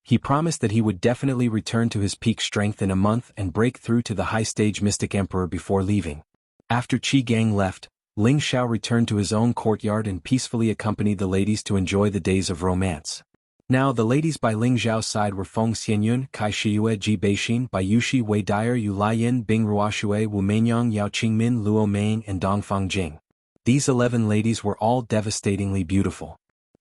He promised that he would definitely return to his peak strength in a month and break through to the high-stage Mystic Emperor before leaving. After Qi Gang left, Ling Xiao returned to his own courtyard and peacefully accompanied the ladies to enjoy the days of romance. Now the ladies by Ling Xiao's side were Feng Xianyun, Kai Shiyue, Ji Beixin, Bai Yushi, Wei Dyer, Yu Laiyin, Bing Ruoxue, Wu Meinyang, Yao Qingmin, Luo Meng, and Dongfang Jing. These 11 ladies were all devastatingly beautiful.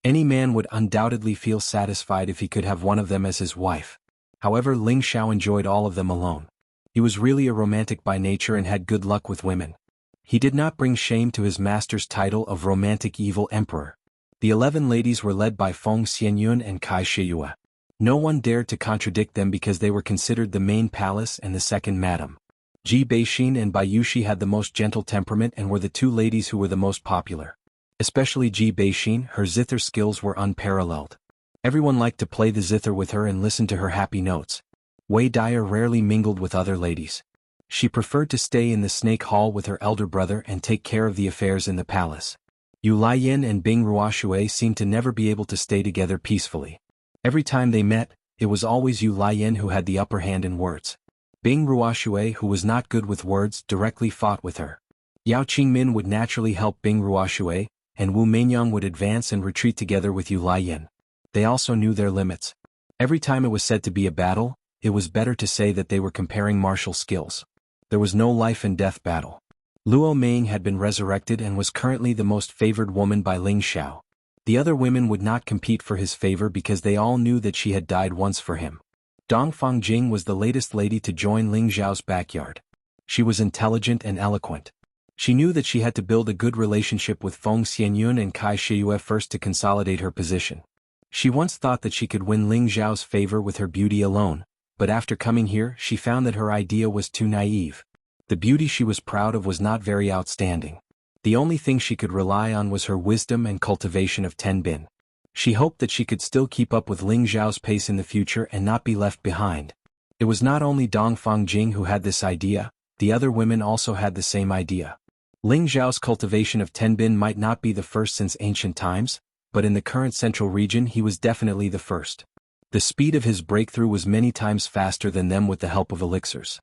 Any man would undoubtedly feel satisfied if he could have one of them as his wife. However, Ling Xiao enjoyed all of them alone. He was really a romantic by nature and had good luck with women. He did not bring shame to his master's title of romantic evil emperor. The 11 ladies were led by Feng Xianyun and Kai Shiyue. No one dared to contradict them because they were considered the main palace and the second madam. Ji Beixin and Bayushi had the most gentle temperament and were the 2 ladies who were the most popular. Especially Ji Beixin, her zither skills were unparalleled. Everyone liked to play the zither with her and listen to her happy notes. Wei Dyer rarely mingled with other ladies. She preferred to stay in the snake hall with her elder brother and take care of the affairs in the palace. Yu Laiyin and Bing Ruoxue seemed to never be able to stay together peacefully. Every time they met, it was always Yu Laiyin who had the upper hand in words. Bing Ruoxue, who was not good with words, directly fought with her. Yao Qingmin would naturally help Bing Ruoxue, and Wu Meinyang would advance and retreat together with Yu Laiyin. They also knew their limits. Every time it was said to be a battle, it was better to say that they were comparing martial skills. There was no life and death battle. Luo Meng had been resurrected and was currently the most favored woman by Ling Xiao. The other women would not compete for his favor because they all knew that she had died once for him. Dongfang Jing was the latest lady to join Ling Xiao's backyard. She was intelligent and eloquent. She knew that she had to build a good relationship with Feng Xianyun and Kai Shiyue first to consolidate her position. She once thought that she could win Ling Xiao's favor with her beauty alone, but after coming here she found that her idea was too naive. The beauty she was proud of was not very outstanding. The only thing she could rely on was her wisdom and cultivation of Tenbin. She hoped that she could still keep up with Ling Xiao's pace in the future and not be left behind. It was not only Dongfang Jing who had this idea, the other women also had the same idea. Ling Xiao's cultivation of Tenbin might not be the first since ancient times, but in the current central region he was definitely the first. The speed of his breakthrough was many times faster than them with the help of elixirs.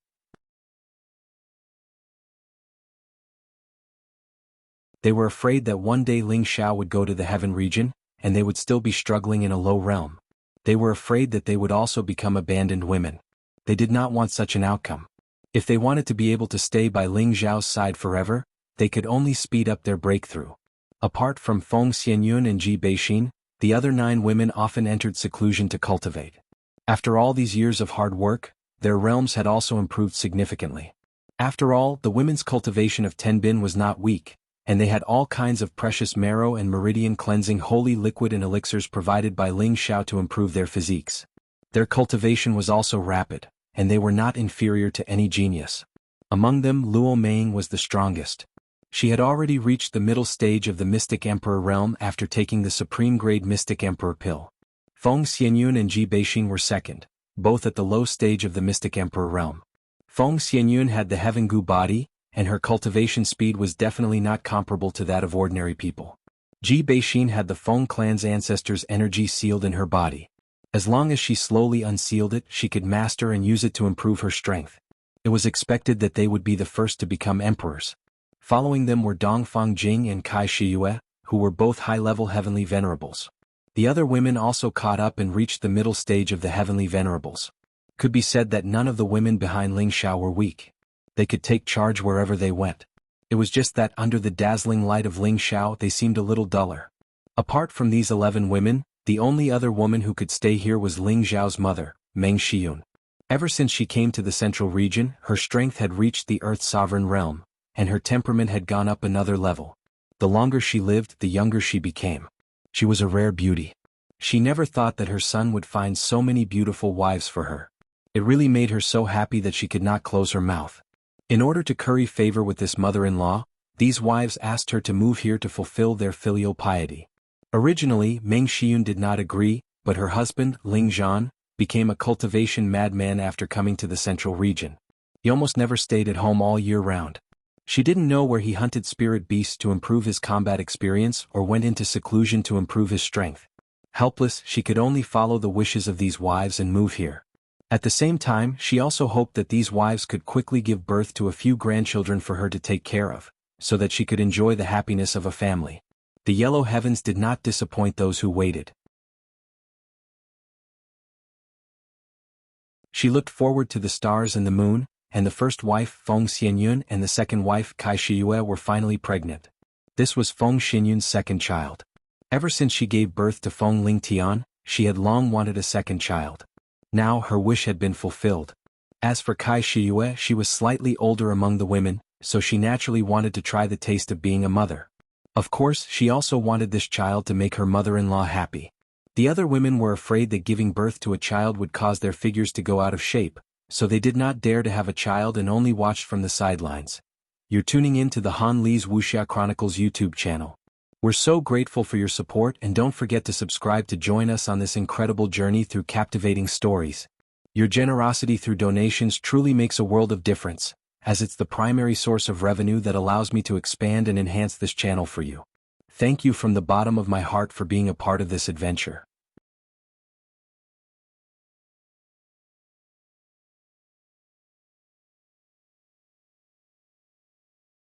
They were afraid that one day Ling Xiao would go to the heaven region, and they would still be struggling in a low realm. They were afraid that they would also become abandoned women. They did not want such an outcome. If they wanted to be able to stay by Ling Xiao's side forever, they could only speed up their breakthrough. Apart from Feng Xianyun and Ji Beixin, the other 9 women often entered seclusion to cultivate. After all these years of hard work, their realms had also improved significantly. After all, the women's cultivation of Tenbin was not weak, and they had all kinds of precious marrow and meridian-cleansing holy liquid and elixirs provided by Ling Xiao to improve their physiques. Their cultivation was also rapid, and they were not inferior to any genius. Among them Luo Meng was the strongest. She had already reached the middle stage of the Mystic Emperor realm after taking the supreme-grade Mystic Emperor pill. Feng Xianyun and Ji Beixin were second, both at the low stage of the Mystic Emperor realm. Feng Xianyun had the Heaven Gu body, and her cultivation speed was definitely not comparable to that of ordinary people. Ji Beixin had the Feng clan's ancestors' energy sealed in her body. As long as she slowly unsealed it, she could master and use it to improve her strength. It was expected that they would be the first to become emperors. Following them were Dongfang Jing and Kai Shiyue, who were both high-level heavenly venerables. The other women also caught up and reached the middle stage of the heavenly venerables. Could be said that none of the women behind Ling Xiao were weak. They could take charge wherever they went. It was just that under the dazzling light of Ling Xiao they seemed a little duller. Apart from these 11 women, the only other woman who could stay here was Ling Xiao's mother, Meng Shiyun. Ever since she came to the central region, her strength had reached the Earth's sovereign realm, and her temperament had gone up another level. The longer she lived, the younger she became. She was a rare beauty. She never thought that her son would find so many beautiful wives for her. It really made her so happy that she could not close her mouth. In order to curry favor with this mother-in-law, these wives asked her to move here to fulfill their filial piety. Originally, Meng Shiyun did not agree, but her husband, Ling Zhan, became a cultivation madman after coming to the central region. He almost never stayed at home all year round. She didn't know where he hunted spirit beasts to improve his combat experience or went into seclusion to improve his strength. Helpless, she could only follow the wishes of these wives and move here. At the same time, she also hoped that these wives could quickly give birth to a few grandchildren for her to take care of, so that she could enjoy the happiness of a family. The yellow heavens did not disappoint those who waited. She looked forward to the stars and the moon, and the first wife, Feng Xianyun, and the second wife, Kai Shiyue, were finally pregnant. This was Feng Xianyun's second child. Ever since she gave birth to Feng Lingtian, she had long wanted a second child. Now her wish had been fulfilled. As for Kai Shiyue, she was slightly older among the women, so she naturally wanted to try the taste of being a mother. Of course, she also wanted this child to make her mother-in-law happy. The other women were afraid that giving birth to a child would cause their figures to go out of shape, so they did not dare to have a child and only watched from the sidelines. You're tuning in to the Han Li's Wuxia Chronicles YouTube channel. We're so grateful for your support, and don't forget to subscribe to join us on this incredible journey through captivating stories. Your generosity through donations truly makes a world of difference, as it's the primary source of revenue that allows me to expand and enhance this channel for you. Thank you from the bottom of my heart for being a part of this adventure.